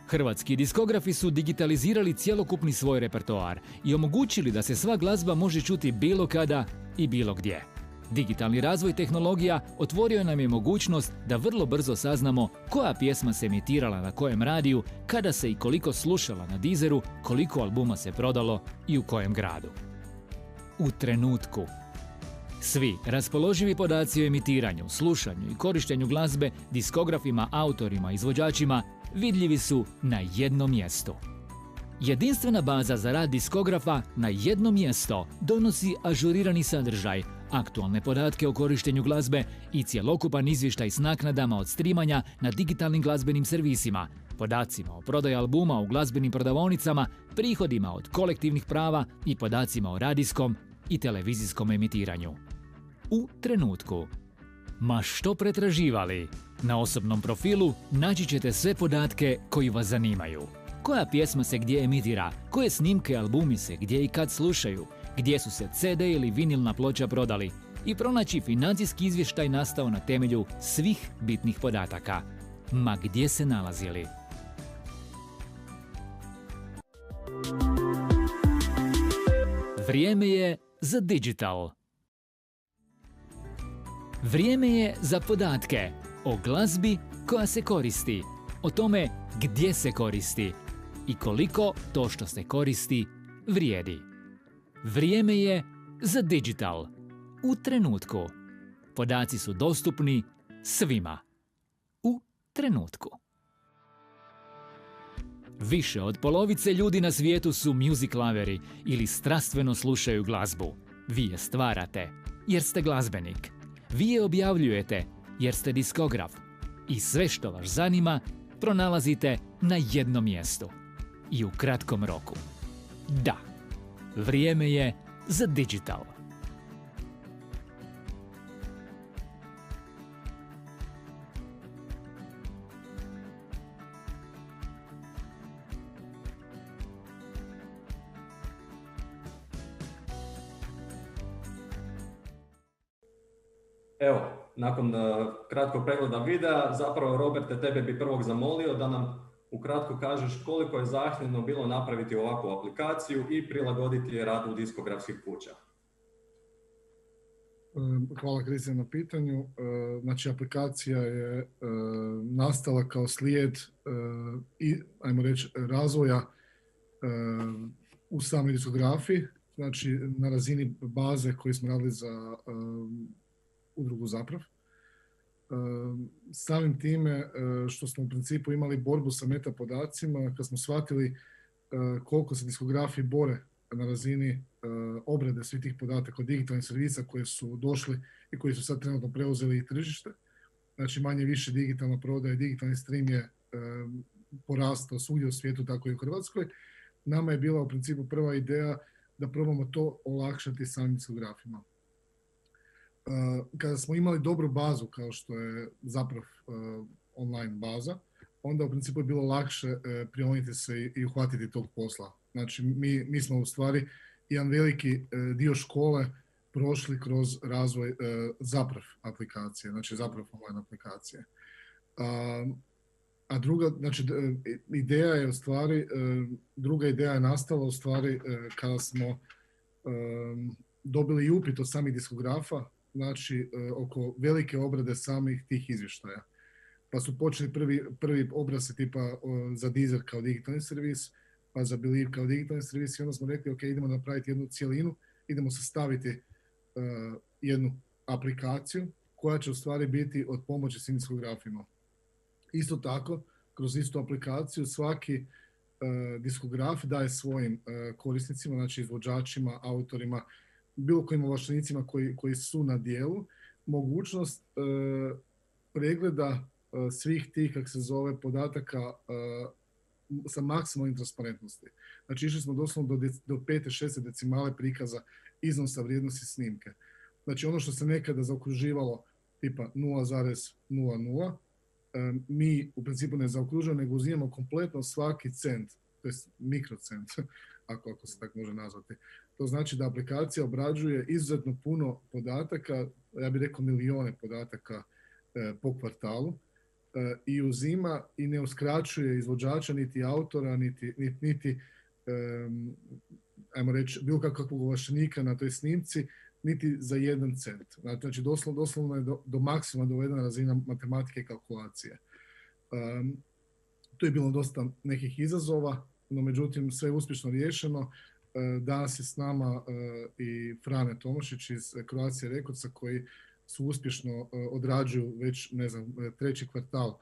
Hrvatski diskografi su digitalizirali cjelokupni svoj repertoar i omogućili da se sva glazba može čuti bilo kada i bilo gdje. Digitalni razvoj tehnologija otvorio nam je mogućnost da vrlo brzo saznamo koja pjesma se emitirala na kojem radiju, kada se i koliko slušala na Deezeru, koliko albuma se prodalo i u kojem gradu. u trenutku. Svi raspoloživi podaci o emitiranju, slušanju i korištenju glazbe diskografima, autorima, izvođačima vidljivi su na jednom mjestu. Jedinstvena baza za rad diskografa na jedno mjesto donosi ažurirani sadržaj, aktualne podatke o korištenju glazbe i cjelokupan izvještaj s naknadama od streamanja na digitalnim glazbenim servisima, podacima o prodaji albuma u glazbenim prodavaonicama, prihodima od kolektivnih prava i podacima o radijskom i televizijskom emitiranju. U trenutku. Ma što pretraživali? Na osobnom profilu naći ćete sve podatke koji vas zanimaju. Koja pjesma se gdje emitira, koje snimke, albumi se gdje i kad slušaju, gdje su se CD ili vinilna ploča prodali i pronaći financijski izvještaj nastao na temelju svih bitnih podataka. Ma gdje se nalazili? Vrijeme je za digital. Vrijeme je za podatke o glazbi koja se koristi, o tome gdje se koristi i koliko to što se koristi vrijedi. Vrijeme je za digital. U trenutku. Podaci su dostupni svima. U trenutku. Više od polovice ljudi na svijetu su music loveri ili strastveno slušaju glazbu. Vi je stvarate jer ste glazbenik. Vi je objavljujete jer ste diskograf. I sve što vas zanima pronalazite na jednom mjestu. I u kratkom roku. Da, vrijeme je za digital. Evo, nakon kratkog pregleda videa, zapravo Roberte, tebe bi prvog zamolio da nam ukratko kažeš koliko je zahtjevno bilo napraviti ovakvu aplikaciju i prilagoditi je radu diskografskih kuća. Hvala Kristijan na pitanju. Znači, aplikacija je nastala kao slijed i, ajmo reći, razvoja u samoj diskografiji, znači na razini baze koju smo radili za udrugu Zaprav. Samim time što smo u principu imali borbu sa metapodacima, kad smo shvatili koliko se diskografi bore na razini obrade svih tih podataka od digitalnih servisa koji su došli i koji su sad trenutno preuzeli i tržište. Znači manje više digitalna prodaja i digitalni stream je porastao svugdje u svijetu, tako i u Hrvatskoj. Nama je bila u principu prva ideja da probamo to olakšati samim diskografima. Kada smo imali dobru bazu kao što je zapravo online baza, onda u principu je bilo lakše prioniti se i uhvatiti tog posla. Znači mi smo u stvari jedan veliki dio škole prošli kroz razvoj zapravo aplikacije, znači zapravo online aplikacije. A druga, znači ideja je u stvari, druga ideja je nastala u stvari kada smo dobili i upit od samih diskografa, znači oko velike obrade samih tih izvještaja. Pa su počeli prvi obrasci tipa za Deezer kao digitalni servis, pa za Believe kao digitalni servis i onda smo rekli ok, idemo napraviti jednu cijelinu, idemo sastaviti jednu aplikaciju koja će u stvari biti od pomoći svim diskografima. Isto tako, kroz istu aplikaciju svaki diskograf daje svojim korisnicima, znači izvođačima, autorima, bilo kojim ovlaštenicima koji su na dijelu, mogućnost pregleda svih tih, kako se zove, podataka sa maksimalnim transparentnosti. Znači išli smo doslovno do 5-6 decimale prikaza iznosa vrijednosti snimke. Znači ono što se nekada zaokruživalo tipa 0,00, mi u principu ne zaokružujemo, nego uzimamo kompletno svaki cent, to je mikrocent, ako se tako može nazvati. To znači da aplikacija obrađuje izuzetno puno podataka, ja bih rekao milijone podataka po kvartalu, i uzima i ne uskraćuje izvođača, niti autora, niti ajmo reći, bilo kakvog ovlaštenika na toj snimci, niti za 1 cent. Znači doslovno je do maksimuma dovedena razina matematike i kalkulacije. Tu je bilo dosta nekih izazova, no međutim sve je uspješno riješeno Danas je s nama i Frane Tomašić iz Croatia Recordsa koji su uspješno odrađuju već, ne znam, 3. kvartal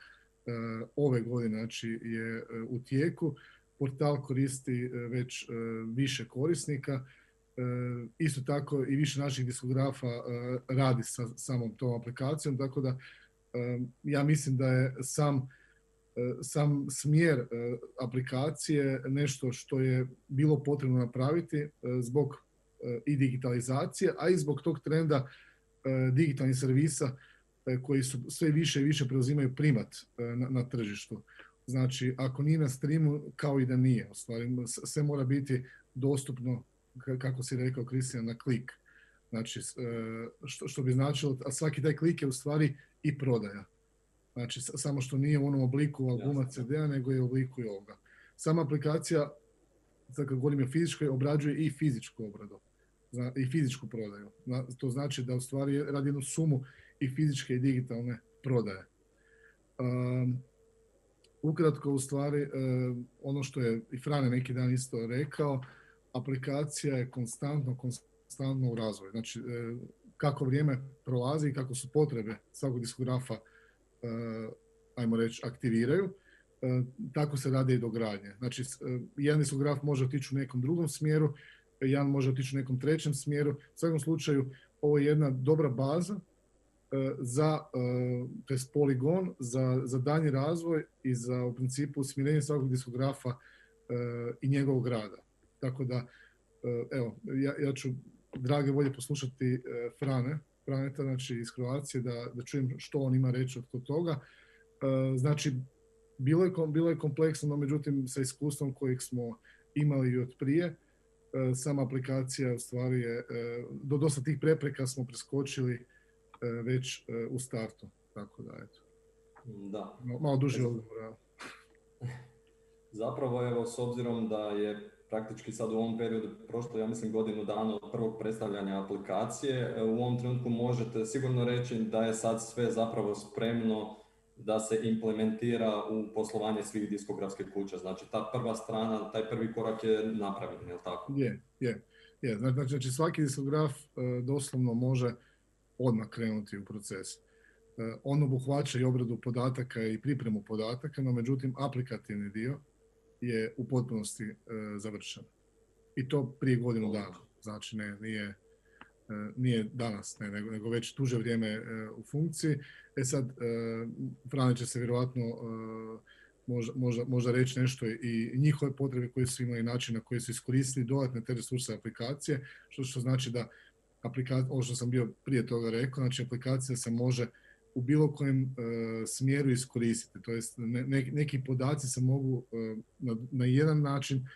ove godine, znači je u tijeku. Portal koristi već više korisnika. Isto tako i više naših diskografa radi sa samom tom aplikacijom, tako da ja mislim da je sam smjer aplikacije nešto što je bilo potrebno napraviti zbog i digitalizacije, a i zbog tog trenda digitalnih servisa koji su sve više i više preuzimaju primat na tržištu. Znači, ako nije na streamu, kao i da nije. U stvari, sve mora biti dostupno, kako si rekao, Kristijan, na klik. Znači, što bi značilo, a svaki taj klik je u stvari i prodaja. Znači, samo što nije u onom obliku albuma CD-a, nego je u obliku i ovoga. Sama aplikacija, sad kad govorim o fizičkoj, obrađuje i fizičku obradu. I fizičku prodaju. To znači da u stvari radi jednu sumu i fizičke i digitalne prodaje. Ukratko, u stvari, ono što je i Frane neki dan isto rekao, aplikacija je konstantno u razvoju. Znači, kako vrijeme prolazi i kako su potrebe svakog diskografa, ajmo reći, aktiviraju, tako se radi i dogradnje. Znači, jedan diskograf može otići u nekom drugom smjeru, jedan može otići u nekom trećem smjeru. U svakom slučaju, ovo je jedna dobra baza za, to je poligon za danji razvoj i za, u principu, usmjerenje svakog diskografa i njegovog rada. Tako da, evo, ja ću drage volje poslušati Franeta, znači iz Kroacije, da čujem što on ima reći od toga. Znači, bilo je kompleksno, no međutim, sa iskustvom kojeg smo imali i od prije, sama aplikacija u stvari je, do dosta tih prepreka smo preskočili već u startu, tako da, eto. Da. Malo duži odgovor. Zapravo, evo, s obzirom da je praktički sad u ovom periodu prošlo, ja mislim, godinu dana od prvog predstavljanja aplikacije, u ovom trenutku možete sigurno reći da je sad sve zapravo spremno da se implementira u poslovanje svih diskografskih kuća. Znači, ta prva strana, taj prvi korak je napravljen, je li tako? Je. Znači, svaki diskograf doslovno može odmah krenuti u proces. On obuhvaća i obradu podataka i pripremu podataka, no međutim, aplikativni dio je u potpunosti završen. I to prije godinu dana. Znači, nije danas, nego već duže vrijeme u funkciji. Sad, Frane će se vjerojatno možda reći nešto i njihove potrebe koje su imali, način na koji su iskoristili dodatne te resurse aplikacije, što znači da ovo što sam bio prije toga rekao, znači aplikacija se može u bilo kojem smjeru iskoristiti. To jest neki podaci se mogu na jedan način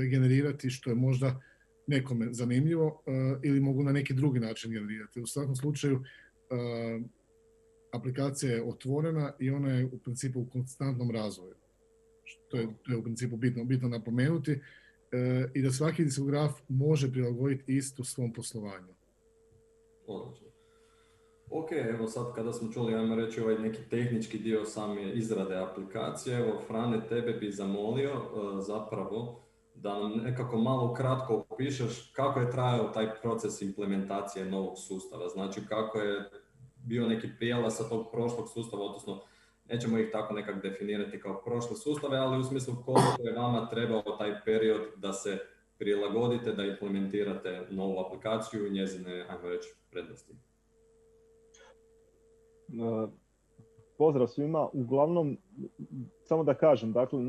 generirati što je možda nekome zanimljivo ili mogu na neki drugi način generirati. U svakom slučaju aplikacija je otvorena i ona je u principu u konstantnom razvoju. To je u principu bitno napomenuti i da svaki diskograf može prilagoditi istu svom poslovanju. Odlično. Ok, evo sad kada smo čuli, ajmo reći, ovaj neki tehnički dio same izrade aplikacije, evo Frane, tebe bi zamolio zapravo da nam nekako malo kratko opišeš kako je trajao taj proces implementacije novog sustava, znači kako je bio neki prijelaz sa tog prošlog sustava, odnosno nećemo ih tako nekak definirati kao prošle sustave, ali u smislu koliko je vama trebao taj period da se prilagodite, da implementirate novu aplikaciju i njezine, ajmo reći, prednosti. Pozdrav svima. Uglavnom, samo da kažem, dakle,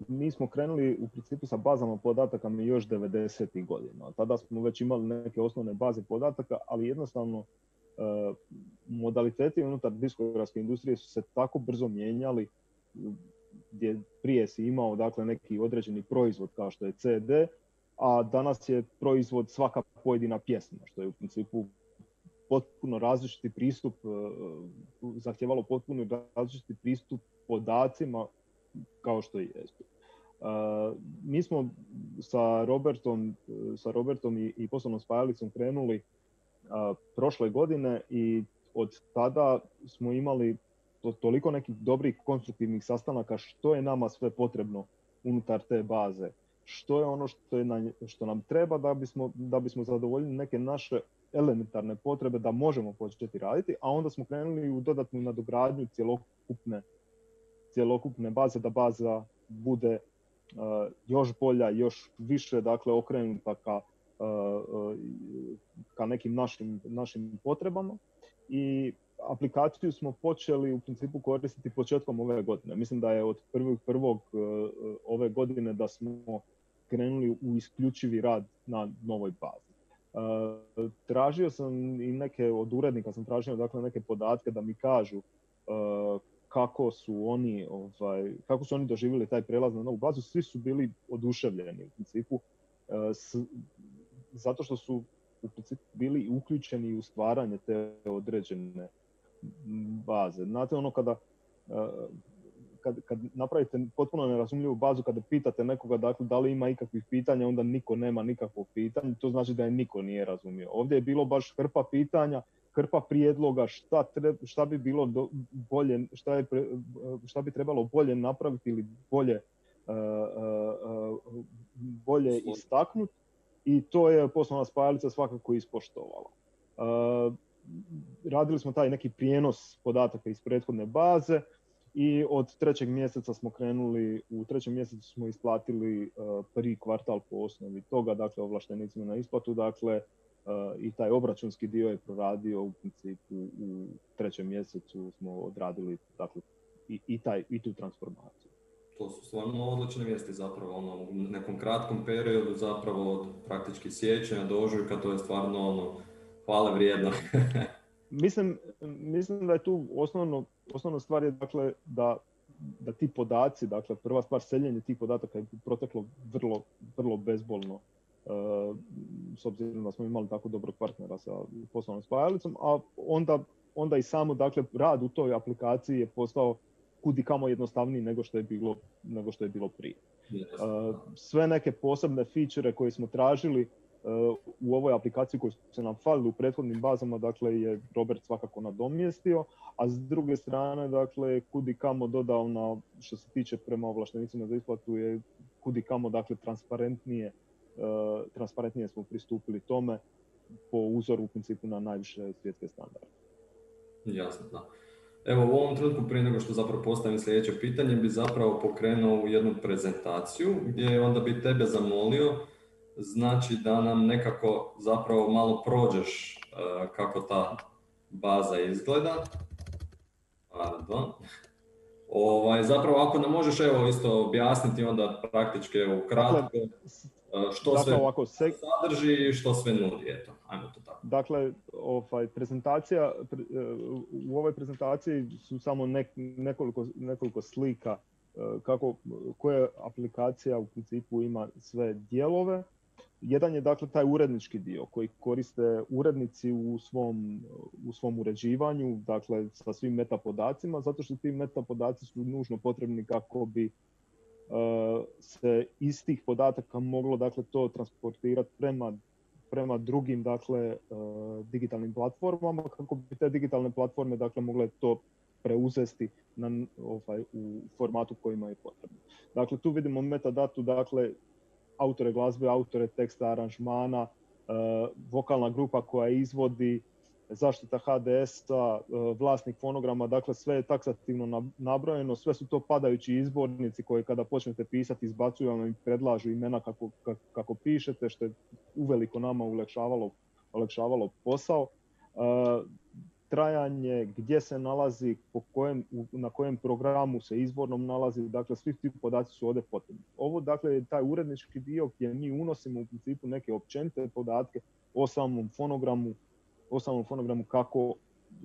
mi smo krenuli u principu sa bazama podataka još 90. godina. Tada smo već imali neke osnovne baze podataka, ali jednostavno modaliteti unutar diskografske industrije su se tako brzo mijenjali, gdje prije si imao, dakle, neki određeni proizvod kao što je CD, a danas je proizvod svaka pojedina pjesma, što je u principu potpuno različiti pristup, zahtjevalo potpuno različiti pristup podacima kao što i jesu. Mi smo sa Robertom i poslovnom spajalicom krenuli prošle godine i od tada smo imali toliko nekih dobrih konstruktivnih sastanaka što je nama sve potrebno unutar te baze. što je ono što nam treba da bismo zadovoljili neke naše elementarne potrebe da možemo početi raditi, a onda smo krenuli u dodatnu nadogradnju cjelokupne baze, da baza bude još bolja, još više dakle okrenuta ka nekim našim potrebama. I aplikaciju smo počeli u principu koristiti početkom ove godine. Mislim da je od 1.1. ove godine da smo krenuli u isključivi rad na novoj bazi. Tražio sam i neke od urednika, dakle neke podatke da mi kažu kako su oni doživjeli taj prelaz na novu bazu. Svi su bili oduševljeni u principu, zato što su u principu bili uključeni u stvaranje te određene baze. Znate, ono kad napravite potpuno nerazumljivu bazu, kada pitate nekoga dakle, da li ima ikakvih pitanja, onda niko nema nikakvog pitanja, to znači da je niko nije razumio. Ovdje je bilo baš hrpa pitanja, hrpa prijedloga, šta bi bilo bolje, šta bi trebalo bolje napraviti ili bolje istaknuti, i to je poslovna spajalica svakako ispoštovala. Radili smo taj neki prijenos podataka iz prethodne baze i od 3. mjeseca smo krenuli, u 3. mjesecu smo isplatili prvi kvartal po osnovi toga, dakle ovlaštenicima na isplatu, dakle i taj obračunski dio je proradio u principu u 3. mjesecu smo odradili dakle i tu transformaciju. To su stvarno odlične vijesti zapravo, u nekom kratkom periodu, zapravo od praktički siječnja do ožujka, to je stvarno hvale vrijedno. Mislim da je tu osnovna stvar je dakle da ti podaci, dakle prva stvar, seljenje tih podataka je proteklo vrlo bezbolno, s obzirom da smo imali tako dobrog partnera sa poslovnom spajalicom, a onda i samo dakle rad u toj aplikaciji je postao kudikamo jednostavniji nego što je bilo prije. Sve neke posebne feature koje smo tražili u ovoj aplikaciji koji su nam falili u prethodnim bazama, dakle je Robert svakako nadomjestio, a s druge strane dakle kudikamo dodao na, što se tiče prema ovlaštenicima za isplatu, je kudikamo dakle transparentnije smo pristupili tome po uzoru u principu na najviše svjetske standarde. Jasno, da. Evo, u ovom trenutku, prije nego što zapravo postavim sljedeće pitanje, bi zapravo pokrenuo jednu prezentaciju gdje onda bi tebe zamolio, znači da nam nekako zapravo malo prođeš kako ta baza izgleda. Pardon. Zapravo ako nam možeš isto objasniti onda praktički kratko što sve sadrži i što sve nudi, eto, ajmo to tako. Dakle, u ovoj prezentaciji su samo nekoliko slika koja aplikacija u principu ima sve dijelove. Jedan je dakle taj urednički dio koji koriste urednici u svom uređivanju, dakle sa svim metapodacima, zato što ti metapodaci su nužno potrebni kako bi se iz tih podataka moglo dakle to transportirati prema drugim dakle digitalnim platformama, kako bi te digitalne platforme dakle mogle to preuzesti u formatu kojima je potrebno. Dakle, tu vidimo metadatu, dakle autore glazbe, autore teksta, aranžmana, vokalna grupa koja izvodi, zaštita HDS-a, vlasnik fonograma, dakle sve je taksativno nabrojeno, sve su to padajući izbornici koji kada počnete pisati izbacuju vam i predlažu imena kako pišete, što je uveliko nama olakšavalo posao. Trajanje, gdje se nalazi, na kojem programu se izvornom nalazi, dakle svi ti podaci su ovdje potrebni. Ovo dakle je taj urednički dio gdje mi unosimo u principu neke općenite podatke o samom fonogramu kako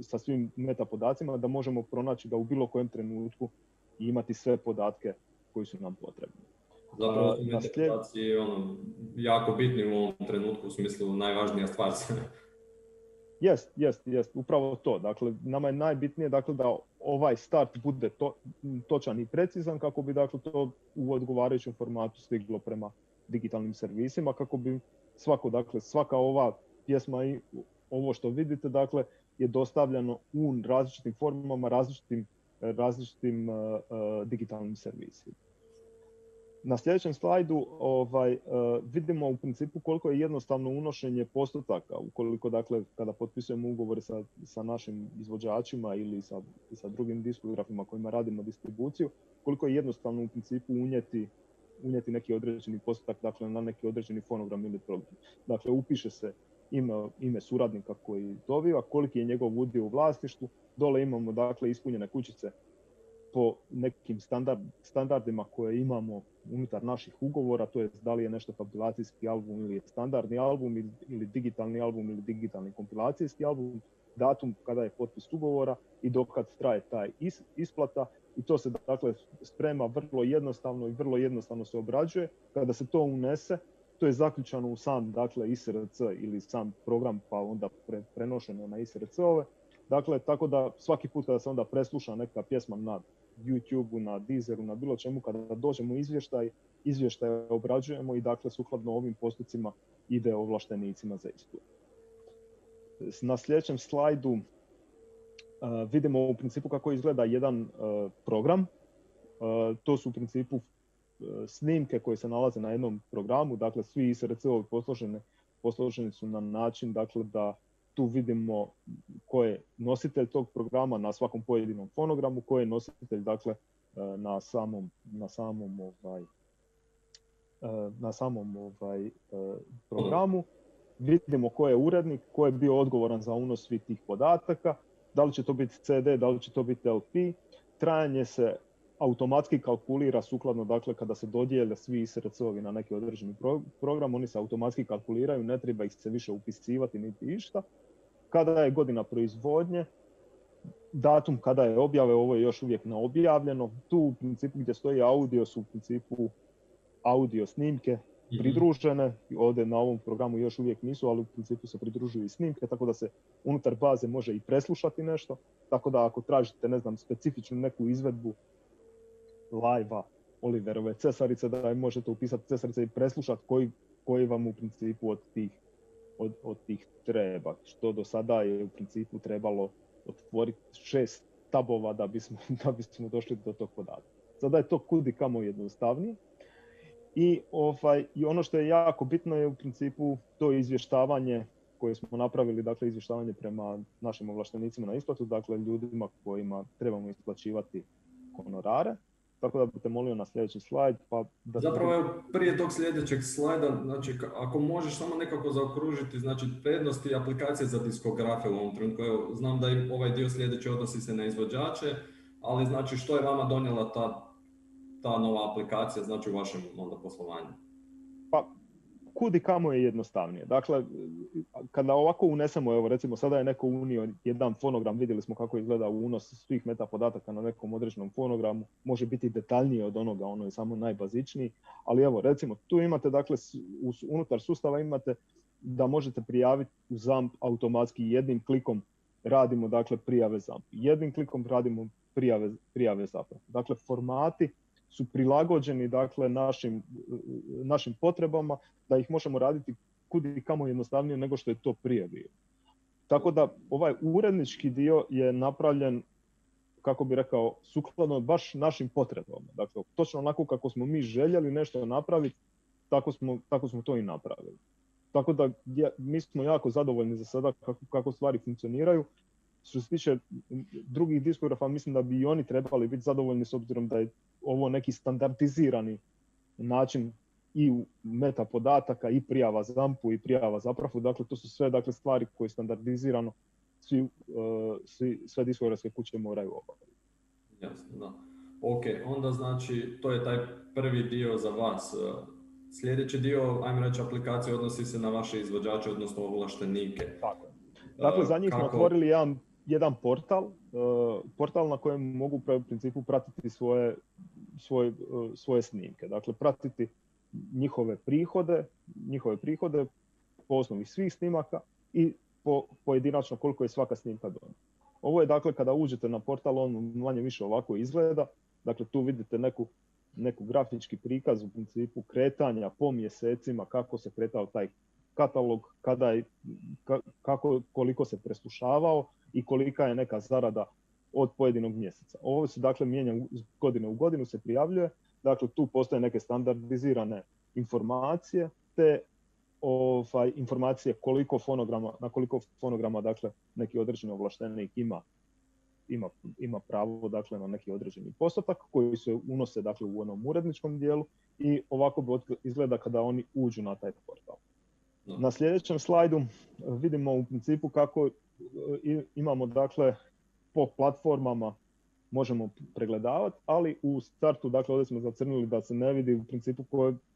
sa svim metapodacima da možemo pronaći da u bilo kojem trenutku imati sve podatke koji su nam potrebni. Zapravo su metapodaci jako bitni u ovom trenutku, u smislu najvažnija stvar. Jest, upravo to. Dakle, nama je najbitnije dakle, da ovaj start bude točan i precizan kako bi dakle, to u odgovarajućem formatu stiglo prema digitalnim servisima, kako bi svaka ova pjesma i ovo što vidite dakle, je dostavljeno u različitim formama, različitim digitalnim servisima. Na sljedećem slajdu vidimo u principu koliko je jednostavno unošenje postotaka, ukoliko dakle kada potpisujemo ugovore sa našim izvođačima ili sa drugim diskografima kojima radimo distribuciju, koliko je jednostavno u principu unijeti neki određeni postotak, dakle na neki određeni fonogram ili program. Dakle, upiše se ime suradnika koji dobiva, koliki je njegov udio u vlasništvu, dole imamo dakle ispunjene kućice po nekim standardima koje imamo unutar naših ugovora, to je da li je nešto kompilacijski album ili je standardni album ili digitalni album ili digitalni kompilacijski album, datum kada je potpis ugovora i dokad traje taj isplata, i to se dakle sprema vrlo jednostavno i vrlo jednostavno se obrađuje. Kada se to unese, to je zaključano u sam dakle ISRC ili sam program, pa onda prenošeno na ISRC-ove. Dakle, tako da svaki put kada se onda presluša neka pjesma na YouTube-u, na Deezeru, na bilo čemu, kada dođemo u izvještaj obrađujemo i dakle sukladno ovim postupcima ide ovlaštenicima za isplatu. Na sljedećem slajdu vidimo u principu kako izgleda jedan program. To su u principu snimke koje se nalaze na jednom programu, dakle svi ISRC-ovi posloženi su na način dakle da tu vidimo ko je nositelj tog programa na svakom pojedinom fonogramu, ko je nositelj dakle na samom programu. Vidimo ko je urednik, ko je bio odgovoran za unos svih tih podataka, da li će to biti CD, da li će to biti LP. Trajanje se automatski kalkulira sukladno, dakle kada se dodijele svi ISRC-ovi na neki određeni program, oni se automatski kalkuliraju, ne treba ih se više upisivati niti išta. Kada je godina proizvodnje, datum kada je objave, ovo je još uvijek neobjavljeno. Tu u principu gdje stoji audio su u principu audio snimke pridružene. Ovdje na ovom programu još uvijek nisu, ali u principu se pridružuju i snimke, tako da se unutar baze može i preslušati nešto. Tako da ako tražite, ne znam, specifičnu neku izvedbu live-a Oliverove Cesarice, da možete upisati Cesarice i preslušati koji vam u principu od tih treba. Što do sada je u principu trebalo otvoriti 6 tabova da bismo došli do tog podatka. Sada je to kudi kamo jednostavnije. I ono što je jako bitno je u principu to izvještavanje koje smo napravili, dakle izvještavanje prema našim ovlaštenicima na isplatu, dakle ljudima kojima trebamo isplaćivati honorare. Tako da bih te molio na sljedeći slajd. Zapravo prije tog sljedećeg slajda, znači ako možeš samo nekako zaokružiti, znači prednosti aplikacije za diskografe u ovom trenutku. Evo, znam da i ovaj dio sljedeći odnosi se na izvođače, ali znači što je vama donijela ta nova aplikacija, znači u vašem onda poslovanju? Pa, kudi kamo je jednostavnije. Dakle, kada ovako unesemo, evo recimo sada je neko unio jedan fonogram, vidjeli smo kako izgleda unos svih meta podataka na nekom određenom fonogramu, može biti detaljnije od onoga, ono je samo najbazičniji, ali evo recimo tu imate, dakle unutar sustava imate da možete prijaviti u ZAMP automatski jednim klikom radimo dakle prijave ZAMP, jednim klikom radimo prijave ZAMP. Dakle, formati su prilagođeni dakle našim potrebama da ih možemo raditi kudi kamo jednostavnije nego što je to prije bilo. Tako da ovaj urednički dio je napravljen, kako bi rekao, sukladno baš našim potrebama. Dakle, točno onako kako smo mi željeli nešto napraviti, tako smo to i napravili. Tako da mi smo jako zadovoljni za sada kako stvari funkcioniraju. Što se tiče drugih diskografa, mislim da bi i oni trebali biti zadovoljni s obzirom da je ovo neki standardizirani način i meta podataka i prijava ZAMP-u i prijava ZAPRAF-u. Dakle, to su sve dakle, stvari koje standardizirano sve diskografske kuće moraju obaviti. Jasno, da. Ok, onda znači to je taj prvi dio za vas. Sljedeći dio, ajmo reći, aplikacije odnosi se na vaše izvođače, odnosno ovlaštenike. Tako. Dakle, za njih smo otvorili jedan portal na kojem mogu u principu pratiti svoje snimke. Dakle, pratiti njihove prihode po osnovi svih snimaka i pojedinačno koliko je svaka snimka donijela. Ovo je dakle kada uđete na portal, on manje više ovako izgleda. Dakle, tu vidite neku grafički prikaz u principu kretanja po mjesecima, kako se kretao taj katalog, koliko se preslušavao i kolika je neka zarada od pojedinog mjeseca. Ovo se dakle mijenja godine u godinu, se prijavljuje. dakle tu postoje neke standardizirane informacije, te informacije na koliko fonograma dakle neki određeni ovlaštenik ima pravo dakle na neki određeni postotak koji se unose dakle u onom uredničkom dijelu i ovako izgleda kada oni uđu na taj portal. Na sljedećem slajdu vidimo u principu kako imamo dakle po platformama možemo pregledavati, ali u startu dakle ovdje smo zacrnili da se ne vidi u principu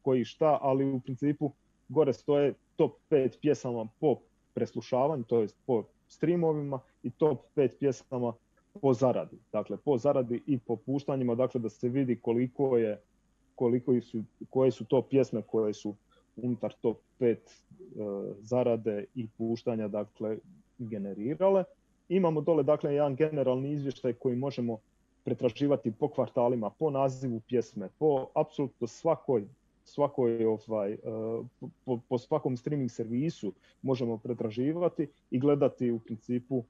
koji šta, ali u principu gore stoje top 5 pjesama po preslušavanju, to jest po streamovima i top 5 pjesama po zaradi. Dakle, po zaradi i po puštanjima, dakle da se vidi koje su to pjesme koje su unutar top 5 zarade i puštanja dakle generirale. Imamo dole dakle jedan generalni izvještaj koji možemo pretraživati po kvartalima, po nazivu pjesme, po apsolutno po svakom streaming servisu možemo pretraživati i gledati u principu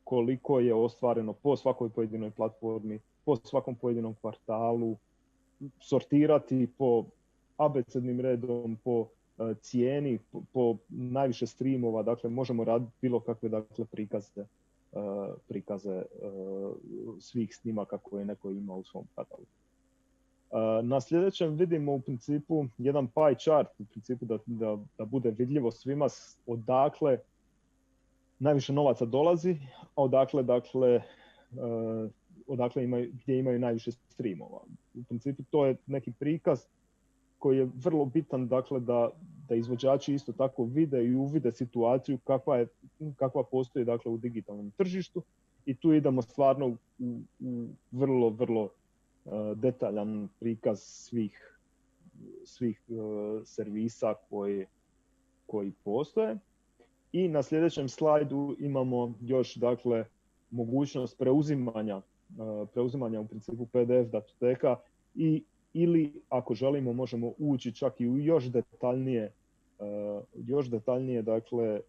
koliko je ostvareno po svakoj pojedinoj platformi, po svakom pojedinom kvartalu, sortirati po abecednim redom, po cijeni, po najviše streamova, dakle možemo raditi bilo kakve dakle prikaze svih snimaka koje neko ima u svom katalogu. Na sljedećem vidimo u principu jedan pie chart, u principu da bude vidljivo svima odakle najviše novaca dolazi, a gdje imaju najviše streamova. U principu to je neki prikaz koji je vrlo bitan dakle, da izvođači isto tako vide i uvide situaciju kakva postoji dakle, u digitalnom tržištu i tu idemo stvarno u vrlo detaljan prikaz svih servisa koji postoje. I na sljedećem slajdu imamo još dakle, mogućnost preuzimanja u principu PDF datoteka ili ako želimo možemo ući čak i u još detaljnije dakle,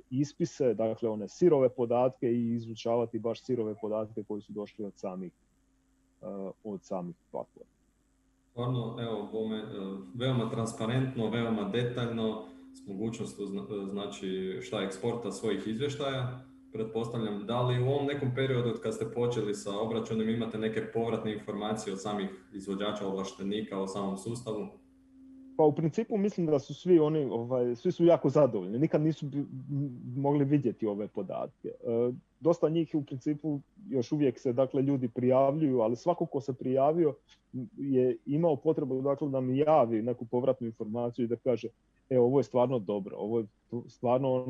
ispise, dakle one sirove podatke i izučavati baš sirove podatke koji su došli od samih platforma. Stvarno, evo, veoma transparentno, veoma detaljno, s mogućnostu znači šta eksporta svojih izvještaja. Pretpostavljam, da li u ovom nekom periodu od kad ste počeli sa obračunom imate neke povratne informacije od samih izvođača, ovlaštenika o samom sustavu? Pa u principu mislim da su svi su jako zadovoljni. Nikad nisu mogli vidjeti ove podatke. Dosta njih u principu još uvijek se dakle, ljudi prijavljuju, ali svako ko se prijavio je imao potrebu dakle, da mi javi neku povratnu informaciju i da kaže ovo je stvarno dobro, ovo je stvarno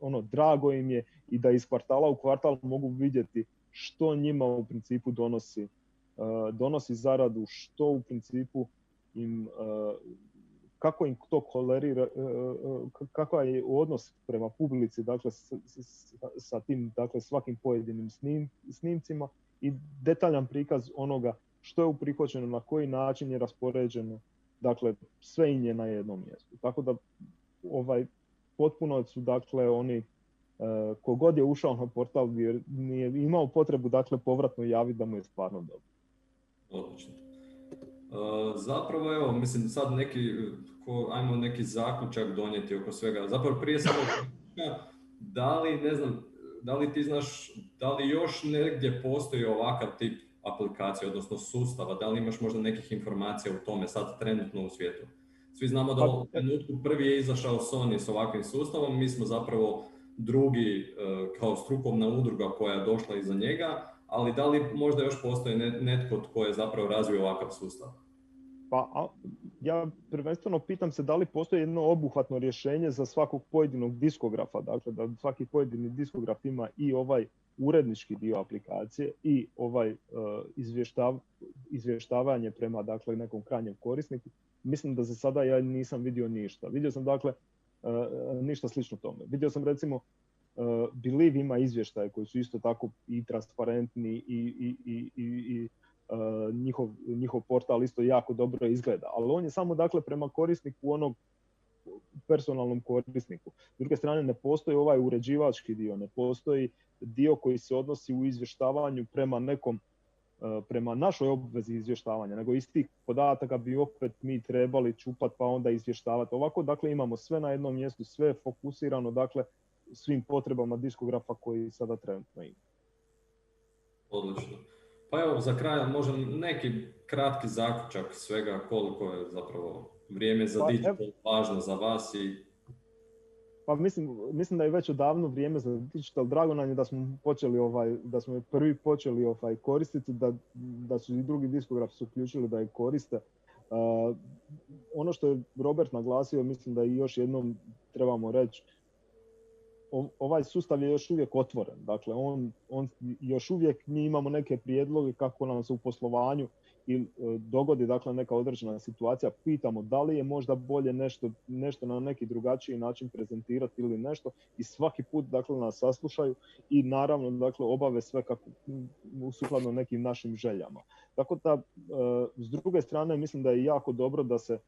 ono drago im je i da iz kvartala u kvartal mogu vidjeti što njima u principu donosi zaradu, što u principu kako im to kolerira, kakav je odnos prema publici dakle, sa tim dakle, svakim pojedinim snimcima i detaljan prikaz onoga što je uprihvaćeno, na koji način je raspoređeno, dakle sve im je na jednom mjestu. Tako da potpuno su dakle oni kogod je ušao na portal nije imao potrebu dakle povratno javiti da mu je stvarno dobro. Odlično. Zapravo evo, mislim sad ajmo neki zaključak donijeti oko svega. Zapravo prije samog da li ti znaš, da li još negdje postoji ovakav tip aplikacije, odnosno sustava, da li imaš možda nekih informacija o tome sad trenutno u svijetu? Svi znamo da u trenutku prvi je izašao Sony s ovakvim sustavom, mi smo zapravo drugi kao strukovna udruga koja je došla iza njega, ali da li možda još postoji netko tko je zapravo razvio ovakav sustav? Pa ja prvenstveno pitam se da li postoji jedno obuhvatno rješenje za svakog pojedinog diskografa, dakle da svaki pojedini diskograf ima i ovaj urednički dio aplikacije i ovaj izvještavanje prema dakle, nekom krajnjem korisniku. Mislim da za sada ja nisam vidio ništa. Vidio sam dakle ništa slično tome. Vidio sam recimo Believe ima izvještaje koji su isto tako i transparentni i njihov portal isto jako dobro izgleda, ali on je samo dakle prema korisniku onog personalnom korisniku. S druge strane ne postoji ovaj uređivački dio, ne postoji dio koji se odnosi u izvještavanju prema nekom prema našoj obvezi izvještavanja, nego iz tih podataka bi opet mi trebali čupati pa onda izvještavati. Ovako, dakle, imamo sve na jednom mjestu, sve je fokusirano, dakle, svim potrebama diskografa koji sada trenutno ima. Odlično. Pa evo, za kraj možda neki kratki zaključak svega koliko je zapravo vrijeme za digital važno za vas i... Pa mislim da je već odavno vrijeme za digital. Drago nam je da smo počeli da smo prvi počeli koristiti, da su i drugi diskografi se uključili da je koriste. Ono što je Robert naglasio, mislim da i još jednom trebamo reći, ovaj sustav je još uvijek otvoren. Dakle, on još uvijek mi imamo neke prijedloge kako nam se u poslovanju ili dogodi, dakle, neka određena situacija, pitamo da li je možda bolje nešto na neki drugačiji način prezentirati ili nešto, i svaki put, dakle, nas saslušaju i naravno, dakle, obave sve kako sukladno nekim našim željama. Tako da, s druge strane, mislim da je jako dobro da se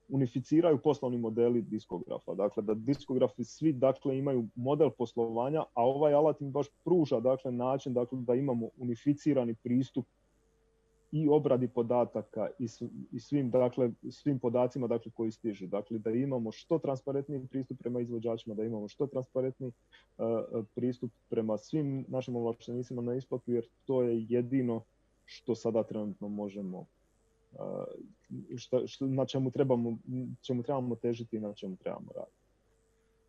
unificiraju poslovni modeli diskografa. Dakle, da diskografi svi, dakle, imaju model poslovanja, a ovaj alat im baš pruža, dakle, način, dakle, da imamo unificirani pristup i obradi podataka i svim podacima, dakle, koji stižu. Dakle, da imamo što transparentniji pristup prema izvođačima, da imamo što transparentniji pristup prema svim našim ovlaštenicima na isplatu, jer to je jedino što sada trenutno možemo, na čemu trebamo težiti i na čemu trebamo raditi.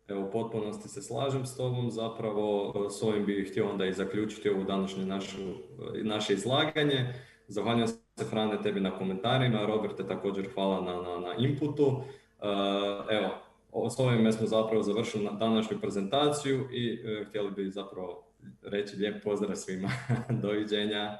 Evo, u potpunosti se slažem s tobom. Zapravo, s ovim bih htio onda i zaključiti ovu današnje naše izlaganje. Zahvaljujem se, Frane, tebi na komentarima. Roberte, također hvala na inputu. Evo, s ovime smo zapravo završili današnju prezentaciju i htjeli bi zapravo reći lijep pozdrav svima. Doviđenja.